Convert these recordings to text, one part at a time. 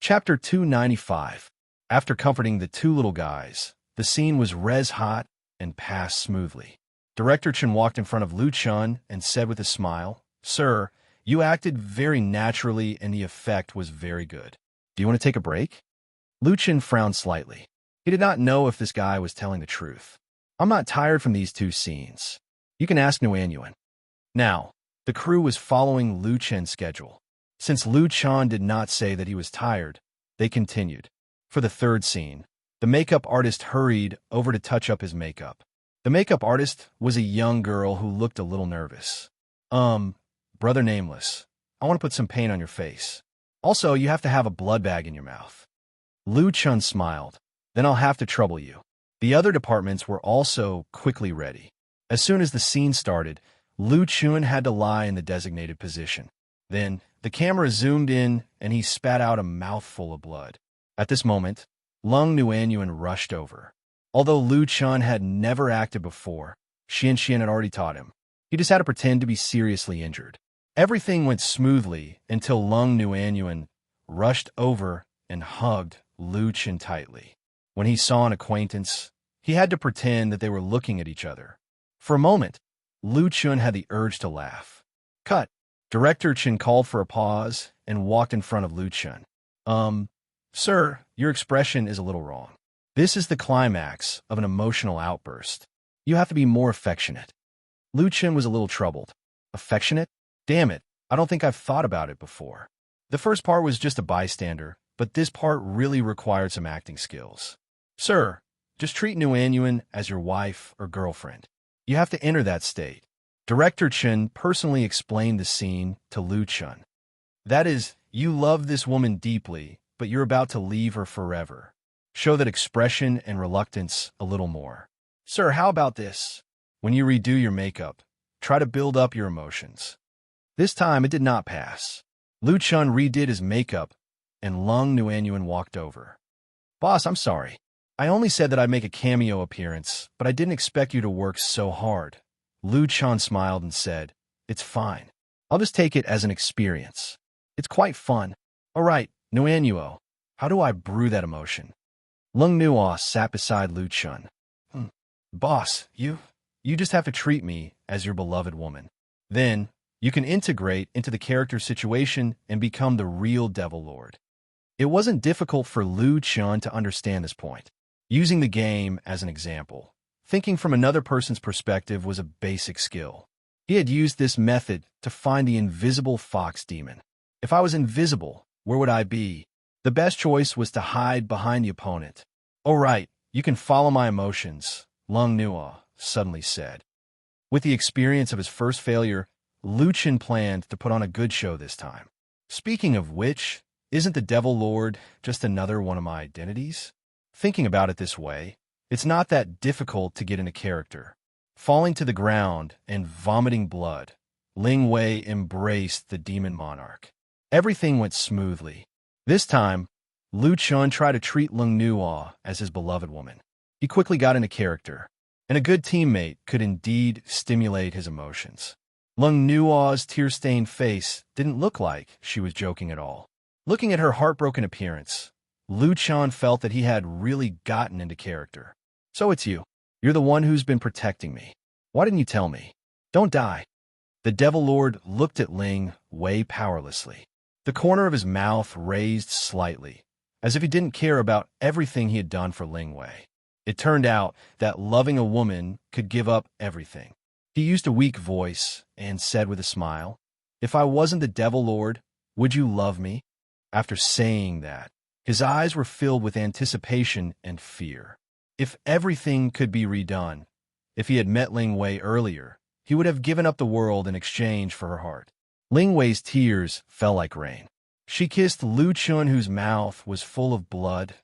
Chapter 295. After comforting the two little guys, the scene was res hot and passed smoothly. Director Chen walked in front of Lu Chun and said with a smile, "Sir, you acted very naturally and the effect was very good. Do you want to take a break?" Lu Chen frowned slightly. He did not know if this guy was telling the truth. "I'm not tired from these two scenes. You can ask Nguyen." Now, the crew was following Lu Chen's schedule. Since Lu Chan did not say that he was tired, they continued. For the third scene, the makeup artist hurried over to touch up his makeup. The makeup artist was a young girl who looked a little nervous. Brother Nameless, I want to put some paint on your face. Also, you have to have a blood bag in your mouth." Lu Chun smiled. "Then I'll have to trouble you." The other departments were also quickly ready. As soon as the scene started, Lu Chun had to lie in the designated position. Then, the camera zoomed in and he spat out a mouthful of blood. At this moment, Lung Nuanyuan rushed over. Although Lu Chun had never acted before, Xian had already taught him. He just had to pretend to be seriously injured. Everything went smoothly until Lung Nuanyuan rushed over and hugged Lu Chun tightly. When he saw an acquaintance, he had to pretend that they were looking at each other. For a moment, Lu Chun had the urge to laugh. Cut. Director Chen called for a pause and walked in front of Lu Chun. Sir, your expression is a little wrong. This is the climax of an emotional outburst. You have to be more affectionate." Lu Chun was a little troubled. Affectionate? Damn it, I don't think I've thought about it before. The first part was just a bystander, but this part really required some acting skills. Sir, just treat Nguyen as your wife or girlfriend. You have to enter that state. Director Chen personally explained the scene to Lu Chun. That is, you love this woman deeply, but you're about to leave her forever. Show that expression and reluctance a little more. Sir, how about this? When you redo your makeup, try to build up your emotions. This time it did not pass. Lu Chun redid his makeup, and Lung Nuanyuan walked over. Boss, I'm sorry. I only said that I'd make a cameo appearance, but I didn't expect you to work so hard. Lu Chun smiled and said, It's fine. I'll just take it as an experience. It's quite fun. All right, Nuanyuo, how do I brew that emotion? Lung Nuo sat beside Lu Chun. Boss, you just have to treat me as your beloved woman. Then, you can integrate into the character situation and become the real Devil Lord. It wasn't difficult for Lu Chun to understand this point. Using the game as an example, thinking from another person's perspective was a basic skill. He had used this method to find the invisible fox demon. If I was invisible, where would I be? The best choice was to hide behind the opponent. "Oh right, you can follow my emotions," Lung Nuo suddenly said. With the experience of his first failure, Lu Chun planned to put on a good show this time. Speaking of which, isn't the Devil Lord just another one of my identities? Thinking about it this way, it's not that difficult to get into character. Falling to the ground and vomiting blood, Ling Wei embraced the demon monarch. Everything went smoothly. This time, Lu Chun tried to treat Lung Nuo as his beloved woman. He quickly got into character, and a good teammate could indeed stimulate his emotions. Lung Nuo's tear-stained face didn't look like she was joking at all. Looking at her heartbroken appearance, Lu Chun felt that he had really gotten into character. "So it's you. You're the one who's been protecting me. Why didn't you tell me? Don't die." The Devil Lord looked at Ling Wei powerlessly. The corner of his mouth raised slightly, as if he didn't care about everything he had done for Ling Wei. It turned out that loving a woman could give up everything. He used a weak voice and said with a smile, "If I wasn't the Devil Lord, would you love me?" After saying that, his eyes were filled with anticipation and fear. If everything could be redone, if he had met Ling Wei earlier, he would have given up the world in exchange for her heart. Ling Wei's tears fell like rain. She kissed Lu Chun, whose mouth was full of blood.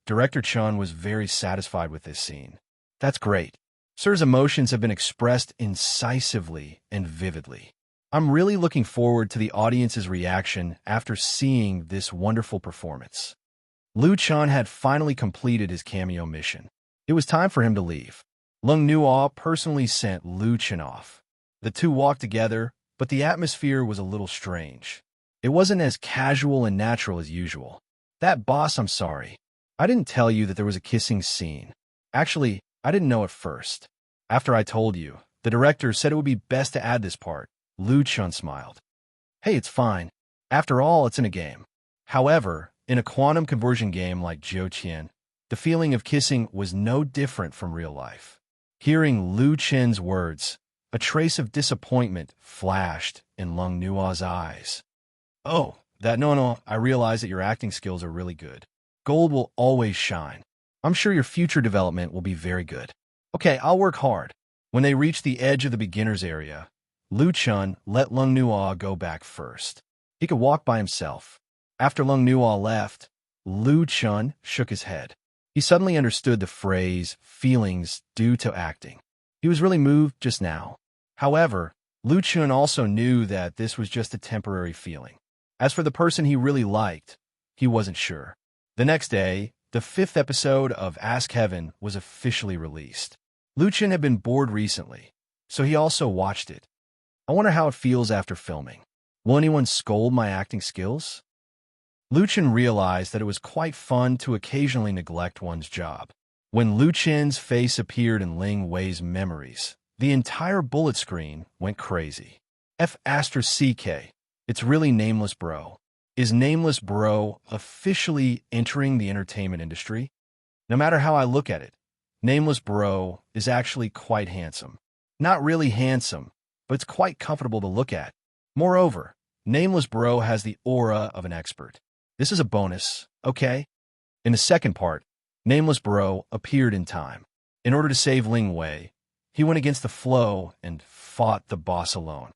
Director Chun was very satisfied with this scene. That's great. Sir's emotions have been expressed incisively and vividly. I'm really looking forward to the audience's reaction after seeing this wonderful performance. Lu Chun had finally completed his cameo mission. It was time for him to leave. Lung Nuo personally sent Lu Chun off. The two walked together, but the atmosphere was a little strange. It wasn't as casual and natural as usual. That boss, I'm sorry. I didn't tell you that there was a kissing scene. Actually, I didn't know at first. After I told you, the director said it would be best to add this part. Lu Chun smiled. Hey, it's fine. After all, it's in a game. However, in a quantum conversion game like Jiu-Qian, the feeling of kissing was no different from real life. Hearing Lu Chen's words, a trace of disappointment flashed in Lung Nua's eyes. Oh, no, I realize that your acting skills are really good. Gold will always shine. I'm sure your future development will be very good. Okay, I'll work hard. When they reached the edge of the beginner's area, Lu Chun let Lung Nua go back first. He could walk by himself. After Lung Nua left, Lu Chun shook his head. He suddenly understood the phrase, feelings due to acting. He was really moved just now. However, Lu Chun also knew that this was just a temporary feeling. As for the person he really liked, he wasn't sure. The next day, the 5th episode of Ask Heaven was officially released. Lu Chun had been bored recently, so he also watched it. I wonder how it feels after filming. Will anyone scold my acting skills? Lu Chun realized that it was quite fun to occasionally neglect one's job. When Lu Chen's face appeared in Ling Wei's memories, the entire bullet screen went crazy. F***CK. It's really Nameless Bro. Is Nameless Bro officially entering the entertainment industry? No matter how I look at it, Nameless Bro is actually quite handsome. Not really handsome, but it's quite comfortable to look at. Moreover, Nameless Bro has the aura of an expert. This is a bonus, okay? In the second part, Nameless Bro appeared in time. In order to save Ling Wei, he went against the flow and fought the boss alone.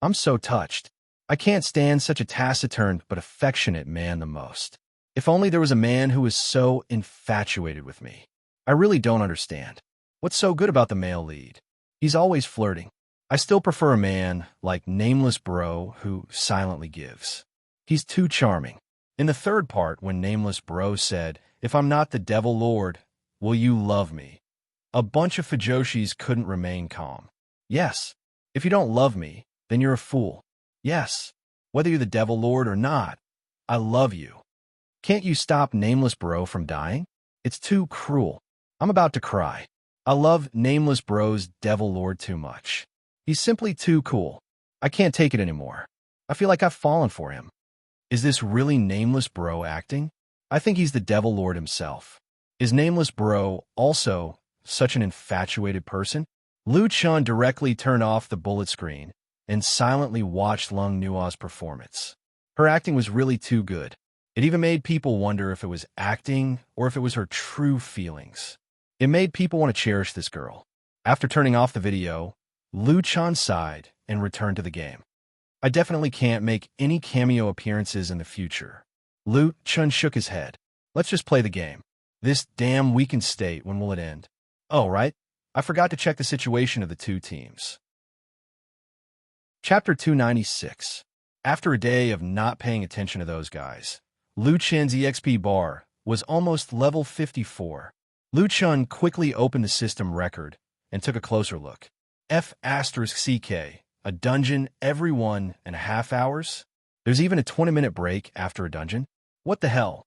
I'm so touched. I can't stand such a taciturn but affectionate man the most. If only there was a man who was so infatuated with me. I really don't understand. What's so good about the male lead? He's always flirting. I still prefer a man like Nameless Bro who silently gives. He's too charming. In the third part, when Nameless Bro said, "If I'm not the Devil Lord, will you love me?" a bunch of Fujoshis couldn't remain calm. Yes, if you don't love me, then you're a fool. Yes, whether you're the Devil Lord or not, I love you. Can't you stop Nameless Bro from dying? It's too cruel. I'm about to cry. I love Nameless Bro's Devil Lord too much. He's simply too cool. I can't take it anymore. I feel like I've fallen for him. Is this really Nameless Bro acting? I think he's the Devil Lord himself. Is Nameless Bro also such an infatuated person? Lu Chun directly turned off the bullet screen and silently watched Lung Nua's performance. Her acting was really too good. It even made people wonder if it was acting or if it was her true feelings. It made people want to cherish this girl. After turning off the video, Lu Chun sighed and returned to the game. I definitely can't make any cameo appearances in the future. Lu Chun shook his head. Let's just play the game. This damn weakened state, when will it end? Oh, right. I forgot to check the situation of the two teams. Chapter 296. After a day of not paying attention to those guys, Lu Chen's EXP bar was almost level 54. Lu Chun quickly opened the system record and took a closer look. F***CK, a dungeon every 1.5 hours? There's even a 20-minute break after a dungeon? What the hell?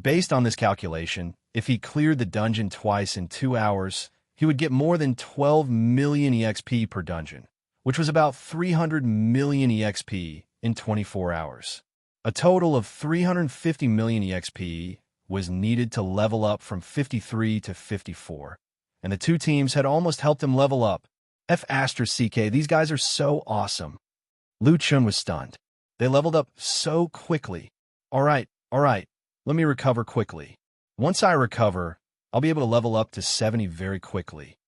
Based on this calculation, if he cleared the dungeon twice in 2 hours, he would get more than 12 million EXP per dungeon, which was about 300 million EXP in 24 hours. A total of 350 million EXP was needed to level up from 53 to 54, and the two teams had almost helped him level up. F***CK, these guys are so awesome. Lu Chun was stunned. They leveled up so quickly. All right, let me recover quickly. Once I recover, I'll be able to level up to 70 very quickly.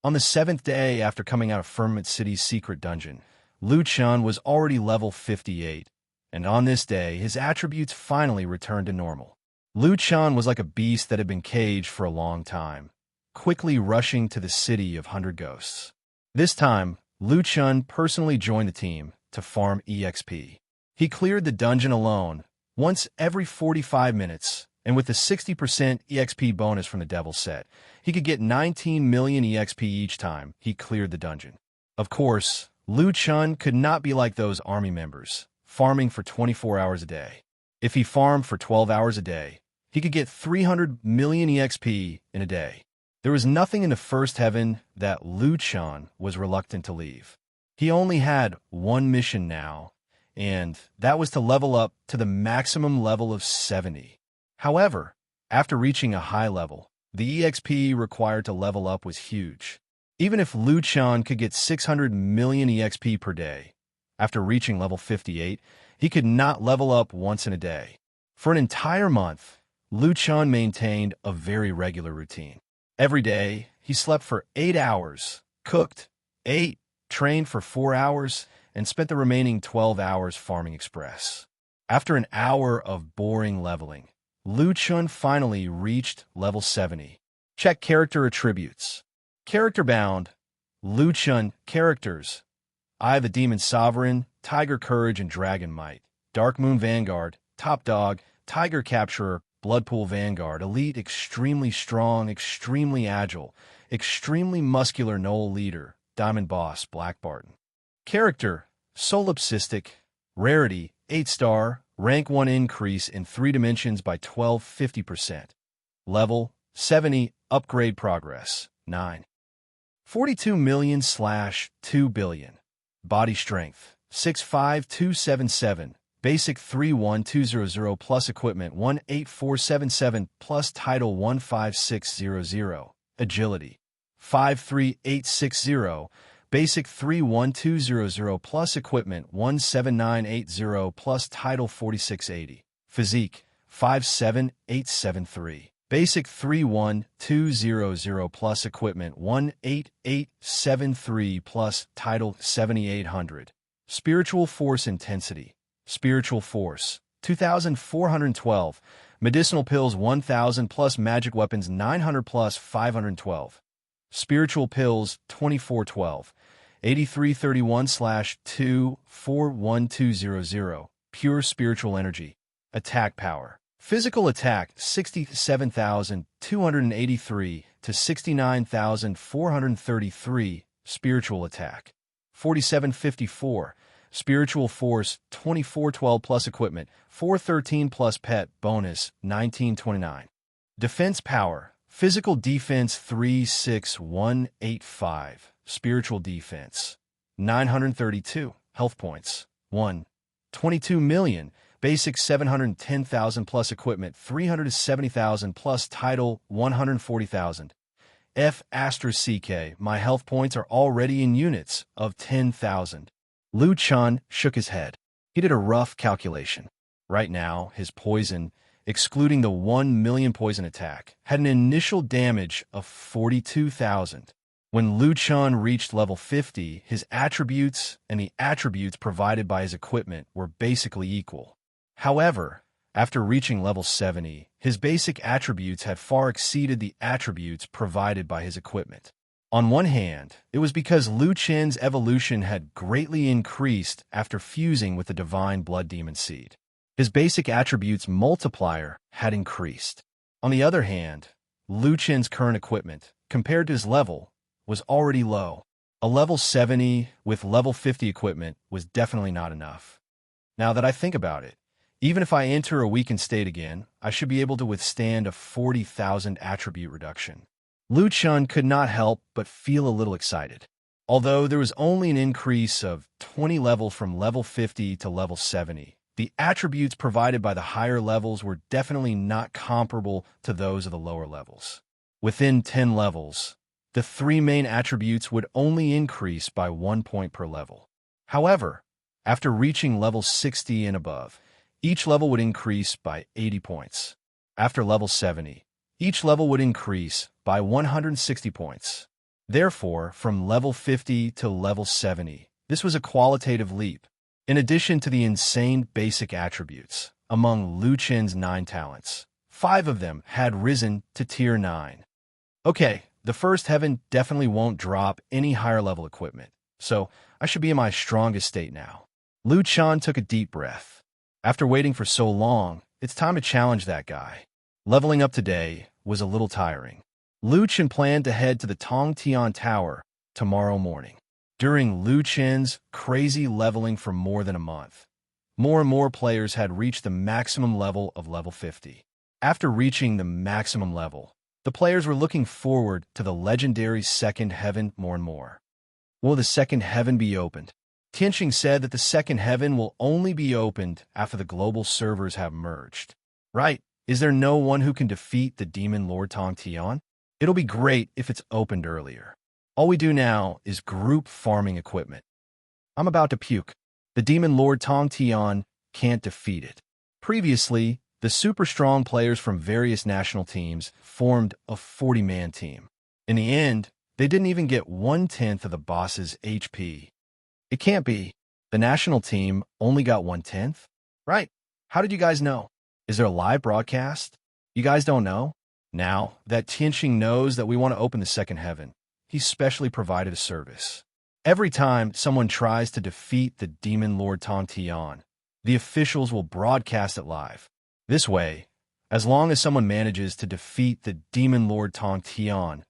On the 7th day after coming out of Firmament City's secret dungeon, Lu Chun was already level 58, and on this day, his attributes finally returned to normal. Lu Chun was like a beast that had been caged for a long time, quickly rushing to the city of 100 ghosts. This time, Lu Chun personally joined the team to farm EXP. He cleared the dungeon alone, once every 45 minutes, and with the 60% EXP bonus from the Devil set, he could get 19 million EXP each time he cleared the dungeon. Of course, Lu Chun could not be like those army members, farming for 24 hours a day. If he farmed for 12 hours a day, he could get 300 million EXP in a day. There was nothing in the first heaven that Lu Chan was reluctant to leave. He only had one mission now, and that was to level up to the maximum level of 70. However, after reaching a high level, the EXP required to level up was huge. Even if Lu Chan could get 600 million EXP per day, after reaching level 58, he could not level up once in a day. For an entire month, Lu Chan maintained a very regular routine. Every day, he slept for 8 hours, cooked, ate, trained for 4 hours, and spent the remaining 12 hours farming express. After an hour of boring leveling, Lu Chan finally reached level 70. Check character attributes. Character bound. Lu Chan characters. I, the Demon Sovereign, Tiger Courage and Dragon Might, Dark Moon Vanguard, Top Dog, Tiger Capturer, Bloodpool Vanguard, Elite, Extremely Strong, Extremely Agile, Extremely Muscular Knoll Leader, Diamond Boss, Black Barton. Character, Solipsistic, Rarity, 8-star, Rank 1 increase in 3 dimensions by 50%. Level, 70, Upgrade Progress, 9. 42 million/2 billion. Body Strength, 65277. Basic 31200 plus Equipment 18477 plus Title 15600. Agility, 53860. Basic 31200 plus Equipment 17980 plus Title 4680. Physique, 57873. Basic 31200 plus Equipment 18873 plus Title 7800. Spiritual Force Intensity. Spiritual Force, 2,412. Medicinal Pills 1,000 plus Magic Weapons 900 plus 512. Spiritual Pills 2412. 8331/24120. Pure Spiritual Energy. Attack Power. Physical Attack 67,283 to 69,433. Spiritual Attack 4754. Spiritual Force 2412 plus Equipment 413 plus Pet Bonus 1929. Defense Power. Physical Defense 36185. Spiritual Defense 932. Health Points 1. 22 million. Basic 710,000 plus Equipment 370,000 plus Title 140,000. F***, my health points are already in units of 10,000. Lu Chan shook his head. He did a rough calculation. Right now, his poison, excluding the 1 million poison attack, had an initial damage of 42,000. When Lu Chan reached level 50, his attributes and the attributes provided by his equipment were basically equal. However, after reaching level 70, his basic attributes had far exceeded the attributes provided by his equipment. On one hand, it was because Lu Chan's evolution had greatly increased after fusing with the Divine Blood Demon Seed. His basic attributes multiplier had increased. On the other hand, Lu Chan's current equipment, compared to his level, was already low. A level 70 with level 50 equipment was definitely not enough. Now that I think about it, even if I enter a weakened state again, I should be able to withstand a 40,000 attribute reduction. Lu Chan could not help but feel a little excited. Although there was only an increase of 20 levels from level 50 to level 70, the attributes provided by the higher levels were definitely not comparable to those of the lower levels. Within 10 levels, the 3 main attributes would only increase by 1 point per level. However, after reaching level 60 and above, each level would increase by 80 points. After level 70, each level would increase by 160 points. Therefore, from level 50 to level 70, this was a qualitative leap. In addition to the insane basic attributes, among Lu Chan's 9 talents, 5 of them had risen to tier 9. Okay, the first heaven definitely won't drop any higher level equipment, so I should be in my strongest state now. Lu Chan took a deep breath. After waiting for so long, it's time to challenge that guy. Leveling up today was a little tiring. Lu Chan planned to head to the Tong Tian Tower tomorrow morning. During Lu Chan's crazy leveling for more than a month, more and more players had reached the maximum level of level 50. After reaching the maximum level, the players were looking forward to the legendary second heaven more and more. Will the second heaven be opened? Tianxing said that the second heaven will only be opened after the global servers have merged. Right? Is there no one who can defeat the demon Lord Tong Tian? It'll be great if it's opened earlier. All we do now is group farming equipment. I'm about to puke. The demon Lord Tong Tian can't defeat it. Previously, the super strong players from various national teams formed a 40-man team. In the end, they didn't even get 1/10 of the boss's HP. It can't be. The national team only got 1/10? Right. How did you guys know? Is there a live broadcast? You guys don't know? Now that Tianxing knows that we want to open the second heaven, he specially provided a service. Every time someone tries to defeat the demon Lord Tong Tian, the officials will broadcast it live. This way, as long as someone manages to defeat the demon Lord Tong Tian,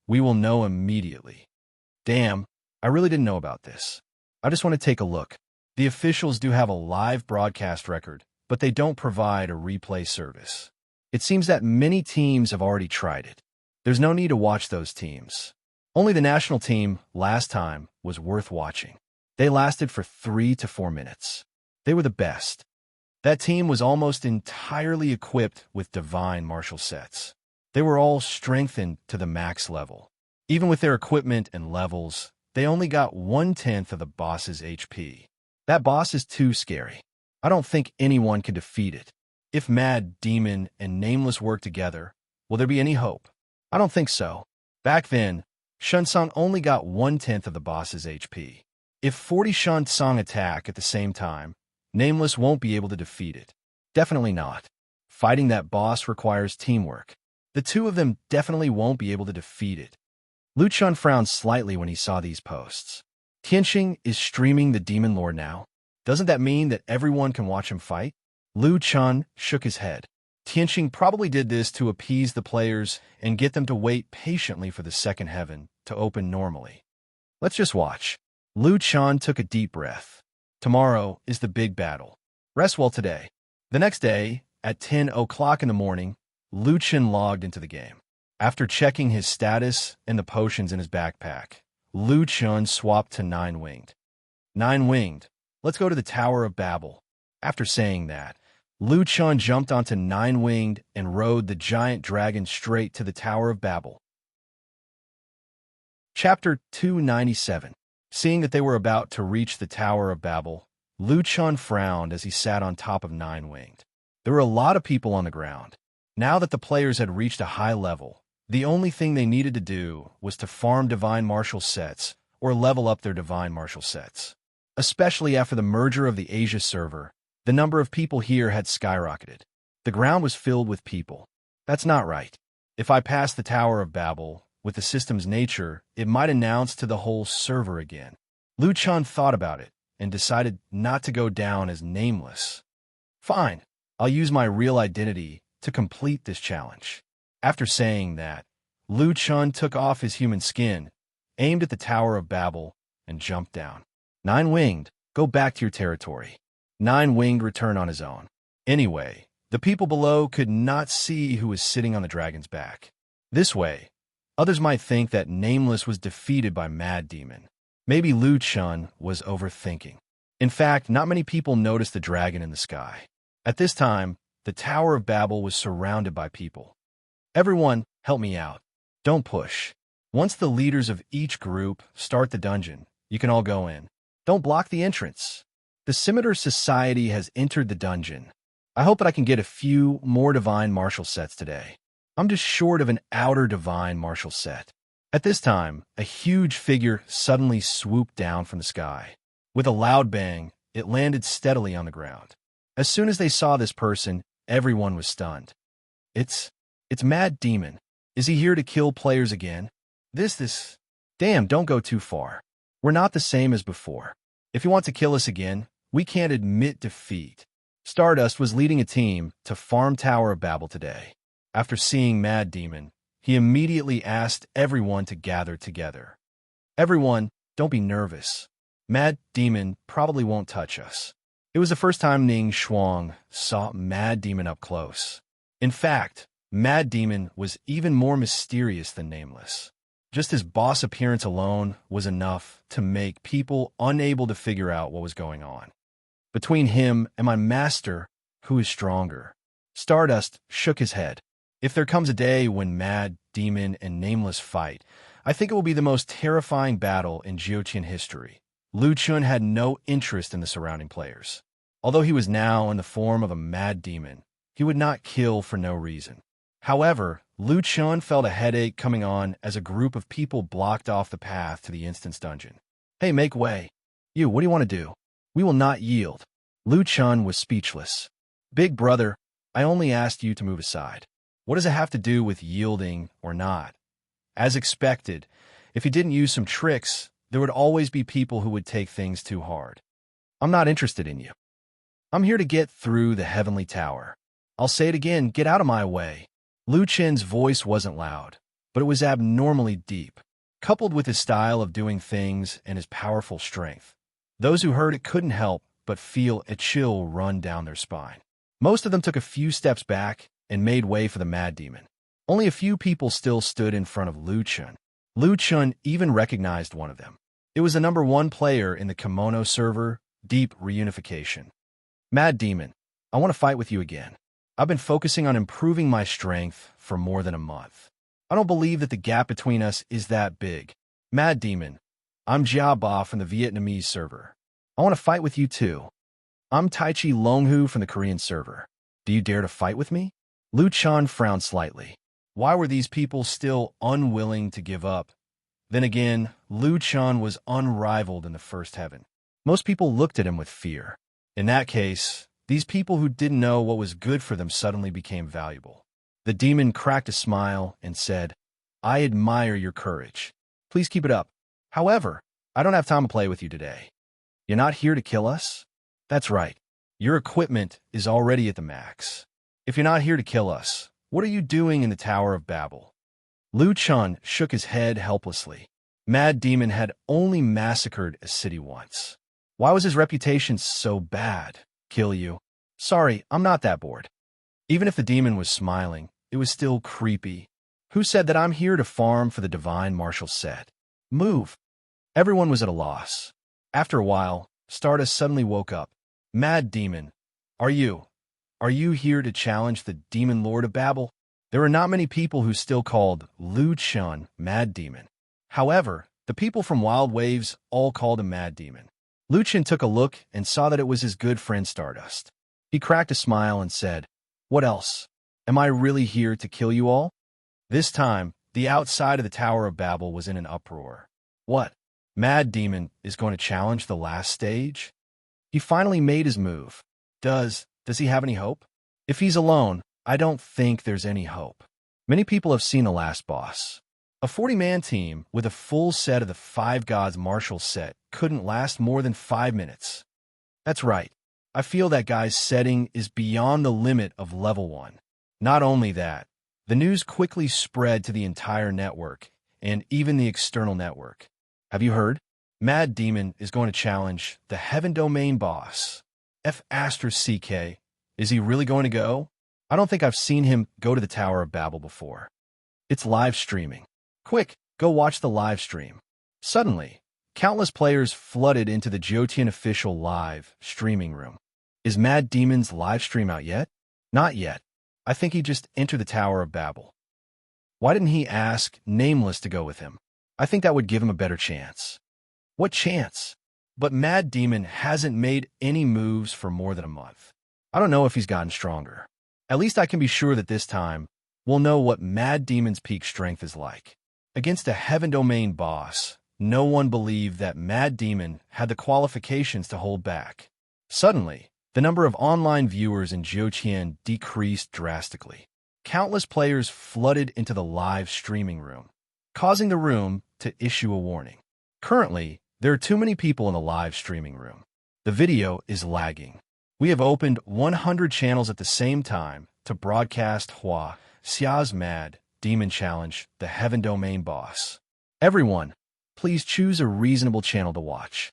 we will know immediately. Damn, I really didn't know about this. I just want to take a look. The officials do have a live broadcast record, but they don't provide a replay service. It seems that many teams have already tried it. There's no need to watch those teams. Only the national team, last time, was worth watching. They lasted for 3 to 4 minutes. They were the best. That team was almost entirely equipped with divine martial sets. They were all strengthened to the max level. Even with their equipment and levels, they only got 1/10 of the boss's HP. That boss is too scary. I don't think anyone can defeat it. If Mad, Demon, and Nameless work together, will there be any hope? I don't think so. Back then, Shunsong only got 1/10 of the boss's HP. If 40 Shunsong attack at the same time, Nameless won't be able to defeat it. Definitely not. Fighting that boss requires teamwork. The two of them definitely won't be able to defeat it. Lu Chun frowned slightly when he saw these posts. Tianxing is streaming the Demon Lord now. Doesn't that mean that everyone can watch him fight? Lu Chun shook his head. Tianxing probably did this to appease the players and get them to wait patiently for the second heaven to open normally. Let's just watch. Lu Chun took a deep breath. Tomorrow is the big battle. Rest well today. The next day, at 10 o'clock in the morning, Lu Chun logged into the game. After checking his status and the potions in his backpack, Lu Chun swapped to 9-winged. 9-winged. Let's go to the Tower of Babel. After saying that, Lu Chun jumped onto 9-winged and rode the giant dragon straight to the Tower of Babel. Chapter 297. Seeing that they were about to reach the Tower of Babel, Lu Chun frowned as he sat on top of 9-winged. There were a lot of people on the ground. Now that the players had reached a high level, the only thing they needed to do was to farm divine martial sets or level up their divine martial sets. Especially after the merger of the Asia server, the number of people here had skyrocketed. The ground was filled with people. That's not right. If I passed the Tower of Babel, with the system's nature, it might announce to the whole server again. Lu Chun thought about it and decided not to go down as Nameless. Fine, I'll use my real identity to complete this challenge. After saying that, Lu Chun took off his human skin, aimed at the Tower of Babel, and jumped down. 9-winged, go back to your territory. 9-winged returned on his own. Anyway, the people below could not see who was sitting on the dragon's back. This way, others might think that Nameless was defeated by Mad Demon. Maybe Lu Chun was overthinking. In fact, not many people noticed the dragon in the sky. At this time, the Tower of Babel was surrounded by people. Everyone, help me out. Don't push. Once the leaders of each group start the dungeon, you can all go in. Don't block the entrance. The Scimitar Society has entered the dungeon. I hope that I can get a few more divine martial sets today. I'm just short of an outer divine martial set. At this time, a huge figure suddenly swooped down from the sky. With a loud bang, it landed steadily on the ground. As soon as they saw this person, everyone was stunned. It's Mad Demon. Is he here to kill players again? Damn, don't go too far. We're not the same as before. If you want to kill us again, we can't admit defeat. Stardust was leading a team to farm Tower of Babel today. After seeing Mad Demon, he immediately asked everyone to gather together. Everyone, don't be nervous. Mad Demon probably won't touch us. It was the first time Ning Shuang saw Mad Demon up close. In fact, Mad Demon was even more mysterious than Nameless. Just his boss appearance alone was enough to make people unable to figure out what was going on. Between him and my master, who is stronger? Stardust shook his head. If there comes a day when Mad Demon and Nameless fight, I think it will be the most terrifying battle in Jiuqian history. Lu Chun had no interest in the surrounding players. Although he was now in the form of a mad demon, he would not kill for no reason. However, Lu Chun felt a headache coming on as a group of people blocked off the path to the instance dungeon. Hey, make way. You, what do you want to do? We will not yield. Lu Chun was speechless. Big brother, I only asked you to move aside. What does it have to do with yielding or not? As expected, if he didn't use some tricks, there would always be people who would take things too hard. I'm not interested in you. I'm here to get through the heavenly tower. I'll say it again, get out of my way. Lu Chen's voice wasn't loud, but it was abnormally deep, coupled with his style of doing things and his powerful strength. Those who heard it couldn't help but feel a chill run down their spine. Most of them took a few steps back and made way for the Mad Demon. Only a few people still stood in front of Lu Chun. Lu Chun even recognized one of them. It was the #1 player in the Kimono server, Deep Reunification. Mad Demon, I want to fight with you again. I've been focusing on improving my strength for more than a month. I don't believe that the gap between us is that big. Mad Demon, I'm Jia Ba from the Vietnamese server. I want to fight with you too. I'm Taichi Longhu from the Korean server. Do you dare to fight with me? Lu Chun frowned slightly. Why were these people still unwilling to give up? Then again, Lu Chun was unrivaled in the first heaven. Most people looked at him with fear. In that case, these people who didn't know what was good for them suddenly became valuable. The demon cracked a smile and said, I admire your courage. Please keep it up. However, I don't have time to play with you today. You're not here to kill us? That's right. Your equipment is already at the max. If you're not here to kill us, what are you doing in the Tower of Babel? Lu Chun shook his head helplessly. Mad Demon had only massacred a city once. Why was his reputation so bad? Kill you? Sorry, I'm not that bored. Even if the demon was smiling, it was still creepy. Who said that I'm here to farm for the divine martial set? Move. Everyone was at a loss. After a while, Stardust suddenly woke up. Mad Demon, are you here to challenge the Demon Lord of Babel? There were not many people who still called Lu Chun Mad Demon. However, the people from Wild Waves all called him Mad Demon. Lu Chun took a look and saw that it was his good friend Stardust. He cracked a smile and said, What else? Am I really here to kill you all? This time, the outside of the Tower of Babel was in an uproar. What? Mad Demon is going to challenge the last stage? He finally made his move. Does he have any hope? If he's alone, I don't think there's any hope. Many people have seen the last boss. A 40-man team with a full set of the Five Gods martial set couldn't last more than 5 minutes. That's right. I feel that guy's setting is beyond the limit of level 1. Not only that, the news quickly spread to the entire network and even the external network. Have you heard? Mad Demon is going to challenge the Heaven Domain boss. F***CK. Is he really going to go? I don't think I've seen him go to the Tower of Babel before. It's live streaming. Quick, go watch the live stream. Suddenly, countless players flooded into the Jotian official live streaming room. Is Mad Demon's live stream out yet? Not yet. I think he just entered the Tower of Babel. Why didn't he ask Nameless to go with him? I think that would give him a better chance. What chance? But Mad Demon hasn't made any moves for more than a month. I don't know if he's gotten stronger. At least I can be sure that this time, we'll know what Mad Demon's peak strength is like. Against a Heaven Domain boss, no one believed that Mad Demon had the qualifications to hold back. Suddenly, the number of online viewers in Jiuqian decreased drastically. Countless players flooded into the live streaming room, causing the room to issue a warning. Currently, there are too many people in the live streaming room. The video is lagging. We have opened 100 channels at the same time to broadcast Hua Xia's Mad Demon Challenge, the Heaven Domain boss. Everyone, please choose a reasonable channel to watch.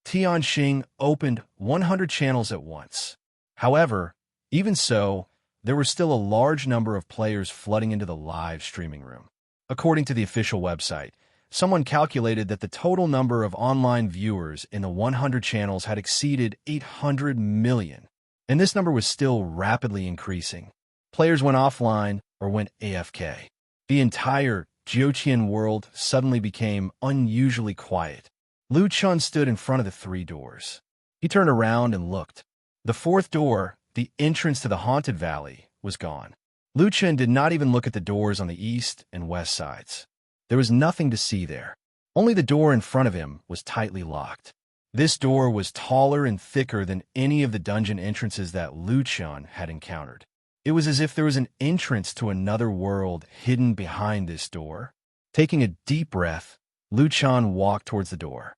Tianxing opened 100 channels at once. However, even so, there were still a large number of players flooding into the live streaming room. According to the official website, someone calculated that the total number of online viewers in the 100 channels had exceeded 800 million, and this number was still rapidly increasing. Players went offline or went AFK. The entire Jiuqian world suddenly became unusually quiet. Lu Chun stood in front of the 3 doors. He turned around and looked. The 4th door, the entrance to the Haunted Valley, was gone. Lu Chun did not even look at the doors on the east and west sides. There was nothing to see there. Only the door in front of him was tightly locked. This door was taller and thicker than any of the dungeon entrances that Lu Chun had encountered. It was as if there was an entrance to another world hidden behind this door. Taking a deep breath, Lu Chun walked towards the door.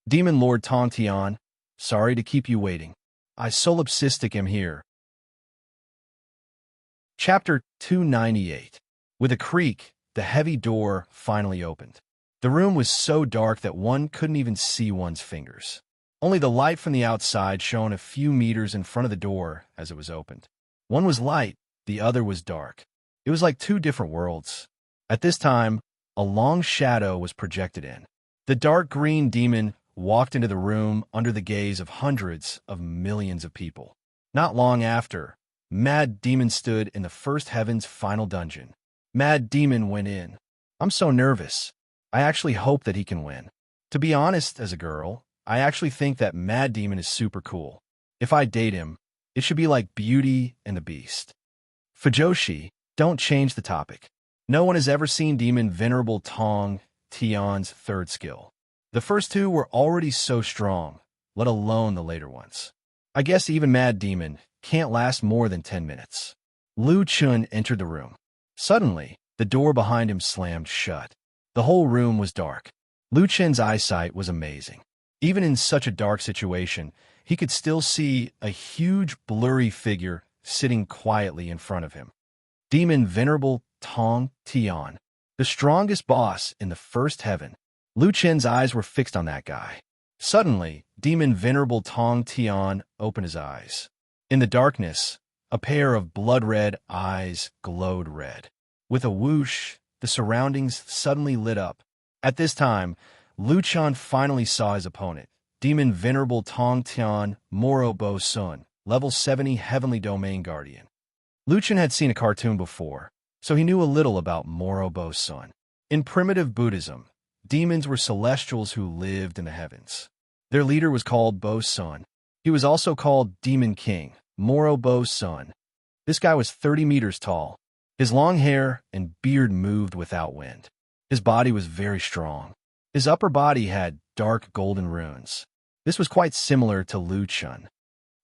Demon Lord Tong Tian, sorry to keep you waiting. I solipsistic am here. Chapter 298. With a creak, the heavy door finally opened. The room was so dark that one couldn't even see one's fingers. Only the light from the outside shone a few meters in front of the door as it was opened. One was light, the other was dark. It was like 2 different worlds. At this time, a long shadow was projected in. The dark green demon walked into the room under the gaze of hundreds of millions of people. Not long after, Mad Demon stood in the first heaven's final dungeon. Mad Demon went in. I'm so nervous. I actually hope that he can win. To be honest, as a girl, I actually think that Mad Demon is super cool. If I date him, it should be like Beauty and the Beast. Fujoshi, don't change the topic. No one has ever seen Demon Venerable Tong Tian's 3rd skill. The first 2 were already so strong, let alone the later ones. I guess even Mad Demon can't last more than 10 minutes. Lu Chun entered the room. Suddenly, the door behind him slammed shut. The whole room was dark. Lu Chun's eyesight was amazing. Even in such a dark situation, he could still see a huge blurry figure sitting quietly in front of him. Demon Venerable Tong Tian, the strongest boss in the 1st heaven. Lu Chun's eyes were fixed on that guy. Suddenly, Demon Venerable Tong Tian opened his eyes. In the darkness, a pair of blood-red eyes glowed red. With a whoosh, the surroundings suddenly lit up. At this time, Lu Chun finally saw his opponent, Demon Venerable Tong Tian Moro Bo Sun, level 70 Heavenly Domain Guardian. Lu Chun had seen a cartoon before, so he knew a little about Moro Bo Sun. In primitive Buddhism, demons were celestials who lived in the heavens. Their leader was called Bo Sun. He was also called Demon King, Moro Bo Sun. This guy was 30 meters tall. His long hair and beard moved without wind. His body was very strong. His upper body had dark golden runes. This was quite similar to Lu Chun.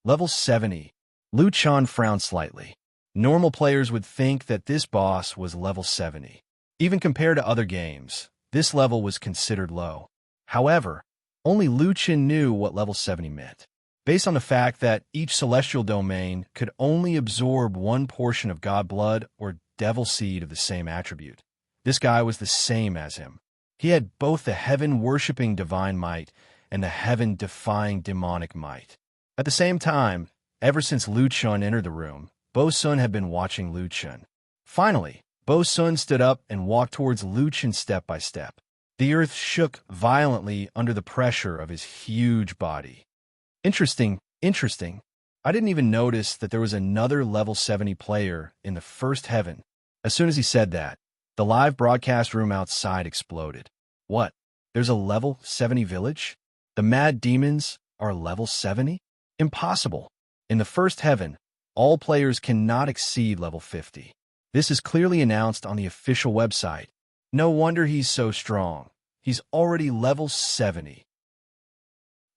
Level 70. Lu Chun frowned slightly. Normal players would think that this boss was level 70. Even compared to other games, this level was considered low. However, only Lu Chun knew what level 70 meant. Based on the fact that each celestial domain could only absorb one portion of God blood or devil seed of the same attribute, this guy was the same as him. He had both the heaven-worshipping divine might and the heaven-defying demonic might. At the same time, ever since Lu Chun entered the room, Bo Sun had been watching Lu Chun. Finally, Bo Sun stood up and walked towards Lu Chun step by step. The earth shook violently under the pressure of his huge body. Interesting. I didn't even notice that there was another level 70 player in the 1st heaven. As soon as he said that, the live broadcast room outside exploded. What? There's a level 70 village? The mad demons are level 70? Impossible. In the 1st heaven, all players cannot exceed level 50. This is clearly announced on the official website. No wonder he's so strong. He's already level 70.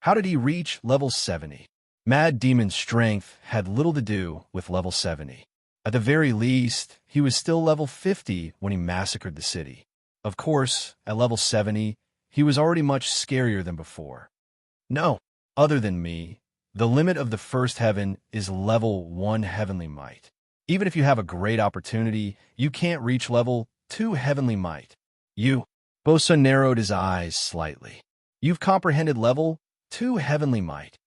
How did he reach level 70? Mad Demon's strength had little to do with level 70. At the very least, he was still level 50 when he massacred the city. Of course, at level 70, he was already much scarier than before. No, other than me, the limit of the 1st heaven is level 1 heavenly might. Even if you have a great opportunity, you can't reach level 2 heavenly might. Bosun narrowed his eyes slightly. You've comprehended level 2 heavenly might.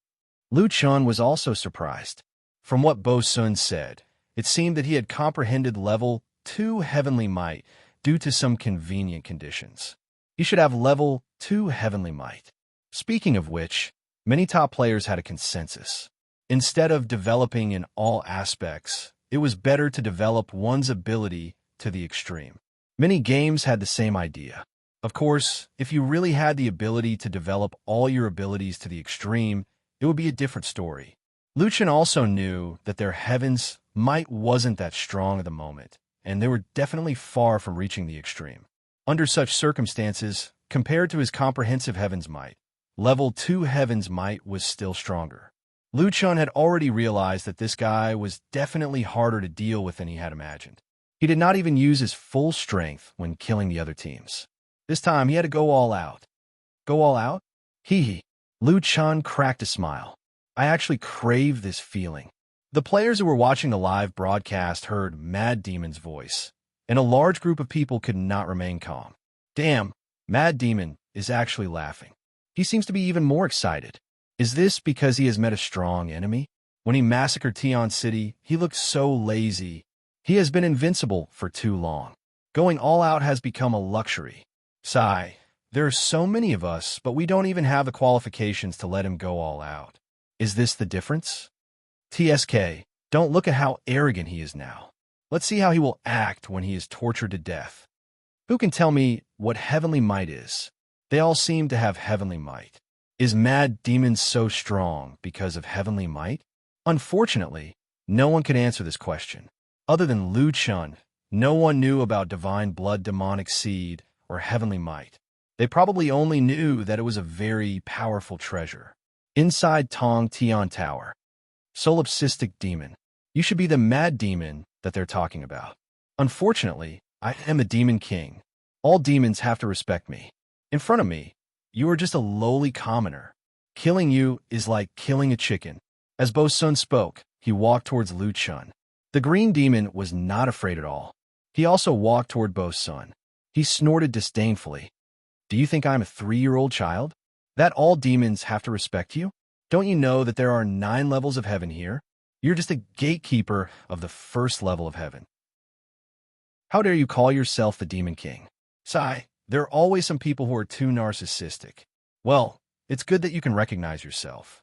Lu Chun was also surprised. From what Bo Sun said, it seemed that he had comprehended level 2 heavenly might due to some convenient conditions. He should have level 2 heavenly might. Speaking of which, many top players had a consensus. Instead of developing in all aspects, it was better to develop one's ability to the extreme. Many games had the same idea. Of course, if you really had the ability to develop all your abilities to the extreme, it would be a different story. Lu Chun also knew that their heaven's might wasn't that strong at the moment, and they were definitely far from reaching the extreme. Under such circumstances, compared to his comprehensive heaven's might, level 2 heaven's might was still stronger. Lu Chun had already realized that this guy was definitely harder to deal with than he had imagined. He did not even use his full strength when killing the other teams. This time, he had to go all out. Go all out? Hee hee. Lu Chun cracked a smile. I actually crave this feeling. The players who were watching the live broadcast heard Mad Demon's voice, and a large group of people could not remain calm. Damn, Mad Demon is actually laughing. He seems to be even more excited. Is this because he has met a strong enemy? When he massacred Tian City, he looked so lazy. He has been invincible for too long. Going all out has become a luxury. Sigh, there are so many of us, but we don't even have the qualifications to let him go all out. Is this the difference? TSK, don't look at how arrogant he is now. Let's see how he will act when he is tortured to death. Who can tell me what heavenly might is? They all seem to have heavenly might. Is Mad Demon so strong because of heavenly might? Unfortunately, no one could answer this question. Other than Lu Chun, no one knew about divine blood demonic seed or heavenly might. They probably only knew that it was a very powerful treasure. Inside Tong Tian Tower. Solipsistic Demon. You should be the Mad Demon that they're talking about. Unfortunately, I am a Demon King. All demons have to respect me. In front of me, you are just a lowly commoner. Killing you is like killing a chicken. As Bo Sun spoke, he walked towards Lu Chun. The green demon was not afraid at all. He also walked toward Bo Sun. He snorted disdainfully. Do you think I'm a 3-year-old child? That all demons have to respect you? Don't you know that there are 9 levels of heaven here? You're just a gatekeeper of the first level of heaven. How dare you call yourself the Demon King? Sigh. There are always some people who are too narcissistic. Well, it's good that you can recognize yourself.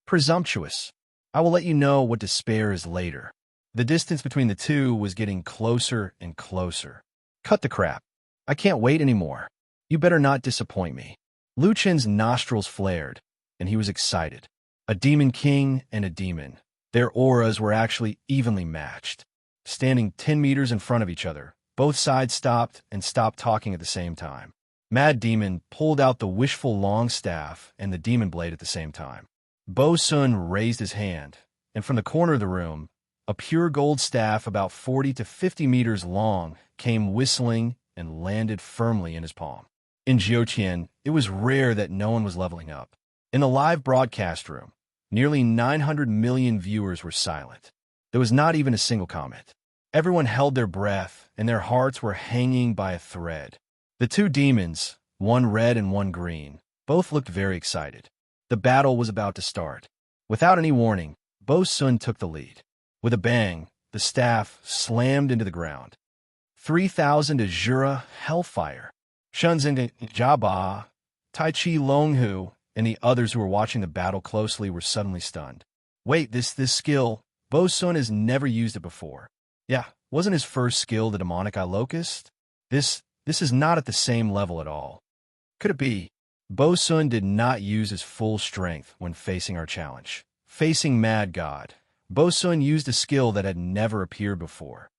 Presumptuous. I will let you know what despair is later. The distance between the two was getting closer and closer. Cut the crap. I can't wait anymore. You better not disappoint me. Lu Chun's nostrils flared, and he was excited. A Demon King and a demon. Their auras were actually evenly matched. Standing 10 meters in front of each other, both sides stopped and stopped talking at the same time. Mad Demon pulled out the wishful long staff and the demon blade at the same time. Bo Sun raised his hand, and from the corner of the room, a pure gold staff about 40 to 50 meters long came whistling and landed firmly in his palm. In Jiuqian, it was rare that no one was leveling up. In the live broadcast room, nearly 900 million viewers were silent. There was not even a single comment. Everyone held their breath, and their hearts were hanging by a thread. The two demons, one red and one green, both looked very excited. The battle was about to start. Without any warning, Bo Sun took the lead. With a bang, the staff slammed into the ground. 3,000 Azura Hellfire. Shunzin Jaba, Tai Chi Longhu, and the others who were watching the battle closely were suddenly stunned. Wait, this skill, Bo Sun has never used it before. Yeah, wasn't his first skill the demonic eye locust? This is not at the same level at all. Could it be? Bo Sun did not use his full strength when facing our challenge. Facing Mad God, Bo Sun used a skill that had never appeared before.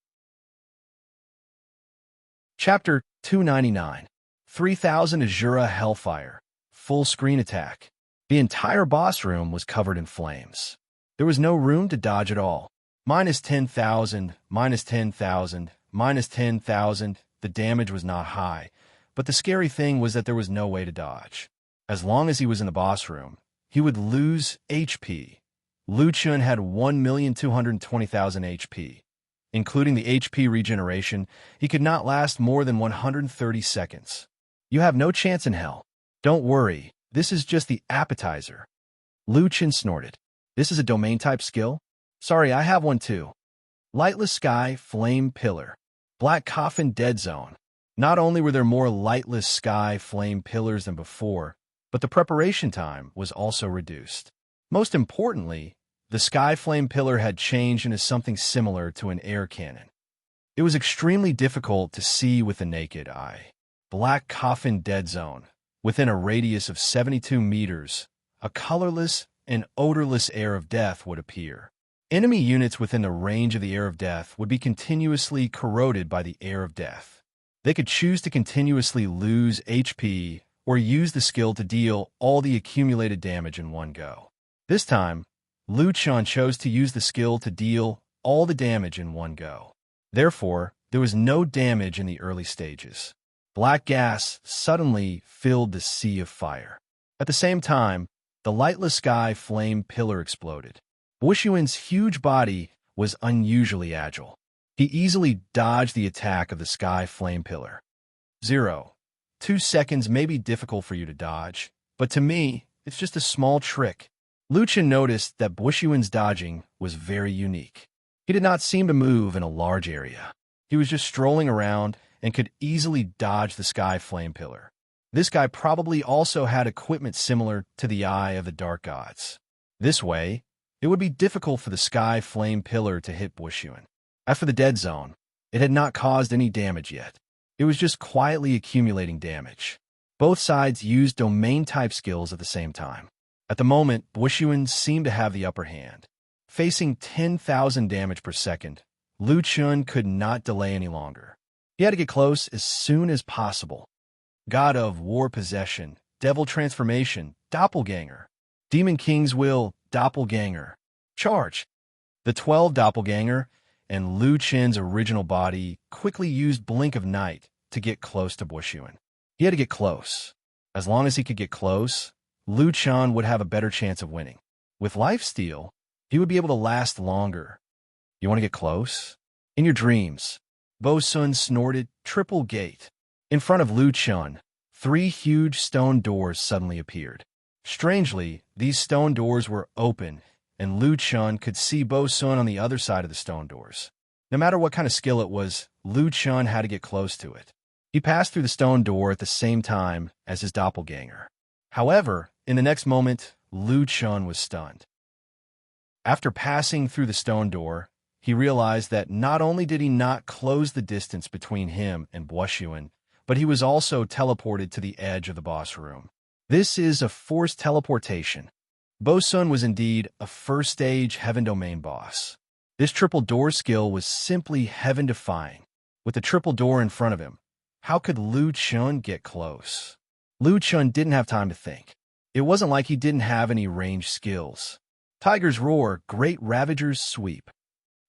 Chapter 299. 3,000 Azura Hellfire. Full screen attack. The entire boss room was covered in flames. There was no room to dodge at all. Minus 10,000, minus 10,000, minus 10,000. The damage was not high, but the scary thing was that there was no way to dodge. As long as he was in the boss room, he would lose HP. Lu Chun had 1,220,000 HP. Including the HP regeneration, he could not last more than 130 seconds. You have no chance in hell. Don't worry, this is just the appetizer. Lu Chen snorted. This is a domain-type skill? Sorry, I have one too. Lightless Sky, Flame Pillar. Black Coffin, Dead Zone. Not only were there more Lightless Sky, Flame Pillars than before, but the preparation time was also reduced. Most importantly, the Sky Flame Pillar had changed into something similar to an air cannon. It was extremely difficult to see with the naked eye. Black Coffin, Dead Zone. Within a radius of 72 meters, a colorless and odorless air of death would appear. Enemy units within the range of the air of death would be continuously corroded by the air of death. They could choose to continuously lose HP or use the skill to deal all the accumulated damage in one go. This time, Lu Chen chose to use the skill to deal all the damage in one go. Therefore, there was no damage in the early stages. Black gas suddenly filled the sea of fire. At the same time, the Lightless Sky Flame Pillar exploded. Bushiyuan's huge body was unusually agile. He easily dodged the attack of the Sky Flame Pillar. 2 seconds may be difficult for you to dodge, but to me, it's just a small trick. Lu Chen noticed that Bushiyuan's dodging was very unique. He did not seem to move in a large area. He was just strolling around and could easily dodge the Sky Flame Pillar. This guy probably also had equipment similar to the Eye of the Dark Gods. This way, it would be difficult for the Sky Flame Pillar to hit Bushiyuan. As for the Dead Zone, it had not caused any damage yet. It was just quietly accumulating damage. Both sides used domain-type skills at the same time. At the moment, Bushiyuan seemed to have the upper hand. Facing 10,000 damage per second, Lu Chen could not delay any longer. He had to get close as soon as possible. God of War Possession, Devil Transformation, Doppelganger. Demon King's Will, Doppelganger. Charge! The 12 Doppelganger and Lu Chen's original body quickly used Blink of Night to get close to Bushiyuan. He had to get close. As long as he could get close, Lu Chen would have a better chance of winning. With lifesteal, he would be able to last longer. You want to get close? In your dreams, Bo Sun snorted, Triple Gate. In front of Lu Chen, 3 huge stone doors suddenly appeared. Strangely, these stone doors were open, and Lu Chen could see Bo Sun on the other side of the stone doors. No matter what kind of skill it was, Lu Chen had to get close to it. He passed through the stone door at the same time as his doppelganger. However, in the next moment, Lu Chen was stunned. After passing through the stone door, he realized that not only did he not close the distance between him and Bushiyuan, but he was also teleported to the edge of the boss room. This is a forced teleportation. Bo Sun was indeed a first-stage Heaven Domain boss. This triple door skill was simply heaven-defying. With the triple door in front of him, how could Lu Chen get close? Lu Chen didn't have time to think. It wasn't like he didn't have any ranged skills. Tiger's Roar, Great Ravager's Sweep.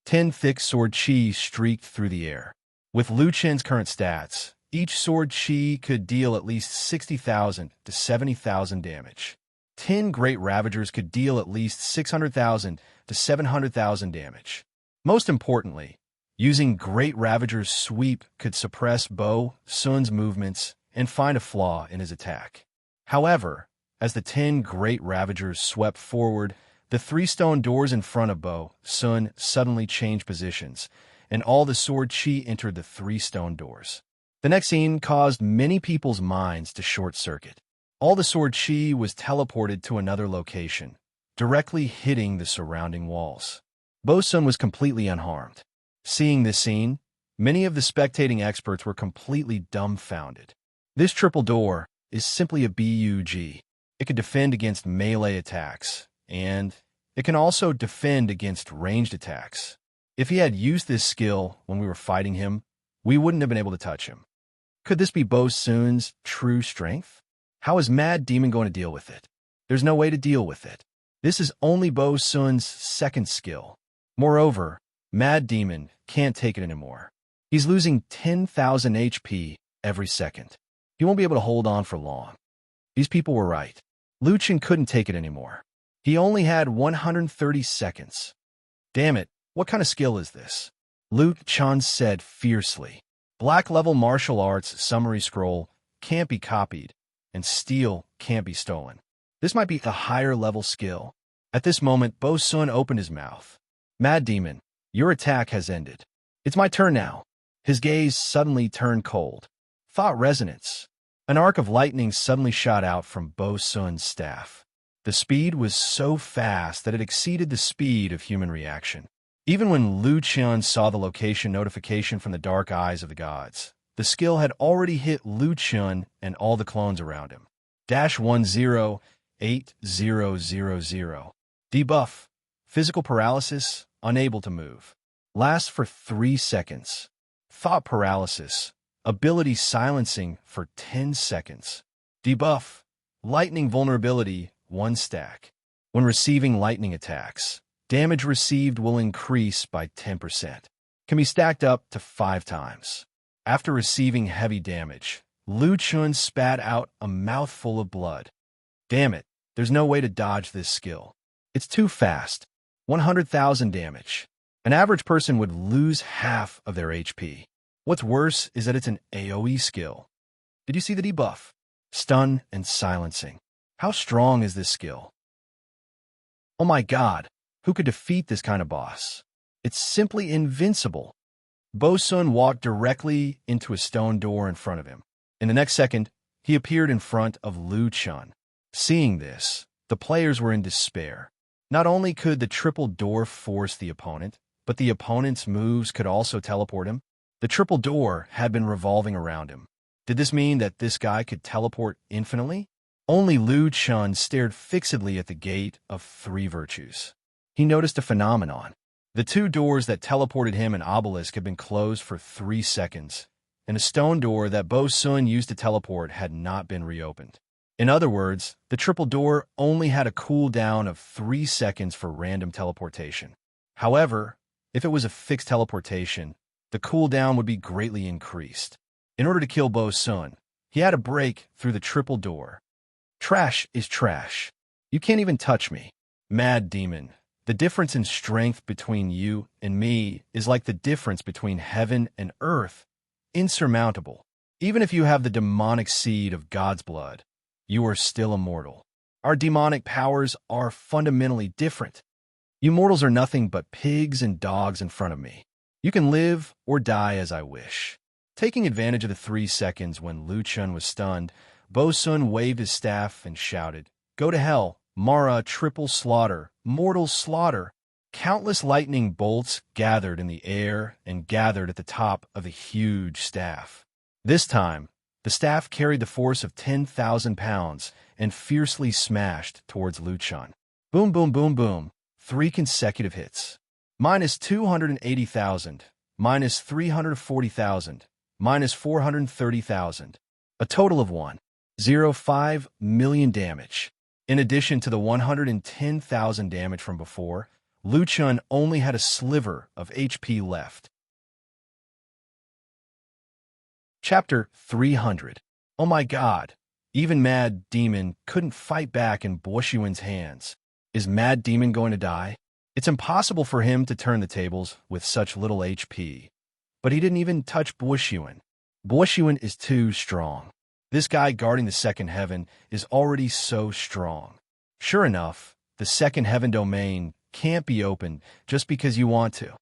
10 thick sword chi streaked through the air. With Lu Chen's current stats, each sword chi could deal at least 60,000 to 70,000 damage. 10 Great Ravagers could deal at least 600,000 to 700,000 damage. Most importantly, using Great Ravager's Sweep could suppress Bo Sun's movements and find a flaw in his attack. However, as the 10 Great Ravagers swept forward, the 3 stone doors in front of Bo Sun suddenly changed positions, and all the sword chi entered the 3 stone doors. The next scene caused many people's minds to short-circuit. All the sword chi was teleported to another location, directly hitting the surrounding walls. Bo Sun was completely unharmed. Seeing this scene, many of the spectating experts were completely dumbfounded. This triple door is simply a BUG. It can defend against melee attacks, and it can also defend against ranged attacks. If he had used this skill when we were fighting him, we wouldn't have been able to touch him. Could this be Bo Sun's true strength? How is Mad Demon going to deal with it? There's no way to deal with it. This is only Bo Sun's second skill. Moreover, Mad Demon can't take it anymore. He's losing 10,000 HP every second. He won't be able to hold on for long. These people were right. Lu Chen couldn't take it anymore. He only had 130 seconds. Damn it, what kind of skill is this? Lu Chen said fiercely. Black-level martial arts summary scroll can't be copied, and steel can't be stolen. This might be a higher level skill. At this moment, Bo Sun opened his mouth. Mad Demon, your attack has ended. It's my turn now. His gaze suddenly turned cold. Thought resonance. An arc of lightning suddenly shot out from Bo Sun's staff. The speed was so fast that it exceeded the speed of human reaction. Even when Lu Qian saw the location notification from the dark eyes of the gods, the skill had already hit Lu Qian and all the clones around him. -108000. Debuff. Physical paralysis, unable to move. Lasts for 3 seconds. Thought paralysis. Ability silencing for 10 seconds. Debuff. Lightning vulnerability, 1 stack. When receiving lightning attacks, damage received will increase by 10%. Can be stacked up to 5 times. After receiving heavy damage, Lu Chun spat out a mouthful of blood. Damn it, there's no way to dodge this skill. It's too fast. 100,000 damage. An average person would lose half of their HP. What's worse is that it's an AoE skill. Did you see the debuff? Stun and silencing. How strong is this skill? Oh my god, who could defeat this kind of boss? It's simply invincible. Bo Sun walked directly into a stone door in front of him. In the next second, he appeared in front of Lu Chun. Seeing this, the players were in despair. Not only could the triple door force the opponent, but the opponent's moves could also teleport him. The triple door had been revolving around him. Did this mean that this guy could teleport infinitely? Only Lu Chun stared fixedly at the gate of 3 virtues. He noticed a phenomenon. The 2 doors that teleported him and Obelisk had been closed for 3 seconds, and a stone door that Bo Sun used to teleport had not been reopened. In other words, the triple door only had a cooldown of 3 seconds for random teleportation. However, if it was a fixed teleportation, the cooldown would be greatly increased. In order to kill Bo Sun, he had to break through the triple door. Trash is trash. You can't even touch me. Mad Demon, the difference in strength between you and me is like the difference between heaven and earth. Insurmountable. Even if you have the demonic seed of God's blood, you are still immortal. Our demonic powers are fundamentally different. You mortals are nothing but pigs and dogs in front of me. You can live or die as I wish. Taking advantage of the 3 seconds when Lu Chun was stunned, Bo Sun waved his staff and shouted, "Go to hell, Mara, triple slaughter, mortal slaughter." Countless lightning bolts gathered in the air and gathered at the top of the huge staff. This time, the staff carried the force of 10,000 pounds and fiercely smashed towards Lu Chun. Boom, boom, boom, boom. 3 consecutive hits. -280,000, -340,000, -430,000. A total of 1.05 million damage. In addition to the 110,000 damage from before, Lu Chun only had a sliver of HP left. Chapter 300. Oh my god. Even Mad Demon couldn't fight back in Buoxuan's hands. Is Mad Demon going to die? It's impossible for him to turn the tables with such little HP. But he didn't even touch Buoxuan. Buoxuan is too strong. This guy guarding the second heaven is already so strong. Sure enough, the second heaven domain can't be opened just because you want to.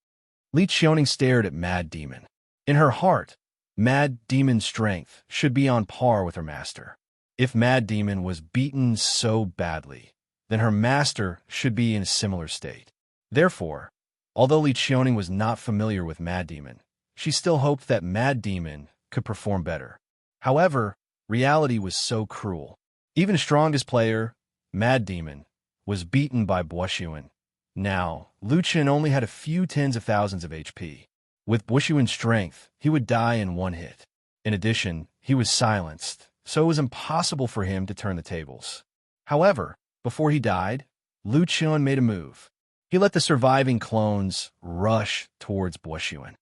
Li Qiaoning stared at Mad Demon. In her heart, Mad Demon's strength should be on par with her master. If Mad Demon was beaten so badly, then her master should be in a similar state. Therefore, although Li Qiaoning was not familiar with Mad Demon, she still hoped that Mad Demon could perform better. However, reality was so cruel. Even strongest player, Mad Demon, was beaten by Buoxuan. Now, Lu Qian only had a few tens of thousands of HP. With Buoxuan's strength, he would die in 1 hit. In addition, he was silenced, so it was impossible for him to turn the tables. However, before he died, Lu Qian made a move. He let the surviving clones rush towards Buoxuan.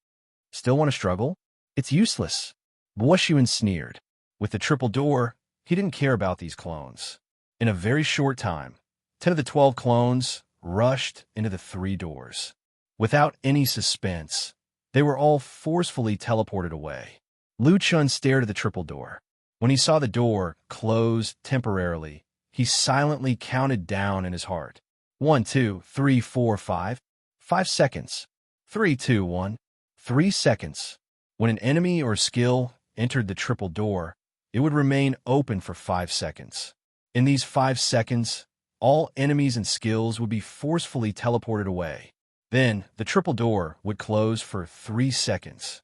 Still want to struggle? It's useless. Buoxuan sneered. With the triple door, he didn't care about these clones. In a very short time, 10 of the 12 clones rushed into the 3 doors. Without any suspense, they were all forcefully teleported away. Lu Chun stared at the triple door. When he saw the door close temporarily, He silently counted down in his heart. 1, 2, 3, 4, 5. 5 seconds. 3, 2, 1. 3 seconds. When an enemy or skill entered the triple door, it would remain open for 5 seconds. In these 5 seconds, all enemies and skills would be forcefully teleported away. Then, the triple door would close for 3 seconds.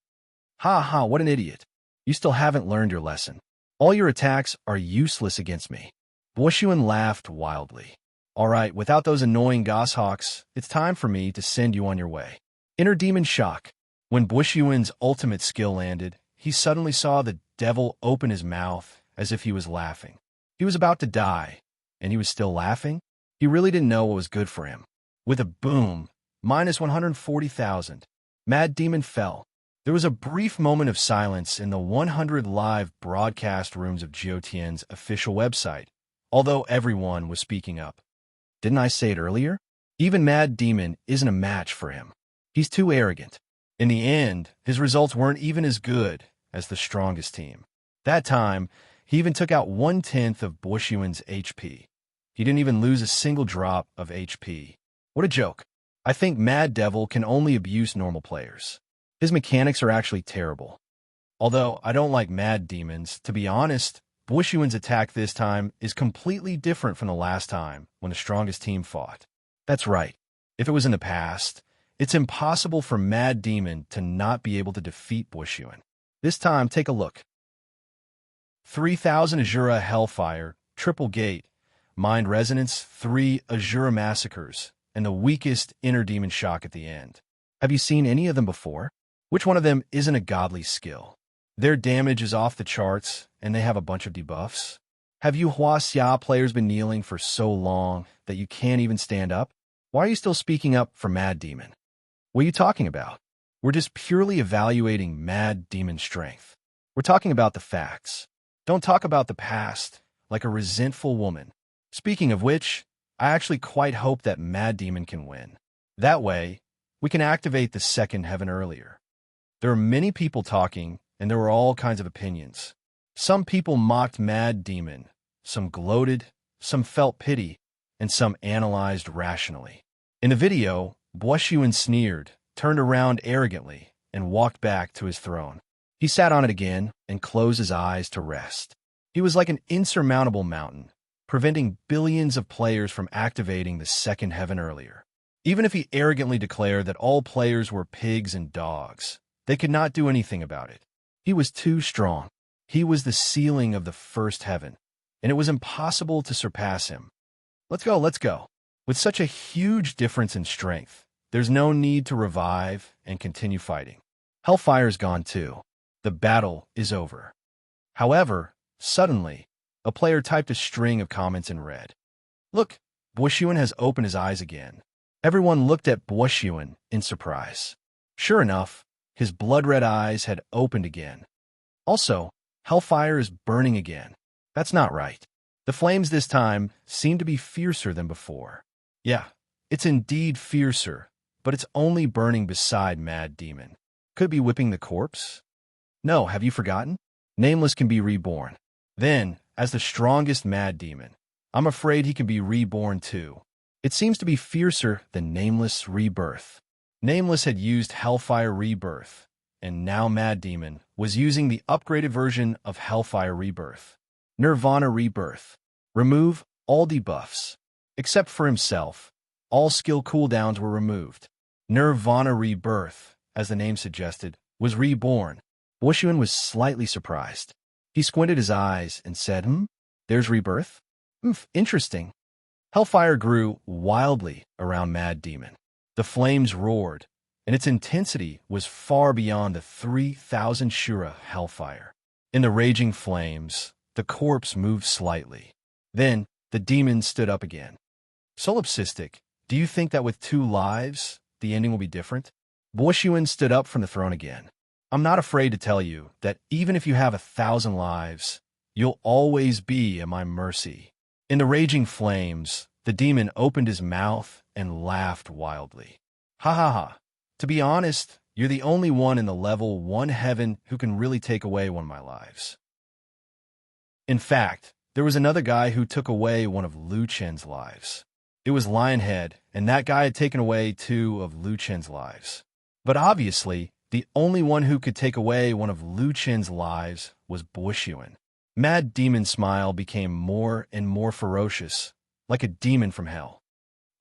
Ha ha, what an idiot. You still haven't learned your lesson. All your attacks are useless against me. Boishuan laughed wildly. All right, without those annoying goshawks, it's time for me to send you on your way. Inner Demon Shock. When Boishuan's ultimate skill landed, he suddenly saw the devil open his mouth as if he was laughing. He was about to die, and he was still laughing? He really didn't know what was good for him. With a boom, minus 140,000, Mad Demon fell. There was a brief moment of silence in the 100 live broadcast rooms of Jiotian's official website, although everyone was speaking up. Didn't I say it earlier? Even Mad Demon isn't a match for him. He's too arrogant. In the end, his results weren't even as good as the strongest team. That time, he even took out 1/10 of Boishuan's HP. He didn't even lose a single drop of HP. What a joke. I think Mad Devil can only abuse normal players. His mechanics are actually terrible. Although I don't like Mad Demons, to be honest, Boishuan's attack this time is completely different from the last time when the strongest team fought. That's right. If it was in the past, it's impossible for Mad Demon to not be able to defeat Boishuan. This time, take a look. 3,000 Azura Hellfire, Triple Gate, Mind Resonance, 3 Azura Massacres, and the weakest Inner Demon Shock at the end. Have you seen any of them before? Which one of them isn't a godly skill? Their damage is off the charts, and they have a bunch of debuffs. Have you Huaxia players been kneeling for so long that you can't even stand up? Why are you still speaking up for Mad Demon? What are you talking about? We're just purely evaluating Mad Demon's strength. We're talking about the facts. Don't talk about the past like a resentful woman. Speaking of which, I actually quite hope that Mad Demon can win. That way, we can activate the second heaven earlier. There are many people talking, and there were all kinds of opinions. Some people mocked Mad Demon, some gloated, some felt pity, and some analyzed rationally. In the video, Boishuan sneered, turned around arrogantly, and walked back to his throne. He sat on it again and closed his eyes to rest. He was like an insurmountable mountain, preventing billions of players from activating the second heaven earlier. Even if he arrogantly declared that all players were pigs and dogs, they could not do anything about it. He was too strong. He was the ceiling of the first heaven, and it was impossible to surpass him. Let's go, let's go. With such a huge difference in strength, there's no need to revive and continue fighting. Hellfire's gone too. The battle is over. However, suddenly, a player typed a string of comments in red. Look, Boishuan has opened his eyes again. Everyone looked at Boishuan in surprise. Sure enough, his blood-red eyes had opened again. Also, Hellfire is burning again. That's not right. The flames this time seem to be fiercer than before. Yeah, it's indeed fiercer, but it's only burning beside Mad Demon. Could it be whipping the corpse? No, have you forgotten? Nameless can be reborn. Then, as the strongest Mad Demon, I'm afraid he can be reborn too. It seems to be fiercer than Nameless Rebirth. Nameless had used Hellfire Rebirth, and now Mad Demon was using the upgraded version of Hellfire Rebirth. Nirvana Rebirth. Remove all debuffs. Except for himself, all skill cooldowns were removed. Nirvana Rebirth, as the name suggested, was reborn. Boishuan was slightly surprised. He squinted his eyes and said, There's Rebirth? Interesting. Hellfire grew wildly around Mad Demon. The flames roared, and its intensity was far beyond the 3,000 Shura Hellfire. In the raging flames, the corpse moved slightly. Then, the demon stood up again. Solipsistic, do you think that with 2 lives, the ending will be different? Boishuan stood up from the throne again. I'm not afraid to tell you that even if you have 1,000 lives, you'll always be at my mercy. In the raging flames, the demon opened his mouth and laughed wildly. Ha ha ha. To be honest, you're the only one in the level 1 heaven who can really take away one of my lives. In fact, there was another guy who took away one of Lu Chen's lives. It was Lionhead, and that guy had taken away 2 of Lu Chen's lives. But obviously, the only one who could take away one of Lu Chen's lives was Bushyuan. Mad Demon's smile became more and more ferocious, like a demon from hell.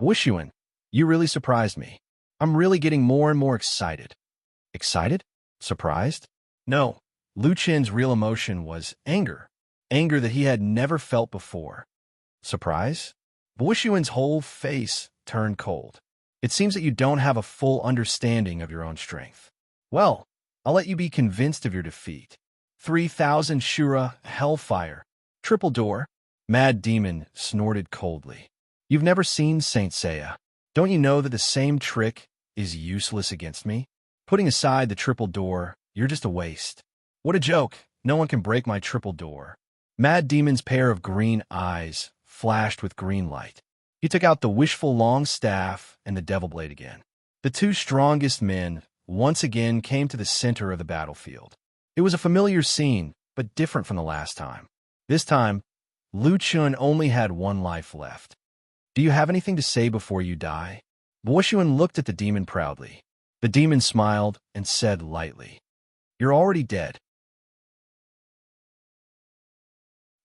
Bushyuan, you really surprised me. I'm really getting more and more excited. Excited? Surprised? No, Lu Chen's real emotion was anger. Anger that he had never felt before. Surprise? Bushyuan's whole face turned cold. It seems that you don't have a full understanding of your own strength. Well, I'll let you be convinced of your defeat. 3,000 Shura, Hellfire, Triple Door. Mad Demon snorted coldly. You've never seen Saint Seiya. Don't you know that the same trick is useless against me? Putting aside the Triple Door, you're just a waste. What a joke. No one can break my Triple Door. Mad Demon's pair of green eyes flashed with green light. He took out the wishful long staff and the devil blade again. The 2 strongest men once again came to the center of the battlefield. It was a familiar scene, but different from the last time. This time, Lu Chun only had 1 life left. Do you have anything to say before you die? Bushyuan looked at the demon proudly. The demon smiled and said lightly, You're already dead.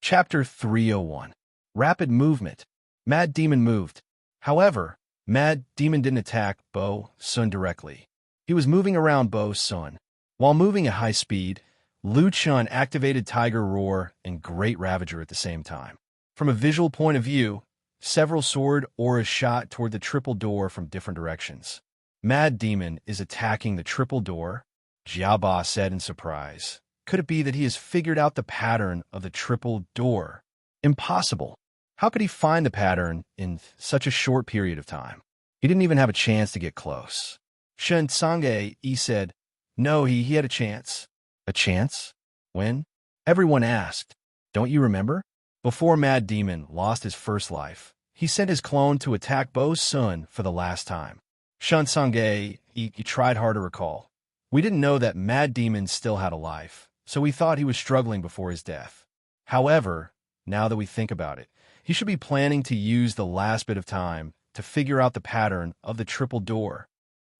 Chapter 301. Rapid Movement. Mad Demon moved. However, Mad Demon didn't attack Bo Sun directly. He was moving around Bo Sun. While moving at high speed, Lu Chun activated Tiger Roar and Great Ravager at the same time. From a visual point of view, several sword auras shot toward the Triple Door from different directions. Mad Demon is attacking the Triple Door, Jiaba said in surprise. Could it be that he has figured out the pattern of the Triple Door? Impossible. How could he find the pattern in such a short period of time? He didn't even have a chance to get close. Shen Tsange said, No, he had a chance. A chance? When? Everyone asked. Don't you remember? Before Mad Demon lost his first life, he sent his clone to attack Bo Sun for the last time. Shen Tsange, he tried hard to recall. We didn't know that Mad Demon still had a life, so we thought he was struggling before his death. However, now that we think about it, he should be planning to use the last bit of time to figure out the pattern of the Triple Door.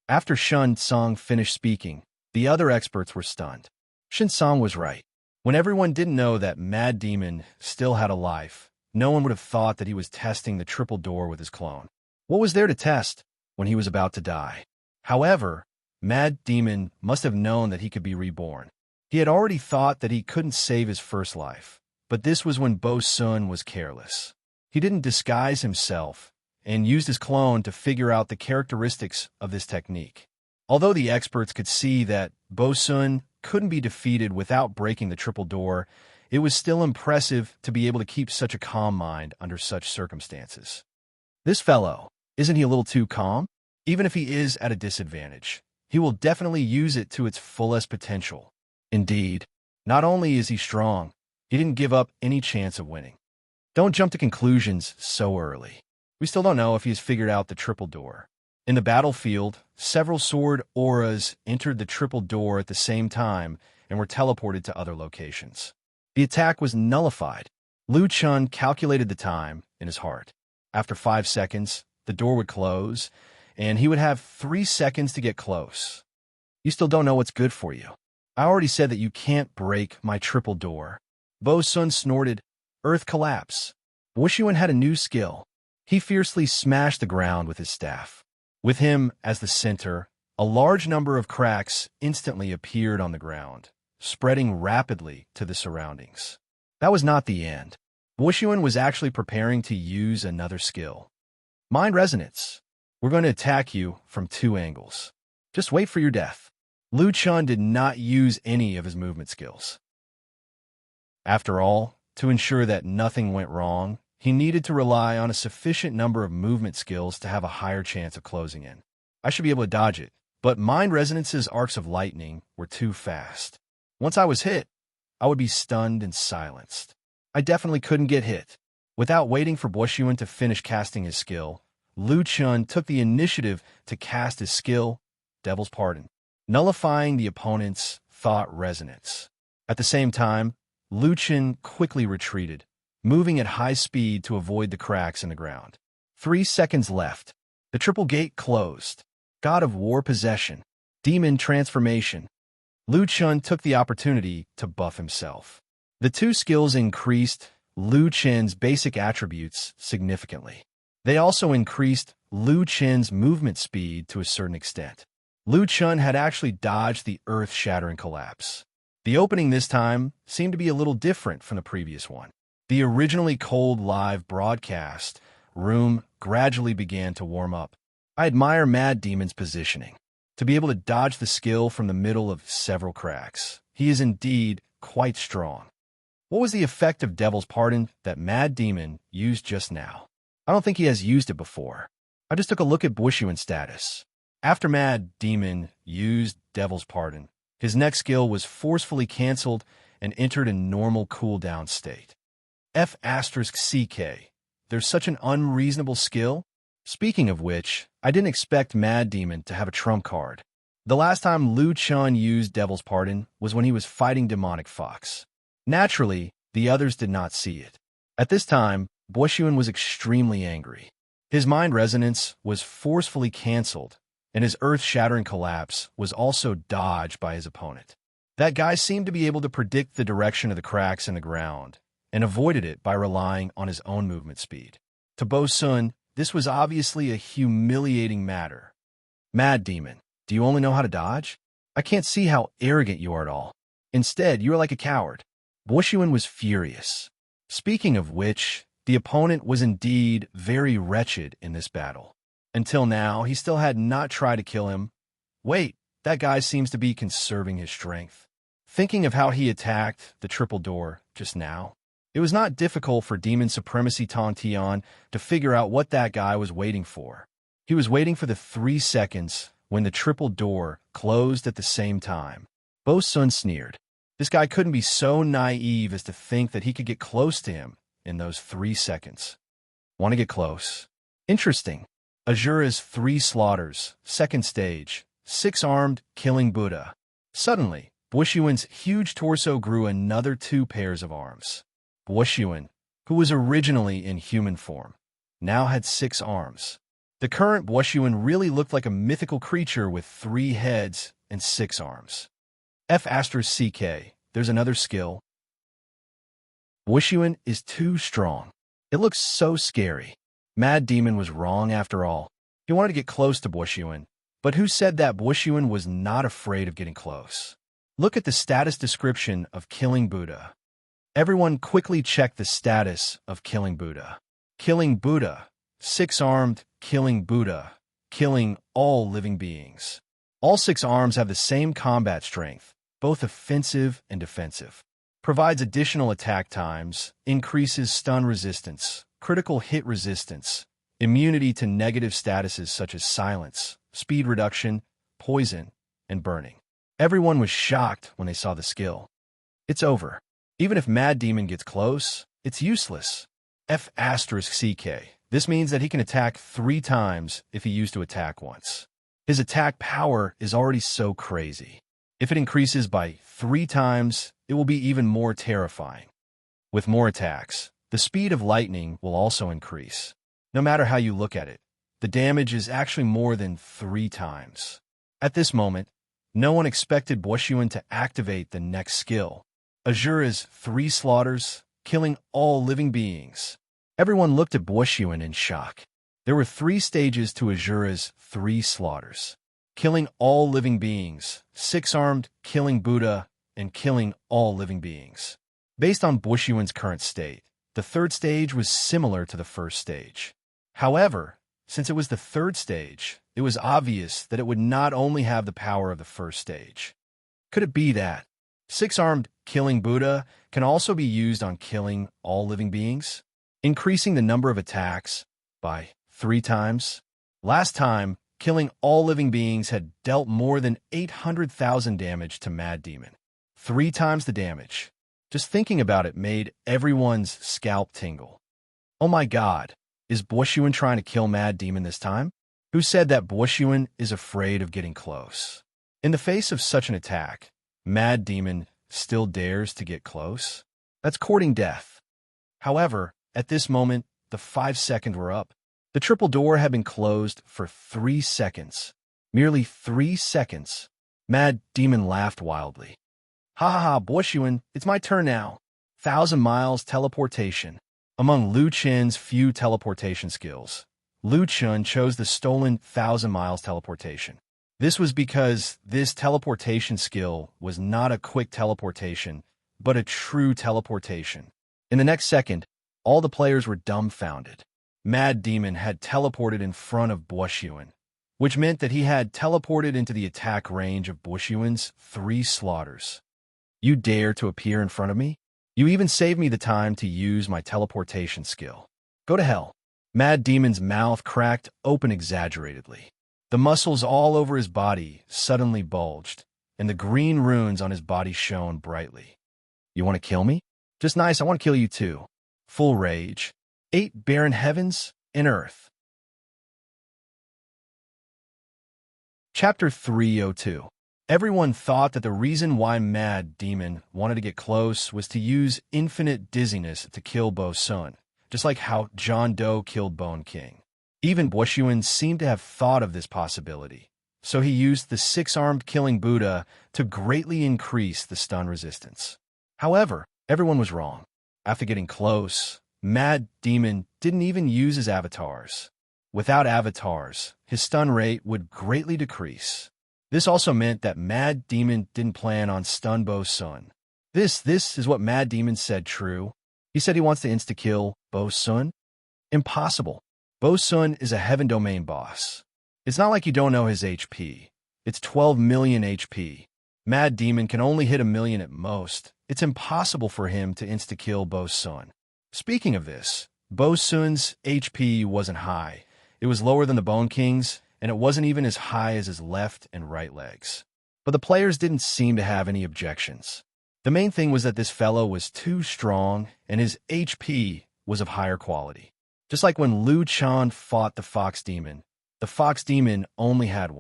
After Shen Tsang finished speaking, the other experts were stunned. Shen Tsang was right. When everyone didn't know that Mad Demon still had a life, no one would have thought that he was testing the Triple Door with his clone. What was there to test when he was about to die? However, Mad Demon must have known that he could be reborn. He had already thought that he couldn't save his first life, but this was when Bo Sun was careless. He didn't disguise himself and used his clone to figure out the characteristics of this technique. Although the experts could see that Bo Sun couldn't be defeated without breaking the Triple Door, it was still impressive to be able to keep such a calm mind under such circumstances. This fellow, isn't he a little too calm? Even if he is at a disadvantage, he will definitely use it to its fullest potential. Indeed, not only is he strong, he didn't give up any chance of winning. Don't jump to conclusions so early. We still don't know if he has figured out the Triple Door. In the battlefield, several sword auras entered the Triple Door at the same time and were teleported to other locations. The attack was nullified. Lu Chun calculated the time in his heart. After 5 seconds, the door would close, and he would have 3 seconds to get close. You still don't know what's good for you. I already said that you can't break my Triple Door. Bo Sun snorted, Earth collapse. Bushyuan had a new skill. He fiercely smashed the ground with his staff. With him as the center, a large number of cracks instantly appeared on the ground, spreading rapidly to the surroundings. That was not the end. Bushyuan was actually preparing to use another skill. Mind Resonance. We're going to attack you from 2 angles. Just wait for your death. Lu Chun did not use any of his movement skills. After all, to ensure that nothing went wrong, he needed to rely on a sufficient number of movement skills to have a higher chance of closing in. I should be able to dodge it, but Mind Resonance's arcs of lightning were too fast. Once I was hit, I would be stunned and silenced. I definitely couldn't get hit. Without waiting for Bushyuan to finish casting his skill, Lu Chun took the initiative to cast his skill, Devil's Pardon, nullifying the opponent's thought resonance. At the same time, Lu Chun quickly retreated, moving at high speed to avoid the cracks in the ground. 3 seconds left. The triple gate closed. God of War possession. Demon transformation. Liu Chun took the opportunity to buff himself. The two skills increased Liu Chen's basic attributes significantly. They also increased Liu Chen's movement speed to a certain extent. Liu Chun had actually dodged the earth-shattering collapse. The opening this time seemed to be a little different from the previous one. The originally cold live broadcast room gradually began to warm up. I admire Mad Demon's positioning. To be able to dodge the skill from the middle of several cracks, he is indeed quite strong. What was the effect of Devil's Pardon that Mad Demon used just now? I don't think he has used it before. I just took a look at Bushiyuan's status. After Mad Demon used Devil's Pardon, his next skill was forcefully cancelled and entered a normal cooldown state. F*CK. There's such an unreasonable skill. Speaking of which, I didn't expect Mad Demon to have a trump card. The last time Liu Chun used Devil's Pardon was when he was fighting Demonic Fox. Naturally, the others did not see it. At this time, Bushiyuan was extremely angry. His mind resonance was forcefully cancelled, and his earth-shattering collapse was also dodged by his opponent. That guy seemed to be able to predict the direction of the cracks in the ground, and avoided it by relying on his own movement speed. To Bo Sun, this was obviously a humiliating matter. Mad Demon, do you only know how to dodge? I can't see how arrogant you are at all. Instead, you are like a coward. Bushiyuan was furious. Speaking of which, the opponent was indeed very wretched in this battle. Until now, he still had not tried to kill him. Wait, that guy seems to be conserving his strength. Thinking of how he attacked the triple door just now, it was not difficult for Demon Supremacy Tong Tian to figure out what that guy was waiting for. He was waiting for the 3 seconds when the triple door closed at the same time. Bo Sun sneered. This guy couldn't be so naive as to think that he could get close to him in those 3 seconds. Want to get close? Interesting. Azura's 3 slaughters, second stage, 6-armed, killing Buddha. Suddenly, Bushiyuan's huge torso grew another 2 pairs of arms. Bushiyuan, who was originally in human form, now had 6 arms. The current Bushiyuan really looked like a mythical creature with 3 heads and 6 arms. F*CK, there's another skill. Bushiyuan is too strong. It looks so scary. Mad Demon was wrong after all. He wanted to get close to Bushiyuan, but who said that Bushiyuan was not afraid of getting close? Look at the status description of Killing Buddha. Everyone quickly check the status of Killing Buddha. Killing Buddha, 6-armed, killing Buddha, killing all living beings. All 6 arms have the same combat strength, both offensive and defensive. Provides additional attack times, increases stun resistance, critical hit resistance, immunity to negative statuses such as silence, speed reduction, poison, and burning. Everyone was shocked when they saw the skill. It's over. Even if Mad Demon gets close, it's useless. F*CK. This means that he can attack 3 times if he used to attack once. His attack power is already so crazy. If it increases by 3 times, it will be even more terrifying. With more attacks, the speed of lightning will also increase. No matter how you look at it, the damage is actually more than 3 times. At this moment, no one expected Bushiyuan to activate the next skill. Azura's 3 slaughters, killing all living beings. Everyone looked at Bushiyuan in shock. There were 3 stages to Azura's 3 slaughters. Killing all living beings, 6-armed, killing Buddha, and killing all living beings. Based on Bushiyuan's current state, the 3rd stage was similar to the 1st stage. However, since it was the 3rd stage, it was obvious that it would not only have the power of the 1st stage. Could it be that 6-armed killing Buddha can also be used on killing all living beings, increasing the number of attacks by 3 times? Last time, killing all living beings had dealt more than 800,000 damage to Mad Demon. 3 times the damage. Just thinking about it made everyone's scalp tingle. Oh my god, is Bushiyuan trying to kill Mad Demon this time? Who said that Bushiyuan is afraid of getting close? In the face of such an attack, Mad Demon still dares to get close? That's courting death. However, at this moment, the 5 seconds were up. The triple door had been closed for 3 seconds. Merely 3 seconds. Mad Demon laughed wildly. Ha ha ha, Boshuan, it's my turn now. 1,000 miles teleportation. Among Lu Chen's few teleportation skills, Lu Chen chose the stolen 1,000 miles teleportation. This was because this teleportation skill was not a quick teleportation, but a true teleportation. In the next second, all the players were dumbfounded. Mad Demon had teleported in front of Boshuan, which meant that he had teleported into the attack range of Boshuan's 3 slaughters. You dare to appear in front of me? You even saved me the time to use my teleportation skill. Go to hell. Mad Demon's mouth cracked open exaggeratedly. The muscles all over his body suddenly bulged, and the green runes on his body shone brightly. You want to kill me? Just nice, I want to kill you too. Full rage. 8 barren heavens and earth. Chapter 302. Everyone thought that the reason why Mad Demon wanted to get close was to use infinite dizziness to kill Bo Sun, just like how John Doe killed Bone King. Even Boshuan seemed to have thought of this possibility, so he used the 6-armed killing Buddha to greatly increase the stun resistance. However, everyone was wrong. After getting close, Mad Demon didn't even use his avatars. Without avatars, his stun rate would greatly decrease. This also meant that Mad Demon didn't plan on stun Bo Sun. This is what Mad Demon said true. He said he wants to insta-kill Bo Sun? Impossible. Bo Sun is a Heaven Domain boss. It's not like you don't know his HP. It's 12 million HP. Mad Demon can only hit 1 million at most. It's impossible for him to insta-kill Bo Sun. Speaking of this, Bo Sun's HP wasn't high. It was lower than the Bone King's, and it wasn't even as high as his left and right legs. But the players didn't seem to have any objections. The main thing was that this fellow was too strong, and his HP was of higher quality. Just like when Lu Chan fought the Fox Demon only had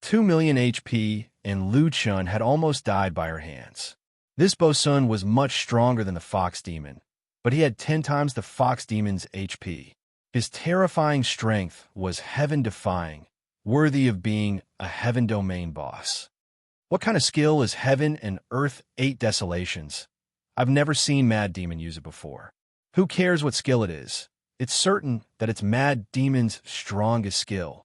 2 million HP, and Lu Chan had almost died by her hands. This Bo Sun was much stronger than the Fox Demon, but he had 10 times the Fox Demon's HP. His terrifying strength was heaven-defying, worthy of being a Heaven Domain boss. What kind of skill is Heaven and Earth 8 Desolations? I've never seen Mad Demon use it before. Who cares what skill it is? It's certain that it's Mad Demon's strongest skill.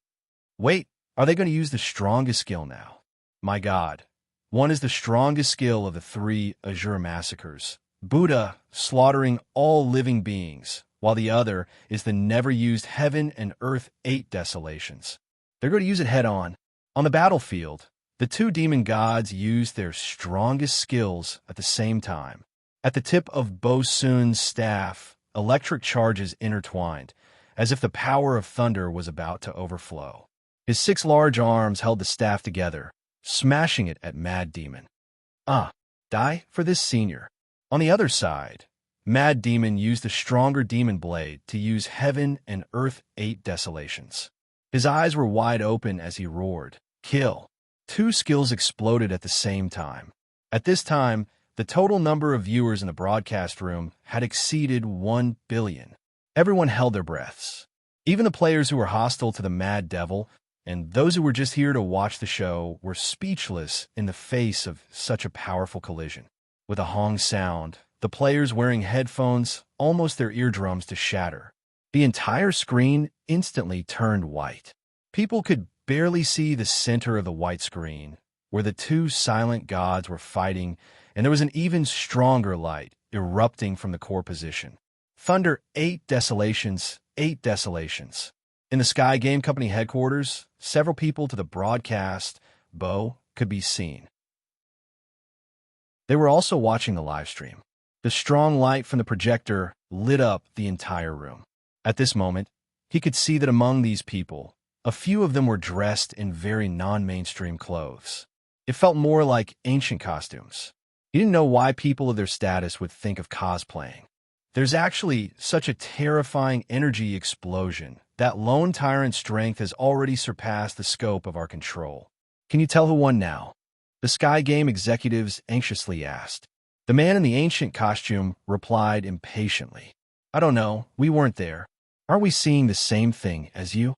Wait, are they going to use the strongest skill now? My God. One is the strongest skill of the 3 Azure Massacres, Buddha slaughtering all living beings, while the other is the never-used Heaven and Earth 8 Desolations. They're going to use it head-on. On the battlefield, the 2 demon gods used their strongest skills at the same time. At the tip of Bo Sun's staff, electric charges intertwined, as if the power of thunder was about to overflow. His 6 large arms held the staff together, smashing it at Mad Demon. Die for this senior. On the other side, Mad Demon used the stronger demon blade to use Heaven and Earth 8 Desolations. His eyes were wide open as he roared, "Kill!" 2 skills exploded at the same time. At this time, the total number of viewers in the broadcast room had exceeded 1 billion. Everyone held their breaths. Even the players who were hostile to the Mad Devil and those who were just here to watch the show were speechless in the face of such a powerful collision. With a hong sound, the players wearing headphones almost their eardrums to shatter. The entire screen instantly turned white. People could barely see the center of the white screen, where the 2 silent gods were fighting, and there was an even stronger light erupting from the core position. Thunder 8 Desolations, 8 Desolations. In the Sky Game Company headquarters, several people to the broadcast bow could be seen. They were also watching the live stream. The strong light from the projector lit up the entire room. At this moment, he could see that among these people, a few of them were dressed in very non-mainstream clothes. It felt more like ancient costumes. He didn't know why people of their status would think of cosplaying. There's actually such a terrifying energy explosion that Lone Tyrant's strength has already surpassed the scope of our control. Can you tell who won now? The Sky Game executives anxiously asked. The man in the ancient costume replied impatiently. I don't know, we weren't there. Aren't we seeing the same thing as you?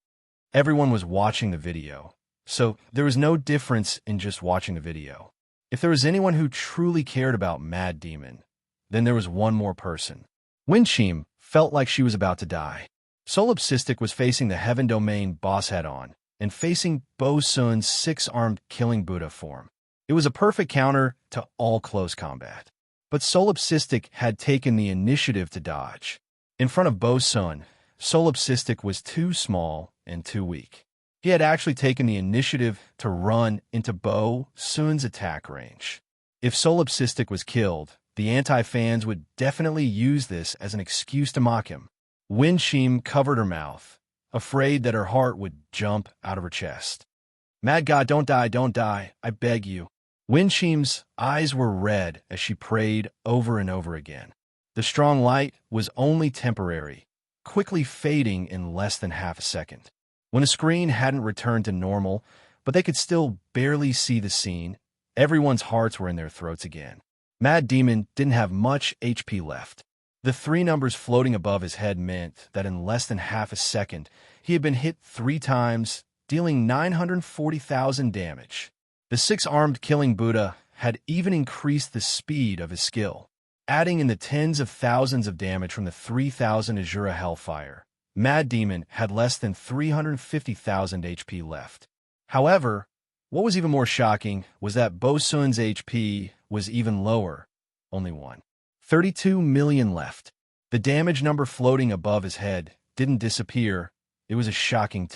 Everyone was watching the video, so there was no difference in just watching the video. If there was anyone who truly cared about Mad Demon, then there was one more person. Winchim felt like she was about to die. Solipsistic was facing the Heaven Domain boss head-on and facing Bo Sun's six-armed killing Buddha form. It was a perfect counter to all close combat. But Solipsistic had taken the initiative to dodge. In front of Bo Sun, Solipsistic was too small and too weak. He had actually taken the initiative to run into Bo Sun's attack range. If Solipsistic was killed, the anti-fans would definitely use this as an excuse to mock him. Winchim covered her mouth, afraid that her heart would jump out of her chest. Mad God, don't die, I beg you. Winchim's eyes were red as she prayed over and over again. The strong light was only temporary, quickly fading in less than half a second. When the screen hadn't returned to normal, but they could still barely see the scene, everyone's hearts were in their throats again. Mad Demon didn't have much HP left. The three numbers floating above his head meant that in less than half a second, he had been hit 3 times, dealing 940,000 damage. The six-armed killing Buddha had even increased the speed of his skill, adding in the tens of thousands of damage from the 3,000 Azura Hellfire. Mad Demon had less than 350,000 HP left. However, what was even more shocking was that Bo Sun's HP was even lower, only 32 million left. The damage number floating above his head didn't disappear, it was a shocking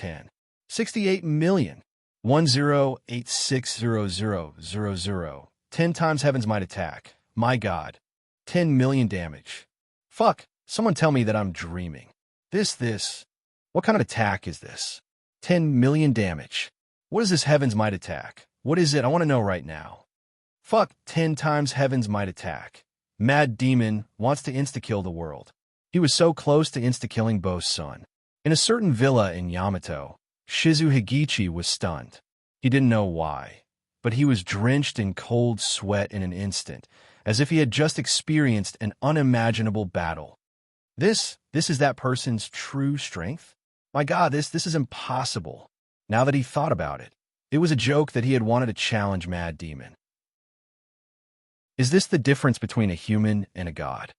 68 million. 10860000. 10 times Heaven's Might attack. My God. 10 million damage. Fuck, someone tell me that I'm dreaming. This. What kind of attack is this? 10 million damage. What is this Heaven's Might attack? What is it? I want to know right now. Fuck, 10 times Heaven's Might attack. Mad Demon wants to insta-kill the world. He was so close to insta-killing Bo Sun. In a certain villa in Yamato, Shizu Higichi was stunned. He didn't know why, but he was drenched in cold sweat in an instant, as if he had just experienced an unimaginable battle. This is that person's true strength? My God, this is impossible. Now that he thought about it, it was a joke that he had wanted to challenge Mad Demon. Is this the difference between a human and a god?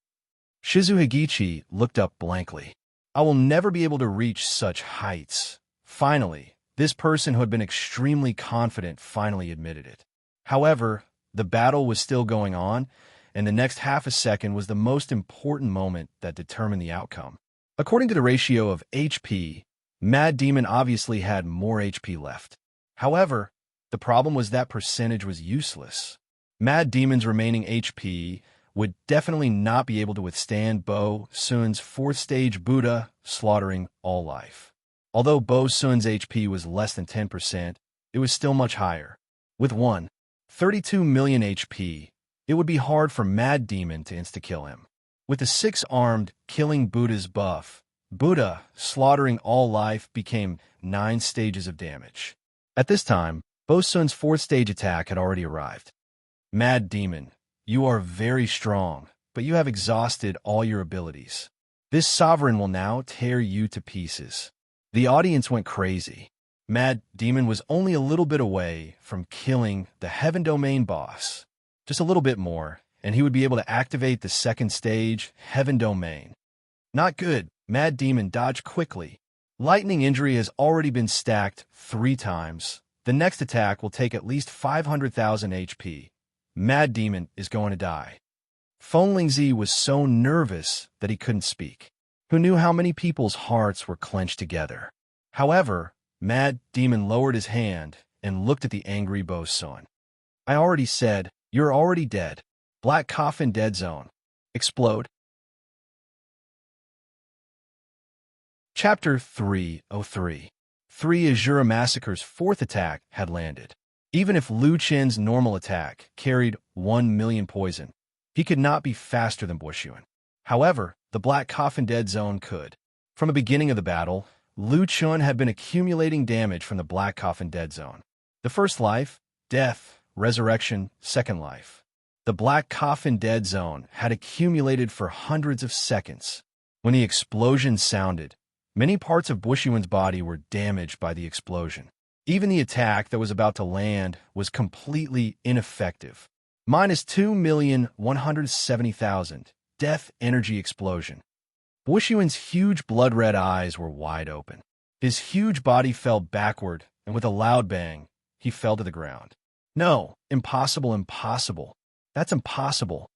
Shizu Higichi looked up blankly. I will never be able to reach such heights. Finally, this person who had been extremely confident finally admitted it. However, the battle was still going on, and the next half a second was the most important moment that determined the outcome. According to the ratio of HP, Mad Demon obviously had more HP left. However, the problem was that percentage was useless. Mad Demon's remaining HP would definitely not be able to withstand Bo Sun's 4th stage Buddha slaughtering all life. Although Bo Sun's HP was less than 10%, it was still much higher. With 32 million HP, it would be hard for Mad Demon to insta-kill him. With the 6-armed killing Buddha's buff, Buddha slaughtering all life became 9 stages of damage. At this time, Bo Sun's 4th stage attack had already arrived. Mad Demon, you are very strong, but you have exhausted all your abilities. This sovereign will now tear you to pieces. The audience went crazy. Mad Demon was only a little bit away from killing the Heaven Domain boss. Just a little bit more, and he would be able to activate the 2nd stage, Heaven Domain. Not good. Mad Demon dodged quickly. Lightning injury has already been stacked 3 times. The next attack will take at least 500,000 HP. Mad Demon is going to die. Fonlingzi was so nervous that he couldn't speak. Who knew how many people's hearts were clenched together? However, Mad Demon lowered his hand and looked at the angry Bo Sun. I already said, you're already dead. Black Coffin Dead Zone. Explode. Chapter 303. 3 Azura Massacre's 4th attack had landed. Even if Lu Chen's normal attack carried 1 million poison, he could not be faster than Bushuan. However, the Black Coffin Dead Zone could. From the beginning of the battle, Lu Chun had been accumulating damage from the Black Coffin Dead Zone. The first life, death, resurrection, second life. The Black Coffin Dead Zone had accumulated for hundreds of seconds. When the explosion sounded, many parts of Bushiyuan's body were damaged by the explosion. Even the attack that was about to land was completely ineffective. Minus 2,170,000. Death energy explosion. Bushiyuan's huge blood-red eyes were wide open. His huge body fell backward, and with a loud bang, he fell to the ground. No, impossible, impossible. That's impossible.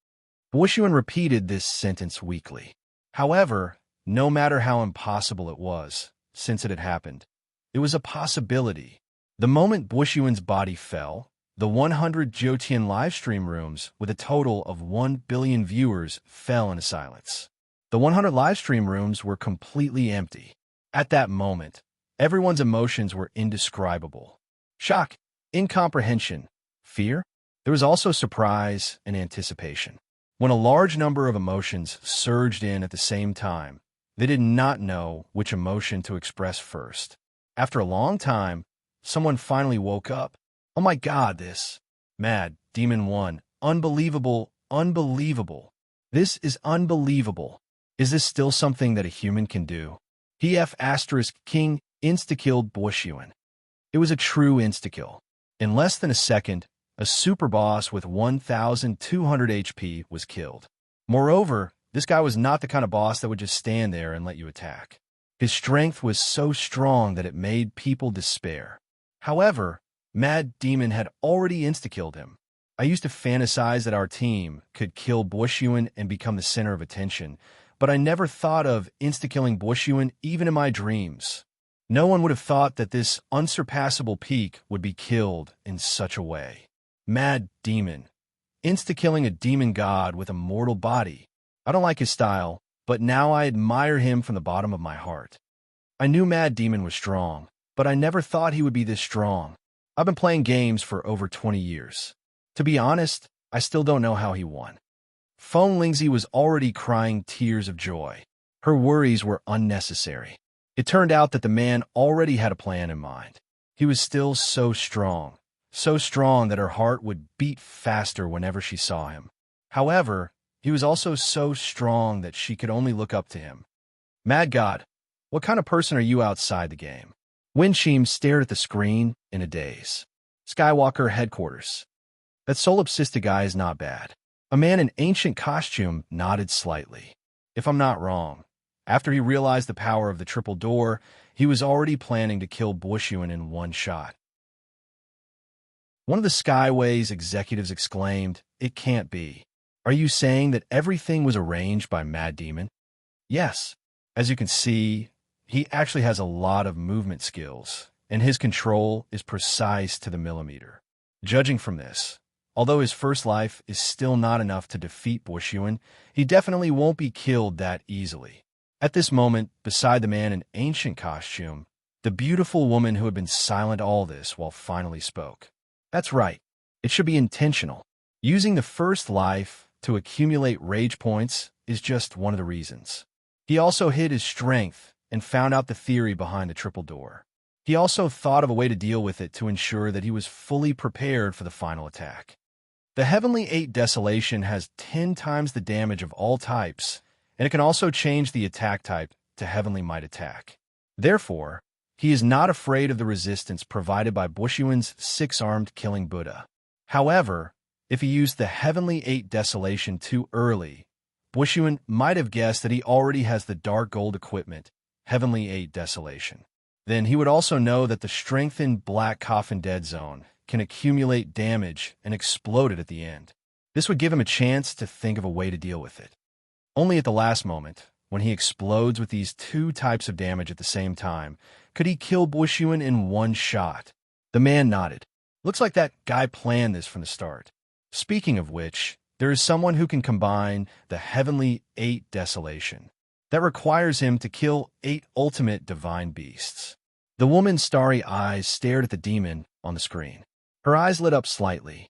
Bushiyuan repeated this sentence weakly. However, no matter how impossible it was, since it had happened, it was a possibility. The moment Bushiyuan's body fell, the 100 Jotian livestream rooms with a total of 1 billion viewers fell into silence. The 100 livestream rooms were completely empty. At that moment, everyone's emotions were indescribable. Shock, incomprehension, fear. There was also surprise and anticipation. When a large number of emotions surged in at the same time, they did not know which emotion to express first. After a long time, someone finally woke up. Oh my God, this. Mad, Demon 1. Unbelievable, unbelievable. This is unbelievable. Is this still something that a human can do? King insta-killed Bushiyuan. It was a true insta-kill. In less than a second, a super boss with 1,200 HP was killed. Moreover, this guy was not the kind of boss that would just stand there and let you attack. His strength was so strong that it made people despair. However, Mad Demon had already insta-killed him. I used to fantasize that our team could kill Bushiyuan and become the center of attention, but I never thought of insta-killing Bushiyuan even in my dreams. No one would have thought that this unsurpassable peak would be killed in such a way. Mad Demon. Insta-killing a demon god with a mortal body. I don't like his style, but now I admire him from the bottom of my heart. I knew Mad Demon was strong, but I never thought he would be this strong. I've been playing games for over 20 years. To be honest, I still don't know how he won. Feng Lingzi was already crying tears of joy. Her worries were unnecessary. It turned out that the man already had a plan in mind. He was still so strong that her heart would beat faster whenever she saw him. However, he was also so strong that she could only look up to him. Mad God, what kind of person are you outside the game? Winchim stared at the screen in a daze. Skywalker headquarters. That solipsistic guy is not bad. A man in ancient costume nodded slightly. If I'm not wrong, after he realized the power of the triple door, he was already planning to kill Bushiyuan in one shot. One of the Skyway's executives exclaimed, "It can't be. Are you saying that everything was arranged by Mad Demon?" Yes. As you can see, he actually has a lot of movement skills, and his control is precise to the millimeter. Judging from this, although his first life is still not enough to defeat Bushiyuan, he definitely won't be killed that easily. At this moment, beside the man in ancient costume, the beautiful woman who had been silent all this while finally spoke. That's right. It should be intentional. Using the first life to accumulate rage points is just one of the reasons. He also hid his strength and found out the theory behind the triple door. He also thought of a way to deal with it to ensure that he was fully prepared for the final attack. The Heavenly 8 Desolation has 10 times the damage of all types, and it can also change the attack type to Heavenly Might Attack. Therefore, he is not afraid of the resistance provided by Bushiyuan's 6-armed killing Buddha. However, if he used the Heavenly 8 Desolation too early, Bushiyuan might have guessed that he already has the Dark Gold equipment, Heavenly 8 Desolation. Then he would also know that the strengthened Black Coffin Dead Zone can accumulate damage and explode it at the end. This would give him a chance to think of a way to deal with it. Only at the last moment, when he explodes with these two types of damage at the same time, could he kill Bushiyuan in one shot. The man nodded. Looks like that guy planned this from the start. Speaking of which, there is someone who can combine the Heavenly 8 Desolation. That requires him to kill 8 ultimate divine beasts. The woman's starry eyes stared at the demon on the screen. Her eyes lit up slightly.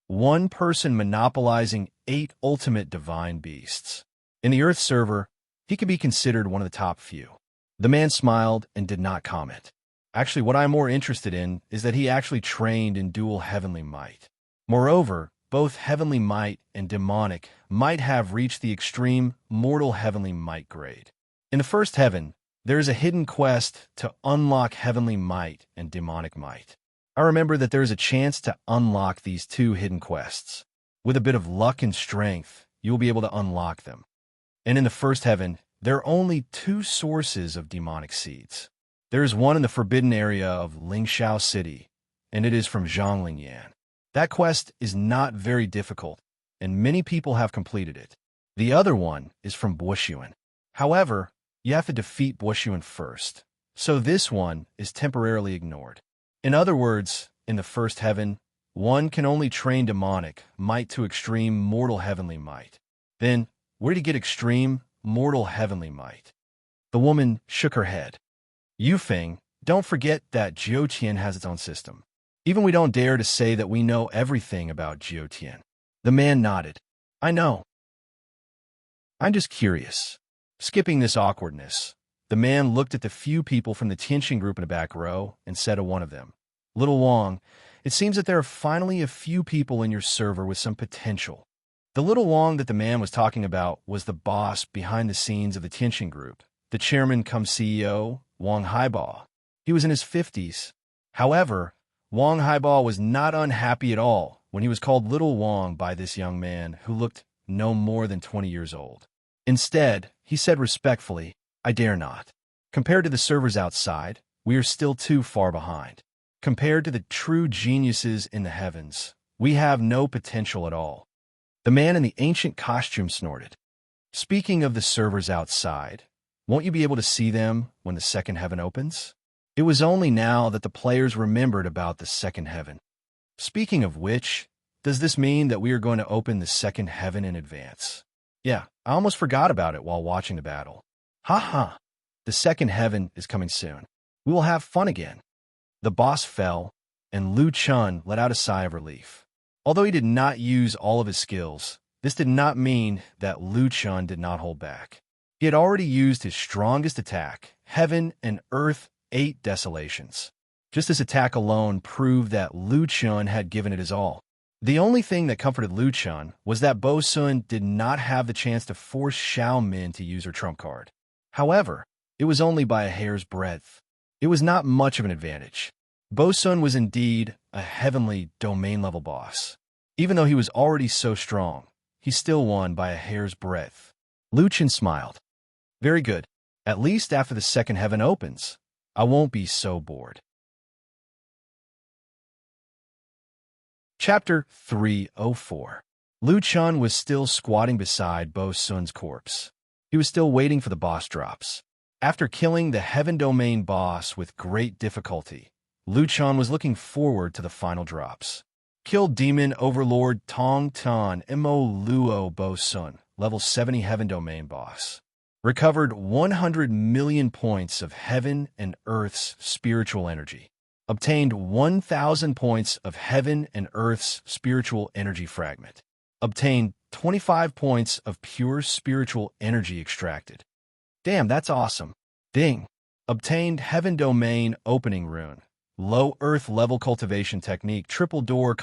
One person monopolizing 8 ultimate divine beasts. In the Earth server, he could be considered one of the top few. The man smiled and did not comment. Actually, what I'm more interested in is that he actually trained in dual heavenly might. Moreover, both heavenly might and demonic might have reached the extreme mortal heavenly might grade. In the first heaven, there is a hidden quest to unlock heavenly might and demonic might. I remember that there is a chance to unlock these two hidden quests. With a bit of luck and strength, you will be able to unlock them. And in the first heaven, there are only two sources of demonic seeds. There is one in the forbidden area of Lingxiao City, and it is from Zhonglingyan. That quest is not very difficult, and many people have completed it. The other one is from Bushuan. However, you have to defeat Bushuan first, so this one is temporarily ignored. In other words, in the first heaven, one can only train demonic might to extreme mortal heavenly might. Then, where to get extreme mortal heavenly might? The woman shook her head. Yufeng, don't forget that Jiutian has its own system. Even we don't dare to say that we know everything about Jiutian. The man nodded. I know. I'm just curious. Skipping this awkwardness, the man looked at the few people from the Tianxin group in the back row and said to one of them, Little Wong, it seems that there are finally a few people in your server with some potential. The Little Wong that the man was talking about was the boss behind the scenes of the Tianxin group, the chairman cum CEO, Wang Haiba. He was in his 50s. However, Wang Haiba was not unhappy at all when he was called Little Wong by this young man who looked no more than 20 years old. Instead, he said respectfully, I dare not. Compared to the servers outside, we are still too far behind. Compared to the true geniuses in the heavens, we have no potential at all. The man in the ancient costume snorted. Speaking of the servers outside, won't you be able to see them when the second heaven opens? It was only now that the players remembered about the second heaven. Speaking of which, does this mean that we are going to open the second heaven in advance? Yeah, I almost forgot about it while watching the battle. Ha ha! The second heaven is coming soon. We will have fun again. The boss fell, and Lu Chun let out a sigh of relief. Although he did not use all of his skills, this did not mean that Lu Chun did not hold back. He had already used his strongest attack, Heaven and Earth 8 Desolations. Just this attack alone proved that Lu Chun had given it his all. The only thing that comforted Lu Chun was that Bo Sun did not have the chance to force Xiao Min to use her trump card. However, it was only by a hair's breadth. It was not much of an advantage. Bo Sun was indeed a heavenly domain-level boss. Even though he was already so strong, he still won by a hair's breadth. Lu Chun smiled. Very good. At least after the second heaven opens, I won't be so bored. Chapter 304. Lu Chun was still squatting beside Bo Sun's corpse. He was still waiting for the boss drops. After killing the Heaven Domain boss with great difficulty, Lu Chun was looking forward to the final drops. Killed Demon Overlord Tong Tan Mo Luo Bo Sun, level 70 Heaven Domain boss. Recovered 100 million points of Heaven and Earth's spiritual energy. Obtained 1,000 points of Heaven and Earth's spiritual energy fragment. Obtained 25 points of pure spiritual energy extracted. Damn, that's awesome. Ding. Obtained Heaven Domain opening rune. Low Earth level cultivation technique. Triple door,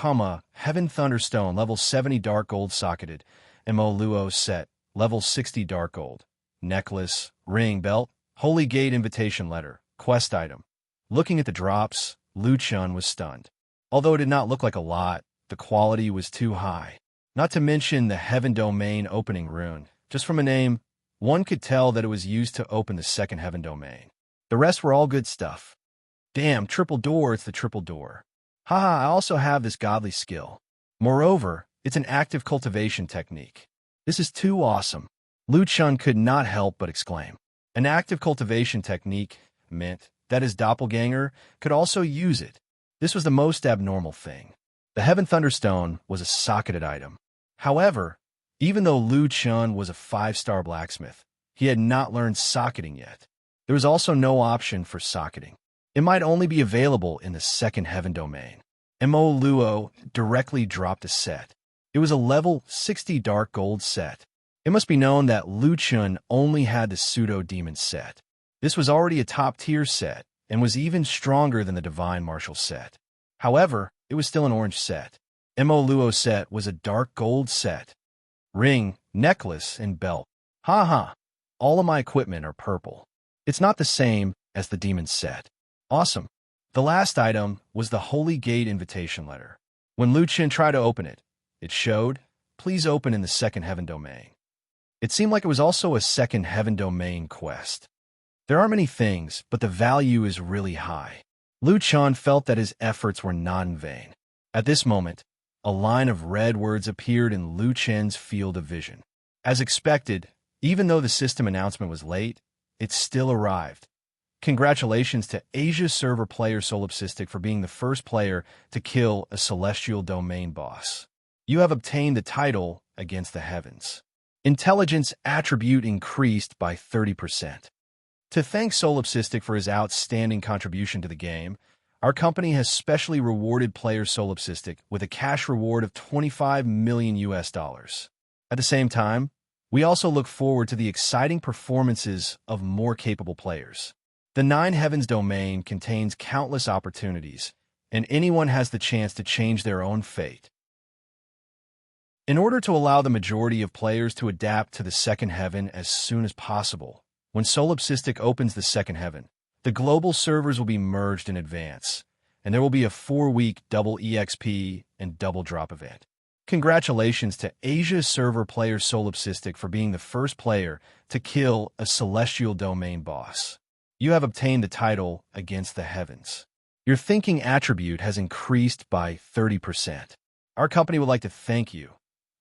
Heaven Thunderstone, level 70 dark gold socketed. Mo Luo set, level 60 dark gold. Necklace, ring, belt, Holy Gate invitation letter, quest item. Looking at the drops, Lu Chun was stunned. Although it did not look like a lot, the quality was too high. Not to mention the Heaven Domain opening rune. Just from a name, one could tell that it was used to open the second Heaven Domain. The rest were all good stuff. Damn, triple door, it's the triple door. Haha, I also have this godly skill. Moreover, it's an active cultivation technique. This is too awesome. Lu Chun could not help but exclaim. An active cultivation technique meant that his doppelganger could also use it. This was the most abnormal thing. The Heaven Thunderstone was a socketed item. However, even though Lu Chun was a 5-star blacksmith, he had not learned socketing yet. There was also no option for socketing. It might only be available in the second Heaven Domain. Mo Luo directly dropped a set. It was a level 60 dark gold set. It must be known that Lu Chun only had the pseudo-demon set. This was already a top-tier set, and was even stronger than the Divine Martial set. However, it was still an orange set. Mo Luo set was a dark gold set. Ring, necklace, and belt. Ha. All of my equipment are purple. It's not the same as the demon's set. Awesome. The last item was the Holy Gate invitation letter. When Lu Chen tried to open it, it showed, "Please open in the second heaven domain." It seemed like it was also a second heaven domain quest. There aren't many things, but the value is really high. Lu Chen felt that his efforts were not in vain. At this moment, a line of red words appeared in Lu Chen's field of vision. As expected, even though the system announcement was late, it still arrived. Congratulations to Asia server player Solipsistic for being the first player to kill a celestial domain boss. You have obtained the title Against the Heavens. Intelligence attribute increased by 30%. To thank Solipsistic for his outstanding contribution to the game, our company has specially rewarded player Solipsistic with a cash reward of $25 million. At the same time, we also look forward to the exciting performances of more capable players. The Nine Heavens domain contains countless opportunities, and anyone has the chance to change their own fate. In order to allow the majority of players to adapt to the second heaven as soon as possible, when Solipsistic opens the second heaven, the global servers will be merged in advance, and there will be a 4-week double EXP and double drop event. Congratulations to Asia server player Solipsistic for being the first player to kill a celestial domain boss. You have obtained the title Against the Heavens. Your thinking attribute has increased by 30%. Our company would like to thank you.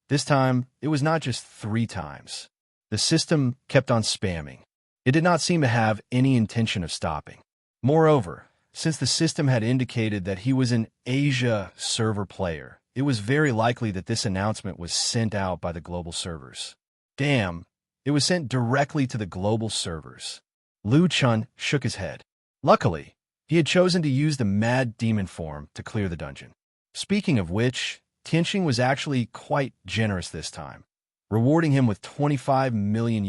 This time, it was not just 3 times. The system kept on spamming. It did not seem to have any intention of stopping. Moreover, since the system had indicated that he was an Asia server player, it was very likely that this announcement was sent out by the global servers. Damn, it was sent directly to the global servers. Lu Chen shook his head. Luckily, he had chosen to use the Mad Demon form to clear the dungeon. Speaking of which, Tianqing was actually quite generous this time, rewarding him with $25 million.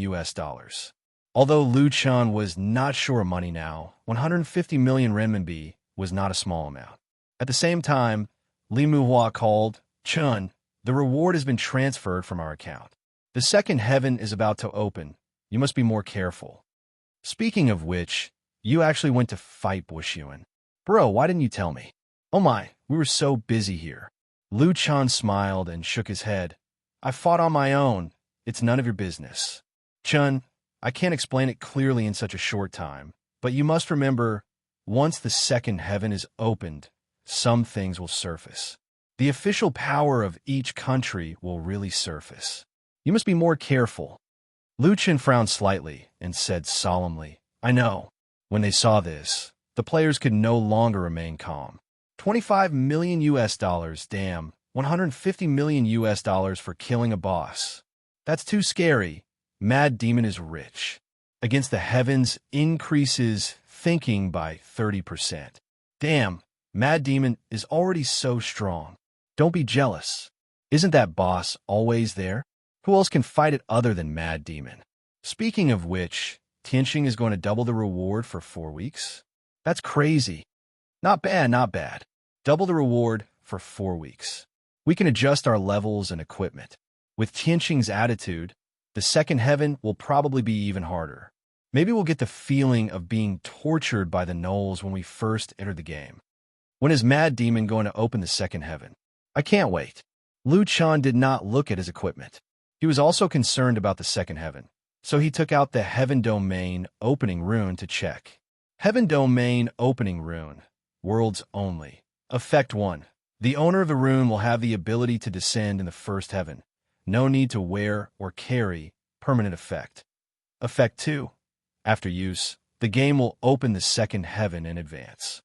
Although Lu Chen was not sure of money now, 150 million renminbi was not a small amount. At the same time, Li Muhua called, "Chen, the reward has been transferred from our account. The second heaven is about to open. You must be more careful." Speaking of which, you actually went to fight Bushiyuan. Bro, why didn't you tell me? Oh my, we were so busy here. Lu Chen smiled and shook his head. I fought on my own. It's none of your business. Chen, I can't explain it clearly in such a short time, but you must remember, once the second heaven is opened, some things will surface. The official power of each country will really surface. You must be more careful. Lu Chen frowned slightly and said solemnly, I know. When they saw this, the players could no longer remain calm. $25 million, damn, $150 million for killing a boss. That's too scary. Mad Demon is rich. Against the Heavens increases thinking by 30%. Damn, Mad Demon is already so strong. Don't be jealous. Isn't that boss always there? Who else can fight it other than Mad Demon? Speaking of which, Tianqing is going to double the reward for 4 weeks? That's crazy. Not bad, not bad. Double the reward for 4 weeks. We can adjust our levels and equipment. With Tianqing's attitude, the second heaven will probably be even harder. Maybe we'll get the feeling of being tortured by the gnolls when we first enter the game. When is Mad Demon going to open the second heaven? I can't wait. Lu Chen did not look at his equipment. He was also concerned about the second heaven, so he took out the Heaven Domain opening rune to check. Heaven Domain opening rune. Worlds only. Effect 1. The owner of the rune will have the ability to descend in the first heaven. No need to wear or carry permanent effect. Effect 2. After use, the game will open the second heaven in advance.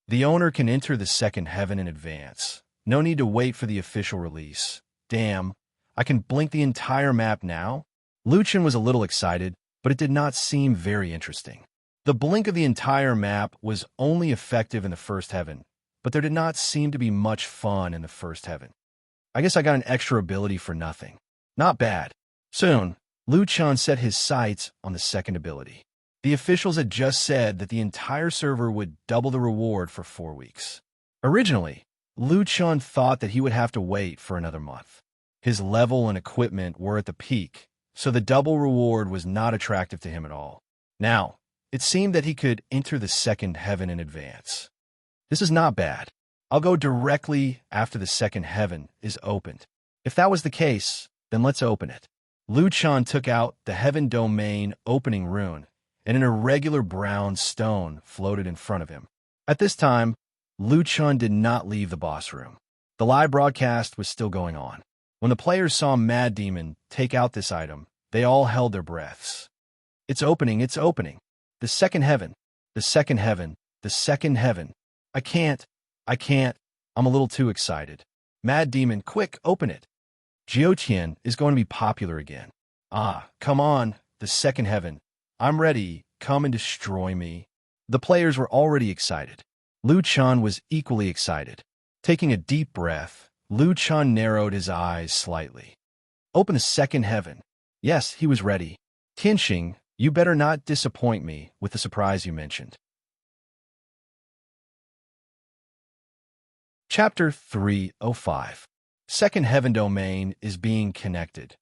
The owner can enter the second heaven in advance. No need to wait for the official release. Damn, I can blink the entire map now? Lu Chen was a little excited, but it did not seem very interesting. The blink of the entire map was only effective in the first heaven, but there did not seem to be much fun in the first heaven. I guess I got an extra ability for nothing. Not bad. Soon, Lu Chen set his sights on the second ability. The officials had just said that the entire server would double the reward for 4 weeks. Originally, Lu Chun thought that he would have to wait for another month. His level and equipment were at the peak, so the double reward was not attractive to him at all. Now, it seemed that he could enter the second heaven in advance. This is not bad. I'll go directly after the second heaven is opened. If that was the case, then let's open it. Lu Chun took out the heaven domain opening rune, and an irregular brown stone floated in front of him. At this time, Lu Chun did not leave the boss room. The live broadcast was still going on. When the players saw Mad Demon take out this item, they all held their breaths. It's opening, it's opening. The second heaven, the second heaven, the second heaven. I can't. I'm a little too excited. Mad Demon, quick, open it. Jiuqian is going to be popular again. Ah, come on, the second heaven. I'm ready, come and destroy me. The players were already excited. Lu Chun was equally excited. Taking a deep breath, Lu Chun narrowed his eyes slightly. Open the second heaven. Yes, he was ready. Tianxing, you better not disappoint me with the surprise you mentioned. Chapter 305. Second Heaven Domain is being connected.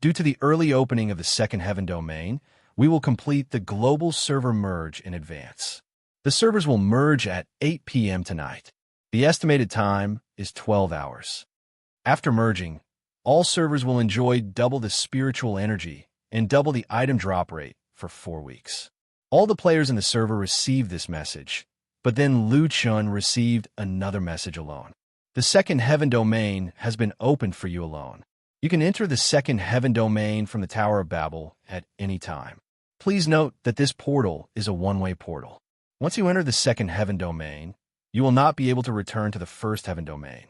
Due to the early opening of the Second Heaven Domain, we will complete the global server merge in advance. The servers will merge at 8 p.m. tonight. The estimated time is 12 hours. After merging, all servers will enjoy double the spiritual energy and double the item drop rate for 4 weeks. All the players in the server received this message, but then Lu Chun received another message alone. The Second Heaven Domain has been opened for you alone. You can enter the Second Heaven Domain from the Tower of Babel at any time. Please note that this portal is a one-way portal. Once you enter the Second Heaven Domain, you will not be able to return to the First Heaven Domain.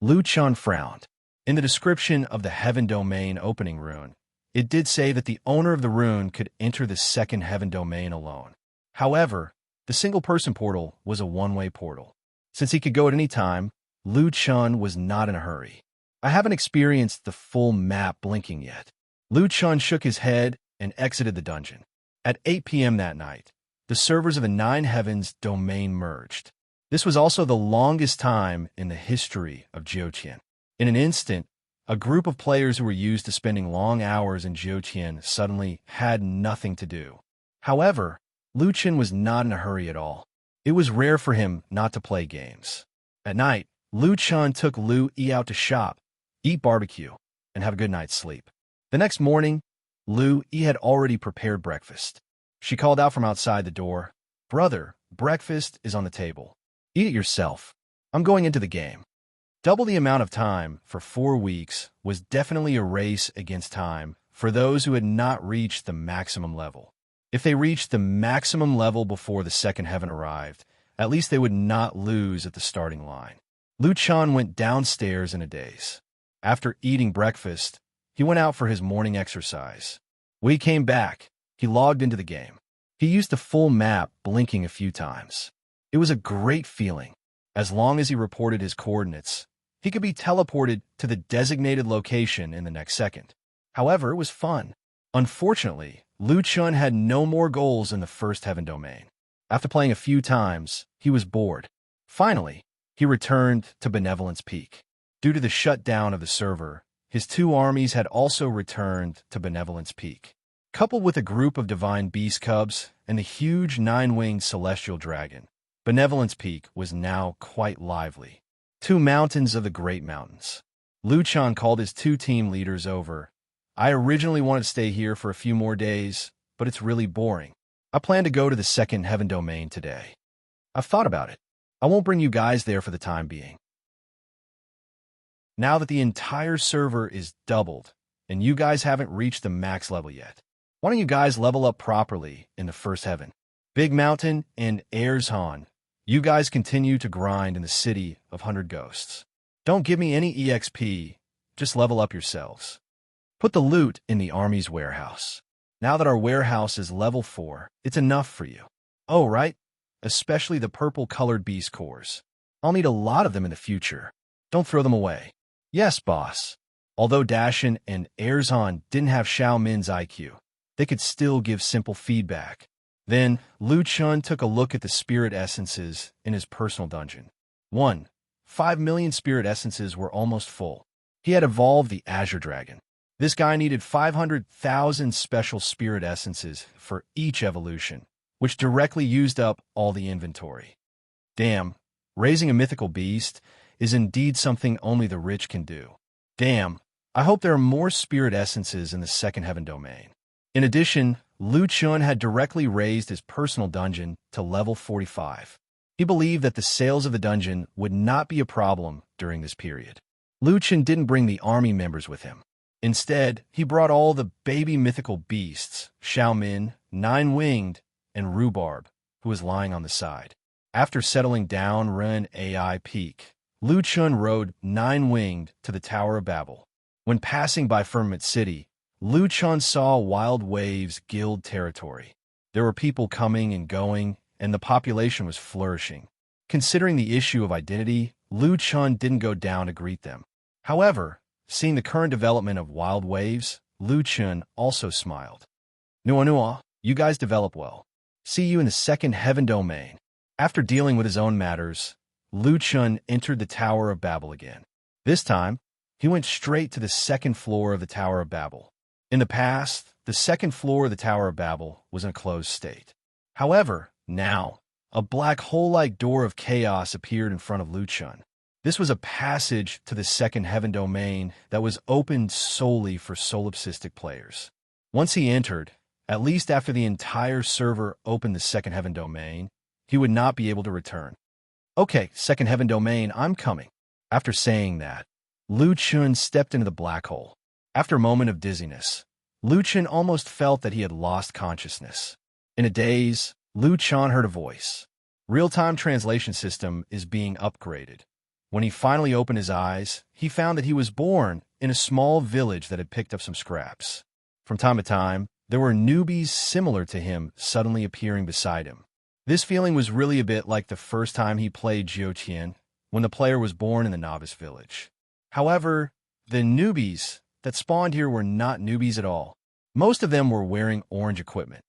Lu Chun frowned. In the description of the Heaven Domain opening rune, it did say that the owner of the rune could enter the Second Heaven Domain alone. However, the single-person portal was a one-way portal. Since he could go at any time, Lu Chun was not in a hurry. I haven't experienced the full map blinking yet. Lu Chun shook his head and exited the dungeon. At 8 p.m. that night, the servers of the Nine Heavens domain merged. This was also the longest time in the history of Jiuqian. In an instant, a group of players who were used to spending long hours in Jiuqian suddenly had nothing to do. However, Lu Chun was not in a hurry at all. It was rare for him not to play games. At night, Lu Chun took Lu Yi out to shop, eat barbecue, and have a good night's sleep. The next morning, Lu Yi had already prepared breakfast. She called out from outside the door, "Brother, breakfast is on the table. Eat it yourself. I'm going into the game." Double the amount of time for 4 weeks was definitely a race against time for those who had not reached the maximum level. If they reached the maximum level before the second heaven arrived, at least they would not lose at the starting line. Lu Chun went downstairs in a daze. After eating breakfast, he went out for his morning exercise. When he came back, he logged into the game. He used the full map, blinking a few times. It was a great feeling. As long as he reported his coordinates, he could be teleported to the designated location in the next second. However, it was fun. Unfortunately, Lu Chun had no more goals in the First Heaven Domain. After playing a few times, he was bored. Finally, he returned to Benevolence Peak. Due to the shutdown of the server, his 2 armies had also returned to Benevolence Peak. Coupled with a group of divine beast cubs and the huge 9-winged celestial dragon, Benevolence Peak was now quite lively. 2 mountains of the Great Mountains. Lu Chun called his 2 team leaders over. "I originally wanted to stay here for a few more days, but it's really boring. I plan to go to the Second Heaven Domain today. I've thought about it. I won't bring you guys there for the time being." Now that the entire server is doubled, and you guys haven't reached the max level yet, why don't you guys level up properly in the First Heaven? Big Mountain and Erzhan, you guys continue to grind in the City of 100 Ghosts. Don't give me any EXP, just level up yourselves. Put the loot in the army's warehouse. Now that our warehouse is level 4, it's enough for you. Oh, right? Especially the purple-colored beast cores. I'll need a lot of them in the future. Don't throw them away. Yes, boss. Although Dashin and Erzhan didn't have Xiao Min's IQ, they could still give simple feedback. Then, Lu Chun took a look at the spirit essences in his personal dungeon. 1. 5 million spirit essences were almost full. He had evolved the Azure Dragon. This guy needed 500,000 special spirit essences for each evolution, which directly used up all the inventory. Damn, raising a mythical beast is indeed something only the rich can do. Damn, I hope there are more spirit essences in the second heaven domain. In addition, Lu Chun had directly raised his personal dungeon to level 45. He believed that the sales of the dungeon would not be a problem during this period. Lu Chun didn't bring the army members with him. Instead, he brought all the baby mythical beasts, Xiaomin, Nine-Winged, and Rhubarb, who was lying on the side. After settling down Ren AI Peak, Lu Chun rode Nine-Winged to the Tower of Babel. When passing by Firmament City, Lu Chun saw Wild Waves Guild territory. There were people coming and going, and the population was flourishing. Considering the issue of identity, Lu Chun didn't go down to greet them. However, seeing the current development of Wild Waves, Lu Chun also smiled. Nua, you guys develop well. See you in the second heaven domain. After dealing with his own matters, Lu Chun entered the Tower of Babel again. This time, he went straight to the second floor of the Tower of Babel. In the past, the second floor of the Tower of Babel was in a closed state. However, now, a black hole-like door of chaos appeared in front of Lu Chun. This was a passage to the second heaven domain that was opened solely for solipsistic players. Once he entered, at least after the entire server opened the second heaven domain, he would not be able to return. Okay, second heaven domain, I'm coming. After saying that, Lu Chun stepped into the black hole. After a moment of dizziness, Lu Chun almost felt that he had lost consciousness. In a daze, Lu Chun heard a voice. Real-time translation system is being upgraded. When he finally opened his eyes, he found that he was born in a small village that had picked up some scraps. From time to time, there were newbies similar to him suddenly appearing beside him. This feeling was really a bit like the first time he played Jiuqian, when the player was born in the novice village. However, the newbies that spawned here were not newbies at all. Most of them were wearing orange equipment.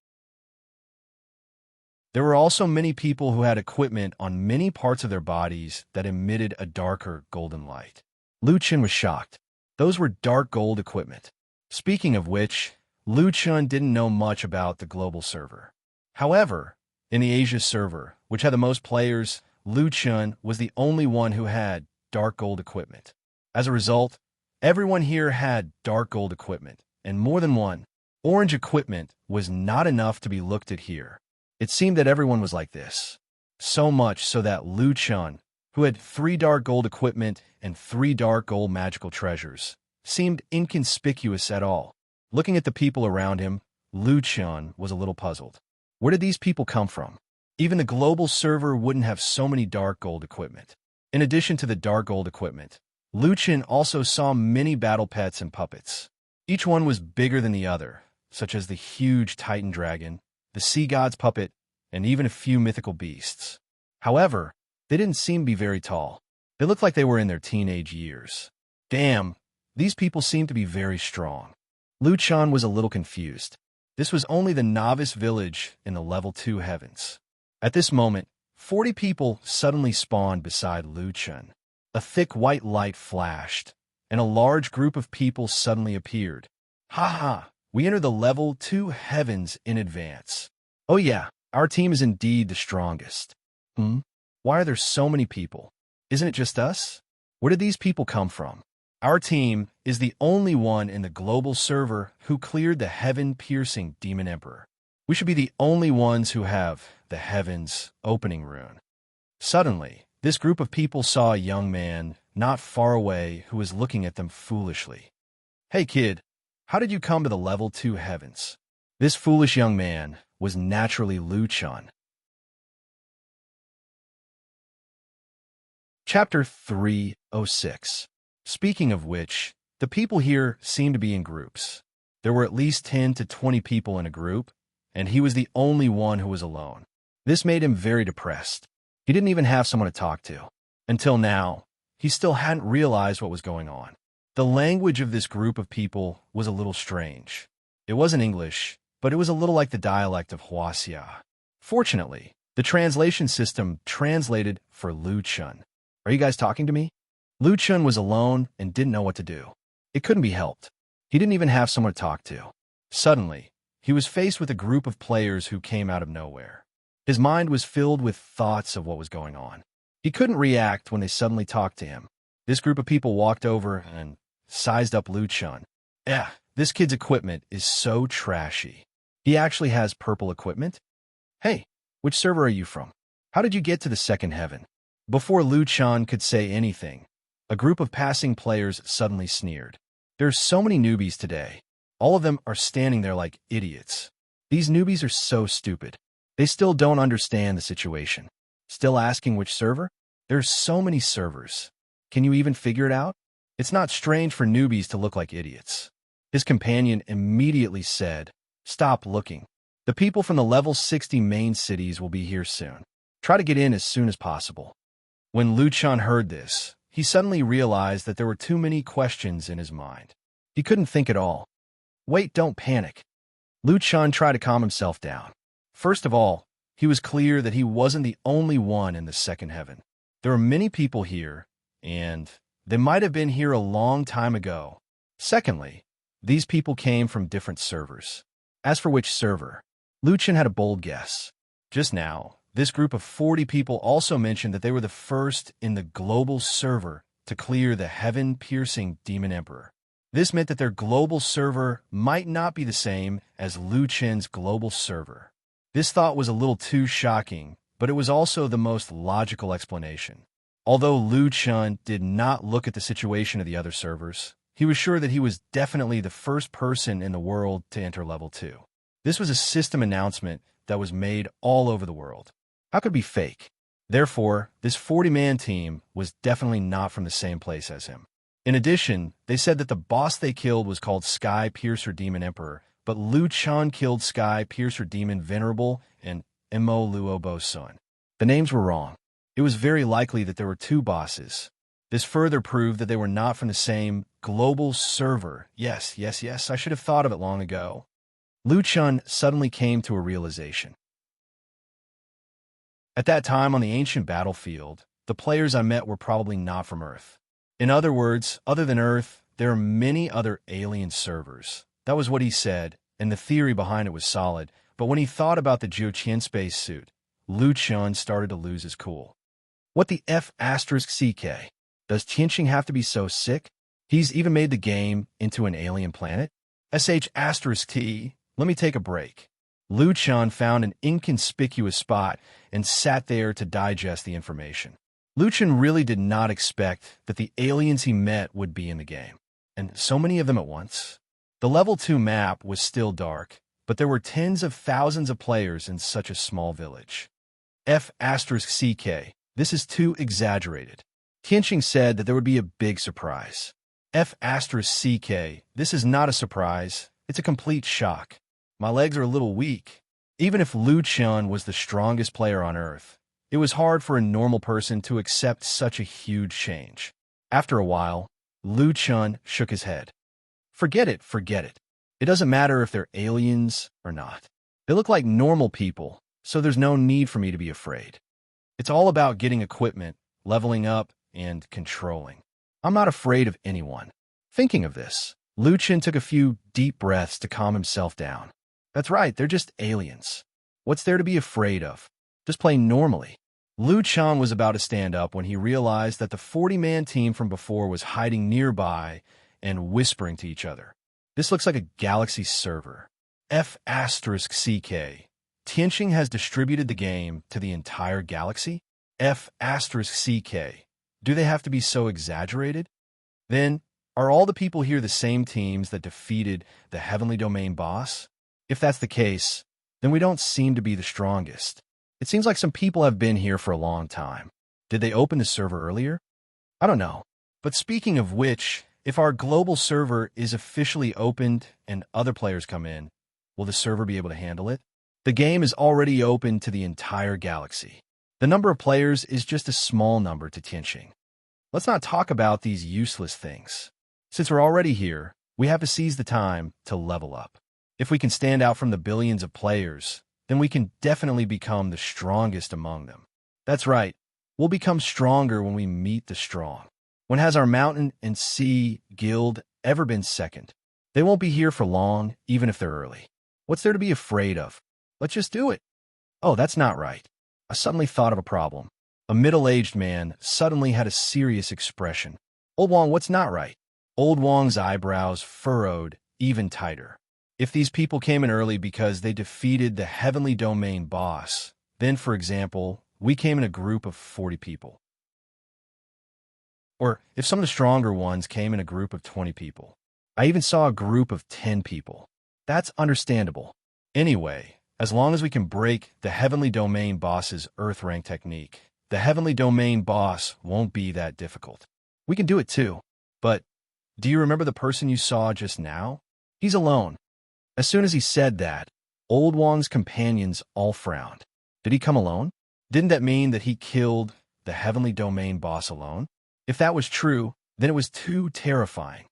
There were also many people who had equipment on many parts of their bodies that emitted a darker golden light. Lu Chun was shocked. Those were dark gold equipment. Speaking of which, Lu Chun didn't know much about the global server. However, in the Asia server, which had the most players, Lu Chun was the only one who had dark gold equipment. As a result, everyone here had dark gold equipment, and more than one. Orange equipment was not enough to be looked at here. It seemed that everyone was like this. So much so that Lu Chun, who had 3 dark gold equipment and 3 dark gold magical treasures, seemed inconspicuous at all. Looking at the people around him, Lu Chun was a little puzzled. Where did these people come from? Even the global server wouldn't have so many dark gold equipment. In addition to the dark gold equipment, Lu Chun also saw many battle pets and puppets. Each one was bigger than the other, such as the huge Titan dragon, the sea god's puppet, and even a few mythical beasts. However, they didn't seem to be very tall. They looked like they were in their teenage years. Damn, these people seemed to be very strong. Lu Chun was a little confused. This was only the novice village in the level 2 heavens. At this moment, 40 people suddenly spawned beside Lu Chun. A thick white light flashed, and a large group of people suddenly appeared. Ha! We enter the level 2 heavens in advance. Oh yeah, our team is indeed the strongest. Why are there so many people? Isn't it just us? Where did these people come from? Our team is the only one in the global server who cleared the heaven-piercing Demon Emperor. We should be the only ones who have the heavens opening rune. Suddenly, this group of people saw a young man not far away who was looking at them foolishly. Hey kid, how did you come to the level 2 heavens? This foolish young man was naturally Lu Chun. Chapter 306. Speaking of which, the people here seemed to be in groups. There were at least 10 to 20 people in a group, and he was the only one who was alone. This made him very depressed. He didn't even have someone to talk to. Until now, he still hadn't realized what was going on. The language of this group of people was a little strange. It wasn't English, but it was a little like the dialect of Huaxia. Fortunately, the translation system translated for Lu Chun. Are you guys talking to me? Lu Chun was alone and didn't know what to do. It couldn't be helped. He didn't even have someone to talk to. Suddenly, he was faced with a group of players who came out of nowhere. His mind was filled with thoughts of what was going on. He couldn't react when they suddenly talked to him. This group of people walked over and sized up Lu Chun. This kid's equipment is so trashy. He actually has purple equipment? Hey, which server are you from? How did you get to the second heaven? Before Lu Chun could say anything, a group of passing players suddenly sneered. There's so many newbies today. All of them are standing there like idiots. These newbies are so stupid. They still don't understand the situation. Still asking which server? There's so many servers. Can you even figure it out? It's not strange for newbies to look like idiots. His companion immediately said, "Stop looking. The people from the level 60 main cities will be here soon. Try to get in as soon as possible." When Lu Chun heard this, he suddenly realized that there were too many questions in his mind. He couldn't think at all. Wait, don't panic. Lu Chun tried to calm himself down. First of all, he was clear that he wasn't the only one in the second heaven. There were many people here, and they might have been here a long time ago. Secondly, these people came from different servers. As for which server, Lu Chun had a bold guess. Just now, this group of 40 people also mentioned that they were the first in the global server to clear the heaven-piercing Demon Emperor. This meant that their global server might not be the same as Lu Chun's global server. This thought was a little too shocking, but it was also the most logical explanation. Although Lu Chun did not look at the situation of the other servers, he was sure that he was definitely the first person in the world to enter level 2. This was a system announcement that was made all over the world. How could it be fake? Therefore, this 40-man team was definitely not from the same place as him. In addition, they said that the boss they killed was called Sky Piercer Demon Emperor, but Lu Chun killed Sky Piercer Demon Venerable and Mo Luobo Sun. The names were wrong. It was very likely that there were two bosses. This further proved that they were not from the same global server. Yes, I should have thought of it long ago. Lu Chun suddenly came to a realization. At that time on the ancient battlefield, the players I met were probably not from Earth. In other words, other than Earth, there are many other alien servers. That was what he said, and the theory behind it was solid, but when he thought about the Jiuqian spacesuit, Lu Chun started to lose his cool. What the F***CK? Does Tianqing have to be so sick? He's even made the game into an alien planet? **T, let me take a break. Lu Chun found an inconspicuous spot and sat there to digest the information. Lu Chun really did not expect that the aliens he met would be in the game, and so many of them at once. The level 2 map was still dark, but there were tens of thousands of players in such a small village. **CK, this is too exaggerated. Tianqing said that there would be a big surprise. **CK, this is not a surprise, it's a complete shock. My legs are a little weak. Even if Lu Chun was the strongest player on Earth, it was hard for a normal person to accept such a huge change. After a while, Lu Chun shook his head. Forget it. It doesn't matter if they're aliens or not. They look like normal people, so there's no need for me to be afraid. It's all about getting equipment, leveling up, and controlling. I'm not afraid of anyone. Thinking of this, Lu Chun took a few deep breaths to calm himself down. That's right, they're just aliens. What's there to be afraid of? Just play normally. Lu Chun was about to stand up when he realized that the 40-man team from before was hiding nearby and whispering to each other. This looks like a galaxy server. **CK. Tianqing has distributed the game to the entire galaxy? **CK. Do they have to be so exaggerated? Then, are all the people here the same teams that defeated the Heavenly Domain boss? If that's the case, then we don't seem to be the strongest. It seems like some people have been here for a long time. Did they open the server earlier? I don't know. But speaking of which, if our global server is officially opened and other players come in, will the server be able to handle it? The game is already open to the entire galaxy. The number of players is just a small number to Tianqing. Let's not talk about these useless things. Since we're already here, we have to seize the time to level up. If we can stand out from the billions of players, then we can definitely become the strongest among them. That's right. We'll become stronger when we meet the strong. When has our mountain and sea guild ever been second? They won't be here for long, even if they're early. What's there to be afraid of? Let's just do it. Oh, that's not right. I suddenly thought of a problem. A middle-aged man suddenly had a serious expression. Old Wong, what's not right? Old Wong's eyebrows furrowed even tighter. If these people came in early because they defeated the heavenly domain boss, then, for example, we came in a group of 40 people. Or if some of the stronger ones came in a group of 20 people. I even saw a group of 10 people. That's understandable. Anyway, as long as we can break the heavenly domain boss's earth rank technique, the heavenly domain boss won't be that difficult. We can do it too. But do you remember the person you saw just now? He's alone. As soon as he said that, Old Wong's companions all frowned. Did he come alone? Didn't that mean that he killed the heavenly domain boss alone? If that was true, then it was too terrifying.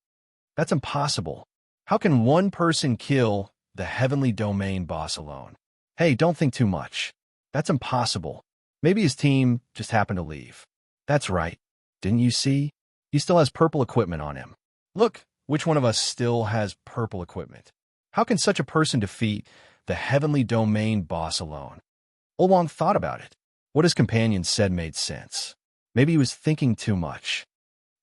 That's impossible. How can one person kill the heavenly domain boss alone? Hey, don't think too much. That's impossible. Maybe his team just happened to leave. That's right. Didn't you see? He still has purple equipment on him. Look, which one of us still has purple equipment? How can such a person defeat the heavenly domain boss alone? Old Wong thought about it. What his companion said made sense. Maybe he was thinking too much.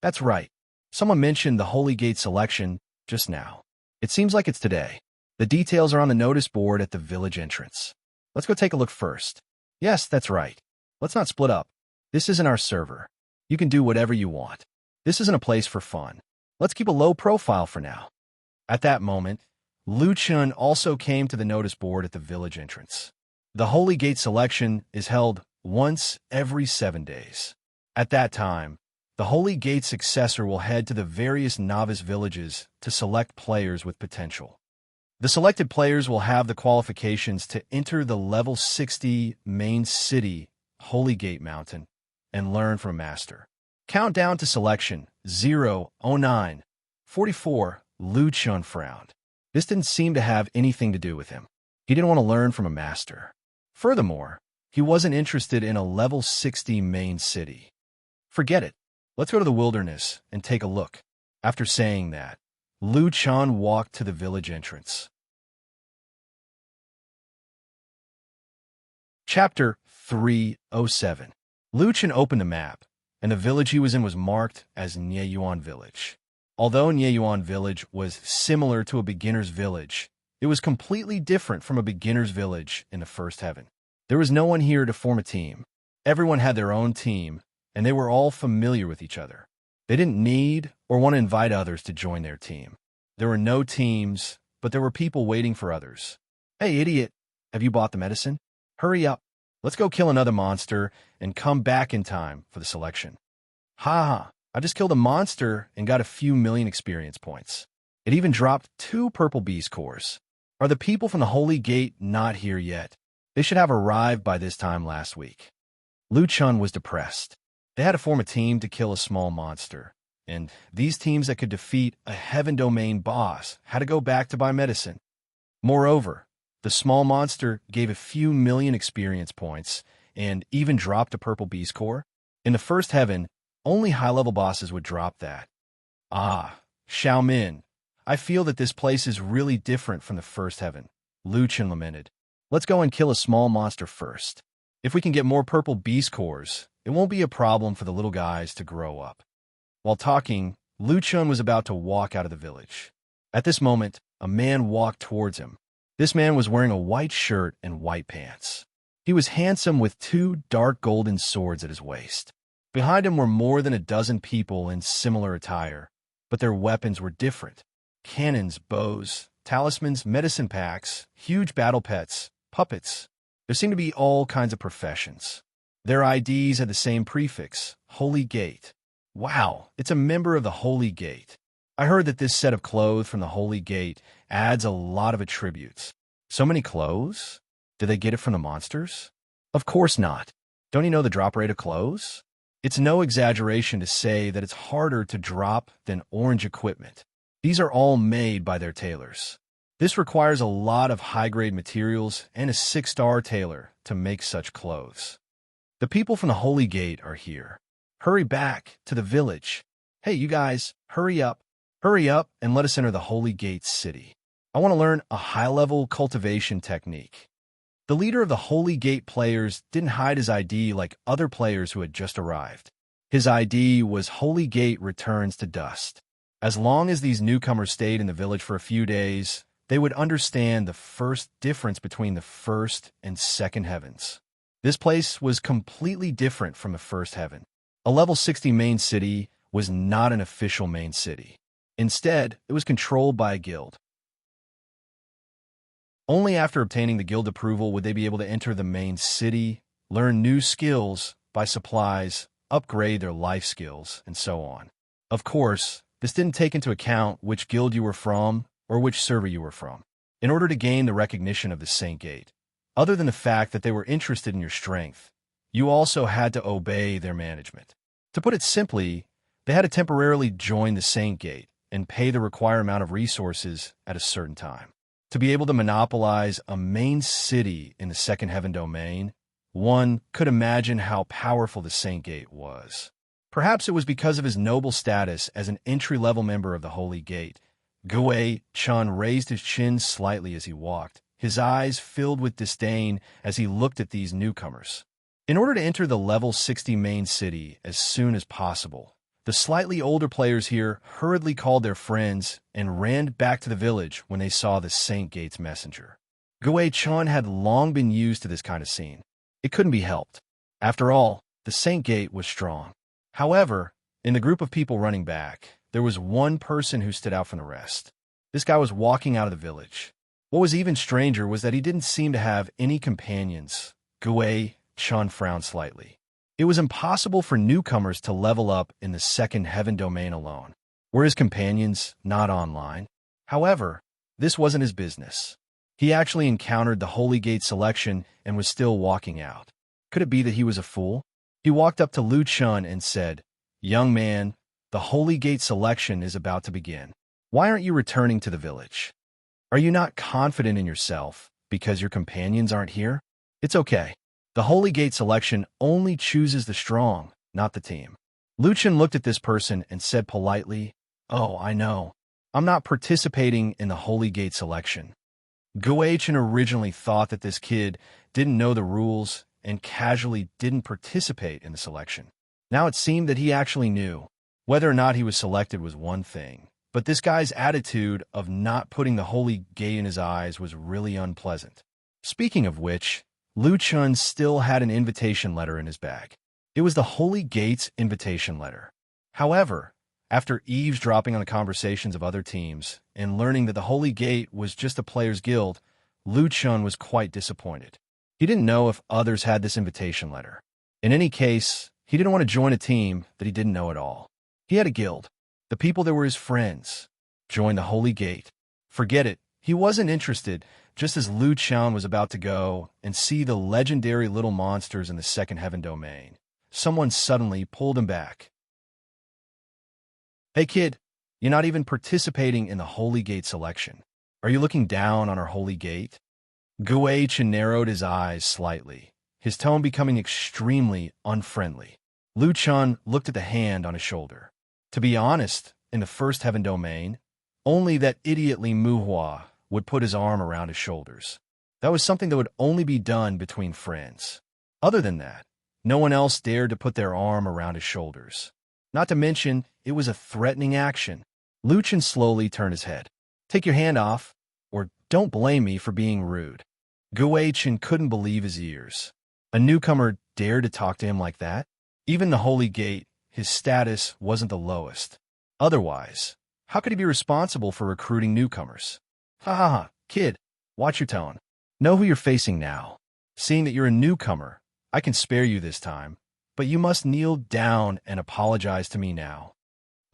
That's right. Someone mentioned the Holy Gate selection just now. It seems like it's today. The details are on the notice board at the village entrance. Let's go take a look first. Yes, that's right. Let's not split up. This isn't our server. You can do whatever you want. This isn't a place for fun. Let's keep a low profile for now. At that moment, Lu Chun also came to the notice board at the village entrance. The Holy Gate selection is held once every 7 days. At that time, the Holy Gate successor will head to the various novice villages to select players with potential. The selected players will have the qualifications to enter the level 60 main city Holy Gate Mountain and learn from a master. Countdown to selection 0, 09, 44. Lu Chun frowned. This didn't seem to have anything to do with him. He didn't want to learn from a master. Furthermore, he wasn't interested in a level 60 main city. Forget it. Let's go to the wilderness and take a look. After saying that, Lu Chun walked to the village entrance. Chapter 307. Lu Chun opened the map, and the village he was in was marked as Nyeyuan Village. Although Nyeyuan Village was similar to a beginner's village, it was completely different from a beginner's village in the First Heaven. There was no one here to form a team. Everyone had their own team, and they were all familiar with each other. They didn't need or want to invite others to join their team. There were no teams, but there were people waiting for others. Hey, idiot, have you bought the medicine? Hurry up. Let's go kill another monster and come back in time for the selection. Ha! I just killed a monster and got a few million experience points. It even dropped 2 purple beast cores. Are the people from the Holy Gate not here yet? They should have arrived by this time last week. Lu Chun was depressed. They had to form a team to kill a small monster, and these teams that could defeat a heaven domain boss had to go back to buy medicine. Moreover, the small monster gave a few million experience points and even dropped a purple beast core. In the First Heaven, only high-level bosses would drop that. Ah, Xiaomin, I feel that this place is really different from the First Heaven, Lu Chun lamented. Let's go and kill a small monster first. If we can get more purple beast cores, it won't be a problem for the little guys to grow up. While talking, Lu Chun was about to walk out of the village. At this moment, a man walked towards him. This man was wearing a white shirt and white pants. He was handsome with 2 dark golden swords at his waist. Behind him were more than a dozen people in similar attire, but their weapons were different. Cannons, bows, talismans, medicine packs, huge battle pets, puppets. There seemed to be all kinds of professions. Their IDs had the same prefix, Holy Gate. Wow, it's a member of the Holy Gate. I heard that this set of clothes from the Holy Gate adds a lot of attributes. So many clothes? Did they get it from the monsters? Of course not. Don't you know the drop rate of clothes? It's no exaggeration to say that it's harder to drop than orange equipment. These are all made by their tailors. This requires a lot of high-grade materials and a 6-star tailor to make such clothes. The people from the Holy Gate are here. Hurry back to the village. Hey, you guys, hurry up. Hurry up and let us enter the Holy Gate city. I want to learn a high-level cultivation technique. The leader of the Holy Gate players didn't hide his ID like other players who had just arrived. His ID was Holy Gate returns to dust. As long as these newcomers stayed in the village for a few days, they would understand the first difference between the first and second heavens. This place was completely different from the first heaven. A level 60 main city was not an official main city. Instead, it was controlled by a guild. Only after obtaining the guild approval would they be able to enter the main city, learn new skills, buy supplies, upgrade their life skills, and so on. Of course, this didn't take into account which guild you were from or which server you were from. In order to gain the recognition of the Saint Gate, other than the fact that they were interested in your strength, you also had to obey their management. To put it simply, they had to temporarily join the Saint Gate and pay the required amount of resources at a certain time. To be able to monopolize a main city in the Second Heaven domain, one could imagine how powerful the Saint Gate was. Perhaps it was because of his noble status as an entry-level member of the Holy Gate. Gui-chun raised his chin slightly as he walked, his eyes filled with disdain as he looked at these newcomers. In order to enter the level 60 main city as soon as possible, the slightly older players here hurriedly called their friends and ran back to the village when they saw the Saint Gate's messenger. Gui-chun had long been used to this kind of scene. It couldn't be helped. After all, the Saint Gate was strong. However, in the group of people running back, there was one person who stood out from the rest. This guy was walking out of the village. What was even stranger was that he didn't seem to have any companions. Gui-chun frowned slightly. It was impossible for newcomers to level up in the Second Heaven domain alone. Were his companions not online? However, this wasn't his business. He actually encountered the Holy Gate selection and was still walking out. Could it be that he was a fool? He walked up to Lu Chun and said, "Young man, the Holy Gate selection is about to begin. Why aren't you returning to the village? Are you not confident in yourself because your companions aren't here? It's okay. The Holy Gate selection only chooses the strong, not the team." Lu Chun looked at this person and said politely, "Oh, I know. I'm not participating in the Holy Gate selection." Gui-chun originally thought that this kid didn't know the rules and casually didn't participate in the selection. Now it seemed that he actually knew. Whether or not he was selected was one thing, but this guy's attitude of not putting the Holy Gate in his eyes was really unpleasant. Speaking of which, Lu Chun still had an invitation letter in his bag. It was the Holy Gate's invitation letter. However, after eavesdropping on the conversations of other teams and learning that the Holy Gate was just a player's guild, Lu Chun was quite disappointed. He didn't know if others had this invitation letter. In any case, he didn't want to join a team that he didn't know at all. He had a guild. The people that were his friends. Join the Holy Gate. Forget it. He wasn't interested. Just as Lu Chun was about to go and see the legendary little monsters in the Second Heaven domain, someone suddenly pulled him back. "Hey kid, you're not even participating in the Holy Gate selection. Are you looking down on our Holy Gate?" Gui-chun narrowed his eyes slightly, his tone becoming extremely unfriendly. Lu Chun looked at the hand on his shoulder. To be honest, in the First Heaven domain, only that idiot Li Muhua would put his arm around his shoulders. That was something that would only be done between friends. Other than that, no one else dared to put their arm around his shoulders. Not to mention, it was a threatening action. Lu Chun slowly turned his head. "Take your hand off, or don't blame me for being rude." Gui-chun couldn't believe his ears. A newcomer dared to talk to him like that? Even the Holy Gate, his status wasn't the lowest. Otherwise, how could he be responsible for recruiting newcomers? Ha ha ha, kid, watch your tone. Know who you're facing now. Seeing that you're a newcomer, I can spare you this time, but you must kneel down and apologize to me now.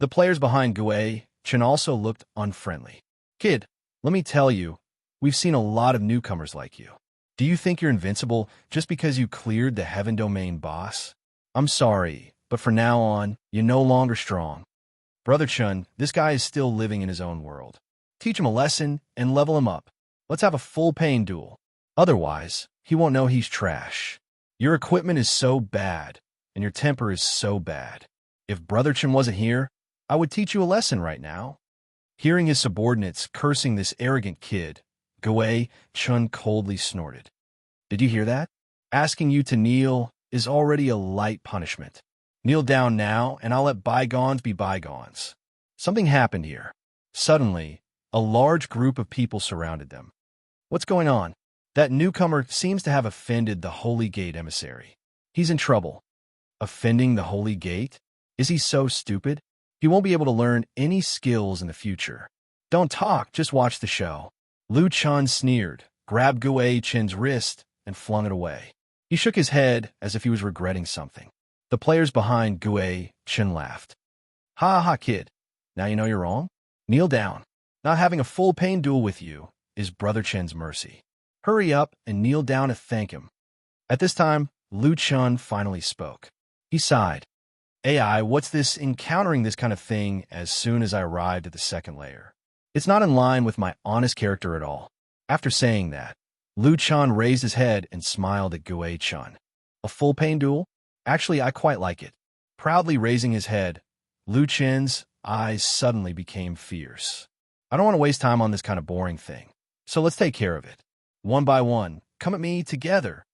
The players behind Gui-chun also looked unfriendly. "Kid, let me tell you, we've seen a lot of newcomers like you. Do you think you're invincible just because you cleared the Heaven Domain boss? I'm sorry, but from now on, you're no longer strong. Brother Chun, this guy is still living in his own world. Teach him a lesson and level him up. Let's have a full pain duel. Otherwise, he won't know he's trash. Your equipment is so bad, and your temper is so bad. If Brother Chen wasn't here, I would teach you a lesson right now." Hearing his subordinates cursing this arrogant kid, Guei Chun coldly snorted. "Did you hear that? Asking you to kneel is already a light punishment. Kneel down now, and I'll let bygones be bygones." Something happened here. Suddenly, a large group of people surrounded them. "What's going on?" "That newcomer seems to have offended the Holy Gate emissary. He's in trouble." "Offending the Holy Gate? Is he so stupid? He won't be able to learn any skills in the future." "Don't talk, just watch the show." Lu Chun sneered, grabbed Guei Chen's wrist, and flung it away. He shook his head as if he was regretting something. The players behind Guei Chen laughed. "Ha ha, kid. Now you know you're wrong? Kneel down. Not having a full pain duel with you is Brother Chen's mercy. Hurry up and kneel down to thank him." At this time, Lu Chun finally spoke. He sighed. "AI, what's this encountering this kind of thing as soon as I arrived at the second layer? It's not in line with my honest character at all." After saying that, Lu Chun raised his head and smiled at Guei Chun. "A full pain duel? Actually, I quite like it." Proudly raising his head, Lu Chen's eyes suddenly became fierce. "I don't want to waste time on this kind of boring thing, so let's take care of it. One by one, come at me together."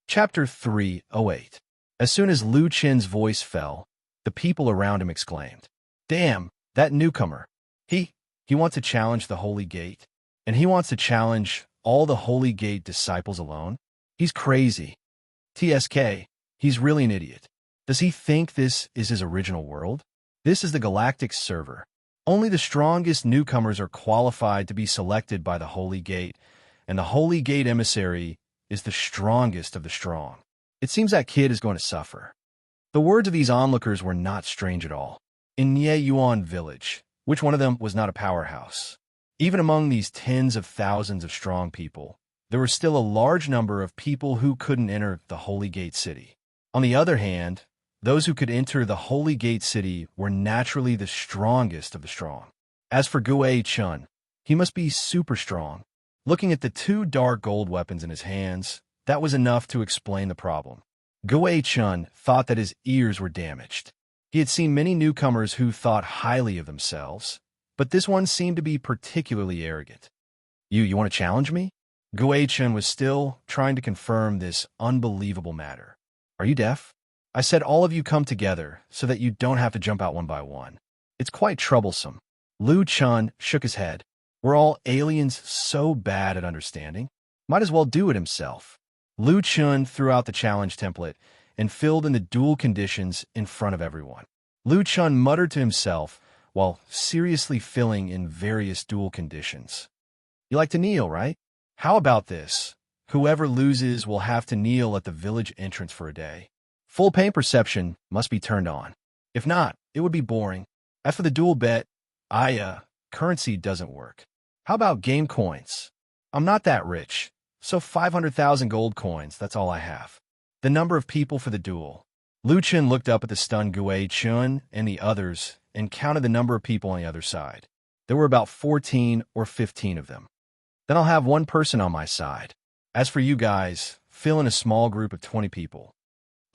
Chapter 308. As soon as Lu Chen's voice fell, the people around him exclaimed, "Damn, that newcomer. He wants to challenge the Holy Gate, and he wants to challenge all the Holy Gate disciples alone? He's crazy. TSK, he's really an idiot. Does he think this is his original world? This is the galactic server. Only the strongest newcomers are qualified to be selected by the Holy Gate, and the Holy Gate emissary is the strongest of the strong. It seems that kid is going to suffer." The words of these onlookers were not strange at all. In Nye Yuan village, which one of them was not a powerhouse? Even among these tens of thousands of strong people, there were still a large number of people who couldn't enter the Holy Gate City. On the other hand, those who could enter the Holy Gate City were naturally the strongest of the strong. As for Guei Chun, he must be super strong. Looking at the two dark gold weapons in his hands, that was enough to explain the problem. Guei Chun thought that his ears were damaged. He had seen many newcomers who thought highly of themselves, but this one seemed to be particularly arrogant. You want to challenge me?" Guei Chun was still trying to confirm this unbelievable matter. "Are you deaf? I said all of you come together so that you don't have to jump out one by one. It's quite troublesome." Lu Chun shook his head. "We're all aliens so bad at understanding. Might as well do it himself." Lu Chun threw out the challenge template and filled in the duel conditions in front of everyone. Lu Chun muttered to himself while seriously filling in various duel conditions. "You like to kneel, right? How about this? Whoever loses will have to kneel at the village entrance for a day. Full pain perception must be turned on. If not, it would be boring. As for the duel bet, currency doesn't work. How about game coins? I'm not that rich, so 500,000 gold coins, that's all I have. The number of people for the duel." Lu Chun looked up at the stunned Guei Chun and the others and counted the number of people on the other side. There were about 14 or 15 of them. "Then I'll have one person on my side. As for you guys, fill in a small group of 20 people."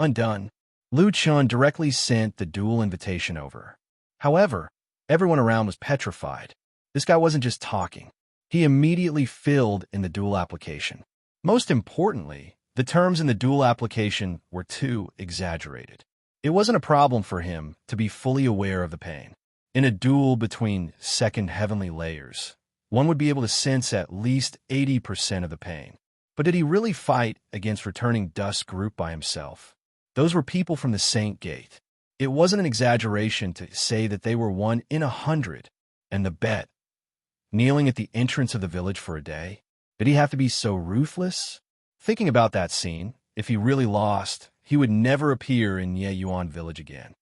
Undone. Lu Chun directly sent the duel invitation over. However, everyone around was petrified. This guy wasn't just talking. He immediately filled in the duel application. Most importantly, the terms in the duel application were too exaggerated. It wasn't a problem for him to be fully aware of the pain. In a duel between second heavenly layers, one would be able to sense at least 80% of the pain. But did he really fight against returning dust group by himself? Those were people from the Saint Gate. It wasn't an exaggeration to say that they were 1 in 100. And the bet, kneeling at the entrance of the village for a day, did he have to be so ruthless? Thinking about that scene, if he really lost, he would never appear in Nye Yuan village again.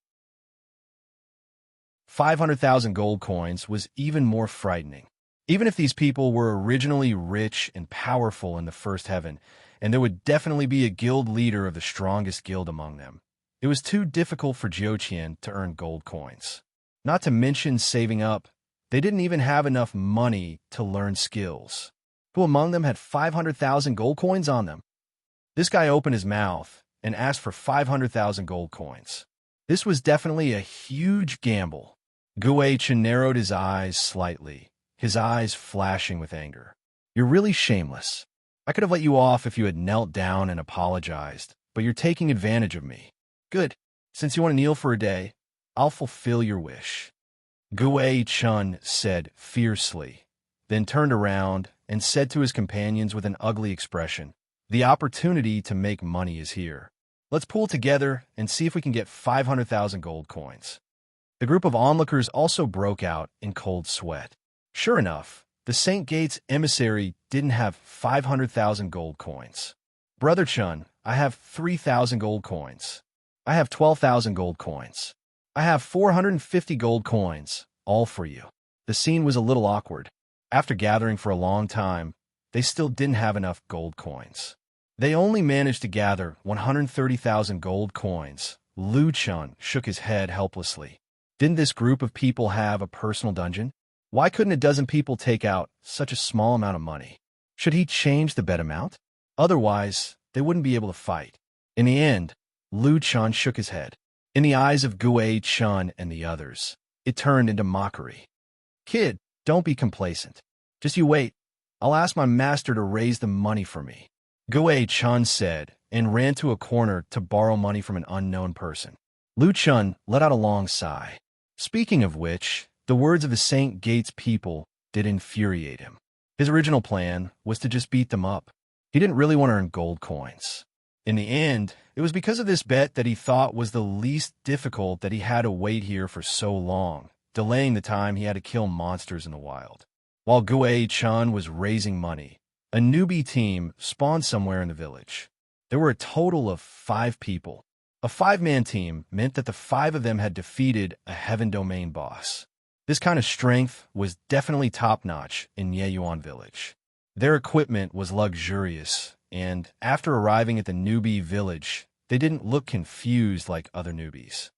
500,000 gold coins was even more frightening. Even if these people were originally rich and powerful in the first heaven, and there would definitely be a guild leader of the strongest guild among them, it was too difficult for Jiuqian to earn gold coins. Not to mention saving up, they didn't even have enough money to learn skills. Who among them had 500,000 gold coins on them? This guy opened his mouth and asked for 500,000 gold coins. This was definitely a huge gamble. Guo narrowed his eyes slightly, his eyes flashing with anger. You're really shameless. I could have let you off if you had knelt down and apologized, but you're taking advantage of me. Good. Since you want to kneel for a day, I'll fulfill your wish. Guo Chun said fiercely, then turned around and said to his companions with an ugly expression, the opportunity to make money is here. Let's pool together and see if we can get 500,000 gold coins. The group of onlookers also broke out in cold sweat. Sure enough, the St. Gates emissary didn't have 500,000 gold coins. Brother Chun, I have 3,000 gold coins. I have 12,000 gold coins. I have 450 gold coins, all for you. The scene was a little awkward. After gathering for a long time, they still didn't have enough gold coins. They only managed to gather 130,000 gold coins. Lu Chun shook his head helplessly. Didn't this group of people have a personal dungeon? Why couldn't a dozen people take out such a small amount of money? Should he change the bet amount? Otherwise, they wouldn't be able to fight. In the end, Lu Chun shook his head. In the eyes of Guo Chun and the others, it turned into mockery. Kid, don't be complacent. Just you wait. I'll ask my master to raise the money for me. Guo Chun said, and ran to a corner to borrow money from an unknown person. Lu Chun let out a long sigh. Speaking of which, the words of the St. Gates people did infuriate him. His original plan was to just beat them up. He didn't really want to earn gold coins. In the end, it was because of this bet that he thought was the least difficult that he had to wait here for so long, delaying the time he had to kill monsters in the wild. While Guo Chun was raising money, a newbie team spawned somewhere in the village. There were a total of 5 people. A 5-man team meant that the 5 of them had defeated a Heaven Domain boss. This kind of strength was definitely top-notch in Yeyuan village. Their equipment was luxurious, and after arriving at the newbie village, they didn't look confused like other newbies.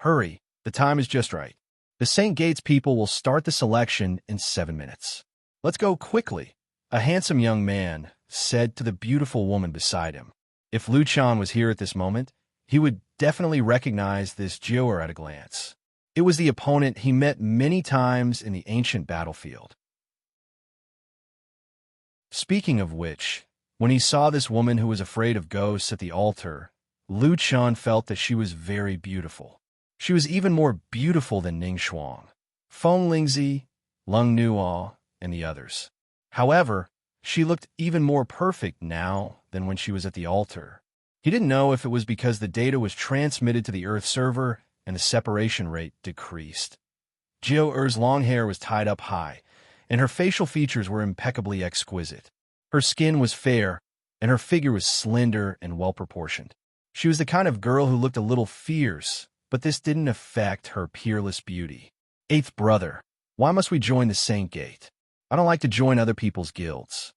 Hurry, the time is just right. The St. Gates people will start the selection in 7 minutes. Let's go quickly, a handsome young man said to the beautiful woman beside him. If Lu Chun was here at this moment, he would definitely recognize this Jiu'er at a glance. It was the opponent he met many times in the ancient battlefield. Speaking of which, when he saw this woman who was afraid of ghosts at the altar, Lu Chun felt that she was very beautiful. She was even more beautiful than Ning Shuang, Feng Lingzi, Lung Nuo, and the others. However, she looked even more perfect now than when she was at the altar. He didn't know if it was because the data was transmitted to the Earth server and the separation rate decreased. Jiu'er's long hair was tied up high, and her facial features were impeccably exquisite. Her skin was fair, and her figure was slender and well-proportioned. She was the kind of girl who looked a little fierce, but this didn't affect her peerless beauty. 8th brother, why must we join the Saint Gate? I don't like to join other people's guilds.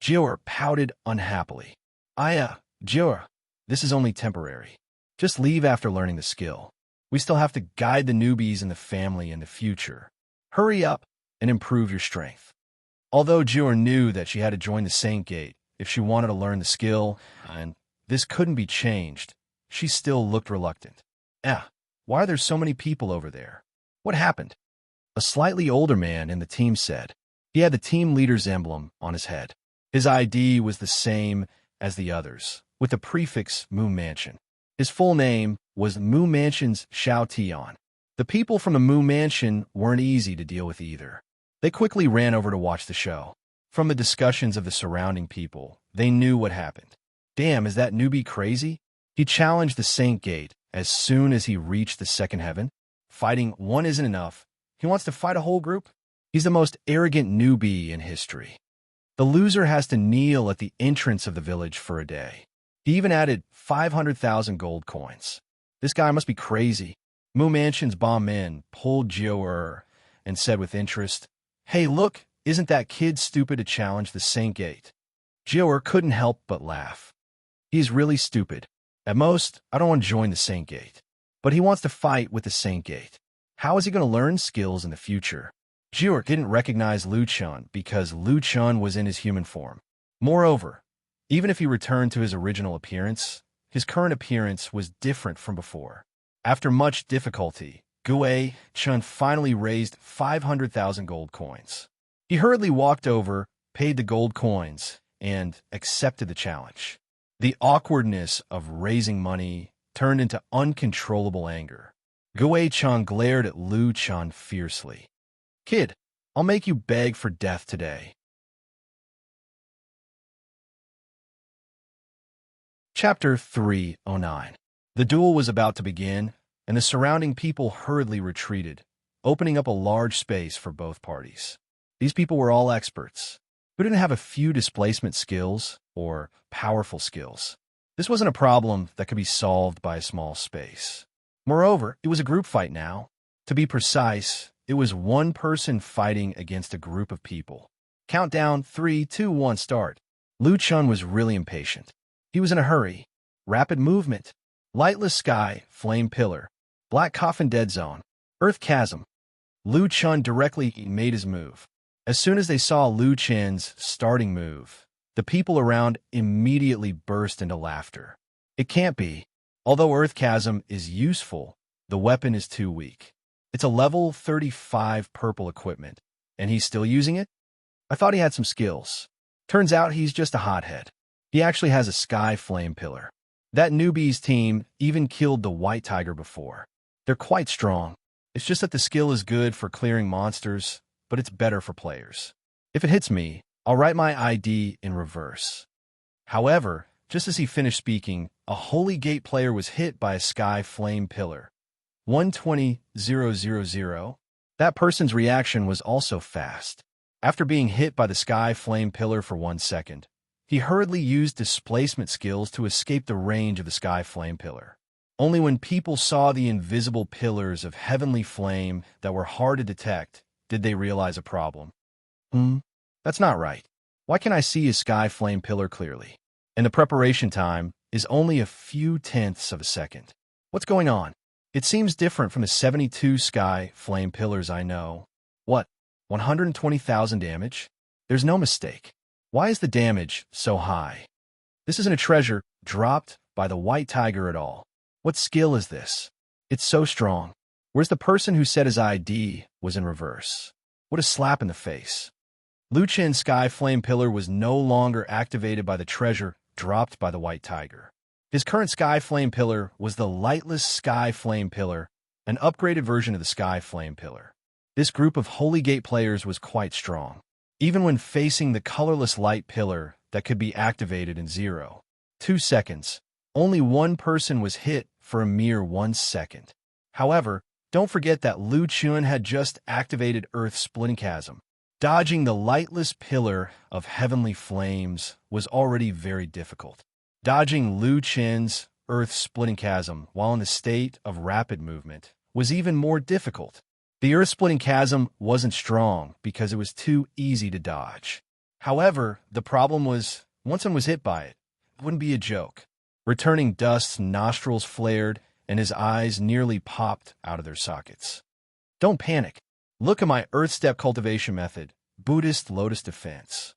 Jiu'er pouted unhappily. Jiu'er, this is only temporary. Just leave after learning the skill. We still have to guide the newbies in the family in the future. Hurry up and improve your strength. Although Jiu'er knew that she had to join the Saint Gate if she wanted to learn the skill, and this couldn't be changed, she still looked reluctant. Why are there so many people over there? What happened? A slightly older man in the team said. He had the team leader's emblem on his head. His ID was the same as the others, with the prefix Mu Mansion. His full name was Mu Mansion's Xiao Tian. The people from the Mu Mansion weren't easy to deal with either. They quickly ran over to watch the show. From the discussions of the surrounding people, they knew what happened. Damn, is that newbie crazy? He challenged the Saint Gate as soon as he reached the second heaven. Fighting one isn't enough. He wants to fight a whole group? He's the most arrogant newbie in history. The loser has to kneel at the entrance of the village for a day. He even added 500,000 gold coins. This guy must be crazy. Mu Mansion's bomb men pulled Jiu'er and said with interest, Hey, look, isn't that kid stupid to challenge the Saint Gate? Jiu'er couldn't help but laugh. He's really stupid. At most, I don't want to join the Saint Gate. But he wants to fight with the Saint Gate. How is he going to learn skills in the future? Jiurk didn't recognize Lu Chun because Lu Chun was in his human form. Moreover, even if he returned to his original appearance, his current appearance was different from before. After much difficulty, Gue Chun finally raised 500,000 gold coins. He hurriedly walked over, paid the gold coins, and accepted the challenge. The awkwardness of raising money turned into uncontrollable anger. Gue Chun glared at Lu Chun fiercely. "Kid, I'll make you beg for death today." Chapter 309. The duel was about to begin, and the surrounding people hurriedly retreated, opening up a large space for both parties. These people were all experts, who didn't have a few displacement skills or powerful skills. This wasn't a problem that could be solved by a small space. Moreover, it was a group fight now. To be precise, it was one person fighting against a group of people. Countdown 3, 2, 1, start. Lu Chun was really impatient. He was in a hurry. Rapid movement. Lightless sky, flame pillar. Black coffin dead zone. Earth chasm. Lu Chun directly made his move. As soon as they saw Lu Chun's starting move, the people around immediately burst into laughter. It can't be. Although Earth chasm is useful, the weapon is too weak. It's a level 35 purple equipment, and he's still using it? I thought he had some skills. Turns out he's just a hothead. He actually has a sky flame pillar. That newbie's team even killed the white tiger before. They're quite strong. It's just that the skill is good for clearing monsters, but it's better for players. If it hits me, I'll write my ID in reverse. However, just as he finished speaking, a Holy Gate player was hit by a sky flame pillar. 120,000. That person's reaction was also fast. After being hit by the sky flame pillar for 1 second, he hurriedly used displacement skills to escape the range of the sky flame pillar. Only when people saw the invisible pillars of heavenly flame that were hard to detect did they realize a problem. That's not right. Why can't I see a sky flame pillar clearly? And the preparation time is only a few tenths of a second. What's going on? It seems different from the 72 sky flame pillars I know. What? 120,000 damage? There's no mistake. Why is the damage so high? This isn't a treasure dropped by the white tiger at all. What skill is this? It's so strong. Where's the person who said his ID was in reverse? What a slap in the face. Lu Chun's sky flame pillar was no longer activated by the treasure dropped by the white tiger. His current sky flame pillar was the lightless sky flame pillar, an upgraded version of the sky flame pillar. This group of Holy Gate players was quite strong, even when facing the colorless light pillar that could be activated in 0.2 seconds. Only one person was hit for a mere 1 second. However, don't forget that Lu Chun had just activated Earth Splitting Chasm. Dodging the lightless pillar of heavenly flames was already very difficult. Dodging Lu Chun's Earth Splitting Chasm while in the state of rapid movement was even more difficult. The Earth Splitting Chasm wasn't strong because it was too easy to dodge. However, the problem was, once someone was hit by it, it wouldn't be a joke. Returning Dust's nostrils flared and his eyes nearly popped out of their sockets. Don't panic. Look at my Earth Step cultivation method, Buddhist Lotus Defense.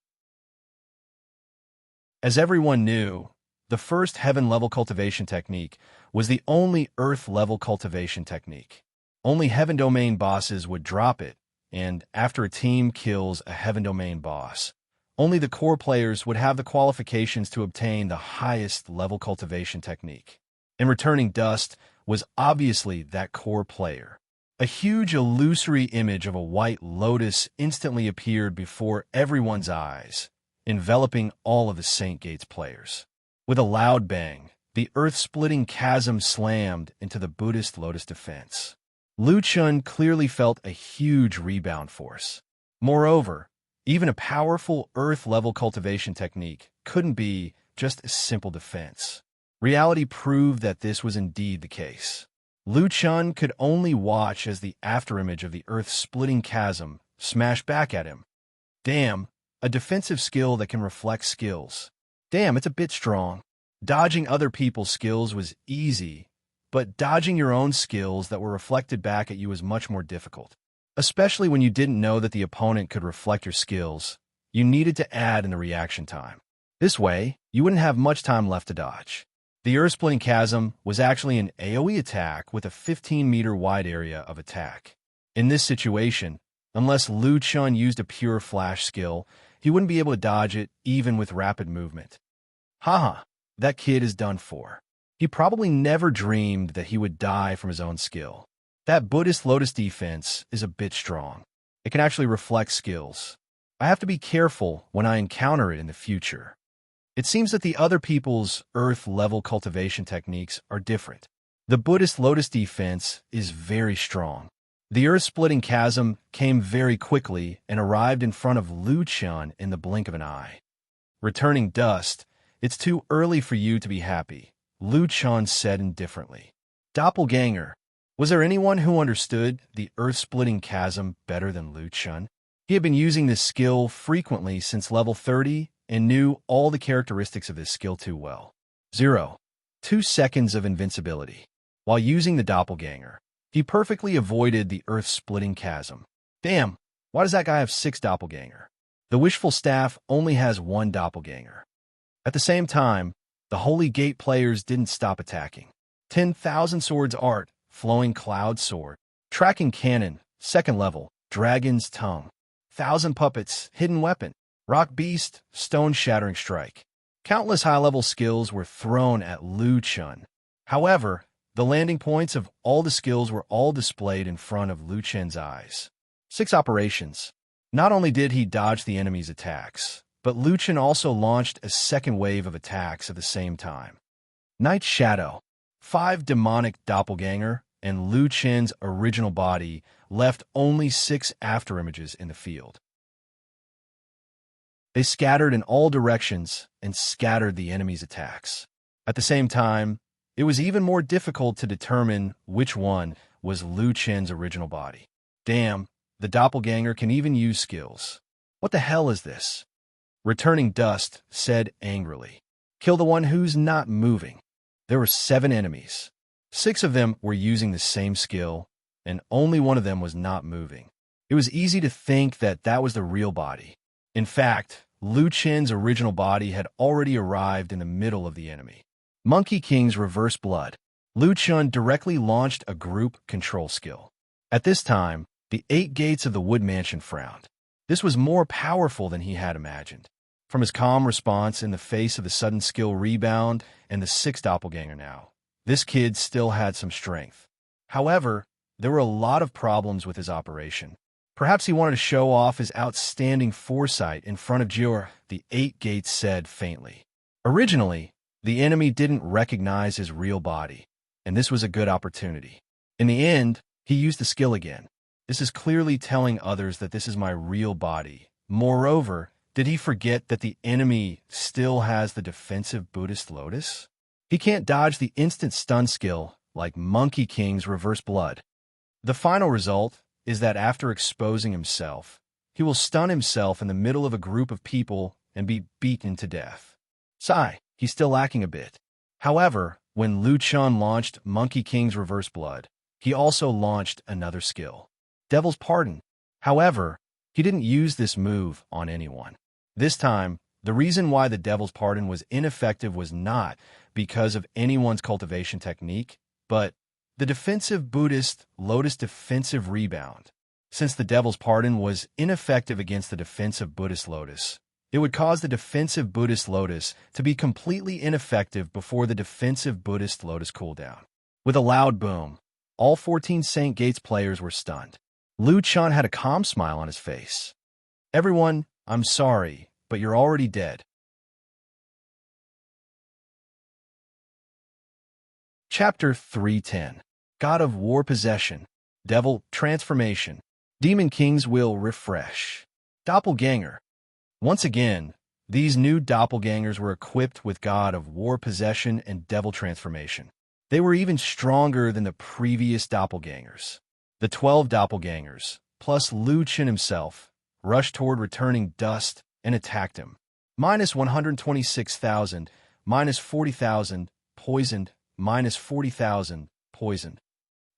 As everyone knew, the first heaven-level cultivation technique was the only Earth-level cultivation technique. Only Heaven Domain bosses would drop it, and after a team kills a Heaven Domain boss, only the core players would have the qualifications to obtain the highest level cultivation technique. And Returning Dust was obviously that core player. A huge illusory image of a white lotus instantly appeared before everyone's eyes, enveloping all of the Saint Gates players. With a loud bang, the earth-splitting chasm slammed into the Buddhist Lotus Defense. Lu Chun clearly felt a huge rebound force. Moreover, even a powerful Earth-level cultivation technique couldn't be just a simple defense. Reality proved that this was indeed the case. Lu Chun could only watch as the afterimage of the Earth-splitting chasm smashed back at him. Damn, a defensive skill that can reflect skills. Damn, it's a bit strong. Dodging other people's skills was easy, but dodging your own skills that were reflected back at you was much more difficult. Especially when you didn't know that the opponent could reflect your skills, you needed to add in the reaction time. This way, you wouldn't have much time left to dodge. The Earth-Splitting Chasm was actually an AoE attack with a 15-meter wide area of attack. In this situation, unless Liu Chun used a pure flash skill, he wouldn't be able to dodge it even with rapid movement. Haha, that kid is done for. He probably never dreamed that he would die from his own skill. That Buddhist Lotus defense is a bit strong. It can actually reflect skills. I have to be careful when I encounter it in the future. It seems that the other people's Earth-level cultivation techniques are different. The Buddhist Lotus defense is very strong. The Earth-Splitting Chasm came very quickly and arrived in front of Liu Chun in the blink of an eye. Returning dust, it's too early for you to be happy, Liu Chun said indifferently. Doppelganger. Was there anyone who understood the Earth-Splitting Chasm better than Liu Chun? He had been using this skill frequently since level 30 and knew all the characteristics of this skill too well. 2 seconds of invincibility. While using the Doppelganger, he perfectly avoided the Earth-Splitting Chasm. Damn, why does that guy have 6 Doppelganger? The Wishful Staff only has 1 Doppelganger. At the same time, the Holy Gate players didn't stop attacking. 10,000 Swords Art, Flowing Cloud Sword, Tracking Cannon, 2nd level, Dragon's Tongue, 1,000 Puppets, Hidden Weapon, Rock Beast, Stone Shattering Strike. Countless high-level skills were thrown at Liu Chun. However, the landing points of all the skills were all displayed in front of Liu Chun's eyes. 6 operations. Not only did he dodge the enemy's attacks, but Liu Chun also launched a second wave of attacks at the same time. Night Shadow. 5 demonic doppelganger, and Liu Chun's original body left only 6 afterimages in the field. They scattered in all directions and scattered the enemy's attacks. At the same time, it was even more difficult to determine which one was Liu Chun's original body. Damn, the doppelganger can even use skills. What the hell is this? Returning Dust said angrily. Kill the one who's not moving. There were 7 enemies. 6 of them were using the same skill, and only one of them was not moving. It was easy to think that that was the real body. In fact, Liu Chun's original body had already arrived in the middle of the enemy. Monkey King's Reverse Blood. Liu Chun directly launched a group control skill. At this time, the 8 gates of the Wood Mansion frowned. This was more powerful than he had imagined. From his calm response in the face of the sudden skill rebound and the 6 doppelganger now, this kid still had some strength. However, there were a lot of problems with his operation. Perhaps he wanted to show off his outstanding foresight in front of Jior, the 8 gates said faintly. Originally, the enemy didn't recognize his real body, and this was a good opportunity. In the end, he used the skill again. This is clearly telling others that this is my real body. Moreover, did he forget that the enemy still has the defensive Buddhist Lotus? He can't dodge the instant stun skill like Monkey King's Reverse Blood. The final result is that after exposing himself, he will stun himself in the middle of a group of people and be beaten to death. Sigh, he's still lacking a bit. However, when Liu Chun launched Monkey King's Reverse Blood, he also launched another skill, Devil's Pardon. However, he didn't use this move on anyone. This time, the reason why the Devil's Pardon was ineffective was not because of anyone's cultivation technique, but the defensive Buddhist Lotus defensive rebound. Since the Devil's Pardon was ineffective against the defensive Buddhist Lotus, it would cause the defensive Buddhist Lotus to be completely ineffective before the defensive Buddhist Lotus cooldown. With a loud boom, all 14 Saint Gates players were stunned. Liu Chun had a calm smile on his face. Everyone, I'm sorry, but you're already dead. Chapter 310. God of War Possession. Devil Transformation. Demon Kings will refresh. Doppelganger. Once again, these new doppelgangers were equipped with God of War Possession and Devil Transformation. They were even stronger than the previous doppelgangers. The 12 doppelgangers, plus Liu Chun himself, rushed toward Returning Dust and attacked him. Minus 126,000, minus 40,000, poisoned, minus 40,000, poisoned.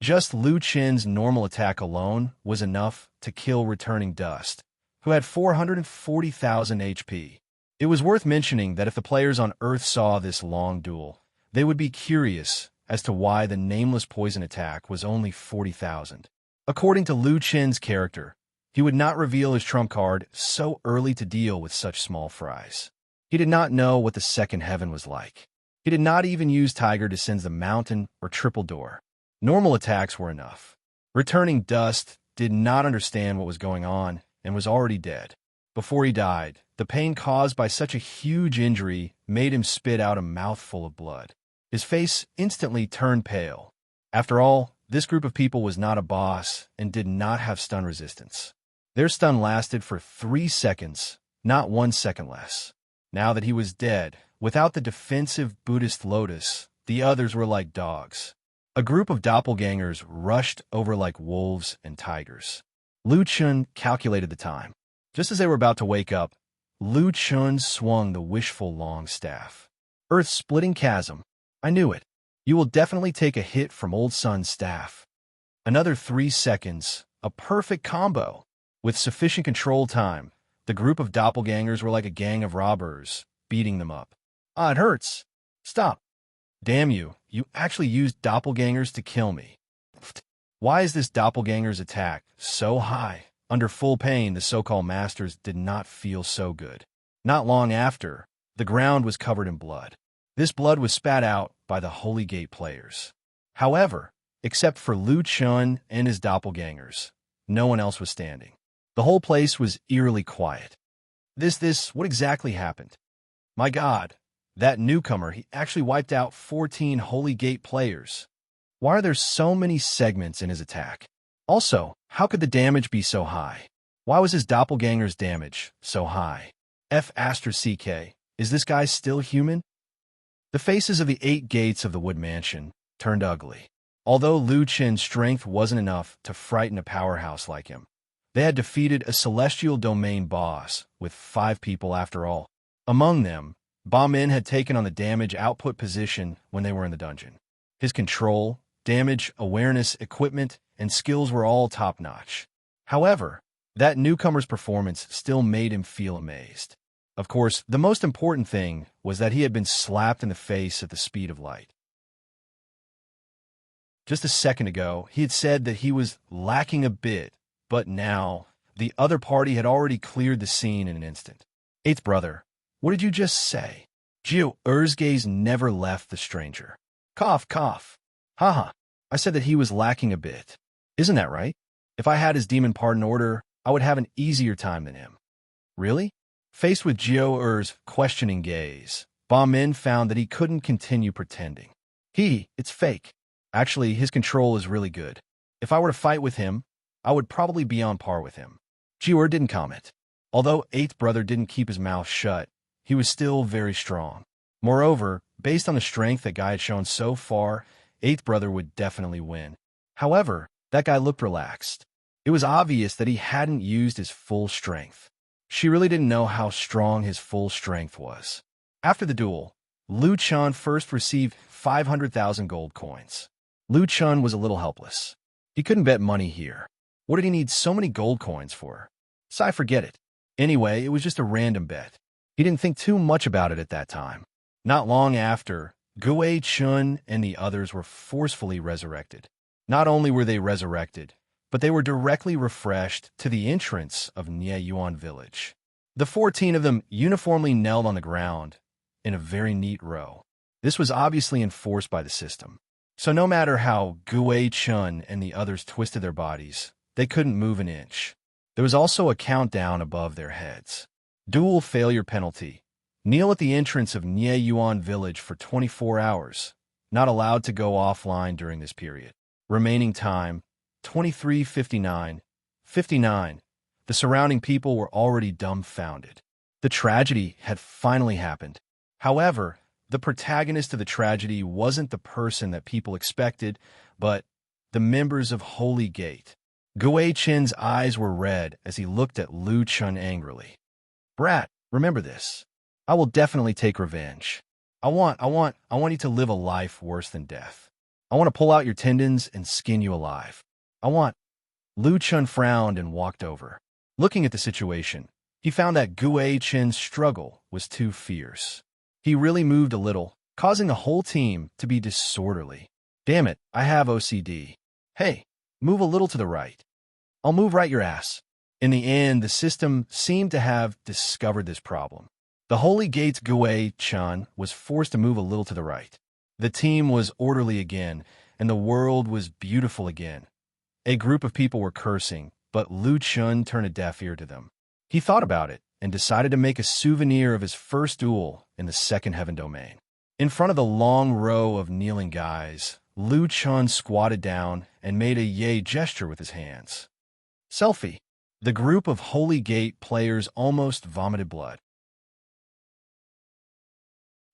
Just Lu Chen's normal attack alone was enough to kill returning Dust, who had 440,000 HP. It was worth mentioning that if the players on Earth saw this long duel, they would be curious as to why the nameless poison attack was only 40,000. According to Lu Chen's character, he would not reveal his trump card so early to deal with such small fries. He did not know what the second heaven was like. He did not even use Tiger Descends the Mountain or Triple Door. Normal attacks were enough. Returning Dust did not understand what was going on and was already dead. Before he died, the pain caused by such a huge injury made him spit out a mouthful of blood. His face instantly turned pale. After all, this group of people was not a boss and did not have stun resistance. Their stun lasted for 3 seconds, not 1 second less. Now that he was dead, without the defensive Buddhist lotus, the others were like dogs. A group of doppelgangers rushed over like wolves and tigers. Lu Chun calculated the time. Just as they were about to wake up, Lu Chun swung the wishful long staff. Earth-splitting chasm. I knew it. You will definitely take a hit from Old Sun's staff. Another 3 seconds, a perfect combo. With sufficient control time, the group of doppelgangers were like a gang of robbers, beating them up. Ah, it hurts. Stop. Damn you, you actually used doppelgangers to kill me. Why is this doppelganger's attack so high? Under full pain, the so-called masters did not feel so good. Not long after, the ground was covered in blood. This blood was spat out by the Holy Gate players. However, except for Lu Chun and his doppelgangers, no one else was standing. The whole place was eerily quiet. What exactly happened? My God, that newcomer, he actually wiped out 14 Holy Gate players. Why are there so many segments in his attack? Also, how could the damage be so high? Why was his doppelganger's damage so high? CK, is this guy still human? The faces of the 8 gates of the Wood Mansion turned ugly. Although Lu Chen's strength wasn't enough to frighten a powerhouse like him, they had defeated a celestial domain boss with 5 people after all. Among them, Ba Min had taken on the damage output position when they were in the dungeon. His control, damage, awareness, equipment, and skills were all top-notch. However, that newcomer's performance still made him feel amazed. Of course, the most important thing was that he had been slapped in the face at the speed of light. Just a second ago, he had said that he was lacking a bit, but now, the other party had already cleared the scene in an instant. Eighth brother, what did you just say? Gio Er's gaze never left the stranger. Cough, cough. Haha, I said that he was lacking a bit. Isn't that right? If I had his demon pardon order, I would have an easier time than him. Really? Faced with Gio Er's questioning gaze, Ba Min found that he couldn't continue pretending. It's fake. Actually, his control is really good. If I were to fight with him, I would probably be on par with him. Gio Er didn't comment. Although Eighth Brother didn't keep his mouth shut, he was still very strong. Moreover, based on the strength that guy had shown so far, Eighth Brother would definitely win. However, that guy looked relaxed. It was obvious that he hadn't used his full strength. She really didn't know how strong his full strength was. After the duel, Lu Chun first received 500,000 gold coins. Lu Chun was a little helpless. He couldn't bet money here. What did he need so many gold coins for? So forget it. Anyway, it was just a random bet. He didn't think too much about it at that time. Not long after, Gui Chun and the others were forcefully resurrected. Not only were they resurrected, but they were directly refreshed to the entrance of Nie Yuan village. The 14 of them uniformly knelt on the ground in a very neat row. This was obviously enforced by the system. So no matter how Gui Chun and the others twisted their bodies, they couldn't move an inch. There was also a countdown above their heads. Dual failure penalty. Kneel at the entrance of Nie Yuan village for 24 hours. Not allowed to go offline during this period. Remaining time, 23:59. 59. The surrounding people were already dumbfounded. The tragedy had finally happened. However, the protagonist of the tragedy wasn't the person that people expected, but the members of Holy Gate. Gui Chen's eyes were red as he looked at Lu Chun angrily. Brat, remember this. I will definitely take revenge. I want you to live a life worse than death. I want to pull out your tendons and skin you alive. I want. Lu Chun frowned and walked over. Looking at the situation, he found that Gue Chen's struggle was too fierce. He really moved a little, causing the whole team to be disorderly. Damn it, I have OCD. Hey, move a little to the right. I'll move right your ass. In the end, the system seemed to have discovered this problem. The Holy Gate's Gue Chen was forced to move a little to the right. The team was orderly again, and the world was beautiful again. A group of people were cursing, but Lu Chun turned a deaf ear to them. He thought about it and decided to make a souvenir of his first duel in the second heaven domain. In front of the long row of kneeling guys, Lu Chun squatted down and made a yay gesture with his hands. Selfie. The group of Holy Gate players almost vomited blood.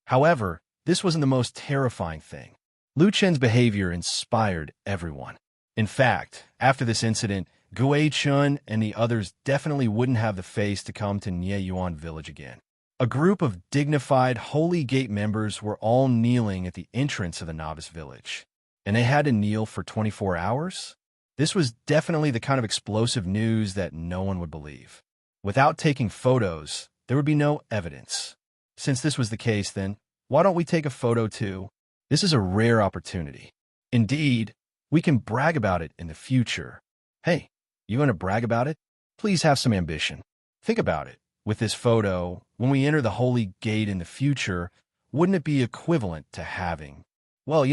However, this wasn't the most terrifying thing. Lu Chen's behavior inspired everyone. In fact, after this incident, Gue Chun and the others definitely wouldn't have the face to come to Nie Yuan village again. A group of dignified Holy Gate members were all kneeling at the entrance of the novice village. And they had to kneel for 24 hours? This was definitely the kind of explosive news that no one would believe. Without taking photos, there would be no evidence. Since this was the case, then, why don't we take a photo too? This is a rare opportunity. Indeed, we can brag about it in the future. Hey, you want to brag about it? Please have some ambition. Think about it. With this photo, when we enter the Holy Gate in the future, wouldn't it be equivalent to having? Well,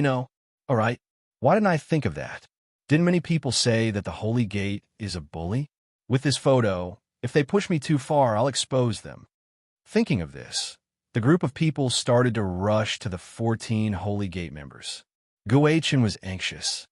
all right, why didn't I think of that? Didn't many people say that the Holy Gate is a bully? With this photo, if they push me too far, I'll expose them. Thinking of this, the group of people started to rush to the 14 Holy Gate members. Gue Chen was anxious.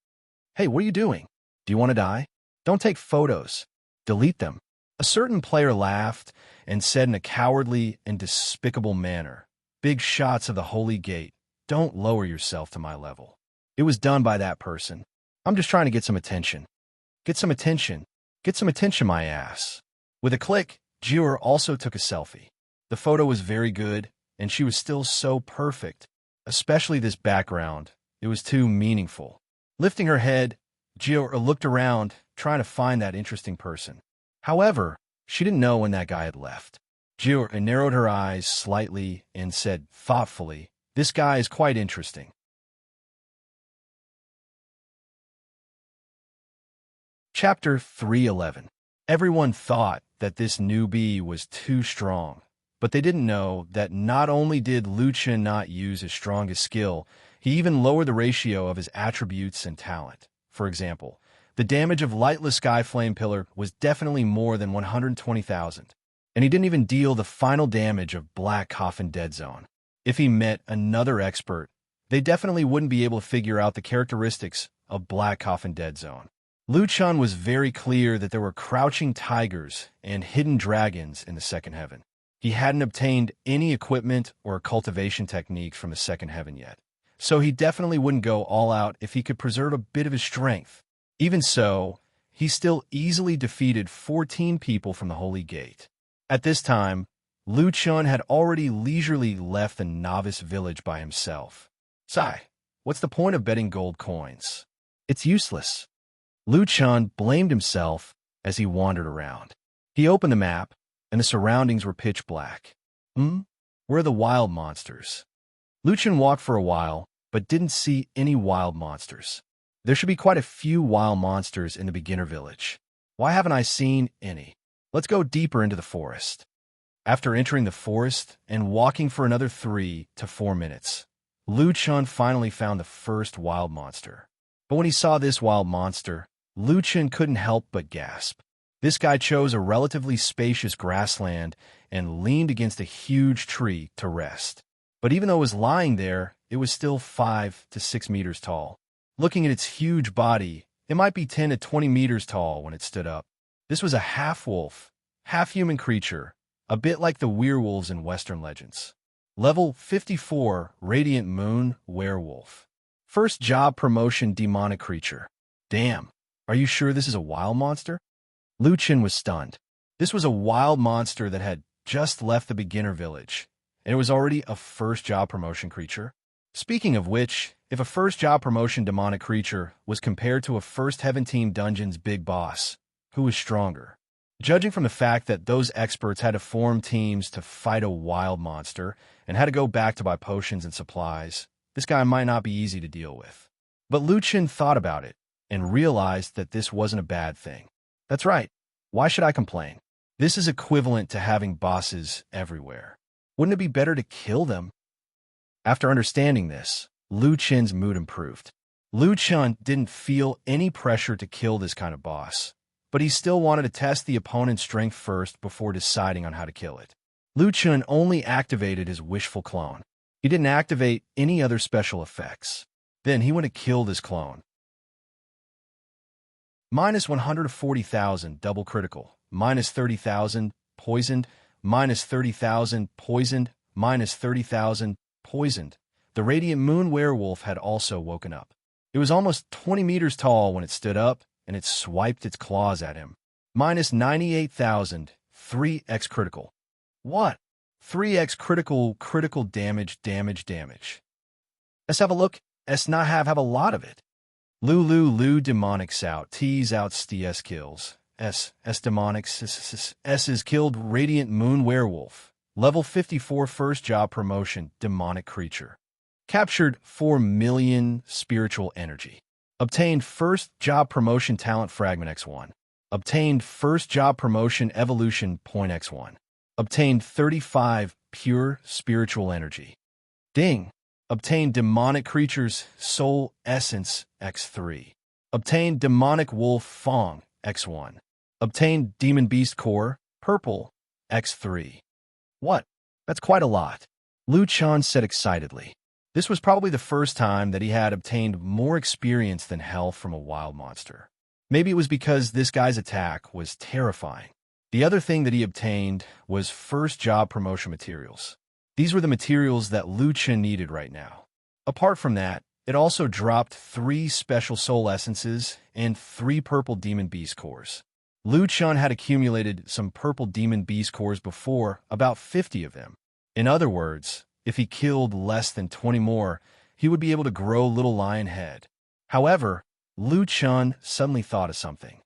Hey, what are you doing? Do you want to die? Don't take photos. Delete them. A certain player laughed and said in a cowardly and despicable manner, "Big shots of the Holy Gate. Don't lower yourself to my level." It was done by that person. I'm just trying to get some attention. Get some attention. Get some attention, my ass. With a click, Jiur also took a selfie. The photo was very good, and she was still so perfect. Especially this background. It was too meaningful. Lifting her head, Jiur looked around, trying to find that interesting person. However, she didn't know when that guy had left. Jiur narrowed her eyes slightly and said thoughtfully, "This guy is quite interesting." Chapter 311. Everyone thought that this newbie was too strong, but they didn't know that not only did Lu Chen not use his strongest skill, he even lowered the ratio of his attributes and talent. For example, the damage of Lightless Sky Flame Pillar was definitely more than 120,000, and he didn't even deal the final damage of Black Coffin Dead Zone. If he met another expert, they definitely wouldn't be able to figure out the characteristics of Black Coffin Dead Zone. Lu Chun was very clear that there were crouching tigers and hidden dragons in the second heaven. He hadn't obtained any equipment or cultivation techniques from the second heaven yet, so he definitely wouldn't go all out if he could preserve a bit of his strength. Even so, he still easily defeated 14 people from the Holy Gate. At this time, Lu Chun had already leisurely left the novice village by himself. Sigh, what's the point of betting gold coins? It's useless. Lu Chun blamed himself as he wandered around. He opened the map, and the surroundings were pitch black. Where are the wild monsters? Lu Chun walked for a while, but didn't see any wild monsters. There should be quite a few wild monsters in the beginner village. Why haven't I seen any? Let's go deeper into the forest. After entering the forest and walking for another 3 to 4 minutes, Lu Chun finally found the first wild monster. But when he saw this wild monster, Lu Chun couldn't help but gasp. This guy chose a relatively spacious grassland and leaned against a huge tree to rest. But even though it was lying there, it was still 5 to 6 meters tall. Looking at its huge body, it might be 10 to 20 meters tall when it stood up. This was a half-wolf, half-human creature, a bit like the werewolves in Western legends. Level 54, Radiant Moon Werewolf. First job promotion demonic creature. Damn, are you sure this is a wild monster? Lu Chun was stunned. This was a wild monster that had just left the beginner village, and it was already a first job promotion creature. Speaking of which, if a first job promotion demonic creature was compared to a first Heaven Team Dungeon's big boss, who was stronger? Judging from the fact that those experts had to form teams to fight a wild monster and had to go back to buy potions and supplies, this guy might not be easy to deal with. But Lu Chen thought about it and realized that this wasn't a bad thing. That's right. Why should I complain? This is equivalent to having bosses everywhere. Wouldn't it be better to kill them? After understanding this, Lu Chen's mood improved. Lu Chen didn't feel any pressure to kill this kind of boss, but he still wanted to test the opponent's strength first before deciding on how to kill it. Lu Chen only activated his wishful clone. He didn't activate any other special effects. Then he went to kill this clone. Minus 140,000 double critical, minus 30,000 poisoned, minus 30,000 poisoned, minus 30,000 poisoned. The radiant moon werewolf had also woken up. It was almost 20 meters tall when it stood up, and it swiped its claws at him. Minus 98,000, 3x critical. What? 3x critical damage. Let's have a look. Let's not have a lot of it. Lu demonics out. T's out sts kills. S demonics. S is killed radiant moon werewolf. Level 54 first job promotion demonic creature. Captured 4 million spiritual energy. Obtained first job promotion talent fragment x1. Obtained first job promotion evolution point x1. Obtained 35 pure spiritual energy. Ding. Obtained demonic creatures soul essence x3. Obtained demonic wolf fong x1. Obtained demon beast core purple x3. What? That's quite a lot. Lu Chen said excitedly. This was probably the first time that he had obtained more experience than health from a wild monster. Maybe it was because this guy's attack was terrifying. The other thing that he obtained was first job promotion materials. These were the materials that Lu Chen needed right now. Apart from that, it also dropped 3 special soul essences and 3 purple demon beast cores. Lu Chen had accumulated some purple demon beast cores before, about 50 of them. In other words, if he killed less than 20 more, he would be able to grow Little Lion Head. However, Lu Chen suddenly thought of something.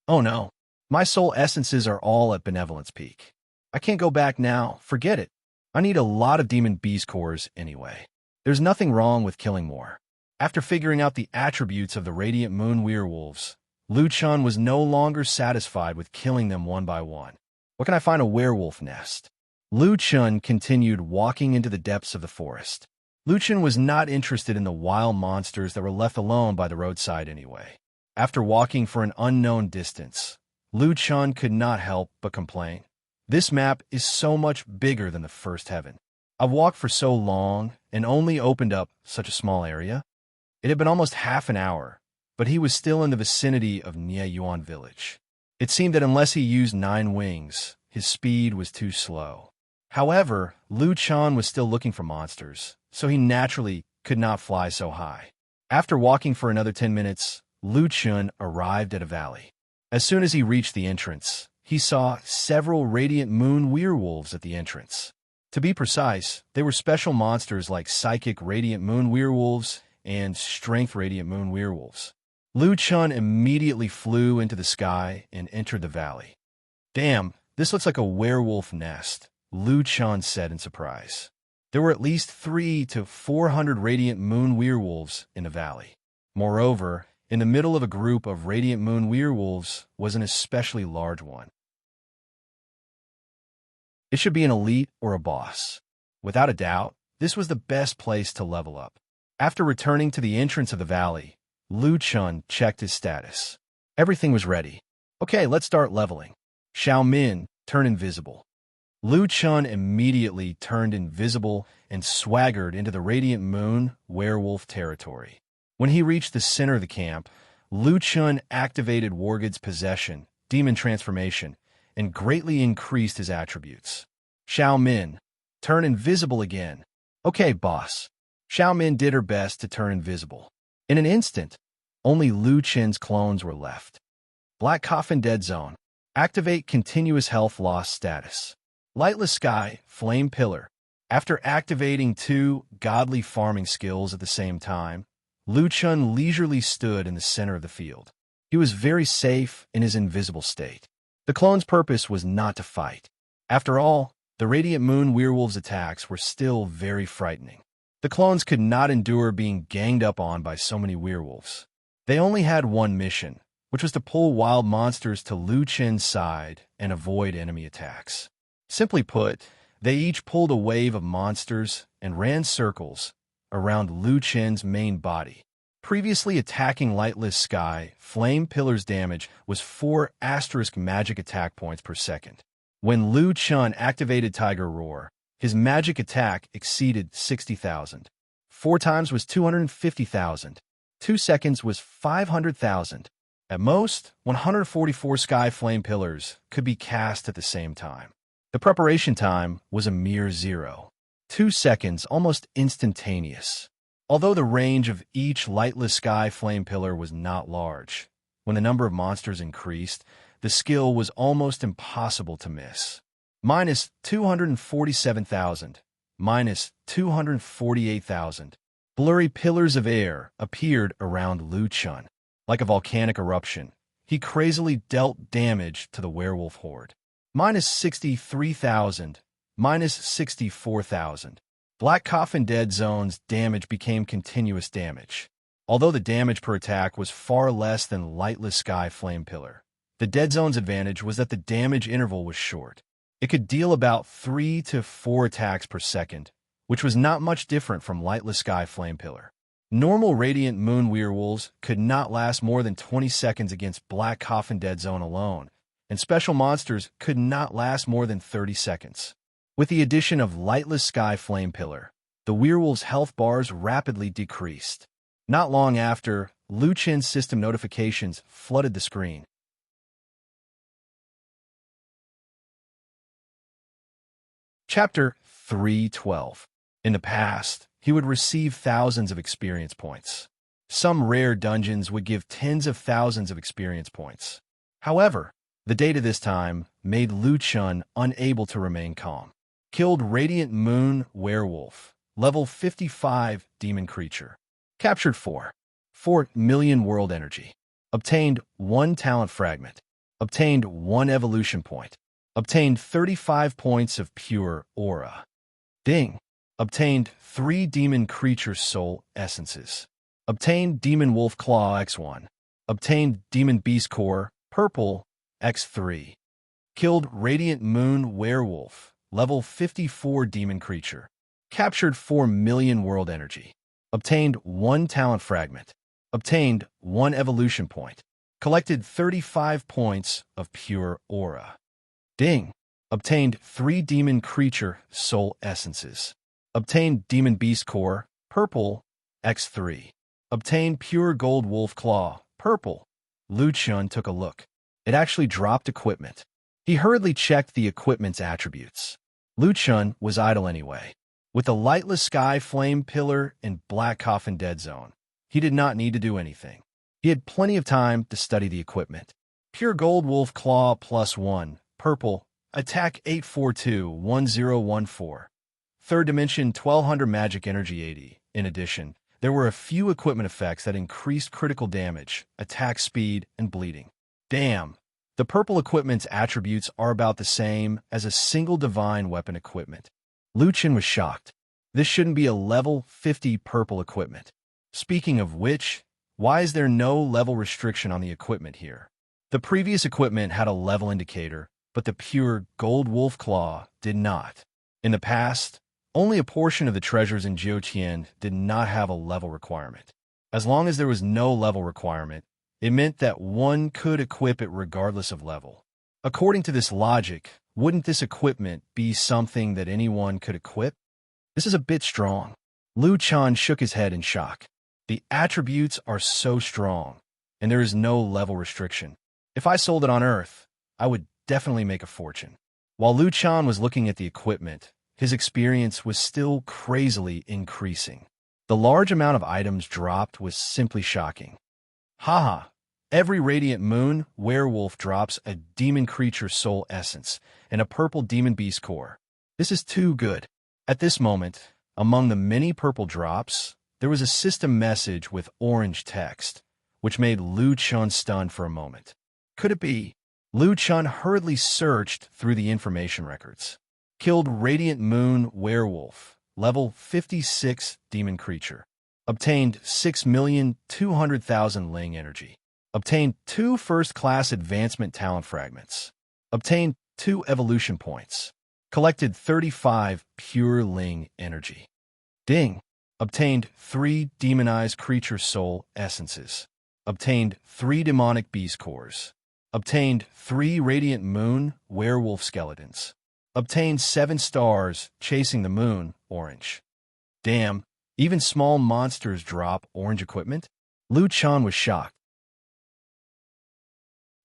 Oh no, my soul essences are all at Benevolence Peak. I can't go back now, forget it. I need a lot of demon beast cores anyway. There's nothing wrong with killing more. After figuring out the attributes of the radiant moon werewolves, Lu Chen was no longer satisfied with killing them one by one. What can I find a werewolf nest? Lu Chen continued walking into the depths of the forest. Lu Chen was not interested in the wild monsters that were left alone by the roadside anyway. After walking for an unknown distance, Lu Chen could not help but complain. This map is so much bigger than the first heaven. I've walked for so long and only opened up such a small area. It had been almost half an hour, but he was still in the vicinity of Yuan village. It seemed that unless he used 9 wings, his speed was too slow. However, Lu Chen was still looking for monsters, so he naturally could not fly so high. After walking for another 10 minutes, Lu Chen arrived at a valley. As soon as he reached the entrance, he saw several radiant moon werewolves at the entrance. To be precise, they were special monsters like psychic radiant moon werewolves and strength radiant moon werewolves. Lu Chen immediately flew into the sky and entered the valley. Damn, this looks like a werewolf nest, Lu Chen said in surprise. There were at least 300 to 400 radiant moon werewolves in the valley. Moreover, in the middle of a group of radiant moon werewolves was an especially large one. It should be an elite or a boss. Without a doubt, this was the best place to level up. After returning to the entrance of the valley, Lu Chen checked his status. Everything was ready. Okay, let's start leveling. Xiao Min, turn invisible. Lu Chen immediately turned invisible and swaggered into the radiant moon werewolf territory. When he reached the center of the camp, Lu Chen activated Wargood's possession, demon transformation, and greatly increased his attributes. Xiao Min, turn invisible again. Okay, boss. Xiao Min did her best to turn invisible. In an instant, only Lu Chen's clones were left. Black Coffin Dead Zone. Activate continuous health loss status. Lightless Sky, Flame Pillar. After activating two godly farming skills at the same time, Lu Chun leisurely stood in the center of the field. He was very safe in his invisible state. The clone's purpose was not to fight. After all, the Radiant Moon Werewolf's attacks were still very frightening. The clones could not endure being ganged up on by so many werewolves. They only had one mission, which was to pull wild monsters to Lu Chen's side and avoid enemy attacks. Simply put, they each pulled a wave of monsters and ran circles around Lu Chen's main body. Previously attacking Lightless Sky, Flame Pillar's damage was 4 asterisk magic attack points per second. When Lu Chun activated Tiger Roar, his magic attack exceeded 60,000. 4 times was 250,000. 2 seconds was 500,000. At most, 144 Sky Flame Pillars could be cast at the same time. The preparation time was a mere 0. 2 seconds, almost instantaneous. Although the range of each Lightless Sky Flame Pillar was not large, when the number of monsters increased, the skill was almost impossible to miss. Minus 247,000. Minus 248,000. Blurry pillars of air appeared around Lu Chun. Like a volcanic eruption, he crazily dealt damage to the werewolf horde. Minus 63,000. Minus 64,000. Black Coffin Dead Zone's damage became continuous damage. Although the damage per attack was far less than Lightless Sky Flame Pillar, the Dead Zone's advantage was that the damage interval was short. It could deal about 3 to 4 attacks per second, which was not much different from Lightless Sky Flame Pillar. Normal Radiant Moon Werewolves could not last more than 20 seconds against Black Coffin Dead Zone alone, and special monsters could not last more than 30 seconds. With the addition of Lightless Sky Flame Pillar, the werewolves' health bars rapidly decreased. Not long after, Lu Chen's system notifications flooded the screen. Chapter 312. In the past, he would receive thousands of experience points. Some rare dungeons would give tens of thousands of experience points. However, the data this time made Lu Chun unable to remain calm. Killed Radiant Moon Werewolf, level 55 demon creature. Captured 4 million world energy. Obtained 1 talent fragment. Obtained 1 evolution point. Obtained 35 points of pure aura. Ding. Obtained 3 demon creature soul essences. Obtained Demon Wolf Claw X1. Obtained Demon Beast Core, purple, X3. Killed Radiant Moon Werewolf, level 54 demon creature. Captured 4 million world energy. Obtained 1 talent fragment. Obtained 1 evolution point. Collected 35 points of pure aura. Ding. Obtained 3 demon creature soul essences. Obtained Demon Beast Core, purple, X3. Obtained Pure Gold Wolf Claw, purple. Lu Chun took a look. It actually dropped equipment. He hurriedly checked the equipment's attributes. Lu Chun was idle anyway. With the Lightless Sky Flame Pillar and Black Coffin Dead Zone, he did not need to do anything. He had plenty of time to study the equipment. Pure Gold Wolf Claw +1, purple, attack 842-1014. Third dimension 1200 magic energy 80. In addition, there were a few equipment effects that increased critical damage, attack speed, and bleeding. Damn! The purple equipment's attributes are about the same as a single divine weapon equipment. Lu Chun was shocked. This shouldn't be a level 50 purple equipment. Speaking of which, why is there no level restriction on the equipment here? The previous equipment had a level indicator, but the pure Gold Wolf Claw did not. In the past, only a portion of the treasures in Jiutian did not have a level requirement. As long as there was no level requirement, it meant that one could equip it regardless of level. According to this logic, wouldn't this equipment be something that anyone could equip? This is a bit strong. Lu Chun shook his head in shock. The attributes are so strong, and there is no level restriction. If I sold it on Earth, I would definitely make a fortune. While Lu Chun was looking at the equipment, his experience was still crazily increasing. The large amount of items dropped was simply shocking. Haha, every Radiant Moon Werewolf drops a Demon Creature Soul Essence and a purple Demon Beast Core. This is too good. At this moment, among the many purple drops, there was a system message with orange text, which made Lu Chun stunned for a moment. Could it be? Lu Chun hurriedly searched through the information records. Killed Radiant Moon Werewolf, level 56 demon creature. Obtained 6,200,000 Ling energy. Obtained 2 first-class advancement talent fragments. Obtained 2 evolution points. Collected 35 pure Ling energy. Ding! Obtained 3 demonized creature soul essences. Obtained 3 demonic beast cores. Obtained 3 radiant moon werewolf skeletons. Obtained 7 stars chasing the moon orange. Damn, even small monsters drop orange equipment? Lu Chun was shocked.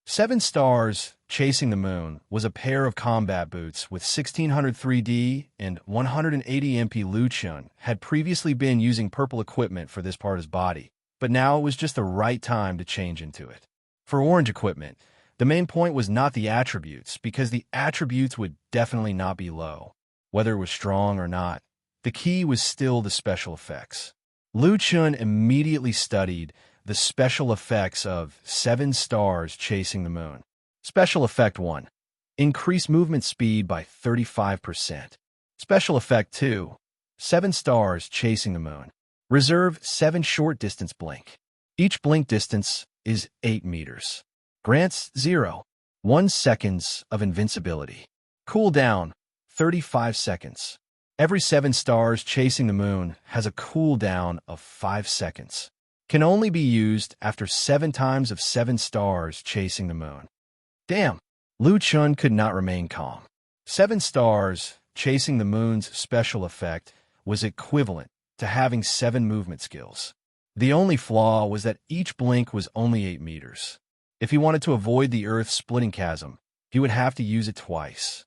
7 stars chasing the moon was a pair of combat boots with 1600 3D and 180 MP. Lu Chun had previously been using purple equipment for this part of his body, but now it was just the right time to change into it. For orange equipment, the main point was not the attributes, because the attributes would definitely not be low. Whether it was strong or not, the key was still the special effects. Lu Chun immediately studied the special effects of 7 stars chasing the moon. Special Effect 1. Increase movement speed by 35%. Special Effect 2. 7 stars chasing the moon. Reserve 7 short distance blink. Each blink distance is 8 meters. Grants 0.1 seconds of invincibility. Cooldown 35 seconds. Every 7 stars chasing the moon has a cooldown of 5 seconds. Can only be used after 7 times of 7 stars chasing the moon. Damn! Lu Chun could not remain calm. 7 stars chasing the moon's special effect was equivalent to having 7 movement skills. The only flaw was that each blink was only 8 meters. If he wanted to avoid the Earth's splitting chasm, he would have to use it twice.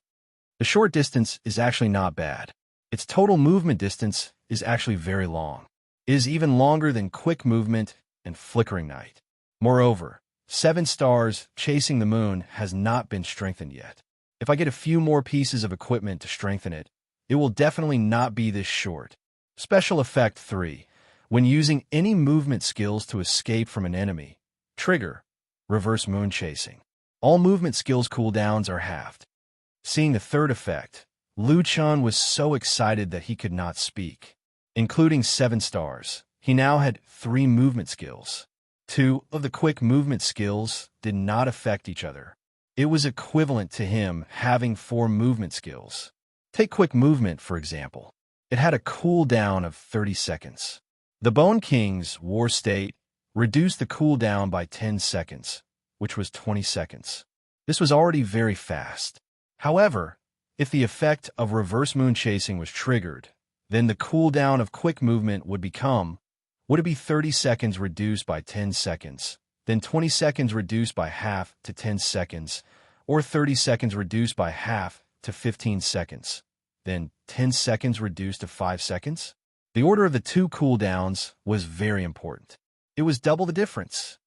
The short distance is actually not bad. Its total movement distance is actually very long. It is even longer than quick movement and flickering night. Moreover, 7 stars chasing the moon has not been strengthened yet. If I get a few more pieces of equipment to strengthen it, it will definitely not be this short. Special Effect 3. When using any movement skills to escape from an enemy, trigger reverse moon chasing. All movement skills cooldowns are halved. Seeing the third effect, Lu Chun was so excited that he could not speak. Including 7 stars, he now had 3 movement skills. 2 of the quick movement skills did not affect each other. It was equivalent to him having 4 movement skills. Take quick movement, for example. It had a cooldown of 30 seconds. The Bone King's War State reduced the cooldown by 10 seconds, which was 20 seconds. This was already very fast. However, if the effect of reverse moon chasing was triggered, then the cooldown of quick movement would be 30 seconds reduced by 10 seconds, then 20 seconds reduced by half to 10 seconds, or 30 seconds reduced by half to 15 seconds, then 10 seconds reduced to 5 seconds? The order of the 2 cooldowns was very important. It was double the difference.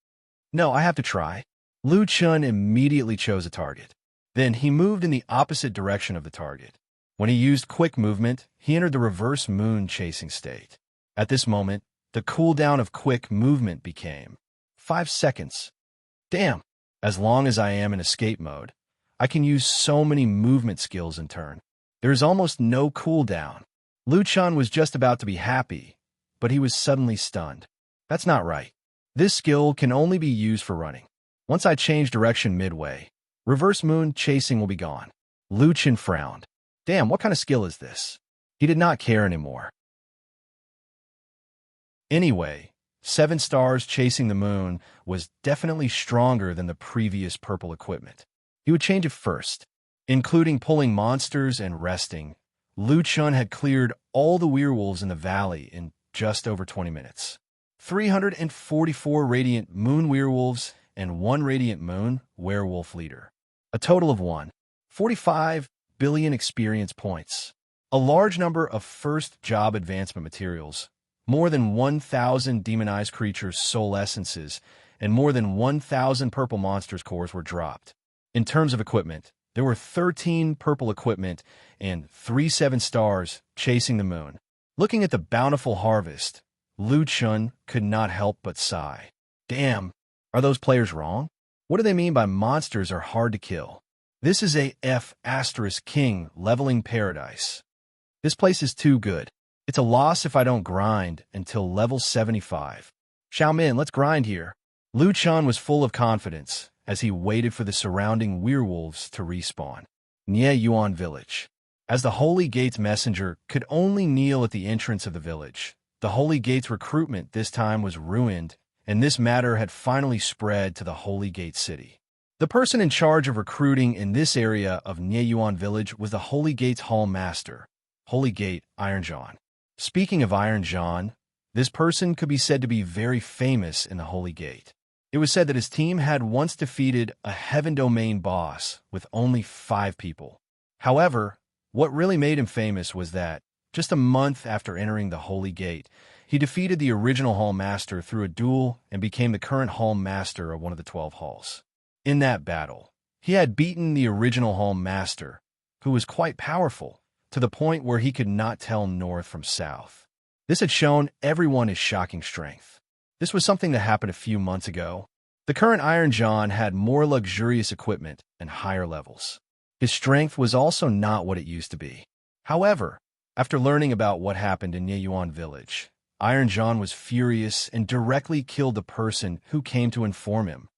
No, I have to try. Lu Chun immediately chose a target. Then he moved in the opposite direction of the target. When he used quick movement, he entered the reverse moon chasing state. At this moment, the cooldown of quick movement became 5 seconds. Damn! As long as I am in escape mode, I can use so many movement skills in turn. There is almost no cooldown. Lu Chun was just about to be happy, but he was suddenly stunned. That's not right. This skill can only be used for running. Once I change direction midway, reverse moon chasing will be gone. Lu Chun frowned. Damn, what kind of skill is this? He did not care anymore. Anyway, 7 stars chasing the moon was definitely stronger than the previous purple equipment. He would change it first. Including pulling monsters and resting, Lu Chun had cleared all the werewolves in the valley in just over 20 minutes. 344 radiant moon werewolves and 1 radiant moon werewolf leader. A total of 1.45 billion experience points. A large number of first job advancement materials, more than 1,000 demonized creatures' soul essences, and more than 1,000 purple monsters cores were dropped. In terms of equipment, There were 13 purple equipment and 3 7-stars chasing the moon. Looking at the bountiful harvest, Lu Chun could not help but sigh. Damn, are those players wrong? What do they mean by monsters are hard to kill? This is a F***king leveling paradise. This place is too good. It's a loss if I don't grind until level 75. Xiaomin, let's grind here. Lu Chun was full of confidence as he waited for the surrounding werewolves to respawn. Nie Yuan Village. As the Holy Gate's messenger could only kneel at the entrance of the village, the Holy Gate's recruitment this time was ruined, and this matter had finally spread to the Holy Gate city. The person in charge of recruiting in this area of Nie Yuan Village was the Holy Gate's Hall Master, Holy Gate Iron John. Speaking of Iron John, this person could be said to be very famous in the Holy Gate. It was said that his team had once defeated a Heaven Domain boss with only 5 people. However, what really made him famous was that, just a month after entering the Holy Gate, he defeated the original Hall Master through a duel and became the current Hall Master of one of the 12 halls. In that battle, he had beaten the original Hall Master, who was quite powerful, to the point where he could not tell north from south. This had shown everyone his shocking strength. This was something that happened a few months ago. The current Iron John had more luxurious equipment and higher levels. His strength was also not what it used to be. However, after learning about what happened in Nie Yuan Village, Iron John was furious and directly killed the person who came to inform him.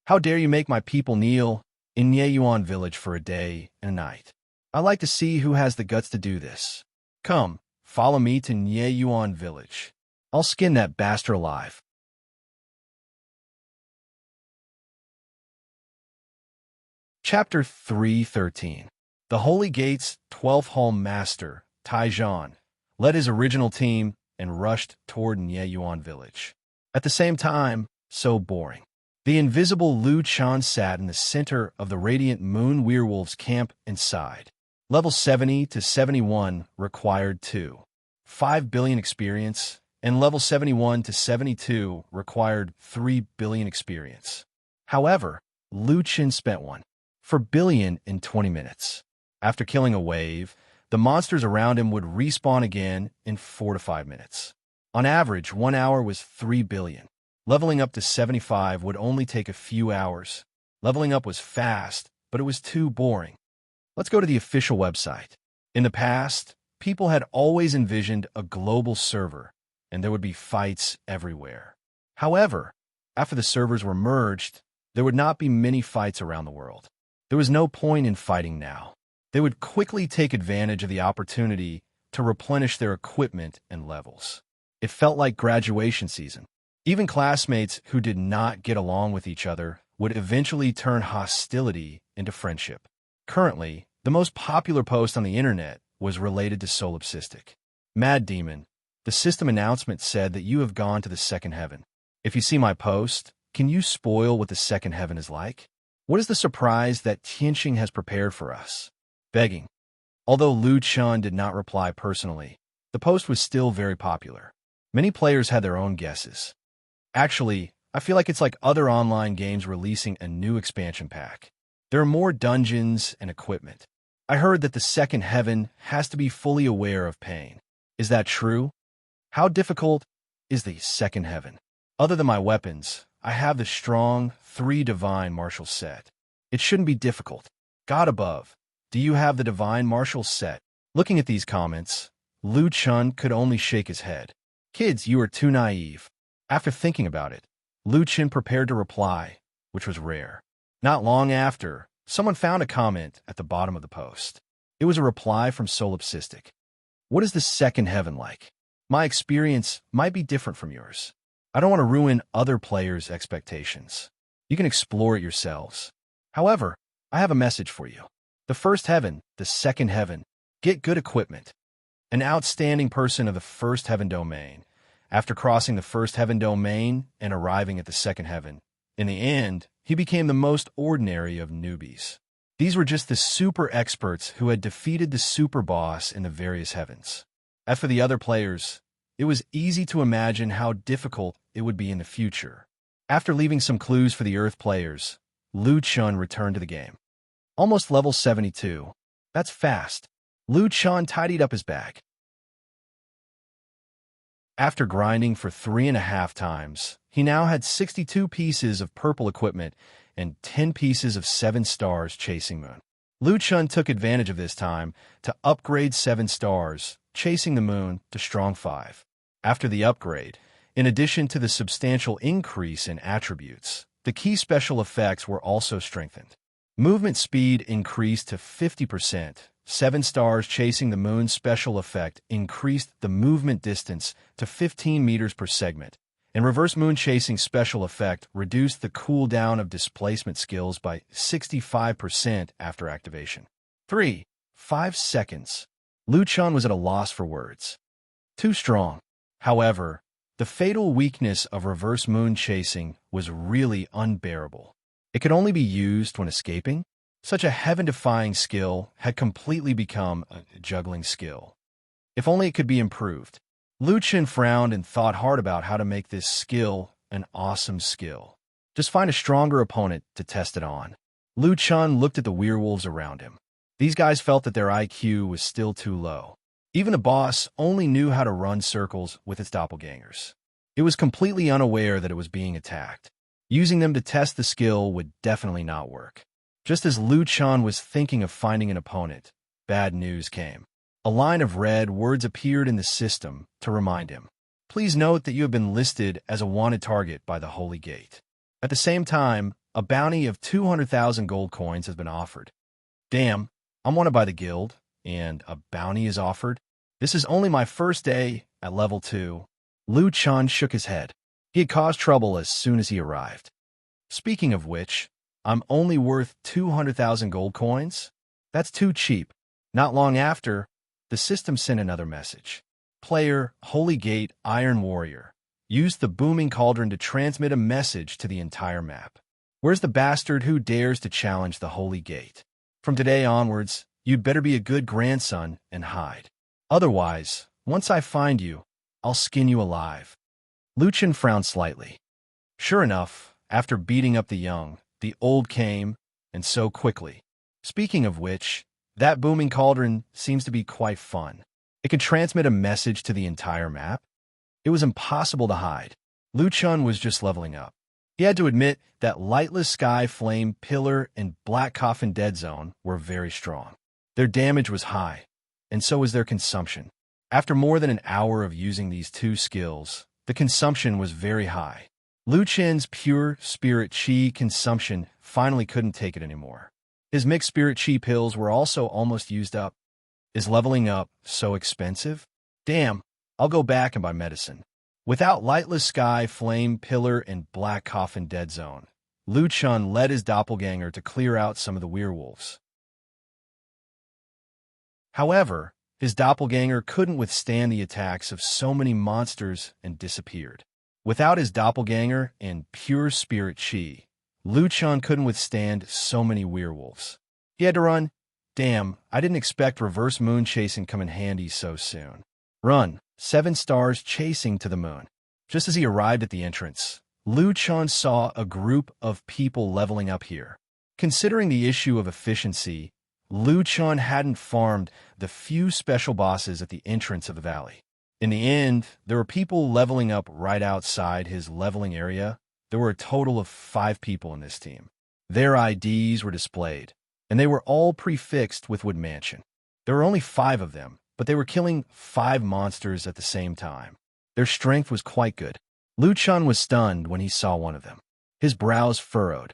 How dare you make my people kneel in Nie Yuan Village for a day and a night? I'd like to see who has the guts to do this. Come, follow me to Nie Yuan Village. I'll skin that bastard alive. Chapter 3:13. The Holy Gate's 12th Hall Master, Taijan, led his original team and rushed toward Nie Yuan Village. At the same time, so boring. The invisible Lu Chan sat in the center of the Radiant Moon Werewolves camp and sighed. Level 70 to 71 required 5 billion experience, and level 71 to 72 required 3 billion experience. However, Lu Chin spent 4 billion in 20 minutes. After killing a wave, the monsters around him would respawn again in 4 to 5 minutes. On average, 1 hour was 3 billion. Leveling up to 75 would only take a few hours. Leveling up was fast, but it was too boring. Let's go to the official website. In the past, people had always envisioned a global server, and there would be fights everywhere. However, after the servers were merged, there would not be many fights around the world. There was no point in fighting now. They would quickly take advantage of the opportunity to replenish their equipment and levels. It felt like graduation season. Even classmates who did not get along with each other would eventually turn hostility into friendship. Currently, the most popular post on the internet was related to Solipsistic. Mad Demon, the system announcement said that you have gone to the second heaven. If you see my post, can you spoil what the second heaven is like? What is the surprise that Tianxing has prepared for us? Begging. Although Lu Chun did not reply personally, the post was still very popular. Many players had their own guesses. Actually, I feel like it's like other online games releasing a new expansion pack. There are more dungeons and equipment. I heard that the second heaven has to be fully aware of pain. Is that true? How difficult is the second heaven? Other than my weapons, I have the strong 3 divine martial set. It shouldn't be difficult. God above, do you have the divine martial set? Looking at these comments, Lu Chun could only shake his head. Kids, you are too naive. After thinking about it, Lu Chun prepared to reply, which was rare. Not long after, someone found a comment at the bottom of the post. It was a reply from Solipsistic. What is the second heaven like? My experience might be different from yours. I don't want to ruin other players' expectations. You can explore it yourselves. However, I have a message for you. The first heaven, the second heaven, get good equipment. An outstanding person of the first heaven domain, after crossing the first heaven domain and arriving at the second heaven, in the end, he became the most ordinary of newbies. These were just the super experts who had defeated the super boss in the various heavens. As for the other players, it was easy to imagine how difficult it would be in the future. After leaving some clues for the Earth players, Lu Chun returned to the game. Almost level 72. That's fast. Lu Chan tidied up his bag. After grinding for 3.5 times, he now had 62 pieces of purple equipment and 10 pieces of 7 stars chasing moon. Lu Chun took advantage of this time to upgrade 7 stars, chasing the moon, to strong 5. After the upgrade, in addition to the substantial increase in attributes, the key special effects were also strengthened. Movement speed increased to 50%. 7 stars chasing the moon special effect increased the movement distance to 15 meters per segment, and reverse moon chasing special effect reduced the cooldown of displacement skills by 65% after activation. 5 seconds. Lu Chan was at a loss for words. Too strong. However, the fatal weakness of reverse moon chasing was really unbearable. It could only be used when escaping. Such a heaven-defying skill had completely become a juggling skill. If only it could be improved. Lu Chen frowned and thought hard about how to make this skill an awesome skill. Just find a stronger opponent to test it on. Lu Chen looked at the werewolves around him. These guys felt that their IQ was still too low. Even a boss only knew how to run circles with its doppelgangers. It was completely unaware that it was being attacked. Using them to test the skill would definitely not work. Just as Lu Chan was thinking of finding an opponent, bad news came. A line of red words appeared in the system to remind him. Please note that you have been listed as a wanted target by the Holy Gate. At the same time, a bounty of 200,000 gold coins has been offered. Damn, I'm wanted by the guild, and a bounty is offered? This is only my first day at level 2. Lu Chan shook his head. He had caused trouble as soon as he arrived. Speaking of which, I'm only worth 200,000 gold coins? That's too cheap. Not long after, the system sent another message. Player, Holy Gate, Iron Warrior. Use the booming cauldron to transmit a message to the entire map. Where's the bastard who dares to challenge the Holy Gate? From today onwards, you'd better be a good grandson and hide. Otherwise, once I find you, I'll skin you alive. Lu Chen frowned slightly. Sure enough, after beating up the young, the old came, and so quickly. Speaking of which, that booming cauldron seems to be quite fun. It can transmit a message to the entire map. It was impossible to hide. Lu Chun was just leveling up. He had to admit that Lightless Sky, Flame, Pillar, and Black Coffin Dead Zone were very strong. Their damage was high, and so was their consumption. After more than an hour of using these two skills, the consumption was very high. Lu Chen's pure spirit chi consumption finally couldn't take it anymore. His mixed spirit chi pills were also almost used up. Is leveling up so expensive? Damn, I'll go back and buy medicine. Without Lightless Sky, Flame, Pillar, and Black Coffin Dead Zone, Lu Chun led his doppelganger to clear out some of the werewolves. However, his doppelganger couldn't withstand the attacks of so many monsters and disappeared. Without his doppelganger and pure spirit chi, Lu Chun couldn't withstand so many werewolves. He had to run. Damn, I didn't expect reverse moon chasing come in handy so soon. Run. 7 stars chasing to the moon. Just as he arrived at the entrance, Lu Chun saw a group of people leveling up here. Considering the issue of efficiency, Lu Chun hadn't farmed the few special bosses at the entrance of the valley. In the end, there were people leveling up right outside his leveling area. There were a total of 5 people in this team. Their IDs were displayed, and they were all prefixed with Wood Mansion. There were only 5 of them, but they were killing 5 monsters at the same time. Their strength was quite good. Lu Chun was stunned when he saw one of them. His brows furrowed.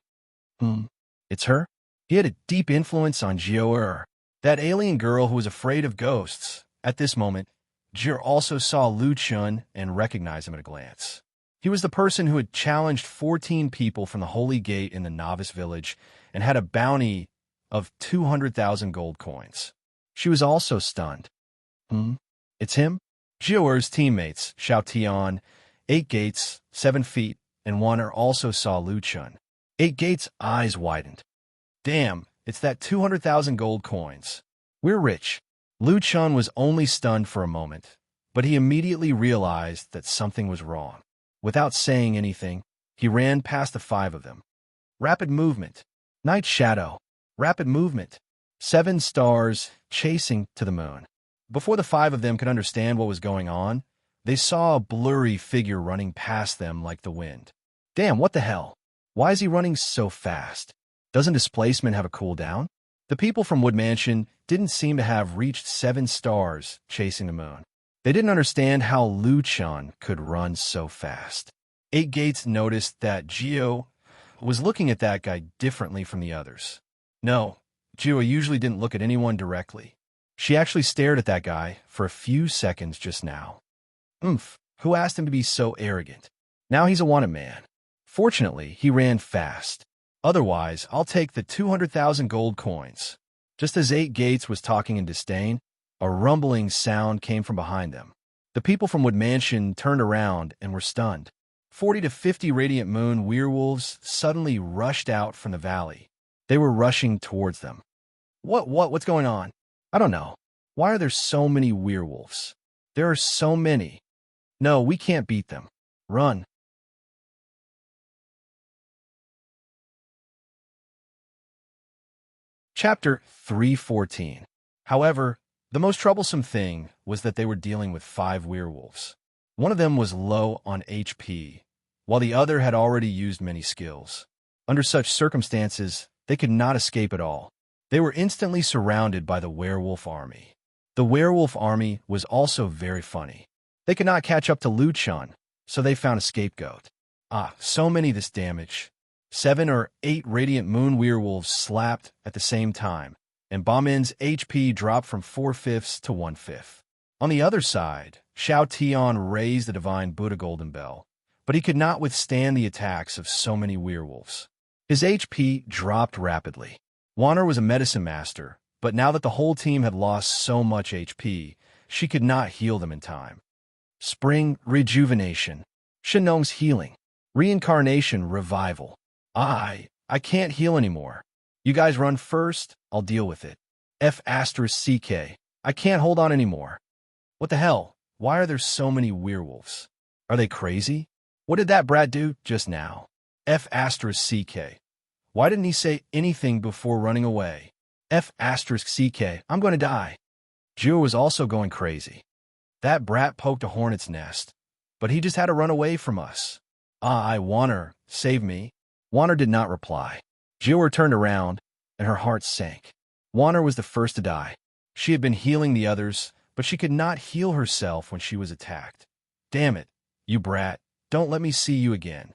It's her? He had a deep influence on Jiao, that alien girl who was afraid of ghosts. At this moment, Jiao also saw Lu Chun and recognized him at a glance. He was the person who had challenged 14 people from the Holy Gate in the Novice Village and had a bounty of 200,000 gold coins. She was also stunned. It's him? Jiao's teammates, Xiao Tian, 8 Gates, 7 feet, and 1 also saw Lu Chun. 8 Gates' eyes widened. Damn, it's that 200,000 gold coins. We're rich. Lu Chun was only stunned for a moment, but he immediately realized that something was wrong. Without saying anything, he ran past the 5 of them. Rapid movement. Night Shadow. rapid movement. 7 stars chasing to the moon. Before the 5 of them could understand what was going on, they saw a blurry figure running past them like the wind. Damn, what the hell? Why is he running so fast? Doesn't displacement have a cooldown? The people from Wood Mansion didn't seem to have reached 7 stars chasing the moon. They didn't understand how Lu-chan could run so fast. 8 Gates noticed that Geo was looking at that guy differently from the others. No, Geo usually didn't look at anyone directly. She actually stared at that guy for a few seconds just now. Who asked him to be so arrogant? Now he's a wanted man. Fortunately, he ran fast. Otherwise, I'll take the 200,000 gold coins. Just as 8 Gates was talking in disdain, a rumbling sound came from behind them. The people from Wood Mansion turned around and were stunned. 40 to 50 Radiant Moon werewolves suddenly rushed out from the valley. They were rushing towards them. What's going on? I don't know. Why are there so many werewolves? There are so many. No, we can't beat them. Run. Chapter 314. However, the most troublesome thing was that they were dealing with 5 werewolves. One of them was low on HP, while the other had already used many skills. Under such circumstances, they could not escape at all. They were instantly surrounded by the werewolf army. The werewolf army was also very funny. They could not catch up to Lu-chan, so they found a scapegoat. So many this damage. 7 or 8 Radiant Moon werewolves slapped at the same time, and Bamin's HP dropped from 4/5 to 1/5. On the other side, Xiao Tian raised the Divine Buddha Golden Bell, but he could not withstand the attacks of so many werewolves. His HP dropped rapidly. Wanner was a medicine master, but now that the whole team had lost so much HP, she could not heal them in time. Spring rejuvenation. Shinong's healing. Reincarnation revival. I can't heal anymore. You guys run first, I'll deal with it. F***CK. I can't hold on anymore. What the hell? Why are there so many werewolves? Are they crazy? What did that brat do just now? F***CK. Why didn't he say anything before running away? F***CK. I'm going to die. Gio was also going crazy. That brat poked a hornet's nest, but he just had to run away from us. Wanner, save me. Wanner did not reply. Gio turned around, and her heart sank. Wanner was the first to die. She had been healing the others, but she could not heal herself when she was attacked. Damn it, you brat. Don't let me see you again.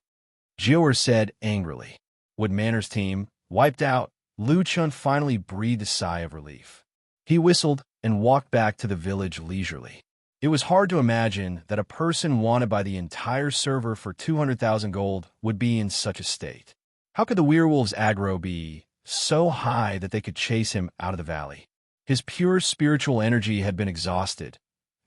Gio said angrily. Wood Manor's team wiped out. Lu-chan finally breathed a sigh of relief. He whistled and walked back to the village leisurely. It was hard to imagine that a person wanted by the entire server for 200,000 gold would be in such a state. How could the werewolves' aggro be so high that they could chase him out of the valley? His pure spiritual energy had been exhausted,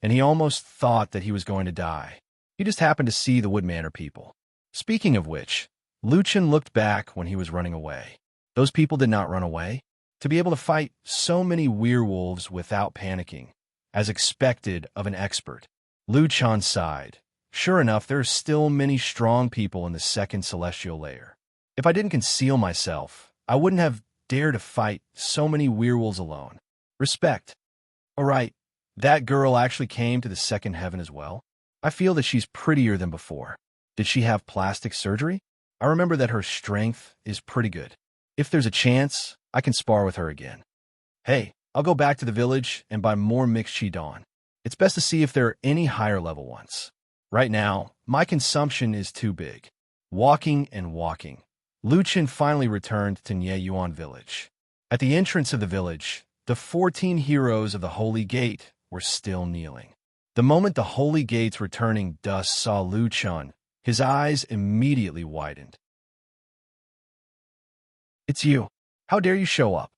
and he almost thought that he was going to die. He just happened to see the Wood Manor people. Speaking of which, Lu-chan looked back when he was running away. Those people did not run away. To be able to fight so many werewolves without panicking, as expected of an expert. Lu-chan sighed. Sure enough, there are still many strong people in the second celestial layer. If I didn't conceal myself, I wouldn't have dared to fight so many werewolves alone. Respect. Alright, that girl actually came to the second heaven as well. I feel that she's prettier than before. Did she have plastic surgery? I remember that her strength is pretty good. If there's a chance, I can spar with her again. Hey, I'll go back to the village and buy more mixed Shidon. It's best to see if there are any higher level ones. Right now, my consumption is too big. Walking and walking. Lu-chan finally returned to Nyeyuan village. At the entrance of the village, the 14 heroes of the Holy Gate were still kneeling. The moment the Holy Gate's returning dust saw Lu-chan, his eyes immediately widened. It's you. How dare you show up?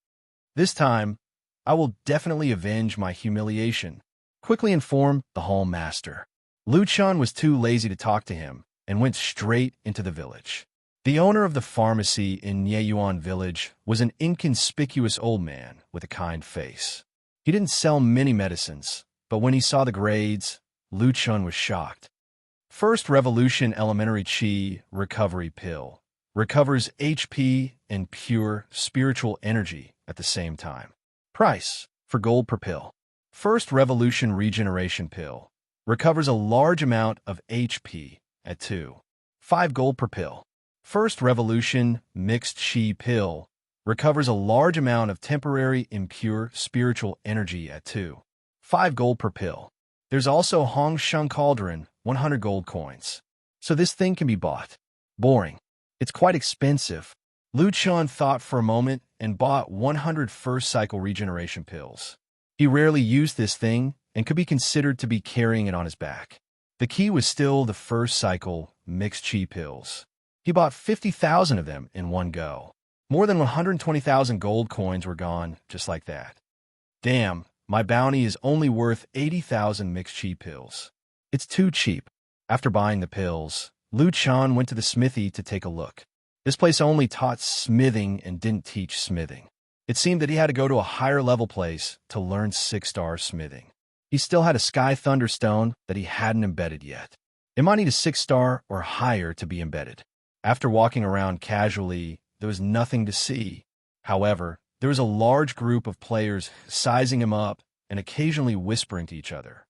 This time, I will definitely avenge my humiliation. Quickly informed the Hall Master. Lu-chan was too lazy to talk to him and went straight into the village. The owner of the pharmacy in Nyeyuan village was an inconspicuous old man with a kind face. He didn't sell many medicines, but when he saw the grades, Lu-chan was shocked. First Revolution Elementary Chi Recovery Pill. recovers HP and pure spiritual energy at the same time. Price for gold per pill. First Revolution Regeneration Pill recovers a large amount of HP at 2.5 gold per pill. First Revolution Mixed Chi Pill recovers a large amount of temporary impure spiritual energy at 2.5 gold per pill. There's also Hong Sheng Cauldron, 100 gold coins. So this thing can be bought. Boring. It's quite expensive. Lu Chun thought for a moment and bought 100 first cycle regeneration pills. He rarely used this thing and could be considered to be carrying it on his back. The key was still the first cycle mixed chi pills. He bought 50,000 of them in one go. More than 120,000 gold coins were gone just like that. Damn, my bounty is only worth 80,000 mixed chi pills. It's too cheap. After buying the pills, Lu Chun went to the smithy to take a look. This place only taught smithing and didn't teach smithing. It seemed that he had to go to a higher level place to learn 6-star smithing. He still had a sky thunderstone that he hadn't embedded yet. It might need a 6-star or higher to be embedded. After walking around casually, there was nothing to see. However, there was a large group of players sizing him up and occasionally whispering to each other.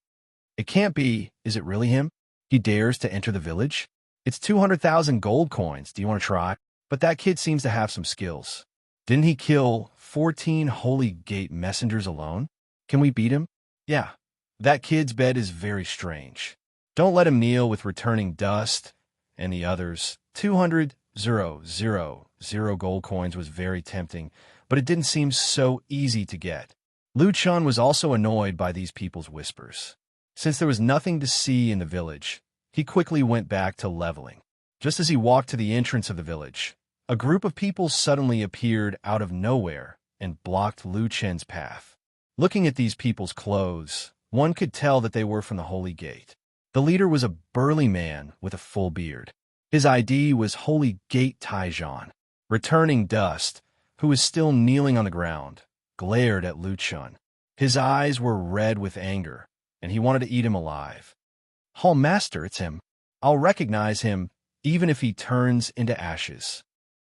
It can't be. Is it really him? He dares to enter the village? It's 200,000 gold coins. Do you want to try? But that kid seems to have some skills. Didn't he kill 14 Holy Gate messengers alone? Can we beat him? Yeah. That kid's bed is very strange. Don't let him kneel with returning dust and the others. 200,000 gold coins was very tempting, but it didn't seem so easy to get. Lu Chun was also annoyed by these people's whispers. Since there was nothing to see in the village, he quickly went back to leveling. Just as he walked to the entrance of the village, a group of people suddenly appeared out of nowhere and blocked Lu Chen's path. Looking at these people's clothes, one could tell that they were from the Holy Gate. The leader was a burly man with a full beard. His ID was Holy Gate Taijan. Returning Dust, who was still kneeling on the ground, glared at Lu Chun. His eyes were red with anger, and he wanted to eat him alive. Hall Master, it's him. I'll recognize him, even if he turns into ashes.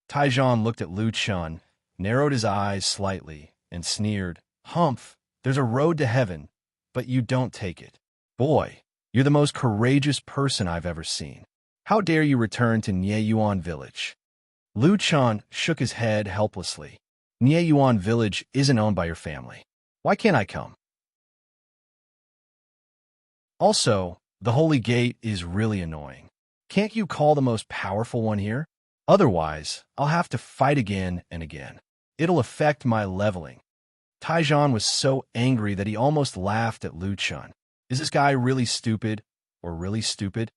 Taijan looked at Lu Chun, narrowed his eyes slightly, and sneered, Humph, there's a road to heaven, but you don't take it. Boy, you're the most courageous person I've ever seen. How dare you return to Nieyuan Village? Lu Chun shook his head helplessly. Nieyuan Village isn't owned by your family. Why can't I come? Also, the Holy Gate is really annoying. Can't you call the most powerful one here? Otherwise, I'll have to fight again and again. It'll affect my leveling. Taijan was so angry that he almost laughed at Lu Chun. Is this guy really stupid or really stupid?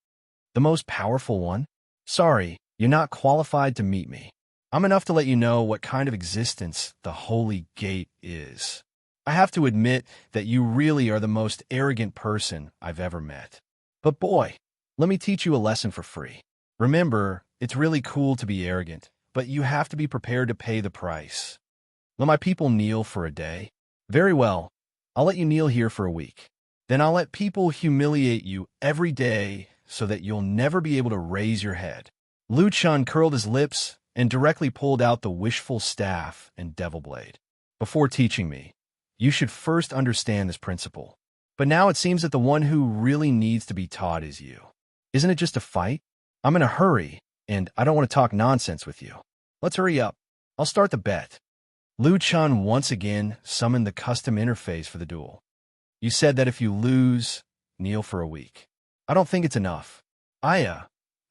The most powerful one? Sorry, you're not qualified to meet me. I'm enough to let you know what kind of existence the Holy Gate is. I have to admit that you really are the most arrogant person I've ever met. But boy, let me teach you a lesson for free. Remember, it's really cool to be arrogant, but you have to be prepared to pay the price. Let my people kneel for a day? Very well, I'll let you kneel here for a week. Then I'll let people humiliate you every day so that you'll never be able to raise your head. Lu Chun curled his lips and directly pulled out the wishful staff and devil blade. Before teaching me, you should first understand this principle. But now it seems that the one who really needs to be taught is you. Isn't it just a fight? I'm in a hurry, and I don't want to talk nonsense with you. Let's hurry up. I'll start the bet. Lu Chun once again summoned the custom interface for the duel. You said that if you lose, kneel for a week. I don't think it's enough. I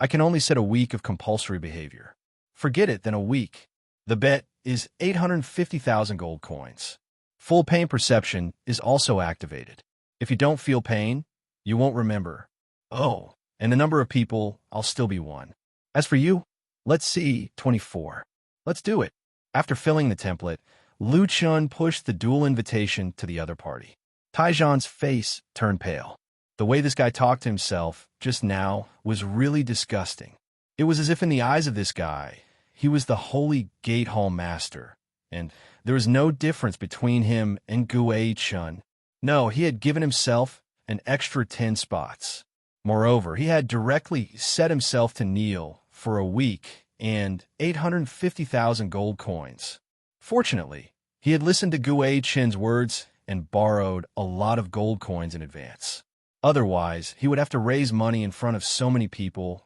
can only set a week of compulsory behavior. Forget it, then a week. The bet is 850,000 gold coins. Full pain perception is also activated. If you don't feel pain, you won't remember. Oh, and the number of people, I'll still be one. As for you, let's see, 24. Let's do it. After filling the template, Lu Chun pushed the duel invitation to the other party. Taijan's face turned pale. The way this guy talked to himself just now was really disgusting. It was as if in the eyes of this guy, he was the Holy Gate Hall Master, and there was no difference between him and Gue Chun. No, he had given himself an extra 10 spots. Moreover, he had directly set himself to kneel for a week and 850,000 gold coins. Fortunately, he had listened to Gue Chen's words and borrowed a lot of gold coins in advance. Otherwise, he would have to raise money in front of so many people.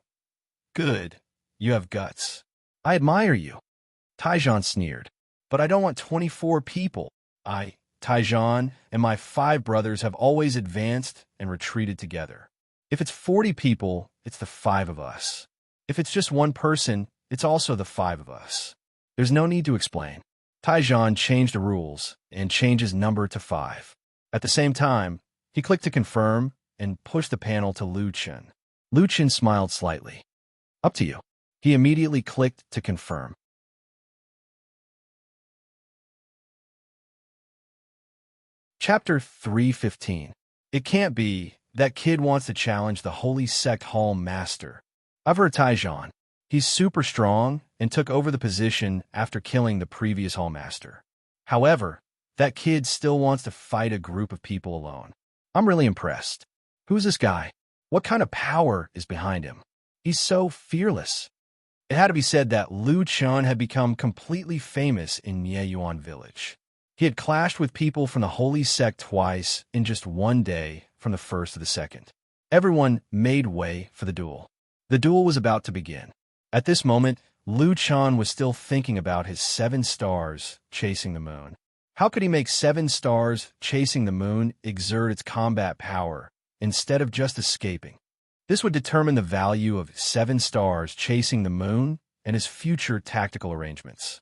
Good. You have guts. I admire you. Taijan sneered. But I don't want 24 people. Taijan, and my 5 brothers have always advanced and retreated together. If it's 40 people, it's the 5 of us. If it's just one person, it's also the 5 of us. There's no need to explain. Taijan changed the rules and changed his number to 5. At the same time, he clicked to confirm and pushed the panel to Lu Chen. Lu Chen smiled slightly. Up to you. He immediately clicked to confirm. Chapter 315. It can't be. That kid wants to challenge the Holy Sect Hall Master. I've heard Taijan. He's super strong and took over the position after killing the previous Hall Master. However, that kid still wants to fight a group of people alone. I'm really impressed. Who's this guy? What kind of power is behind him? He's so fearless. It had to be said that Lu Chun had become completely famous in Mieyuan village. He had clashed with people from the Holy Sect twice in just one day from the first to the second. Everyone made way for the duel. The duel was about to begin. At this moment, Lu Chun was still thinking about his 7 stars chasing the moon. How could he make 7 stars chasing the moon exert its combat power instead of just escaping? This would determine the value of 7 stars chasing the moon and his future tactical arrangements.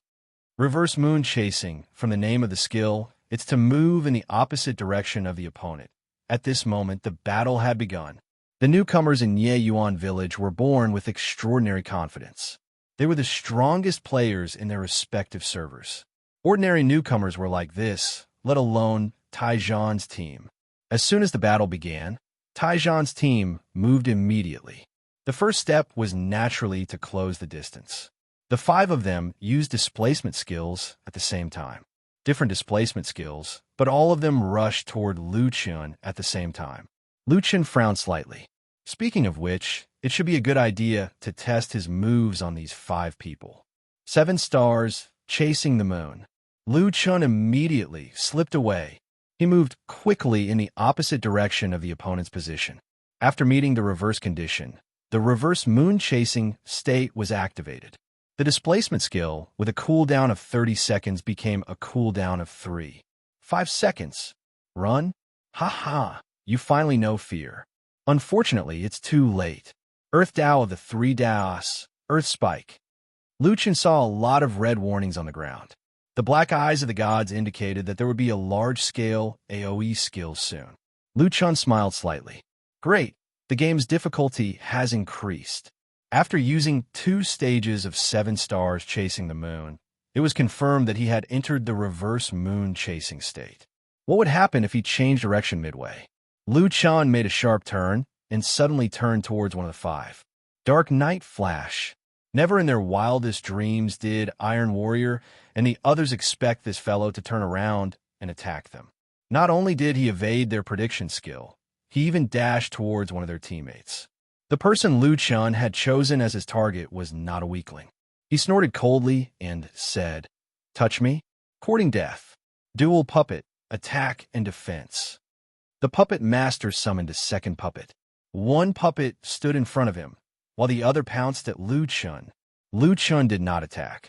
Reverse moon chasing, from the name of the skill, it's to move in the opposite direction of the opponent. At this moment, the battle had begun. The newcomers in Mieyuan village were born with extraordinary confidence. They were the strongest players in their respective servers. Ordinary newcomers were like this, let alone Taijan's team. As soon as the battle began, Taijan's team moved immediately. The first step was naturally to close the distance. The 5 of them used displacement skills at the same time. Different displacement skills, but all of them rushed toward Lu Chun at the same time. Lu Chun frowned slightly. Speaking of which, it should be a good idea to test his moves on these 5 people. 7 stars, chasing the moon. Lu Chun immediately slipped away. He moved quickly in the opposite direction of the opponent's position. After meeting the reverse condition, the reverse moon chasing state was activated. The displacement skill, with a cooldown of 30 seconds, became a cooldown of 5 seconds. Run? Ha! You finally know fear. Unfortunately, it's too late. Earth Dao of the 3 Daos, Earth Spike. Lu Chen saw a lot of red warnings on the ground. The black eyes of the gods indicated that there would be a large-scale AoE skill soon. Lu Chen smiled slightly. Great, the game's difficulty has increased. After using 2 stages of 7 stars chasing the moon, it was confirmed that he had entered the reverse moon chasing state. What would happen if he changed direction midway? Lu Chen made a sharp turn and suddenly turned towards one of the 5. Dark Night Flash. Never in their wildest dreams did Iron Warrior and the others expect this fellow to turn around and attack them. Not only did he evade their prediction skill, he even dashed towards one of their teammates. The person Lu Chen had chosen as his target was not a weakling. He snorted coldly and said, "Touch me? Courting death. Dual puppet, attack and defense." The puppet master summoned a second puppet. One puppet stood in front of him, while the other pounced at Lu Chen. Lu Chen did not attack.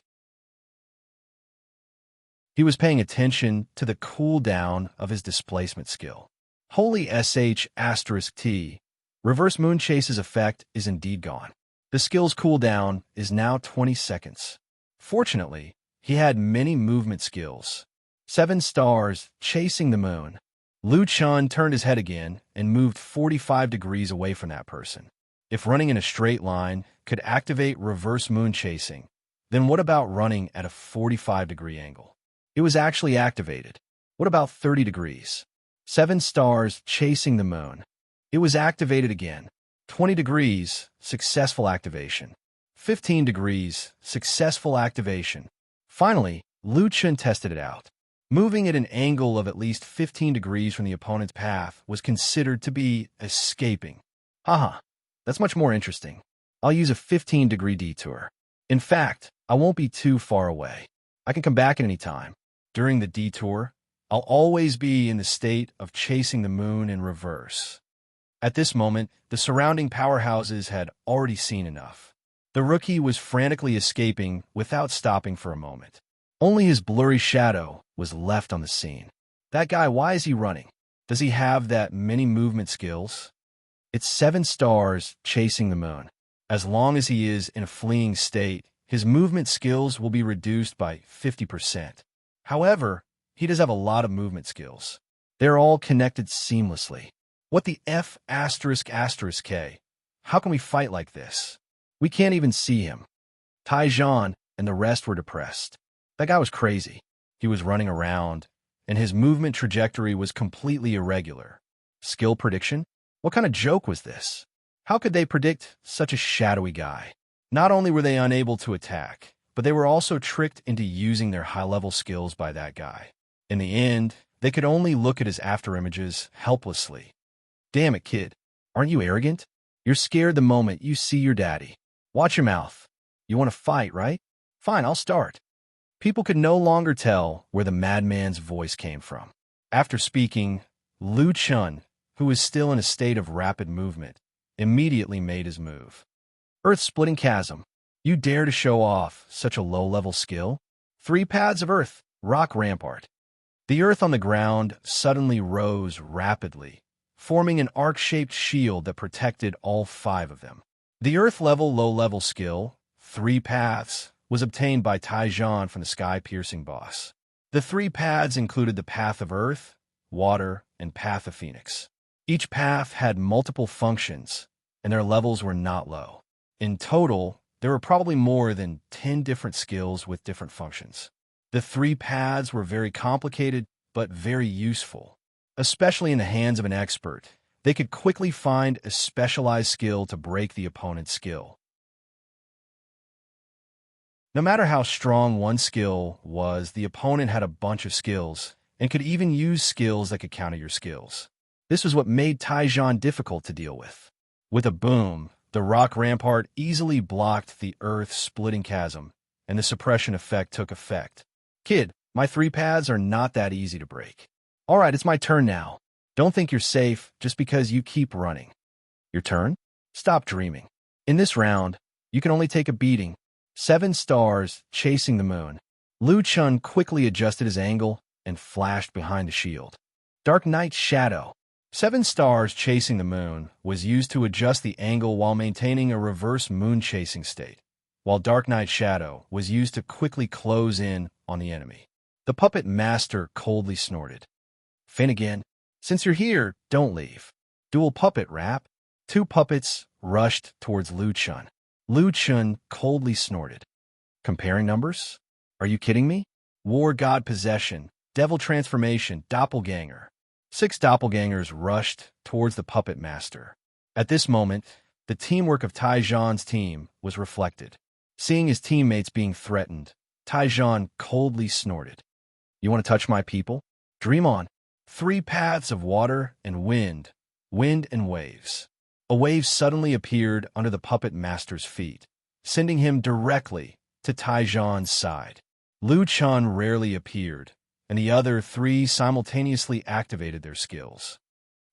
He was paying attention to the cooldown of his displacement skill. Holy **T. Reverse Moon Chase's effect is indeed gone. The skill's cooldown is now 20 seconds. Fortunately, he had many movement skills. 7 stars, chasing the moon. Lu Chen turned his head again and moved 45 degrees away from that person. If running in a straight line could activate reverse moon chasing, then what about running at a 45-degree angle? It was actually activated. What about 30 degrees? 7 stars, chasing the moon. It was activated again. 20 degrees, successful activation. 15 degrees, successful activation. Finally, Lu Chen tested it out. Moving at an angle of at least 15 degrees from the opponent's path was considered to be escaping. Haha, that's much more interesting. I'll use a 15-degree detour. In fact, I won't be too far away. I can come back at any time. During the detour, I'll always be in the state of chasing the moon in reverse. At this moment, the surrounding powerhouses had already seen enough. The rookie was frantically escaping without stopping for a moment. Only his blurry shadow was left on the scene. That guy, why is he running? Does he have that many movement skills? It's 7 stars chasing the moon. As long as he is in a fleeing state, his movement skills will be reduced by 50%. However, he does have a lot of movement skills. They're all connected seamlessly. What the F asterisk asterisk K? How can we fight like this? We can't even see him. Taijan and the rest were depressed. That guy was crazy. He was running around, and his movement trajectory was completely irregular. Skill prediction? What kind of joke was this? How could they predict such a shadowy guy? Not only were they unable to attack, but they were also tricked into using their high-level skills by that guy. In the end, they could only look at his afterimages helplessly. Damn it, kid. Aren't you arrogant? You're scared the moment you see your daddy. Watch your mouth. You want to fight, right? Fine, I'll start. People could no longer tell where the madman's voice came from. After speaking, Liu Chun, who was still in a state of rapid movement, immediately made his move. Earth-splitting chasm. You dare to show off such a low-level skill? 3 paths of earth, rock rampart. The earth on the ground suddenly rose rapidly, forming an arc-shaped shield that protected all 5 of them. The earth-level low-level skill, 3 paths, was obtained by Taijan from the sky-piercing boss. The 3 paths included the Path of Earth, Water, and Path of Phoenix. Each path had multiple functions, and their levels were not low. In total, there were probably more than 10 different skills with different functions. The 3 paths were very complicated, but very useful. Especially in the hands of an expert, they could quickly find a specialized skill to break the opponent's skill. No matter how strong one skill was, the opponent had a bunch of skills, and could even use skills that could counter your skills. This was what made Taijan difficult to deal with. With a boom, the rock rampart easily blocked the earth-splitting chasm, and the suppression effect took effect. Kid, my 3 paths are not that easy to break. All right, it's my turn now. Don't think you're safe just because you keep running. Your turn? Stop dreaming. In this round, you can only take a beating. 7 stars chasing the moon. Liu Chun quickly adjusted his angle and flashed behind the shield. Dark Knight Shadow. 7 stars chasing the moon was used to adjust the angle while maintaining a reverse moon-chasing state, while Dark Knight Shadow was used to quickly close in on the enemy. The puppet master coldly snorted. Finnegan, since you're here, don't leave. Dual puppet rap. 2 puppets rushed towards Liu Chun. Liu Chun coldly snorted. Comparing numbers? Are you kidding me? War God Possession, Devil Transformation, Doppelganger. 6 doppelgangers rushed towards the puppet master. At this moment, the teamwork of Taijan's team was reflected. Seeing his teammates being threatened, Taijan coldly snorted. You want to touch my people? Dream on. 3 paths of water and wind and waves. A wave suddenly appeared under the puppet master's feet, sending him directly to Taijan's side. Liu Chun rarely appeared, and the other 3 simultaneously activated their skills.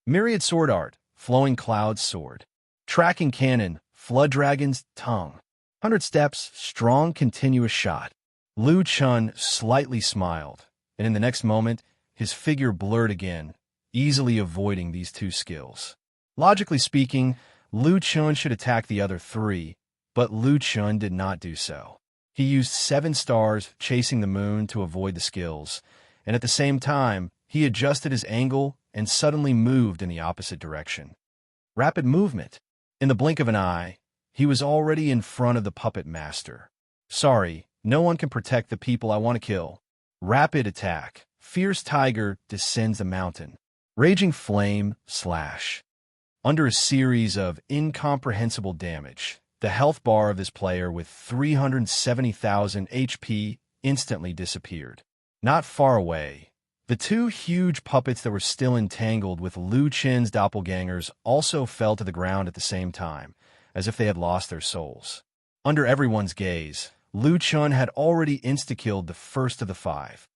Myriad Sword Art, Flowing Cloud's Sword. Tracking Cannon, Flood Dragon's Tongue. 100 Steps, Strong Continuous Shot. Liu Chun slightly smiled, and in the next moment, his figure blurred again, easily avoiding these 2 skills. Logically speaking, Liu Chun should attack the other 3, but Liu Chun did not do so. He used 7 stars chasing the moon to avoid the skills, and at the same time, he adjusted his angle and suddenly moved in the opposite direction. Rapid movement. In the blink of an eye, he was already in front of the puppet master. Sorry, no one can protect the people I want to kill. Rapid attack. Fierce tiger descends the mountain. Raging flame slash. Under a series of incomprehensible damage, the health bar of this player with 370,000 HP instantly disappeared. Not far away, the 2 huge puppets that were still entangled with Liu Chun's doppelgangers also fell to the ground at the same time, as if they had lost their souls. Under everyone's gaze, Lu Chun had already insta-killed the first of the 5.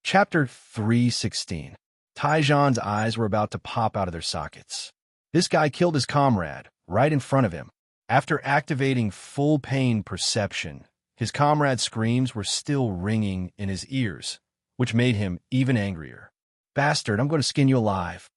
Chapter 316. Taijan's eyes were about to pop out of their sockets. This guy killed his comrade, right in front of him. After activating full pain perception, his comrade's screams were still ringing in his ears, which made him even angrier. Bastard, I'm going to skin you alive.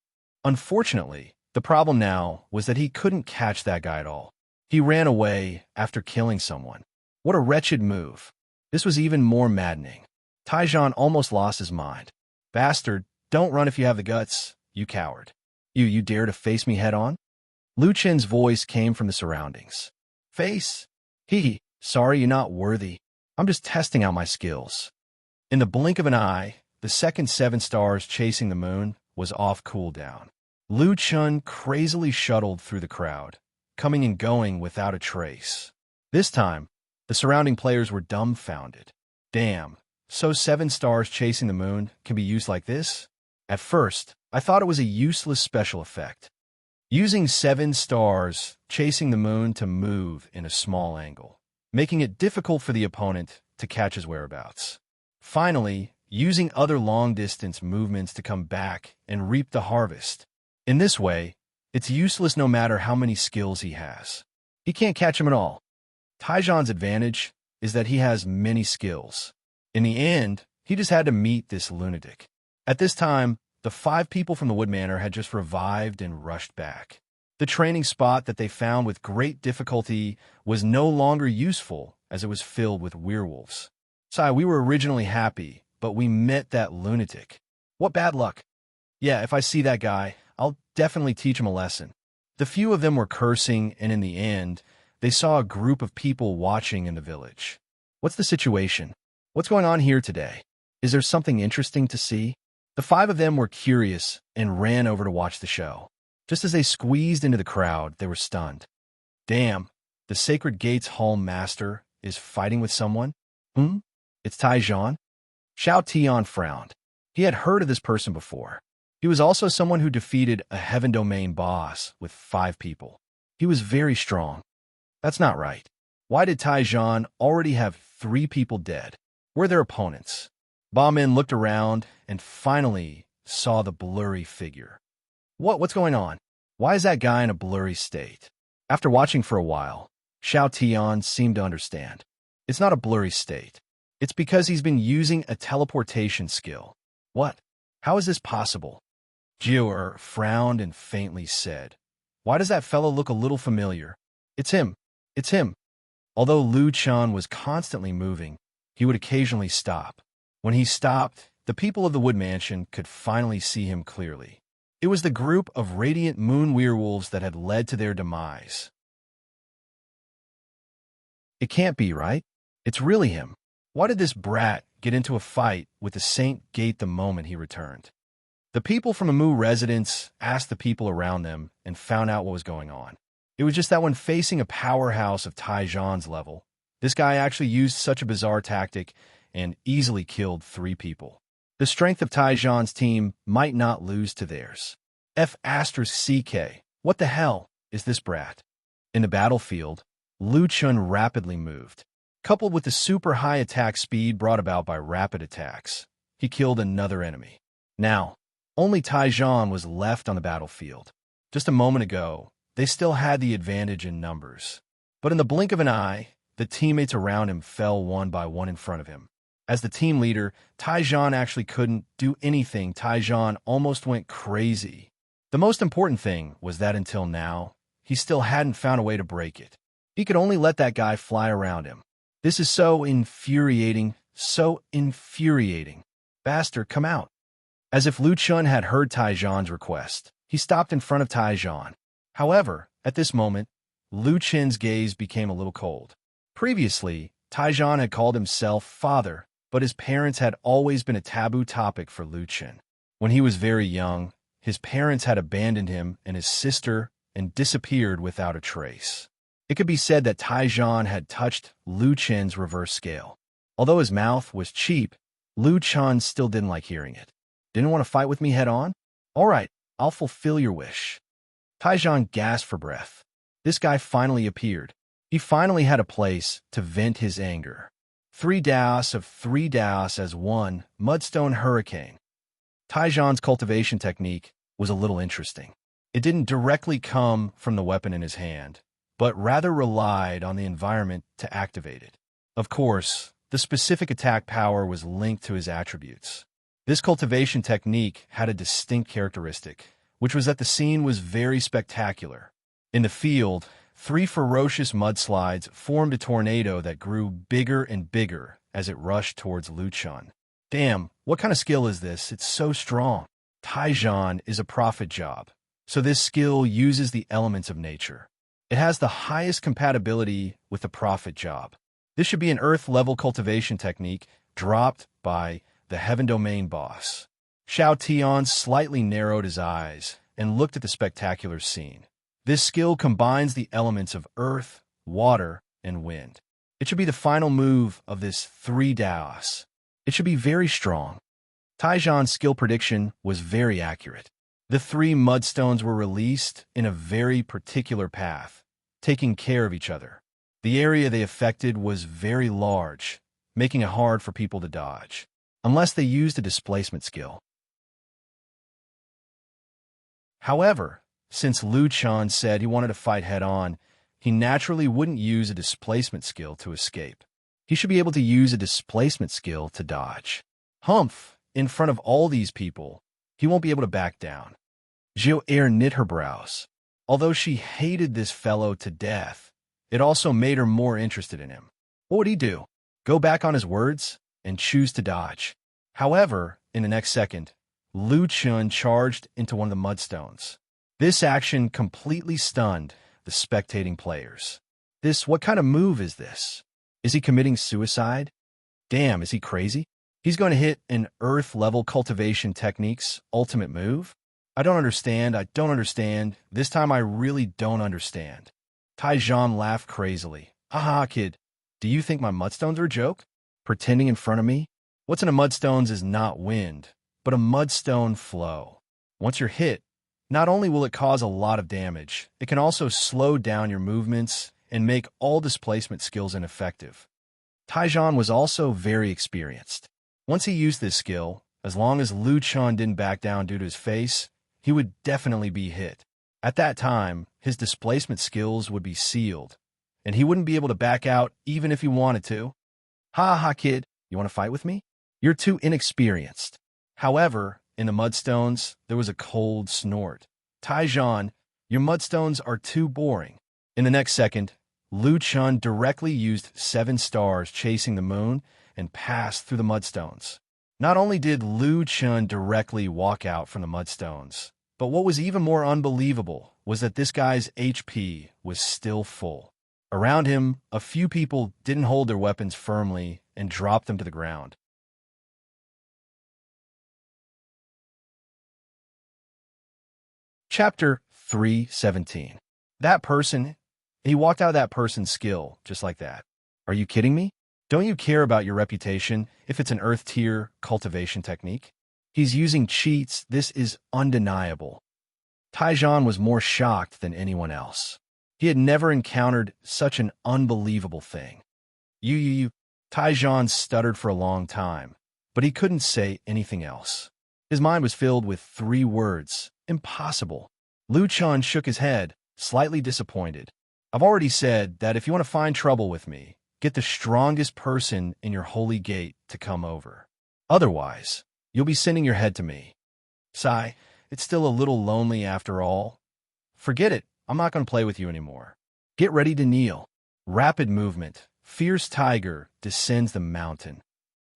Unfortunately, the problem now was that he couldn't catch that guy at all. He ran away after killing someone. What a wretched move. This was even more maddening. Taijan almost lost his mind. Bastard, don't run if you have the guts, you coward. You dare to face me head-on? Lu Chen's voice came from the surroundings. Face? Hee, sorry you're not worthy. I'm just testing out my skills. In the blink of an eye, the second 7 stars chasing the moon was off cooldown. Lu Chun crazily shuttled through the crowd, coming and going without a trace. This time, the surrounding players were dumbfounded. Damn, so 7 stars chasing the moon can be used like this? At first, I thought it was a useless special effect. Using 7 stars chasing the moon to move in a small angle, making it difficult for the opponent to catch his whereabouts. Finally, using other long-distance movements to come back and reap the harvest. In this way, it's useless no matter how many skills he has. He can't catch him at all. Taijan's advantage is that he has many skills. In the end, he just had to meet this lunatic. At this time, the 5 people from the Wood Manor had just revived and rushed back. The training spot that they found with great difficulty was no longer useful as it was filled with werewolves. Sai, we were originally happy, but we met that lunatic. What bad luck. Yeah, if I see that guy, I'll definitely teach him a lesson. The few of them were cursing, and in the end, they saw a group of people watching in the village. What's the situation? What's going on here today? Is there something interesting to see? The 5 of them were curious and ran over to watch the show. Just as they squeezed into the crowd, they were stunned. Damn, the Sacred Gates Hall Master is fighting with someone? It's Taijan? Xiao Tian frowned. He had heard of this person before. He was also someone who defeated a Heaven Domain boss with 5 people. He was very strong. That's not right. Why did Taijan already have 3 people dead? Were their opponents? Ba Min looked around and finally saw the blurry figure. What's going on? Why is that guy in a blurry state? After watching for a while, Xiao Tian seemed to understand. It's not a blurry state. It's because he's been using a teleportation skill. What? How is this possible? Jiu frowned and faintly said, Why does that fellow look a little familiar? It's him. It's him. Although Lu Chun was constantly moving, he would occasionally stop. When he stopped, the people of the Wood Mansion could finally see him clearly. It was the group of radiant moon werewolves that had led to their demise. It can't be, right? It's really him. Why did this brat get into a fight with the Saint Gate the moment he returned? The people from Amu residence asked the people around them and found out what was going on. It was just that when facing a powerhouse of Taijan's level, this guy actually used such a bizarre tactic and easily killed 3 people. The strength of Taijan's team might not lose to theirs. F***CK. What the hell is this brat? In the battlefield, Lu Chun rapidly moved. Coupled with the super high attack speed brought about by rapid attacks, he killed another enemy. Now, only Taijan was left on the battlefield. Just a moment ago, they still had the advantage in numbers. But in the blink of an eye, the teammates around him fell one by one in front of him. As the team leader, Taijan actually couldn't do anything. Taijan almost went crazy. The most important thing was that until now, he still hadn't found a way to break it. He could only let that guy fly around him. This is so infuriating, so infuriating. Bastard, come out. As if Lu Chun had heard Taijan's request, he stopped in front of Taijan. However, at this moment, Lu Chen's gaze became a little cold. Previously, Taijan had called himself father, but his parents had always been a taboo topic for Lu Chen. When he was very young, his parents had abandoned him and his sister and disappeared without a trace. It could be said that Taijan had touched Lu Chen's reverse scale. Although his mouth was cheap, Lu Chen still didn't like hearing it. Didn't want to fight with me head on? All right, I'll fulfill your wish. Taijan gasped for breath. This guy finally appeared. He finally had a place to vent his anger. 3 Daos as one mudstone hurricane. Taijan's cultivation technique was a little interesting. It didn't directly come from the weapon in his hand, but rather relied on the environment to activate it. Of course, the specific attack power was linked to his attributes. This cultivation technique had a distinct characteristic, which was that the scene was very spectacular. In the field, 3 ferocious mudslides formed a tornado that grew bigger and bigger as it rushed towards Luchun. Damn, what kind of skill is this? It's so strong. Taijan is a prophet job, so this skill uses the elements of nature. It has the highest compatibility with the prophet job. This should be an earth-level cultivation technique dropped by the Heaven Domain boss. Xiao Tian slightly narrowed his eyes and looked at the spectacular scene. This skill combines the elements of earth, water, and wind. It should be the final move of this 3 Daos. It should be very strong. Taijan's skill prediction was very accurate. The 3 mudstones were released in a very particular path, taking care of each other. The area they affected was very large, making it hard for people to dodge, unless they used a displacement skill. However, since Luchun said he wanted to fight head-on, he naturally wouldn't use a displacement skill to escape. He should be able to use a displacement skill to dodge. Humph! In front of all these people, he won't be able to back down. Zhou Er knit her brows. Although she hated this fellow to death, it also made her more interested in him. What would he do? Go back on his words and choose to dodge? However, in the next second, Luchun charged into one of the mudstones. This action completely stunned the spectating players. What kind of move is this? Is he committing suicide? Damn, is he crazy? He's going to hit an earth-level cultivation technique's ultimate move? I don't understand. This time I really don't understand. Taijan laughed crazily. Aha, kid. Do you think my mudstones are a joke? Pretending in front of me? What's in a mudstones is not wind, but a mudstone flow. Once you're hit, not only will it cause a lot of damage, it can also slow down your movements and make all displacement skills ineffective. Taijan was also very experienced. Once he used this skill, as long as Luchun didn't back down due to his face, he would definitely be hit. At that time, his displacement skills would be sealed, and he wouldn't be able to back out even if he wanted to. Ha ha, kid, you want to fight with me? You're too inexperienced. However, in the mudstones, there was a cold snort. Taijan, your mudstones are too boring. In the next second, Luchun directly used 7 stars chasing the moon and passed through the mudstones. Not only did Luchun directly walk out from the mudstones, but what was even more unbelievable was that this guy's HP was still full. Around him, a few people didn't hold their weapons firmly and dropped them to the ground. Chapter 3:17. That person, he walked out of that person's skill just like that. Are you kidding me? Don't you care about your reputation if it's an earth-tier cultivation technique? He's using cheats. This is undeniable. Taijan was more shocked than anyone else. He had never encountered such an unbelievable thing. Taijan stuttered for a long time, but he couldn't say anything else. His mind was filled with 3 words. Impossible. Luchun shook his head, slightly disappointed. I've already said that if you want to find trouble with me, get the strongest person in your holy gate to come over. Otherwise, you'll be sending your head to me. Sigh, it's still a little lonely after all. Forget it, I'm not going to play with you anymore. Get ready to kneel. Rapid movement. Fierce tiger descends the mountain.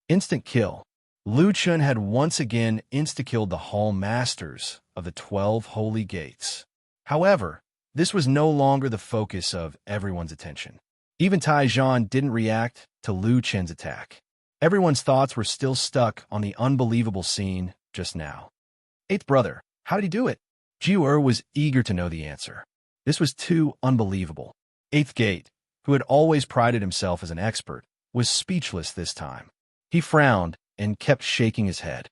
Instant kill. Luchun had once again insta-killed the Hall Masters of the 12 Holy Gates. However, this was no longer the focus of everyone's attention. Even Taijan didn't react to Luchun's attack. Everyone's thoughts were still stuck on the unbelievable scene just now. 8th brother, how did he do it? Jiu was eager to know the answer. This was too unbelievable. 8th Gate, who had always prided himself as an expert, was speechless this time. He frowned and kept shaking his head.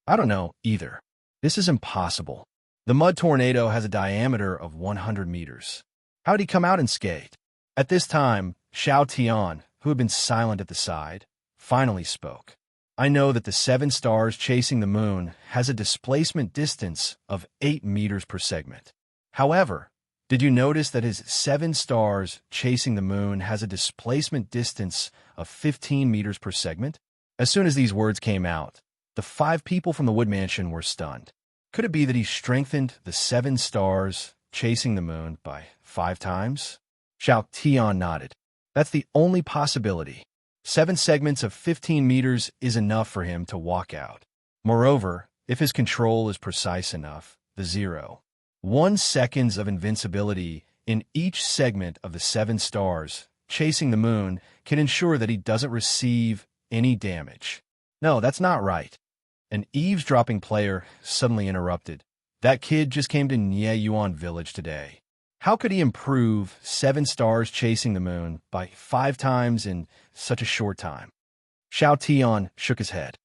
I don't know, either. This is impossible. The mud tornado has a diameter of 100 meters. How did he come out unscathed? At this time, Xiao Tian, who had been silent at the side, finally spoke. I know that the 7 stars chasing the moon has a displacement distance of 8 meters per segment. However, did you notice that his 7 stars chasing the moon has a displacement distance of 15 meters per segment? As soon as these words came out, the 5 people from the Wood Mansion were stunned. Could it be that he strengthened the 7 stars chasing the moon by 5 times? Xiao Tian nodded. That's the only possibility. 7 segments of 15 meters is enough for him to walk out. Moreover, if his control is precise enough, the 0.1 seconds of invincibility in each segment of the 7 stars chasing the moon can ensure that he doesn't receive any damage. No, that's not right. An eavesdropping player suddenly interrupted. That kid just came to Yuan village today. How could he improve 7 stars chasing the moon by 5 times in such a short time? Xiao Tian shook his head.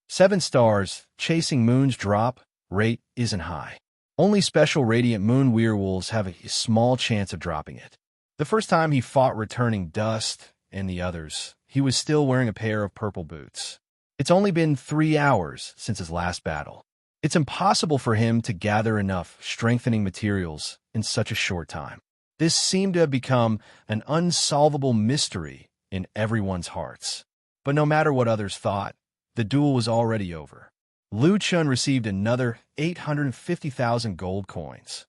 7 stars chasing moon's drop rate isn't high. Only special radiant moon werewolves have a small chance of dropping it. The first time he fought returning Dust and the others, he was still wearing a pair of purple boots. It's only been 3 hours since his last battle. It's impossible for him to gather enough strengthening materials in such a short time. This seemed to have become an unsolvable mystery in everyone's hearts. But no matter what others thought, the duel was already over. Lu Chun received another 850,000 gold coins.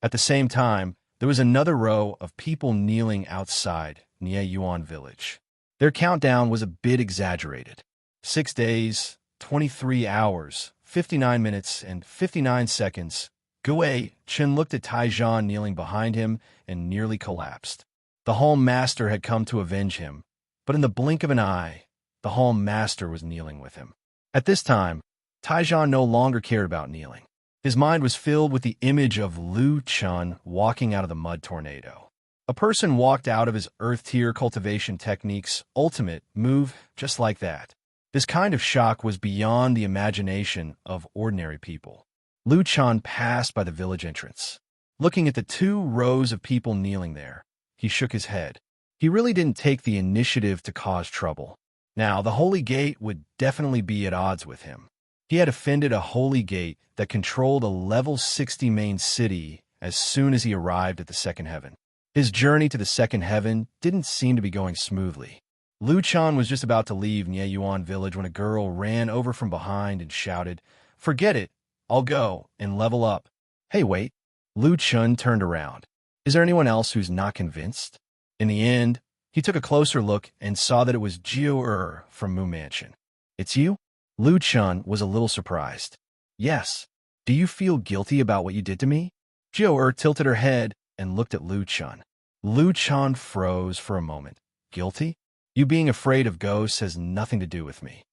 At the same time, there was another row of people kneeling outside Yuan village. Their countdown was a bit exaggerated. 6 days, 23 hours, 59 minutes, and 59 seconds. Gui Chen looked at Taijan kneeling behind him and nearly collapsed. The Home Master had come to avenge him, but in the blink of an eye, the Home Master was kneeling with him. At this time, Taijan no longer cared about kneeling. His mind was filled with the image of Lu Chun walking out of the mud tornado. A person walked out of his earth-tier cultivation technique's ultimate move just like that. This kind of shock was beyond the imagination of ordinary people. Lu Chun passed by the village entrance. Looking at the 2 rows of people kneeling there, he shook his head. He really didn't take the initiative to cause trouble. Now, the Holy Gate would definitely be at odds with him. He had offended a Holy Gate that controlled a level 60 main city as soon as he arrived at the second heaven. His journey to the second heaven didn't seem to be going smoothly. Lu Chun was just about to leave Yuan village when a girl ran over from behind and shouted, "Forget it, I'll go and level up." Hey, wait. Lu Chun turned around. Is there anyone else who's not convinced? In the end, he took a closer look and saw that it was Jiao from Mu Mansion. It's you? Lu Chun was a little surprised. Yes. Do you feel guilty about what you did to me? Jiao tilted her head and looked at Lu Chun. Lu Chun froze for a moment. Guilty? You being afraid of ghosts has nothing to do with me.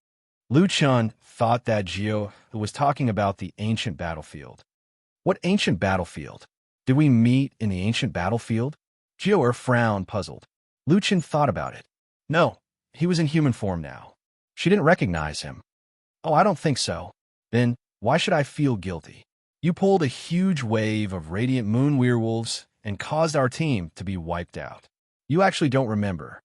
Lu Chun thought that Jiao was talking about the ancient battlefield. What ancient battlefield? Did we meet in the ancient battlefield? Jiao frowned, puzzled. Lu Chun thought about it. No, he was in human form now. She didn't recognize him. Oh, I don't think so. Then why should I feel guilty? You pulled a huge wave of radiant moon werewolves and caused our team to be wiped out. You actually don't remember.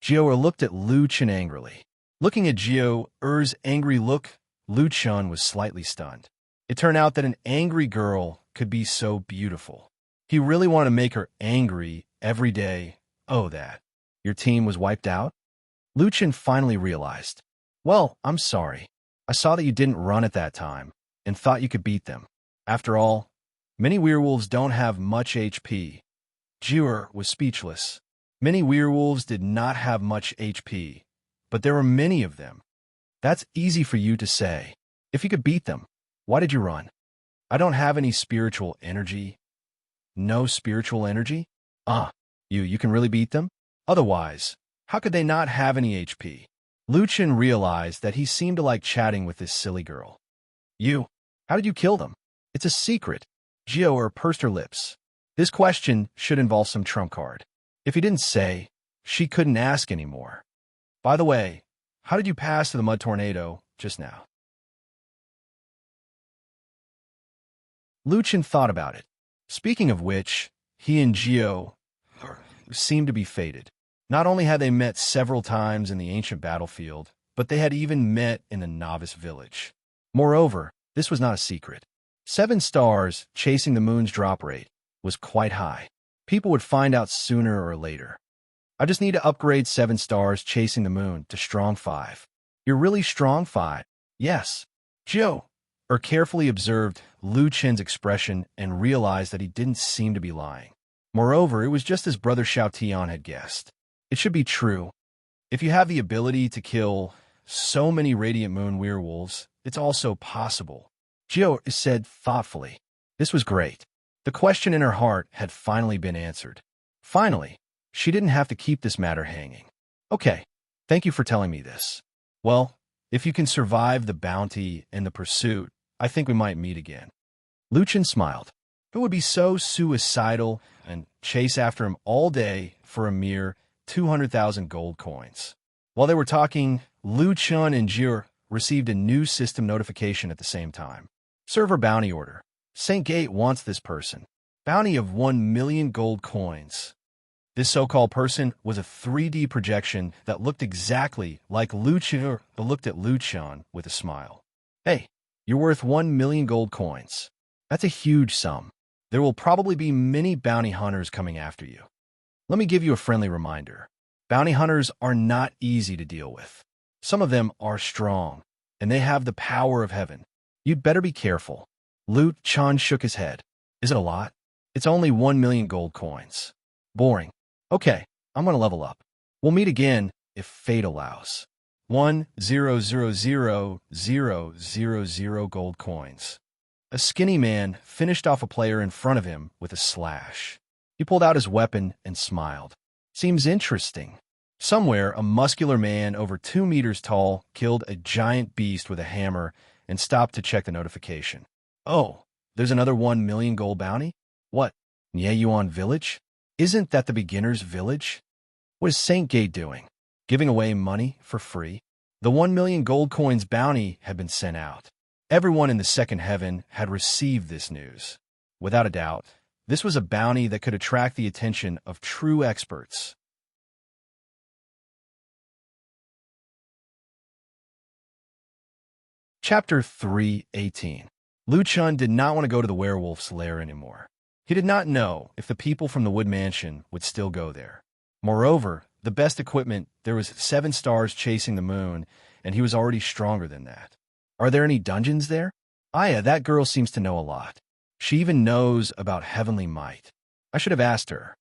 Jiao looked at Lu Chun angrily. Looking at Jiao's angry look, Lu Chun was slightly stunned. It turned out that an angry girl could be so beautiful. He really wanted to make her angry every day. Oh, that. Your team was wiped out? Lu Chun finally realized. Well, I'm sorry. I saw that you didn't run at that time and thought you could beat them. After all, many werewolves don't have much HP. Jiao was speechless. Many werewolves did not have much HP, but there were many of them. That's easy for you to say. If you could beat them, why did you run? I don't have any spiritual energy. No spiritual energy? You can really beat them? Otherwise, how could they not have any HP? Lu Chun realized that he seemed to like chatting with this silly girl. How did you kill them? It's a secret. Jiao pursed her lips. This question should involve some trump card. If he didn't say, she couldn't ask anymore. By the way, how did you pass to the mud tornado just now? Luchin thought about it. Speaking of which, he and Geo seemed to be fated. Not only had they met several times in the ancient battlefield, but they had even met in the novice village. Moreover, this was not a secret. 7 stars chasing the moon's drop rate was quite high. People would find out sooner or later. I just need to upgrade 7 stars chasing the moon to strong 5. You're really strong 5? Yes. Joe carefully observed Lu Chen's expression and realized that he didn't seem to be lying. Moreover, it was just as Brother Xiao Tian had guessed. It should be true. If you have the ability to kill so many Radiant Moon werewolves, it's also possible. Gio said thoughtfully. This was great. The question in her heart had finally been answered. Finally, she didn't have to keep this matter hanging. Okay, thank you for telling me this. Well, if you can survive the bounty and the pursuit, I think we might meet again. Luchin smiled. It would be so suicidal and chase after him all day for a mere 200,000 gold coins. While they were talking, Lu Chun and Jir received a new system notification at the same time. Server bounty order. St. Gate wants this person. Bounty of 1 million gold coins. This so-called person was a 3D projection that looked exactly like Lu Chun, but looked at Lu Chun with a smile. Hey, you're worth 1 million gold coins. That's a huge sum. There will probably be many bounty hunters coming after you. Let me give you a friendly reminder. Bounty hunters are not easy to deal with. Some of them are strong, and they have the power of heaven. You'd better be careful. Lu Chun shook his head. Is it a lot? It's only 1 million gold coins. Boring. Okay, I'm going to level up. We'll meet again if fate allows. 1,000,000 gold coins. A skinny man finished off a player in front of him with a slash. He pulled out his weapon and smiled. Seems interesting. Somewhere, a muscular man over 2 meters tall killed a giant beast with a hammer and stopped to check the notification. Oh, there's another 1 million gold bounty? What, Nieyuan Village? Isn't that the beginner's village? What is St. Gate doing? Giving away money for free? The 1 million gold coins bounty had been sent out. Everyone in the second heaven had received this news. Without a doubt, this was a bounty that could attract the attention of true experts. Chapter 3:18. Lu Chun did not want to go to the werewolf's lair anymore. He did not know if the people from the Wood Mansion would still go there. Moreover, the best equipment, there was 7 stars chasing the moon, and he was already stronger than that. Are there any dungeons there? Aya, that girl seems to know a lot. She even knows about heavenly might. I should have asked her.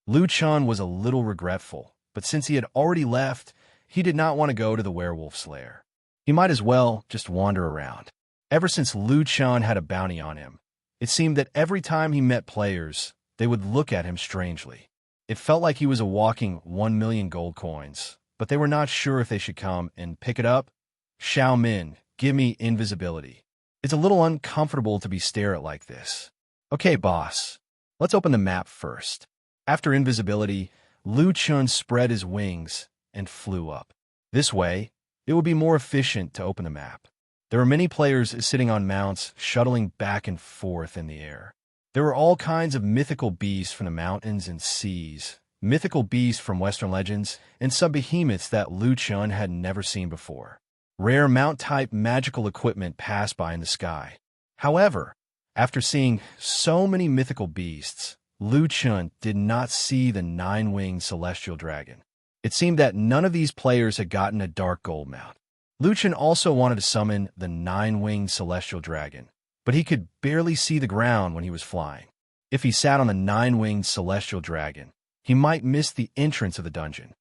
Lu Chun was a little regretful, but since he had already left, he did not want to go to the werewolf's lair. He might as well just wander around. Ever since Lu Chun had a bounty on him, it seemed that every time he met players, they would look at him strangely. It felt like he was a walking 1 million gold coins, but they were not sure if they should come and pick it up. Xiao Min, give me invisibility. It's a little uncomfortable to be stared at like this. Okay, boss. Let's open the map first. After invisibility, Lu Chun spread his wings and flew up. This way, it would be more efficient to open the map. There were many players sitting on mounts, shuttling back and forth in the air. There were all kinds of mythical beasts from the mountains and seas, mythical beasts from Western legends, and some behemoths that Lu Chun had never seen before. Rare mount-type magical equipment passed by in the sky. However, after seeing so many mythical beasts, Lu Chun did not see the 9-winged celestial dragon. It seemed that none of these players had gotten a dark gold mount. Lu Chun also wanted to summon the 9-winged celestial dragon, but he could barely see the ground when he was flying. If he sat on the 9-winged celestial dragon, he might miss the entrance of the dungeon.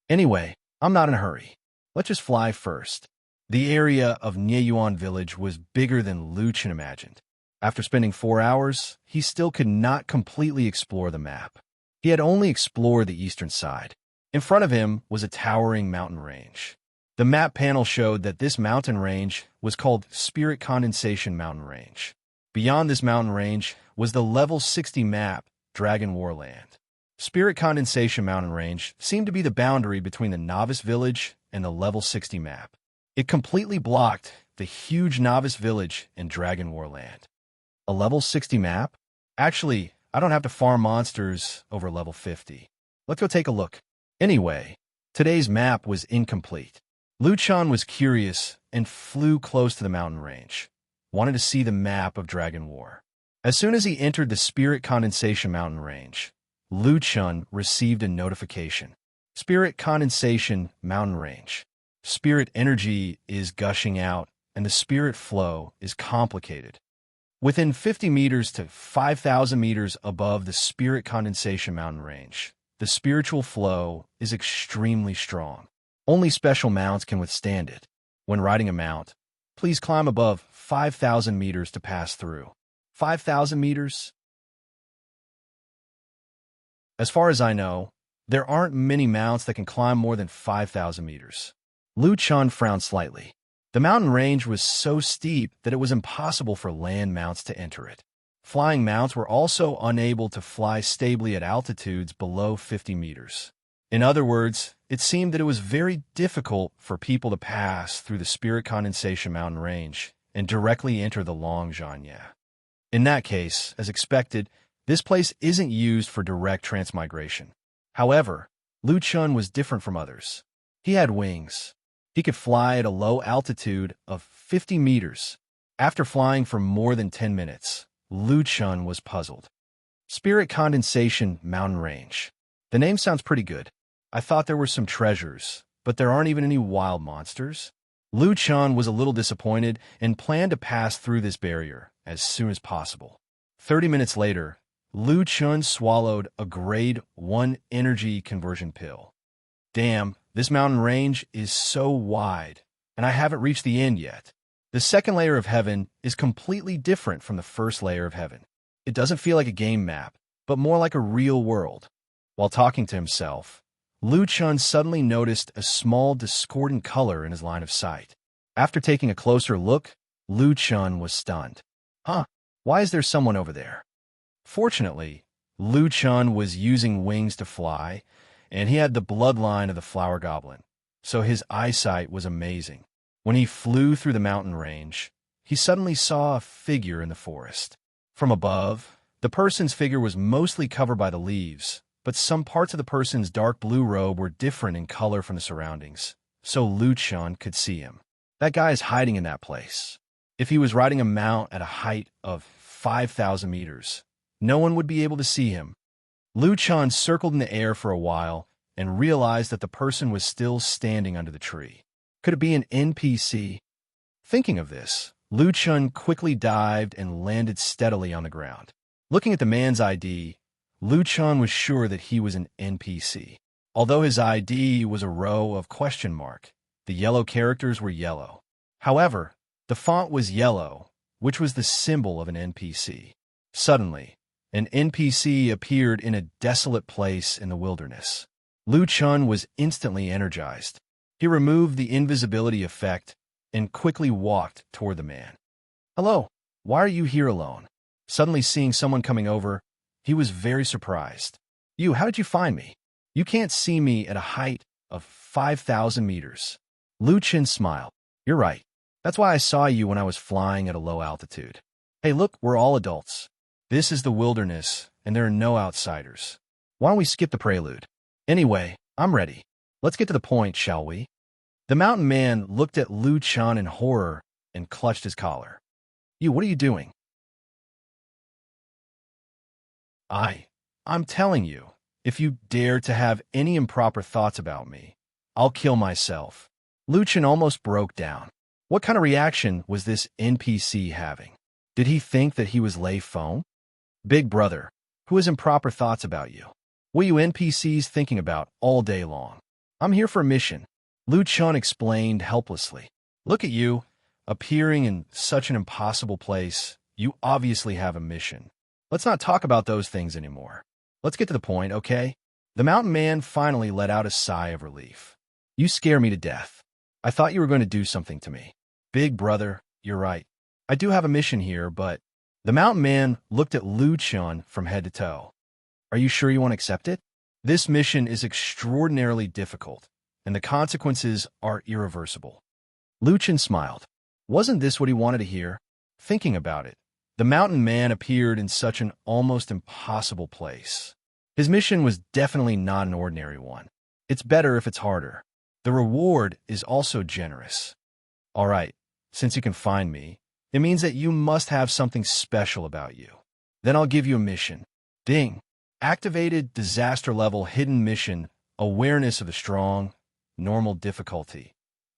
Anyway, I'm not in a hurry. Let's just fly first. The area of Nieyuan Village was bigger than Lu Chun imagined. After spending 4 hours, he still could not completely explore the map. He had only explored the eastern side. In front of him was a towering mountain range. The map panel showed that this mountain range was called Spirit Condensation Mountain Range. Beyond this mountain range was the level 60 map, Dragon Warland. Spirit Condensation Mountain Range seemed to be the boundary between the Novice Village and the level 60 map. It completely blocked the huge Novice Village in Dragon Warland. A level 60 map? Actually, I don't have to farm monsters over level 50. Let's go take a look. Anyway, today's map was incomplete. Luchan was curious and flew close to the mountain range. Wanted to see the map of Dragon War. As soon as he entered the Spirit Condensation mountain range, Luchan received a notification. Spirit Condensation mountain range. Spirit energy is gushing out, and the spirit flow is complicated. Within 50 meters to 5,000 meters above the Spirit Condensation mountain range, the spiritual flow is extremely strong. Only special mounts can withstand it. When riding a mount, please climb above 5,000 meters to pass through. 5,000 meters? As far as I know, there aren't many mounts that can climb more than 5,000 meters. Luchan frowned slightly. The mountain range was so steep that it was impossible for land mounts to enter it. Flying mounts were also unable to fly stably at altitudes below 50 meters. In other words, it seemed that it was very difficult for people to pass through the Spirit Condensation mountain range and directly enter the Longzhanya. In that case, as expected, this place isn't used for direct transmigration. However, Luchan was different from others. He had wings. He could fly at a low altitude of 50 meters. After flying for more than 10 minutes, Luchan was puzzled. Spirit Condensation mountain range. The name sounds pretty good. I thought there were some treasures, but there aren't even any wild monsters. Luchan was a little disappointed and planned to pass through this barrier as soon as possible. 30 minutes later, Luchan swallowed a grade 1 energy conversion pill. Damn, this mountain range is so wide, and I haven't reached the end yet. The second layer of heaven is completely different from the first layer of heaven. It doesn't feel like a game map, but more like a real world. While talking to himself, Luchan suddenly noticed a small discordant color in his line of sight. After taking a closer look, Luchan was stunned. Huh, why is there someone over there? Fortunately, Luchan was using wings to fly, and he had the bloodline of the flower goblin, so his eyesight was amazing. When he flew through the mountain range, he suddenly saw a figure in the forest. From above, the person's figure was mostly covered by the leaves, but some parts of the person's dark blue robe were different in color from the surroundings, so Luchan could see him. That guy is hiding in that place. If he was riding a mount at a height of 5,000 meters, no one would be able to see him. Luchan circled in the air for a while and realized that the person was still standing under the tree. Could it be an NPC? Thinking of this, Luchan quickly dived and landed steadily on the ground. Looking at the man's ID, Luchan was sure that he was an NPC. Although his ID was a row of question mark, the yellow characters were yellow. However, the font was yellow, which was the symbol of an NPC. Suddenly, an NPC appeared in a desolate place in the wilderness. Luchan was instantly energized. He removed the invisibility effect and quickly walked toward the man. Hello, why are you here alone? Suddenly seeing someone coming over, he was very surprised. How did you find me? You can't see me at a height of 5,000 meters. Luchan smiled. You're right. That's why I saw you when I was flying at a low altitude. Hey, look, we're all adults. This is the wilderness, and there are no outsiders. Why don't we skip the prelude? Anyway, I'm ready. Let's get to the point, shall we? The mountain man looked at Luchan in horror and clutched his collar. What are you doing? I'm telling you, if you dare to have any improper thoughts about me, I'll kill myself. Luchan almost broke down. What kind of reaction was this NPC having? Did he think that he was Lei Feng? Big brother, who has improper thoughts about you? What are you NPCs thinking about all day long? I'm here for a mission. Luchan explained helplessly. Look at you, appearing in such an impossible place. You obviously have a mission. Let's not talk about those things anymore. Let's get to the point, okay? The mountain man finally let out a sigh of relief. You scare me to death. I thought you were going to do something to me. Big brother, you're right. I do have a mission here, but... The mountain man looked at Luchan from head to toe. Are you sure you want to accept it? This mission is extraordinarily difficult, and the consequences are irreversible. Luchan smiled. Wasn't this what he wanted to hear? Thinking about it, The mountain man appeared in such an almost impossible place. His mission was definitely not an ordinary one. It's better if it's harder. The reward is also generous. All right, since you can find me, it means that you must have something special about you. Then I'll give you a mission. Ding. Activated disaster level hidden mission, awareness of the strong, normal difficulty.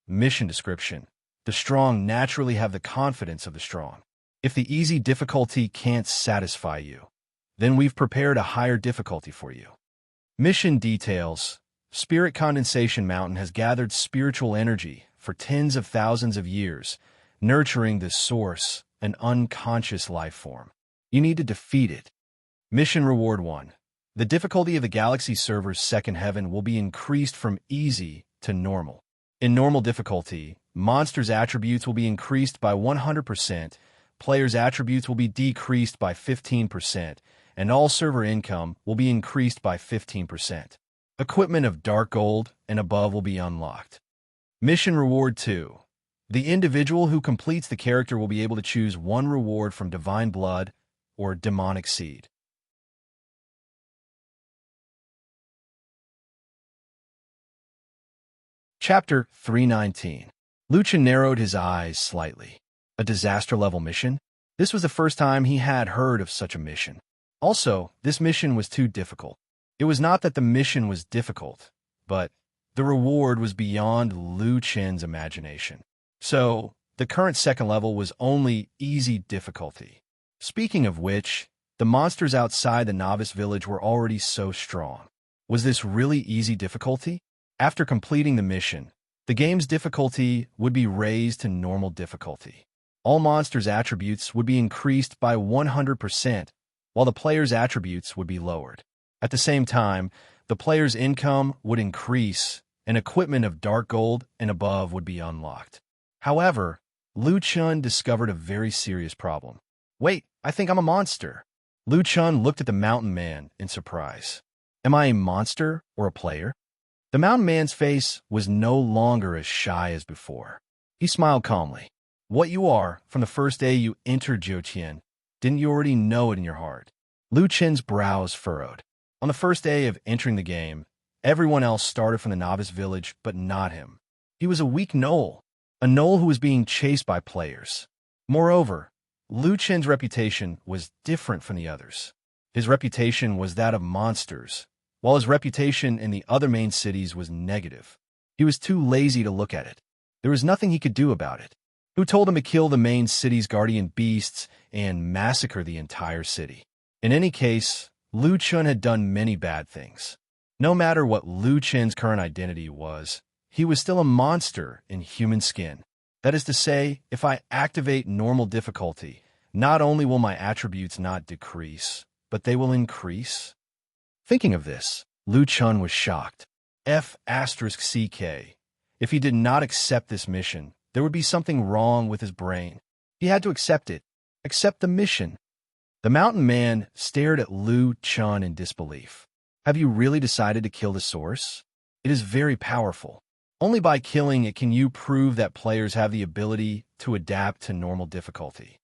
Mission description. The strong naturally have the confidence of the strong. If the easy difficulty can't satisfy you, then we've prepared a higher difficulty for you. Mission details. Spirit Condensation Mountain has gathered spiritual energy for tens of thousands of years, nurturing this source, an unconscious life form. You need to defeat it. Mission Reward 1. The difficulty of the Galaxy server's second heaven will be increased from easy to normal. In normal difficulty, monsters' attributes will be increased by 100%, players' attributes will be decreased by 15%, and all server income will be increased by 15%. Equipment of dark gold and above will be unlocked. Mission Reward 2. The individual who completes the character will be able to choose one reward from Divine Blood or Demonic Seed. Chapter 319. Luchan narrowed his eyes slightly. A disaster-level mission? This was the first time he had heard of such a mission. Also, this mission was too difficult. It was not that the mission was difficult, but the reward was beyond Luchan's imagination. So, the current second level was only easy difficulty. Speaking of which, the monsters outside the novice village were already so strong. Was this really easy difficulty? After completing the mission, the game's difficulty would be raised to normal difficulty. All monsters' attributes would be increased by 100%, while the player's attributes would be lowered. At the same time, the player's income would increase, and equipment of dark gold and above would be unlocked. However, Luchan discovered a very serious problem. Wait, I think I'm a monster. Luchan looked at the mountain man in surprise. Am I a monster or a player? The mountain man's face was no longer as shy as before. He smiled calmly. What you are, from the first day you entered Jiutian, didn't you already know it in your heart? Luchan's brows furrowed. On the first day of entering the game, everyone else started from the novice village, but not him. He was a weak gnoll, a gnoll who was being chased by players. Moreover, Luchan's reputation was different from the others. His reputation was that of monsters, while his reputation in the other main cities was negative. He was too lazy to look at it. There was nothing he could do about it. Who told him to kill the main city's guardian beasts and massacre the entire city? In any case, Luchan had done many bad things. No matter what Luchan's current identity was, he was still a monster in human skin. That is to say, if I activate normal difficulty, not only will my attributes not decrease, but they will increase. Thinking of this, Luchan was shocked. F*CK. If he did not accept this mission, there would be something wrong with his brain. He had to accept it. Accept the mission. The mountain man stared at Luchan in disbelief. Have you really decided to kill the source? It is very powerful. Only by killing it can you prove that players have the ability to adapt to normal difficulty.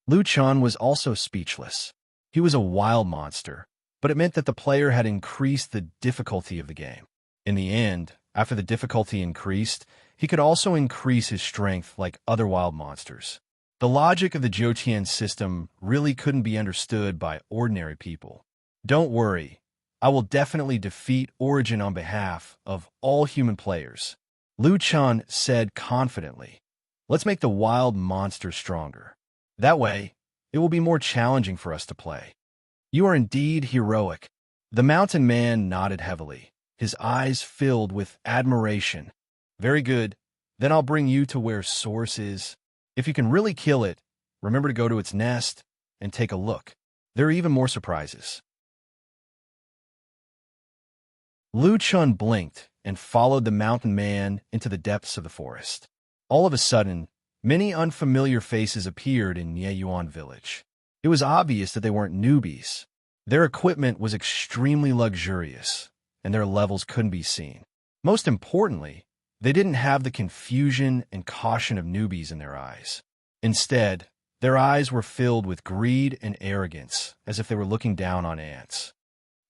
Luchan was also speechless. He was a wild monster, but it meant that the player had increased the difficulty of the game. In the end, after the difficulty increased, he could also increase his strength like other wild monsters. The logic of the Jiutian system really couldn't be understood by ordinary people. Don't worry, I will definitely defeat Origin on behalf of all human players, Luchan said confidently. Let's make the wild monster stronger. That way, it will be more challenging for us to play. You are indeed heroic. The mountain man nodded heavily, his eyes filled with admiration. Very good. Then I'll bring you to where Source is. If you can really kill it, remember to go to its nest and take a look. There are even more surprises. Luchan blinked and followed the mountain man into the depths of the forest. All of a sudden, many unfamiliar faces appeared in Nieyuan village. It was obvious that they weren't newbies. Their equipment was extremely luxurious, and their levels couldn't be seen. Most importantly, they didn't have the confusion and caution of newbies in their eyes. Instead, Their eyes were filled with greed and arrogance, as if they were looking down on ants.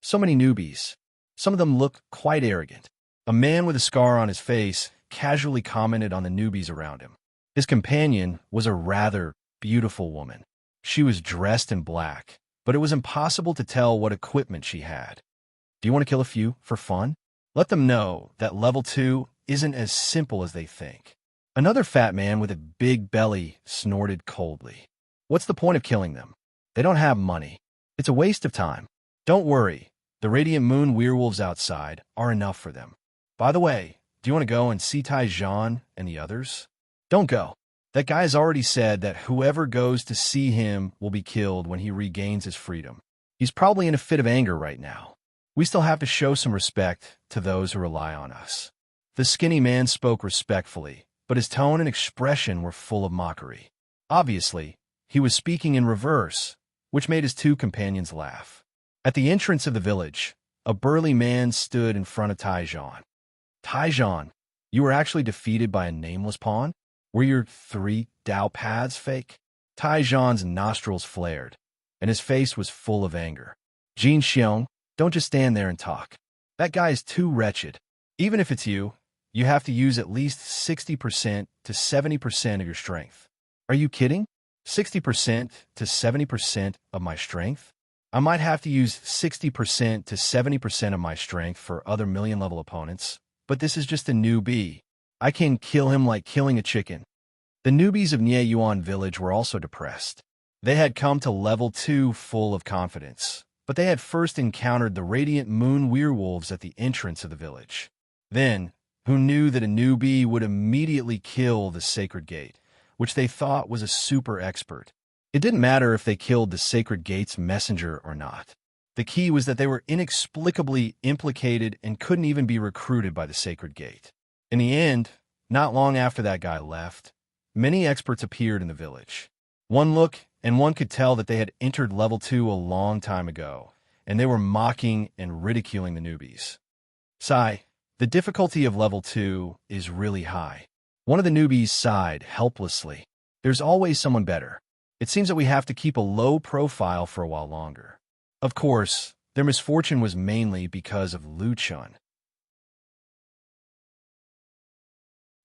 So many newbies. Some of them looked quite arrogant. A man with a scar on his face casually commented on the newbies around him. His companion was a rather beautiful woman. She was dressed in black, but it was impossible to tell what equipment she had. Do you want to kill a few for fun? Let them know that level 2 isn't as simple as they think. Another fat man with a big belly snorted coldly. What's the point of killing them? They don't have money. It's a waste of time. Don't worry, the radiant moon werewolves outside are enough for them. By the way, do you want to go and see Jean and the others? Don't go. That guy's already said that whoever goes to see him will be killed when he regains his freedom. He's probably in a fit of anger right now. We still have to show some respect to those who rely on us. The skinny man spoke respectfully, but his tone and expression were full of mockery. Obviously, he was speaking in reverse, which made his two companions laugh. At the entrance of the village, a burly man stood in front of Jean. Jean, you were actually defeated by a nameless pawn? Were your 3 Dao paths fake? Jean's nostrils flared, and his face was full of anger. Jin Xiong, don't just stand there and talk. That guy is too wretched. Even if it's you, you have to use at least 60% to 70% of your strength. Are you kidding? 60% to 70% of my strength? I might have to use 60% to 70% of my strength for other million-level opponents, but this is just a newbie. I can kill him like killing a chicken. The newbies of Yuan village were also depressed. They had come to level 2 full of confidence, but they had first encountered the radiant moon werewolves at the entrance of the village. Then, who knew that a newbie would immediately kill the sacred gate, which they thought was a super expert. It didn't matter if they killed the sacred gate's messenger or not. The key was that they were inexplicably implicated and couldn't even be recruited by the sacred gate. In the end, not long after that guy left, many experts appeared in the village. One look, and one could tell that they had entered level 2 a long time ago, and they were mocking and ridiculing the newbies. Sigh. The difficulty of level 2 is really high. One of the newbies sighed helplessly. There's always someone better. It seems that we have to keep a low profile for a while longer. Of course, their misfortune was mainly because of Lu Chun.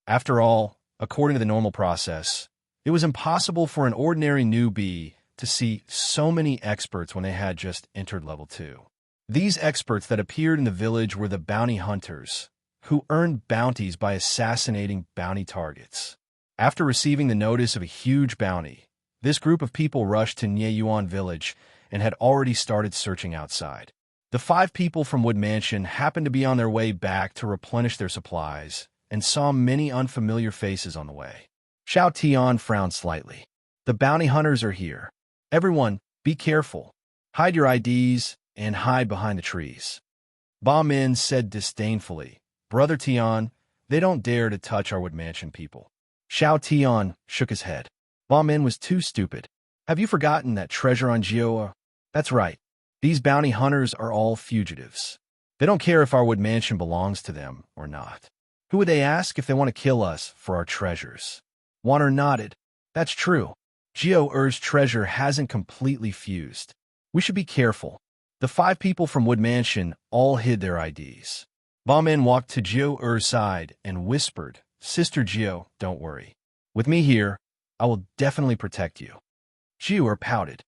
After all, according to the normal process, it was impossible for an ordinary newbie to see so many experts when they had just entered level 2. These experts that appeared in the village were the bounty hunters, who earned bounties by assassinating bounty targets. After receiving the notice of a huge bounty, this group of people rushed to Yuan village and had already started searching outside. The 5 people from Wood Mansion happened to be on their way back to replenish their supplies and saw many unfamiliar faces on the way. Xiao Tian frowned slightly. The bounty hunters are here. Everyone, be careful. Hide your IDs and hide behind the trees. Ba Min said disdainfully, Brother Tian, they don't dare to touch our Wood Mansion people. Xiao Tian shook his head. Ba Min was too stupid. Have you forgotten that treasure on Jioa? That's right. These bounty hunters are all fugitives. They don't care if our Wood Mansion belongs to them or not. Who would they ask if they want to kill us for our treasures? Wanner nodded. That's true. Jio-Er's treasure hasn't completely fused. We should be careful. The 5 people from Wood Mansion all hid their IDs. Ba Min walked to Jio-Er's side and whispered, Sister Jio, don't worry. With me here, I will definitely protect you. Jio-Er pouted.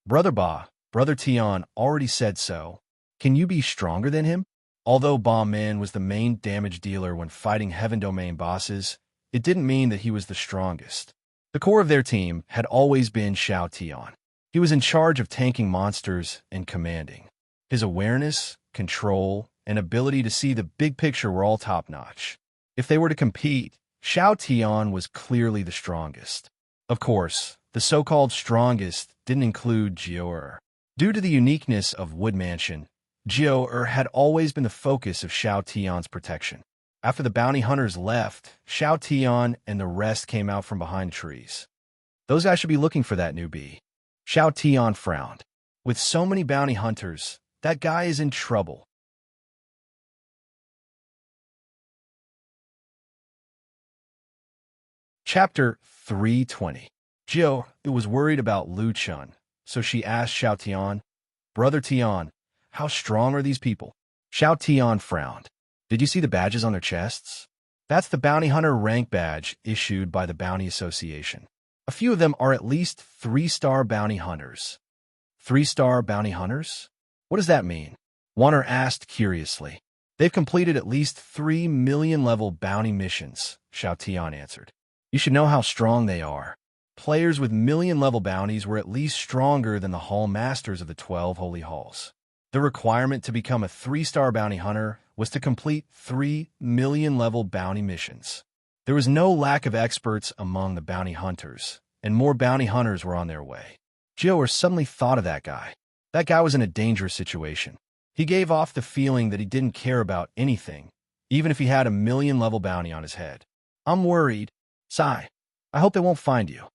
Brother Ba, Brother Tian already said so. Can you be stronger than him? Although Ba Min was the main damage dealer when fighting Heaven Domain bosses, it didn't mean that he was the strongest. The core of their team had always been Xiao Tian. He was in charge of tanking monsters and commanding. His awareness, control, and ability to see the big picture were all top-notch. If they were to compete, Xiao Tian was clearly the strongest. Of course, the so-called strongest didn't include Jio-Er. Due to the uniqueness of Wood Mansion, Jio-Er had always been the focus of Xiao Tian's protection. After the bounty hunters left, Xiao Tian and the rest came out from behind trees. Those guys should be looking for that newbie. Xiao Tian frowned. With so many bounty hunters, that guy is in trouble. Chapter 320. Jill was worried about Lu Chun, so she asked Xiao Tian, "Brother Tian, how strong are these people?" Xiao Tian frowned. "Did you see the badges on their chests? That's the bounty hunter rank badge issued by the Bounty Association. A few of them are at least 3-star bounty hunters." 3-star bounty hunters? What does that mean? Warner asked curiously. "They've completed at least 3 million-level bounty missions," Xiao Tian answered. "You should know how strong they are. Players with million-level bounties were at least stronger than the Hall Masters of the 12 Holy Halls. The requirement to become a 3-star bounty hunter was to complete 3 million-level bounty missions. There was no lack of experts among the bounty hunters, and more bounty hunters were on their way." Jill suddenly thought of that guy. That guy was in a dangerous situation. He gave off the feeling that he didn't care about anything, even if he had a million-level bounty on his head. "I'm worried. Sigh. I hope they won't find you."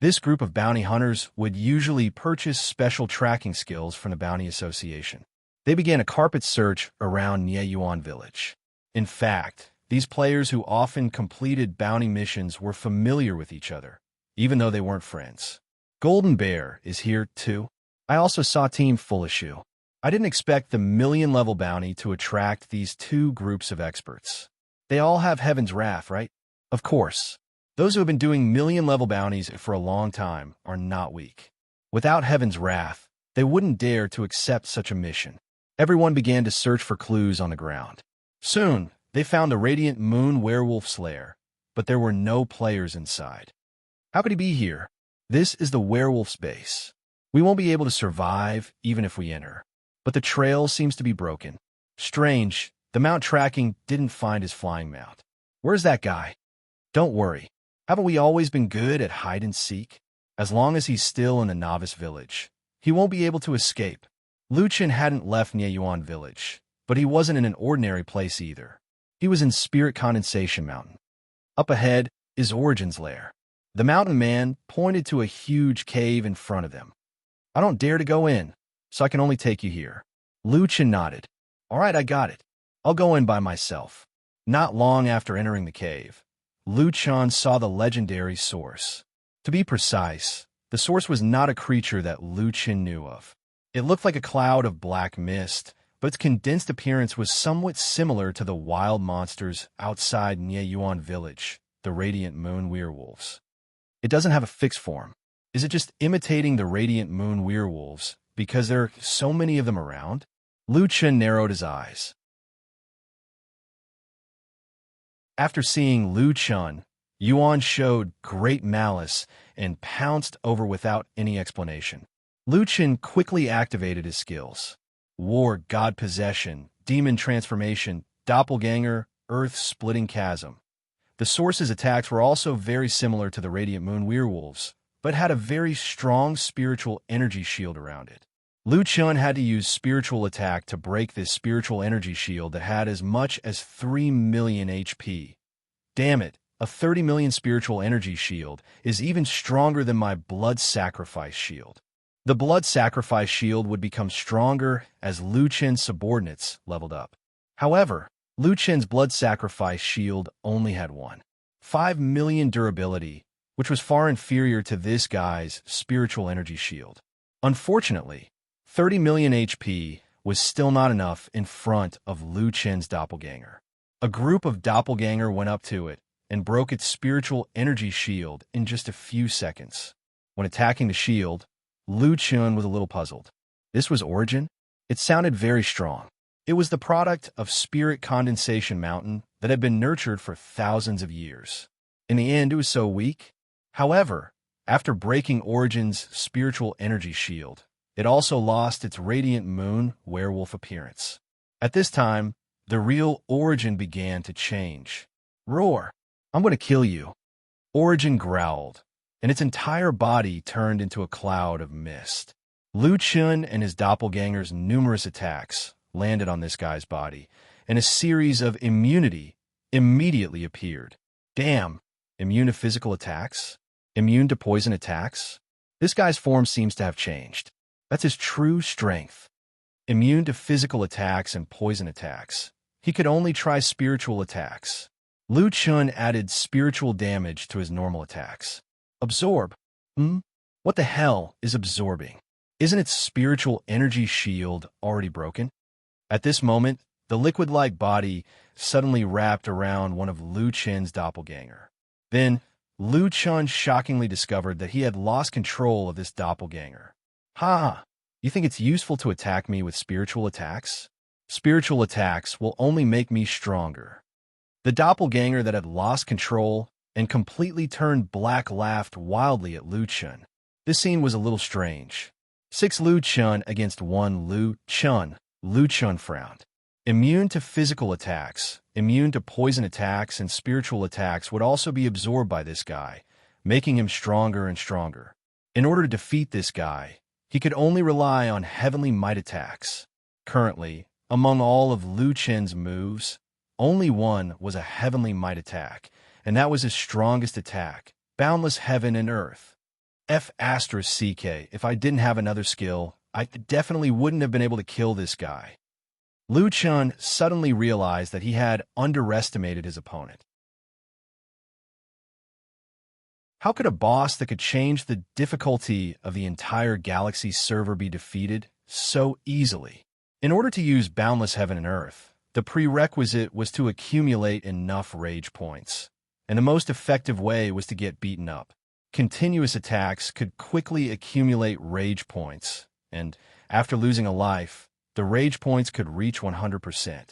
This group of bounty hunters would usually purchase special tracking skills from the Bounty Association. They began a carpet search around Nieyuan village. In fact, these players who often completed bounty missions were familiar with each other, even though they weren't friends. Golden Bear is here, too. I also saw Team Fulishu. I didn't expect the million-level bounty to attract these two groups of experts. They all have Heaven's Wrath, right? Of course. Those who have been doing million-level bounties for a long time are not weak. Without Heaven's Wrath, they wouldn't dare to accept such a mission. Everyone began to search for clues on the ground. Soon, they found the Radiant Moon Werewolf's lair, but there were no players inside. How could he be here? This is the werewolf's base. We won't be able to survive even if we enter. But the trail seems to be broken. Strange, the mount tracking didn't find his flying mount. Where's that guy? Don't worry. Haven't we always been good at hide and seek? As long as he's still in the novice village, he won't be able to escape. Lu Chen hadn't left Nieyuan village, but he wasn't in an ordinary place either. He was in Spirit Condensation Mountain. Up ahead is Origin's lair. The mountain man pointed to a huge cave in front of them. "I don't dare to go in, so I can only take you here." Lu Chen nodded. "All right, I got it. I'll go in by myself." Not long after entering the cave, Lu Chen saw the legendary source. To be precise, the source was not a creature that Lu Chen knew of. It looked like a cloud of black mist, but its condensed appearance was somewhat similar to the wild monsters outside Nieyuan village, the Radiant Moon Werewolves. It doesn't have a fixed form. Is it just imitating the Radiant Moon Werewolves because there are so many of them around? Lu Chen narrowed his eyes. After seeing Lu Chen, Yuan showed great malice and pounced over without any explanation. Lu Chen quickly activated his skills. War, God Possession, Demon Transformation, Doppelganger, Earth-Splitting Chasm. The source's attacks were also very similar to the Radiant Moon Werewolves, but had a very strong spiritual energy shield around it. Lu Chen had to use spiritual attack to break this spiritual energy shield that had as much as 3 million HP. Damn it, a 30 million spiritual energy shield is even stronger than my blood sacrifice shield. The blood sacrifice shield would become stronger as Lu Chen's subordinates leveled up. However, Lu Chen's blood sacrifice shield only had 5 million durability, which was far inferior to this guy's spiritual energy shield. Unfortunately, 30 million HP was still not enough in front of Lu Chen's doppelganger. A group of doppelganger went up to it and broke its spiritual energy shield in just a few seconds. When attacking the shield, Lu Chen was a little puzzled. This was Origin? It sounded very strong. It was the product of Spirit Condensation Mountain that had been nurtured for thousands of years. In the end, it was so weak. However, after breaking Origin's spiritual energy shield, it also lost its Radiant Moon werewolf appearance. At this time, the real Origin began to change. "Roar! I'm going to kill you." Origin growled, and its entire body turned into a cloud of mist. Lu Chen and his doppelganger's numerous attacks landed on this guy's body, and a series of immunity immediately appeared. Damn, immune to physical attacks? Immune to poison attacks? This guy's form seems to have changed. That's his true strength. Immune to physical attacks and poison attacks. He could only try spiritual attacks. Lu Chen added spiritual damage to his normal attacks. Absorb. Hmm? What the hell is absorbing? Isn't its spiritual energy shield already broken? At this moment, the liquid-like body suddenly wrapped around one of Lu Chen's doppelganger. Then, Lu Chen shockingly discovered that he had lost control of this doppelganger. Ha! You think it's useful to attack me with spiritual attacks? Spiritual attacks will only make me stronger. The doppelganger that had lost control and completely turned black laughed wildly at Lu Chen. This scene was a little strange. 6 Lu Chen against 1 Lu Chen. Lu Chen frowned. Immune to physical attacks, immune to poison attacks, and spiritual attacks would also be absorbed by this guy, making him stronger and stronger. In order to defeat this guy, he could only rely on heavenly might attacks. Currently, among all of Lu Chen's moves, only one was a heavenly might attack, and that was his strongest attack, boundless heaven and earth. F***CK, if I didn't have another skill, I definitely wouldn't have been able to kill this guy. Lu Chen suddenly realized that he had underestimated his opponent. How could a boss that could change the difficulty of the entire galaxy server be defeated so easily? In order to use Boundless Heaven and Earth, the prerequisite was to accumulate enough rage points, and the most effective way was to get beaten up. Continuous attacks could quickly accumulate rage points, and after losing a life, the rage points could reach 100%.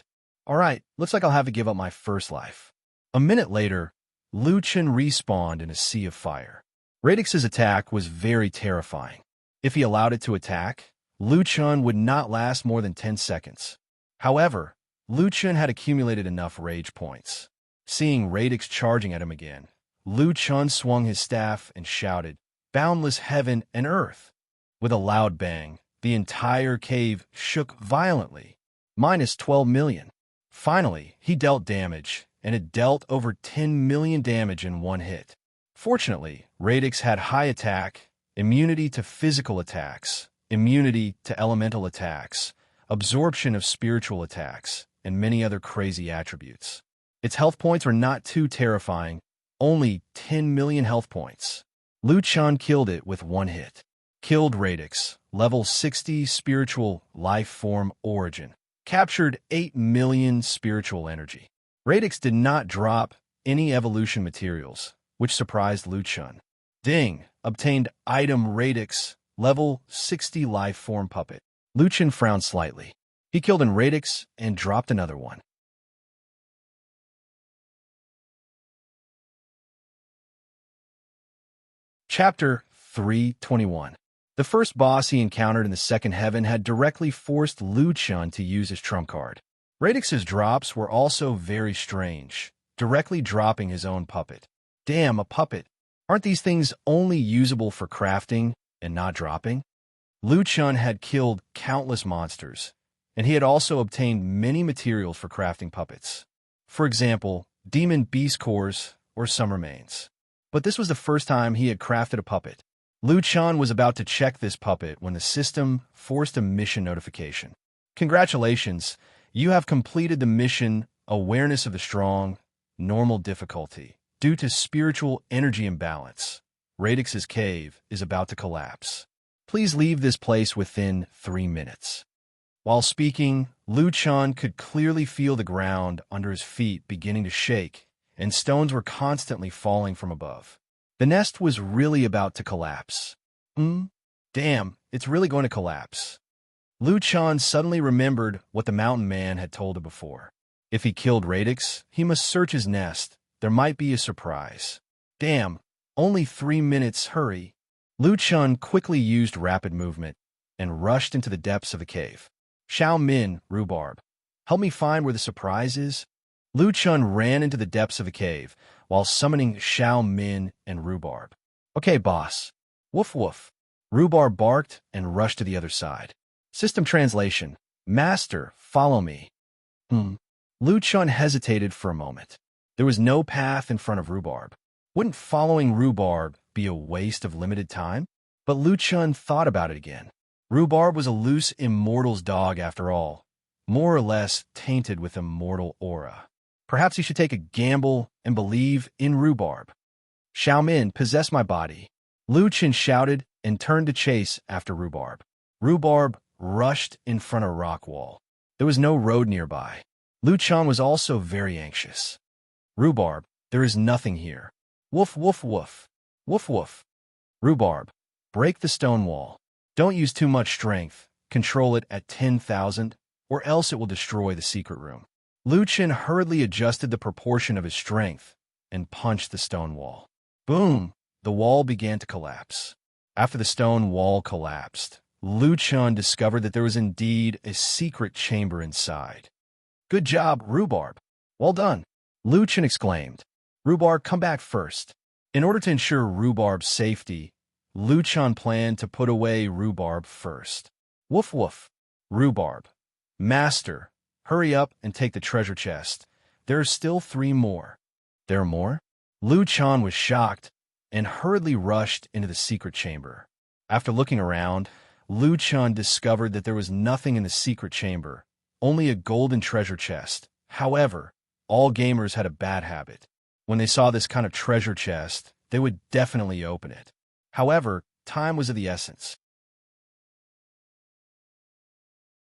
Alright, looks like I'll have to give up my first life. A minute later, Lu Chen respawned in a sea of fire. Radix's attack was very terrifying. If he allowed it to attack, Lu Chen would not last more than 10 seconds. However, Lu Chen had accumulated enough rage points. Seeing Radix charging at him again, Lu Chen swung his staff and shouted, "Boundless heaven and earth!" With a loud bang, the entire cave shook violently. -12 million. Finally, he dealt damage, and it dealt over 10 million damage in one hit. Fortunately, Radix had high attack, immunity to physical attacks, immunity to elemental attacks, absorption of spiritual attacks, and many other crazy attributes. Its health points were not too terrifying, only 10 million health points. Lu Chen killed it with one hit. Killed Radix, level 60 spiritual life form origin. Captured 8 million spiritual energy. Radix did not drop any evolution materials, which surprised Lu Chen. Ding! Obtained item Radix, level 60 life form puppet. Lu Chen frowned slightly. He killed an Radix and dropped another one. Chapter 321. The first boss he encountered in the second heaven had directly forced Lu Chen to use his trump card. Radix's drops were also very strange, directly dropping his own puppet. Damn, a puppet. Aren't these things only usable for crafting and not dropping? Lu Chen had killed countless monsters, and he had also obtained many materials for crafting puppets. For example, demon beast cores or some remains. But this was the first time he had crafted a puppet. Lu Chen was about to check this puppet when the system forced a mission notification. Congratulations, you have completed the mission Awareness of the Strong, normal difficulty. Due to spiritual energy imbalance, Radix's cave is about to collapse. Please leave this place within 3 minutes. While speaking, Lu Chen could clearly feel the ground under his feet beginning to shake, and stones were constantly falling from above. The nest was really about to collapse. Damn, it's really going to collapse. Lu Chen suddenly remembered what the mountain man had told him before. If he killed Radix, he must search his nest. There might be a surprise. Damn, only 3 minutes, hurry. Lu Chen quickly used rapid movement and rushed into the depths of the cave. Xiao Min, Rhubarb, help me find where the surprise is. Lu Chen ran into the depths of the cave while summoning Xiao Min and Rhubarb. Okay, boss. Woof woof. Rhubarb barked and rushed to the other side. System translation. Master, follow me. Lu Chen hesitated for a moment. There was no path in front of Rhubarb. Wouldn't following Rhubarb be a waste of limited time? But Lu Chen thought about it again. Rhubarb was a loose immortal's dog after all, more or less tainted with immortal aura. Perhaps he should take a gamble and believe in Rhubarb. Xiao Min, possess my body. Lu Chen shouted and turned to chase after Rhubarb. Rhubarb rushed in front of a rock wall. There was no road nearby. Lu Chen was also very anxious. Rhubarb, there is nothing here. Woof, woof, woof. Woof, woof. Rhubarb, break the stone wall. Don't use too much strength. Control it at 10,000, or else it will destroy the secret room. Lu Chen hurriedly adjusted the proportion of his strength and punched the stone wall. Boom! The wall began to collapse. After the stone wall collapsed, Lu Chen discovered that there was indeed a secret chamber inside. Good job, Rhubarb. Well done, Lu Chen exclaimed. Rhubarb, come back first. In order to ensure Rhubarb's safety, Lu Chen planned to put away Rhubarb first. Woof woof. Rhubarb. Master, hurry up and take the treasure chest. There are still 3 more. There are more? Lu Chen was shocked and hurriedly rushed into the secret chamber. After looking around, Lu Chen discovered that there was nothing in the secret chamber, only a golden treasure chest. However, all gamers had a bad habit. When they saw this kind of treasure chest, they would definitely open it. However, time was of the essence.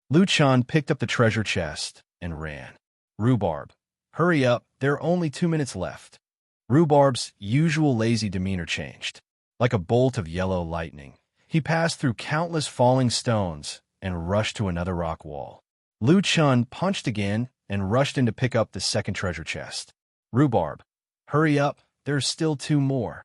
Lu Chen picked up the treasure chest and ran. Rhubarb, hurry up, there are only 2 minutes left. Rhubarb's usual lazy demeanor changed. Like a bolt of yellow lightning, he passed through countless falling stones and rushed to another rock wall. Lu Chen punched again and rushed in to pick up the second treasure chest. Rhubarb, hurry up, there are still 2 more.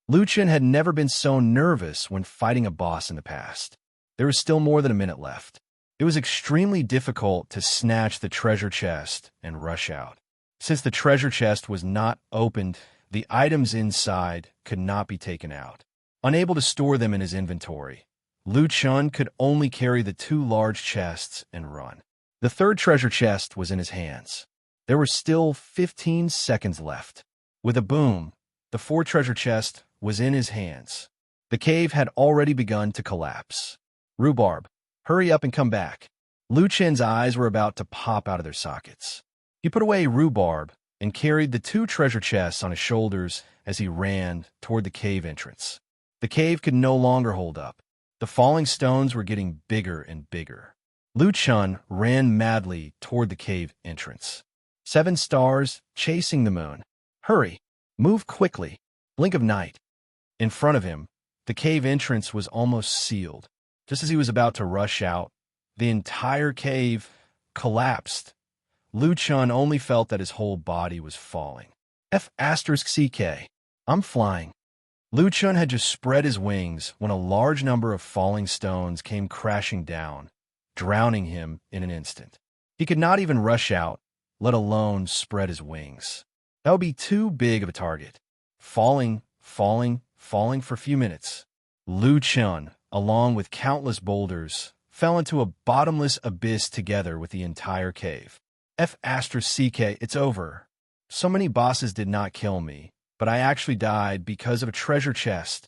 Lu Chen had never been so nervous when fighting a boss in the past. There was still more than a minute left. It was extremely difficult to snatch the treasure chest and rush out. Since the treasure chest was not opened, the items inside could not be taken out. Unable to store them in his inventory, Lu Chen could only carry the 2 large chests and run. The third treasure chest was in his hands. There were still 15 seconds left. With a boom, the 4th treasure chest was in his hands. The cave had already begun to collapse. Rhubarb, hurry up and come back. Lu Chen's eyes were about to pop out of their sockets. He put away Rhubarb and carried the 2 treasure chests on his shoulders as he ran toward the cave entrance. The cave could no longer hold up. The falling stones were getting bigger and bigger. Lu Chen ran madly toward the cave entrance. 7 stars chasing the moon. Hurry! Move quickly! Blink of night. In front of him, the cave entrance was almost sealed. Just as he was about to rush out, the entire cave collapsed. Lu Chen only felt that his whole body was falling. F***CK. I'm flying. Lu Chen had just spread his wings when a large number of falling stones came crashing down, drowning him in an instant. He could not even rush out, let alone spread his wings. That would be too big of a target. Falling for a few minutes. Lu Chen, along with countless boulders, fell into a bottomless abyss together with the entire cave. F***CK, it's over. So many bosses did not kill me, but I actually died because of a treasure chest.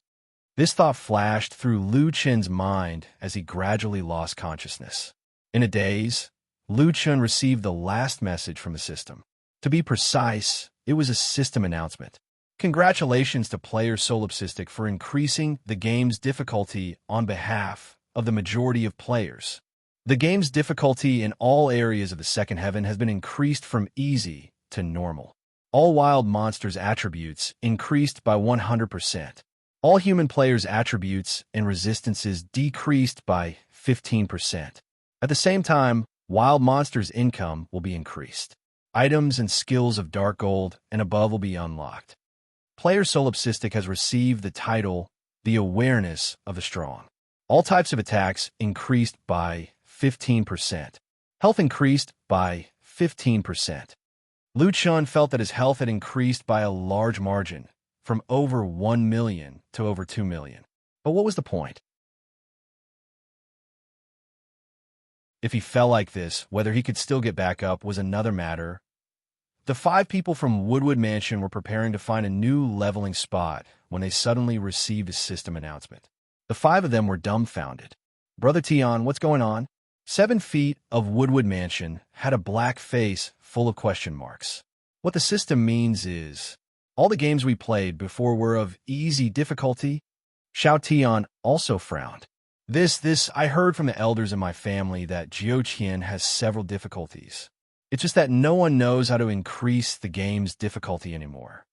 This thought flashed through Lu Chen's mind as he gradually lost consciousness. In a daze, Lu Chen received the last message from the system. To be precise, it was a system announcement. Congratulations to player Solipsistic for increasing the game's difficulty on behalf of the majority of players. The game's difficulty in all areas of the second heaven has been increased from easy to normal. All wild monsters' attributes increased by 100%. All human players' attributes and resistances decreased by 15%. At the same time, wild monsters' income will be increased. Items and skills of Dark Gold and above will be unlocked. Player Solipsistic has received the title, The Awareness of the Strong. All types of attacks increased by 15%. Health increased by 15%. Lu Chen felt that his health had increased by a large margin, from over 1 million to over 2 million. But what was the point? If he fell like this, whether he could still get back up was another matter. The 5 people from Woodwood Mansion were preparing to find a new leveling spot when they suddenly received a system announcement. The 5 of them were dumbfounded. Brother Tion, what's going on? 7 feet of Woodwood Mansion had a black face full of question marks. What the system means is, all the games we played before were of easy difficulty. Xiao Tian also frowned. I heard from the elders in my family that Jiuqian has several difficulties. It's just that no one knows how to increase the game's difficulty anymore.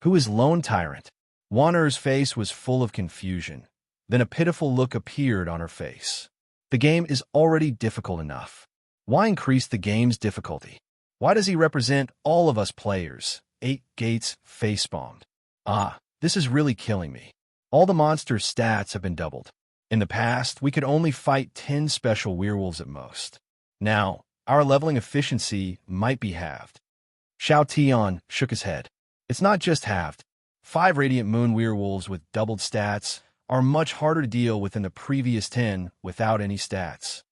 Who is Lone Tyrant? Wanner's face was full of confusion. Then a pitiful look appeared on her face. The game is already difficult enough. Why increase the game's difficulty? Why does he represent all of us players? 8 Gates facepalmed. This is really killing me. All the monsters' stats have been doubled. In the past, we could only fight 10 special werewolves at most. Now, our leveling efficiency might be halved. Xiao Tian shook his head. It's not just halved. 5 Radiant Moon werewolves with doubled stats are much harder to deal with than the previous 10 without any stats.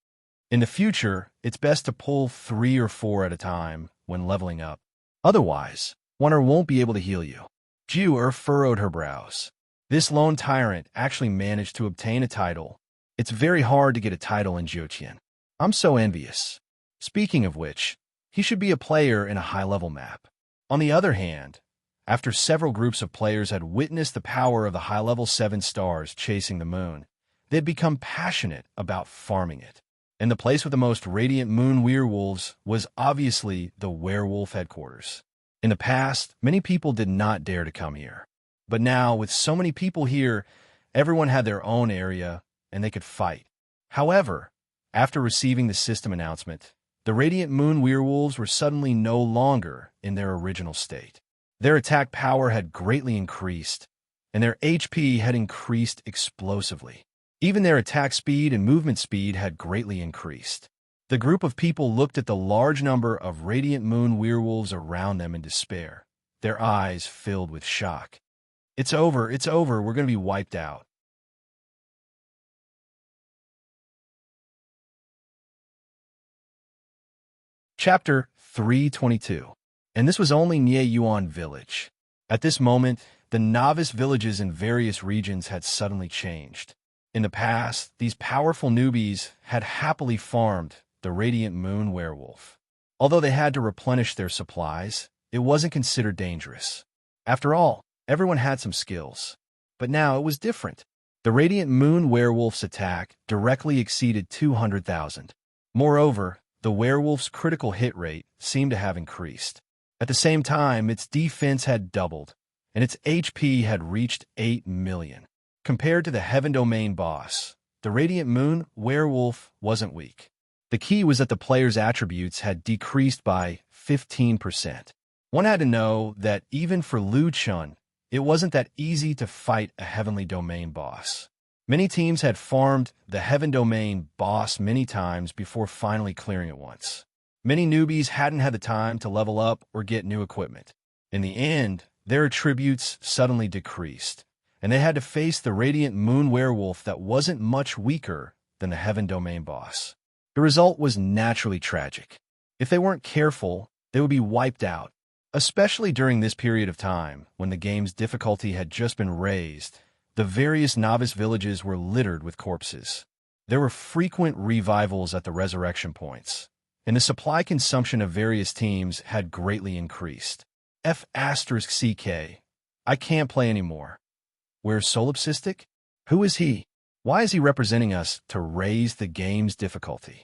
In the future, it's best to pull 3 or 4 at a time when leveling up. Otherwise, Wanner won't be able to heal you. Jiu furrowed her brows. This Lone Tyrant actually managed to obtain a title. It's very hard to get a title in Jiuqian. I'm so envious. Speaking of which, he should be a player in a high-level map. On the other hand, after several groups of players had witnessed the power of the high-level 7 stars chasing the moon, they'd become passionate about farming it. And the place with the most Radiant Moon werewolves was obviously the werewolf headquarters. In the past, many people did not dare to come here. But now, with so many people here, everyone had their own area, and they could fight. However, after receiving the system announcement, the Radiant Moon werewolves were suddenly no longer in their original state. Their attack power had greatly increased, and their HP had increased explosively. Even their attack speed and movement speed had greatly increased. The group of people looked at the large number of Radiant Moon werewolves around them in despair, their eyes filled with shock. It's over, we're going to be wiped out. Chapter 322. And this was only Nie Yuan village. At this moment, the novice villages in various regions had suddenly changed. In the past, these powerful newbies had happily farmed the Radiant Moon werewolf. Although they had to replenish their supplies, it wasn't considered dangerous. After all, everyone had some skills. But now it was different. The Radiant Moon werewolf's attack directly exceeded 200,000. Moreover, the werewolf's critical hit rate seemed to have increased. At the same time, its defense had doubled, and its HP had reached 8 million. Compared to the Heaven Domain boss, the Radiant Moon werewolf wasn't weak. The key was that the player's attributes had decreased by 15%. One had to know that even for Liu Chun, it wasn't that easy to fight a Heavenly Domain boss. Many teams had farmed the Heaven Domain boss many times before finally clearing it once. Many newbies hadn't had the time to level up or get new equipment. In the end, their attributes suddenly decreased, and they had to face the Radiant Moon werewolf that wasn't much weaker than the Heaven Domain boss. The result was naturally tragic. If they weren't careful, they would be wiped out, especially during this period of time when the game's difficulty had just been raised. The various novice villages were littered with corpses. There were frequent revivals at the resurrection points, and the supply consumption of various teams had greatly increased. F*CK. I can't play anymore. Where's Solipsistic? Who is he? Why is he representing us to raise the game's difficulty?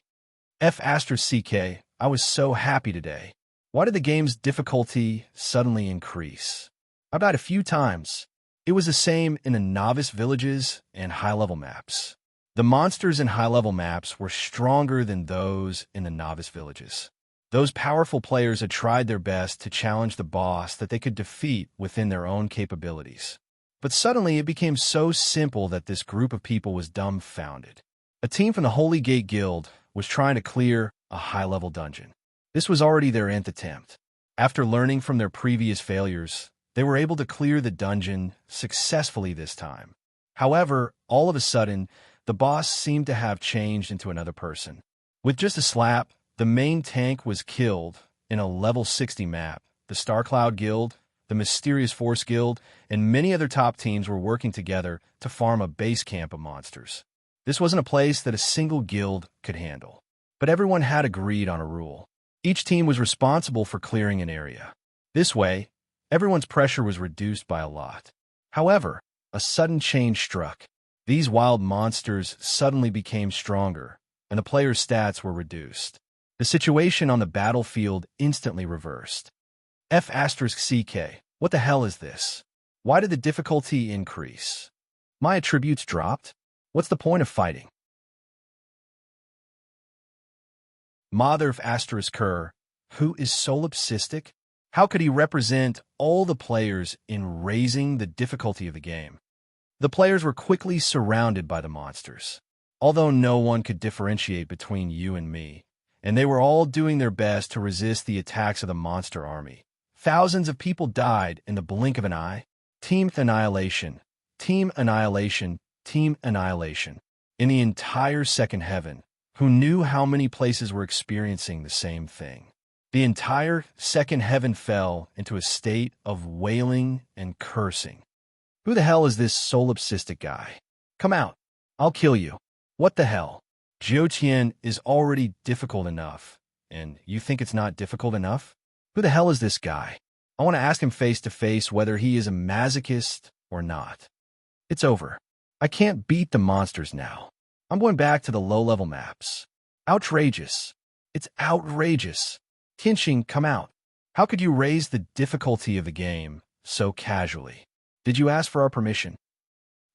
F*CK. I was so happy today. Why did the game's difficulty suddenly increase? I died a few times. It was the same in the novice villages and high-level maps. The monsters in high-level maps were stronger than those in the novice villages. Those powerful players had tried their best to challenge the boss that they could defeat within their own capabilities. But suddenly it became so simple that this group of people was dumbfounded. A team from the Holy Gate Guild was trying to clear a high-level dungeon. This was already their nth attempt. After learning from their previous failures, they were able to clear the dungeon successfully this time. However, all of a sudden, the boss seemed to have changed into another person. With just a slap, the main tank was killed in a level 60 map. The Starcloud Guild, the Mysterious Force Guild, and many other top teams were working together to farm a base camp of monsters. This wasn't a place that a single guild could handle. But everyone had agreed on a rule. Each team was responsible for clearing an area. This way, everyone's pressure was reduced by a lot. However, a sudden change struck. These wild monsters suddenly became stronger, and the player's stats were reduced. The situation on the battlefield instantly reversed. F***CK. What the hell is this? Why did the difficulty increase? My attributes dropped? What's the point of fighting? Mother of **Kerr, who is solipsistic? How could he represent all the players in raising the difficulty of the game? The players were quickly surrounded by the monsters. Although no one could differentiate between you and me, and they were all doing their best to resist the attacks of the monster army. Thousands of people died in the blink of an eye. Team annihilation, team annihilation, team annihilation. In the entire second heaven, who knew how many places were experiencing the same thing? The entire second heaven fell into a state of wailing and cursing. Who the hell is this solipsistic guy? Come out. I'll kill you. What the hell? Jiutian is already difficult enough, and you think it's not difficult enough? Who the hell is this guy? I want to ask him face to face whether he is a masochist or not. It's over. I can't beat the monsters now. I'm going back to the low-level maps. Outrageous. It's outrageous. Tianxing, come out. How could you raise the difficulty of the game so casually? Did you ask for our permission?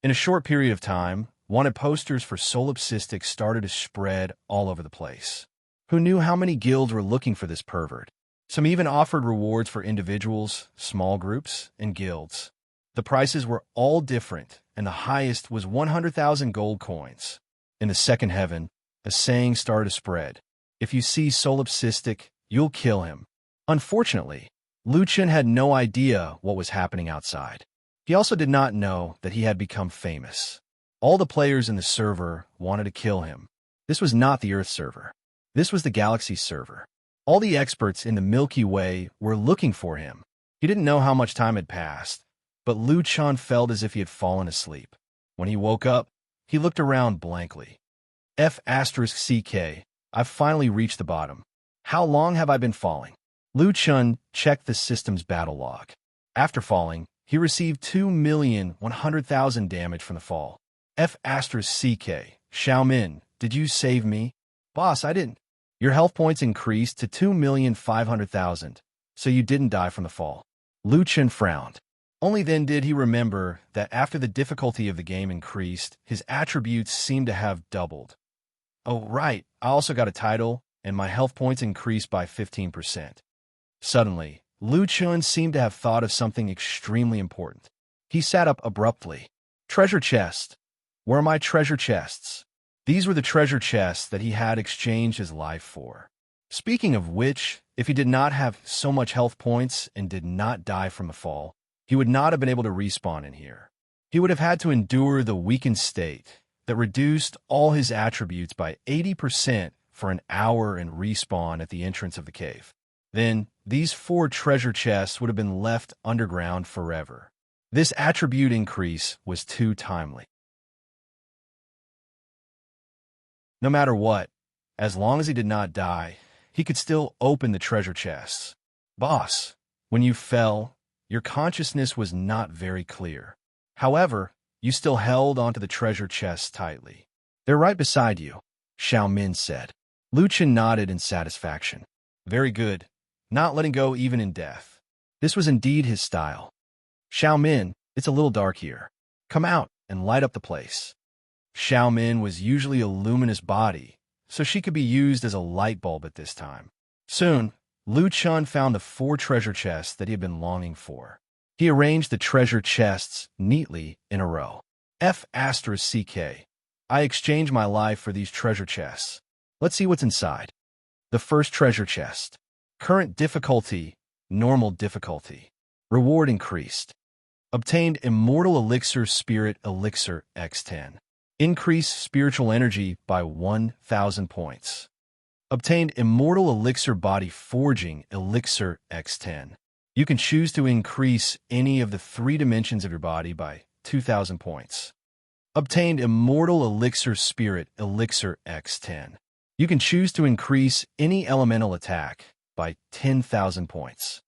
In a short period of time, wanted posters for solipsistic started to spread all over the place. Who knew how many guilds were looking for this pervert? Some even offered rewards for individuals, small groups, and guilds. The prices were all different, and the highest was 100,000 gold coins. In the second heaven, a saying started to spread. If you see solipsistic, you'll kill him. Unfortunately, Lucian had no idea what was happening outside. He also did not know that he had become famous. All the players in the server wanted to kill him. This was not the Earth server. This was the Galaxy server. All the experts in the Milky Way were looking for him. He didn't know how much time had passed, but Lucian felt as if he had fallen asleep. When he woke up, he looked around blankly. F***CK, I've finally reached the bottom. How long have I been falling? Lucian checked the system's battle log. After falling, he received 2,100,000 damage from the fall. F***CK, Xiaomin, did you save me? Boss, I didn't. Your health points increased to 2,500,000, so you didn't die from the fall. Lucian frowned. Only then did he remember that after the difficulty of the game increased, his attributes seemed to have doubled. Oh, right, I also got a title, and my health points increased by 15%. Suddenly, Lucian seemed to have thought of something extremely important. He sat up abruptly. Treasure chest. Where are my treasure chests? These were the treasure chests that he had exchanged his life for. Speaking of which, if he did not have so much health points and did not die from the fall, he would not have been able to respawn in here. He would have had to endure the weakened state that reduced all his attributes by 80% for an hour and respawn at the entrance of the cave. Then, these 4 treasure chests would have been left underground forever. This attribute increase was too timely. No matter what, as long as he did not die, he could still open the treasure chests. Boss, when you fell, your consciousness was not very clear. However, you still held onto the treasure chests tightly. They're right beside you, Xiaomin said. Lucian nodded in satisfaction. Very good, not letting go even in death. This was indeed his style. Xiaomin, it's a little dark here. Come out and light up the place. Xiaomin was usually a luminous body, so she could be used as a light bulb at this time. Soon, Lucian found the 4 treasure chests that he had been longing for. He arranged the treasure chests neatly in a row. F***CK. I exchanged my life for these treasure chests. Let's see what's inside. The first treasure chest. Current difficulty, normal difficulty. Reward increased. Obtained Immortal Elixir Spirit Elixir X10. Increase spiritual energy by 1,000 points. Obtained Immortal Elixir Body Forging Elixir X10. You can choose to increase any of the 3 dimensions of your body by 2,000 points. Obtained Immortal Elixir Spirit Elixir X10. You can choose to increase any elemental attack by 10,000 points.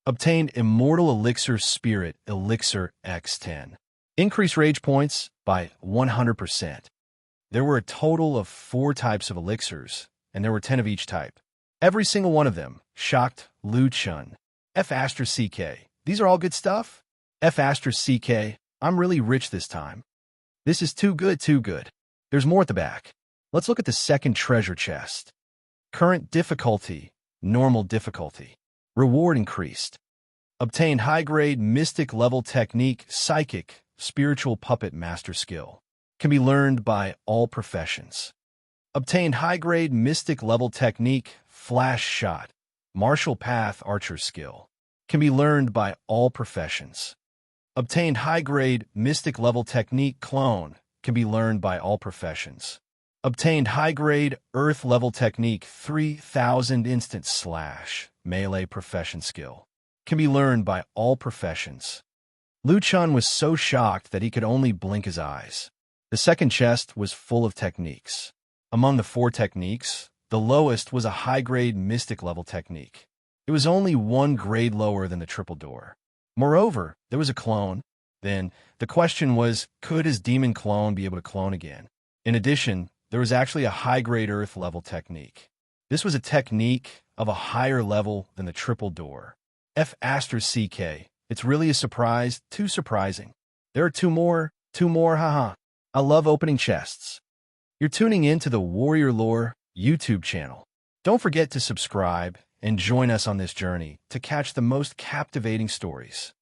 Obtained Immortal Elixir Spirit Elixir X10. Increase rage points by 100%. There were a total of 4 types of elixirs, and there were 10 of each type. Every single one of them shocked Lu Chun. F***CK. These are all good stuff? F***CK. I'm really rich this time. This is too good, too good. There's more at the back. Let's look at the second treasure chest. Current difficulty, normal difficulty. Reward increased. Obtain high-grade mystic level technique, psychic, spiritual puppet master skill. Can be learned by all professions. Obtain high-grade mystic level technique, flash shot, martial path archer skill. Can be learned by all professions. Obtained high-grade mystic level technique, clone. Can be learned by all professions. Obtained high-grade earth level technique, 3000 instant slash, melee profession skill. Can be learned by all professions. Lu Chun was so shocked that he could only blink his eyes. The second chest was full of techniques. Among the 4 techniques, the lowest was a high-grade mystic level technique. It was only 1 grade lower than the triple door. Moreover, there was a clone. Then, the question was, could his demon clone be able to clone again? In addition, there was actually a high-grade earth level technique. This was a technique of a higher level than the triple door. F***CK. It's really a surprise, too surprising. There are 2 more, haha. I love opening chests. You're tuning in to the Warrior Lore YouTube channel. Don't forget to subscribe and join us on this journey to catch the most captivating stories.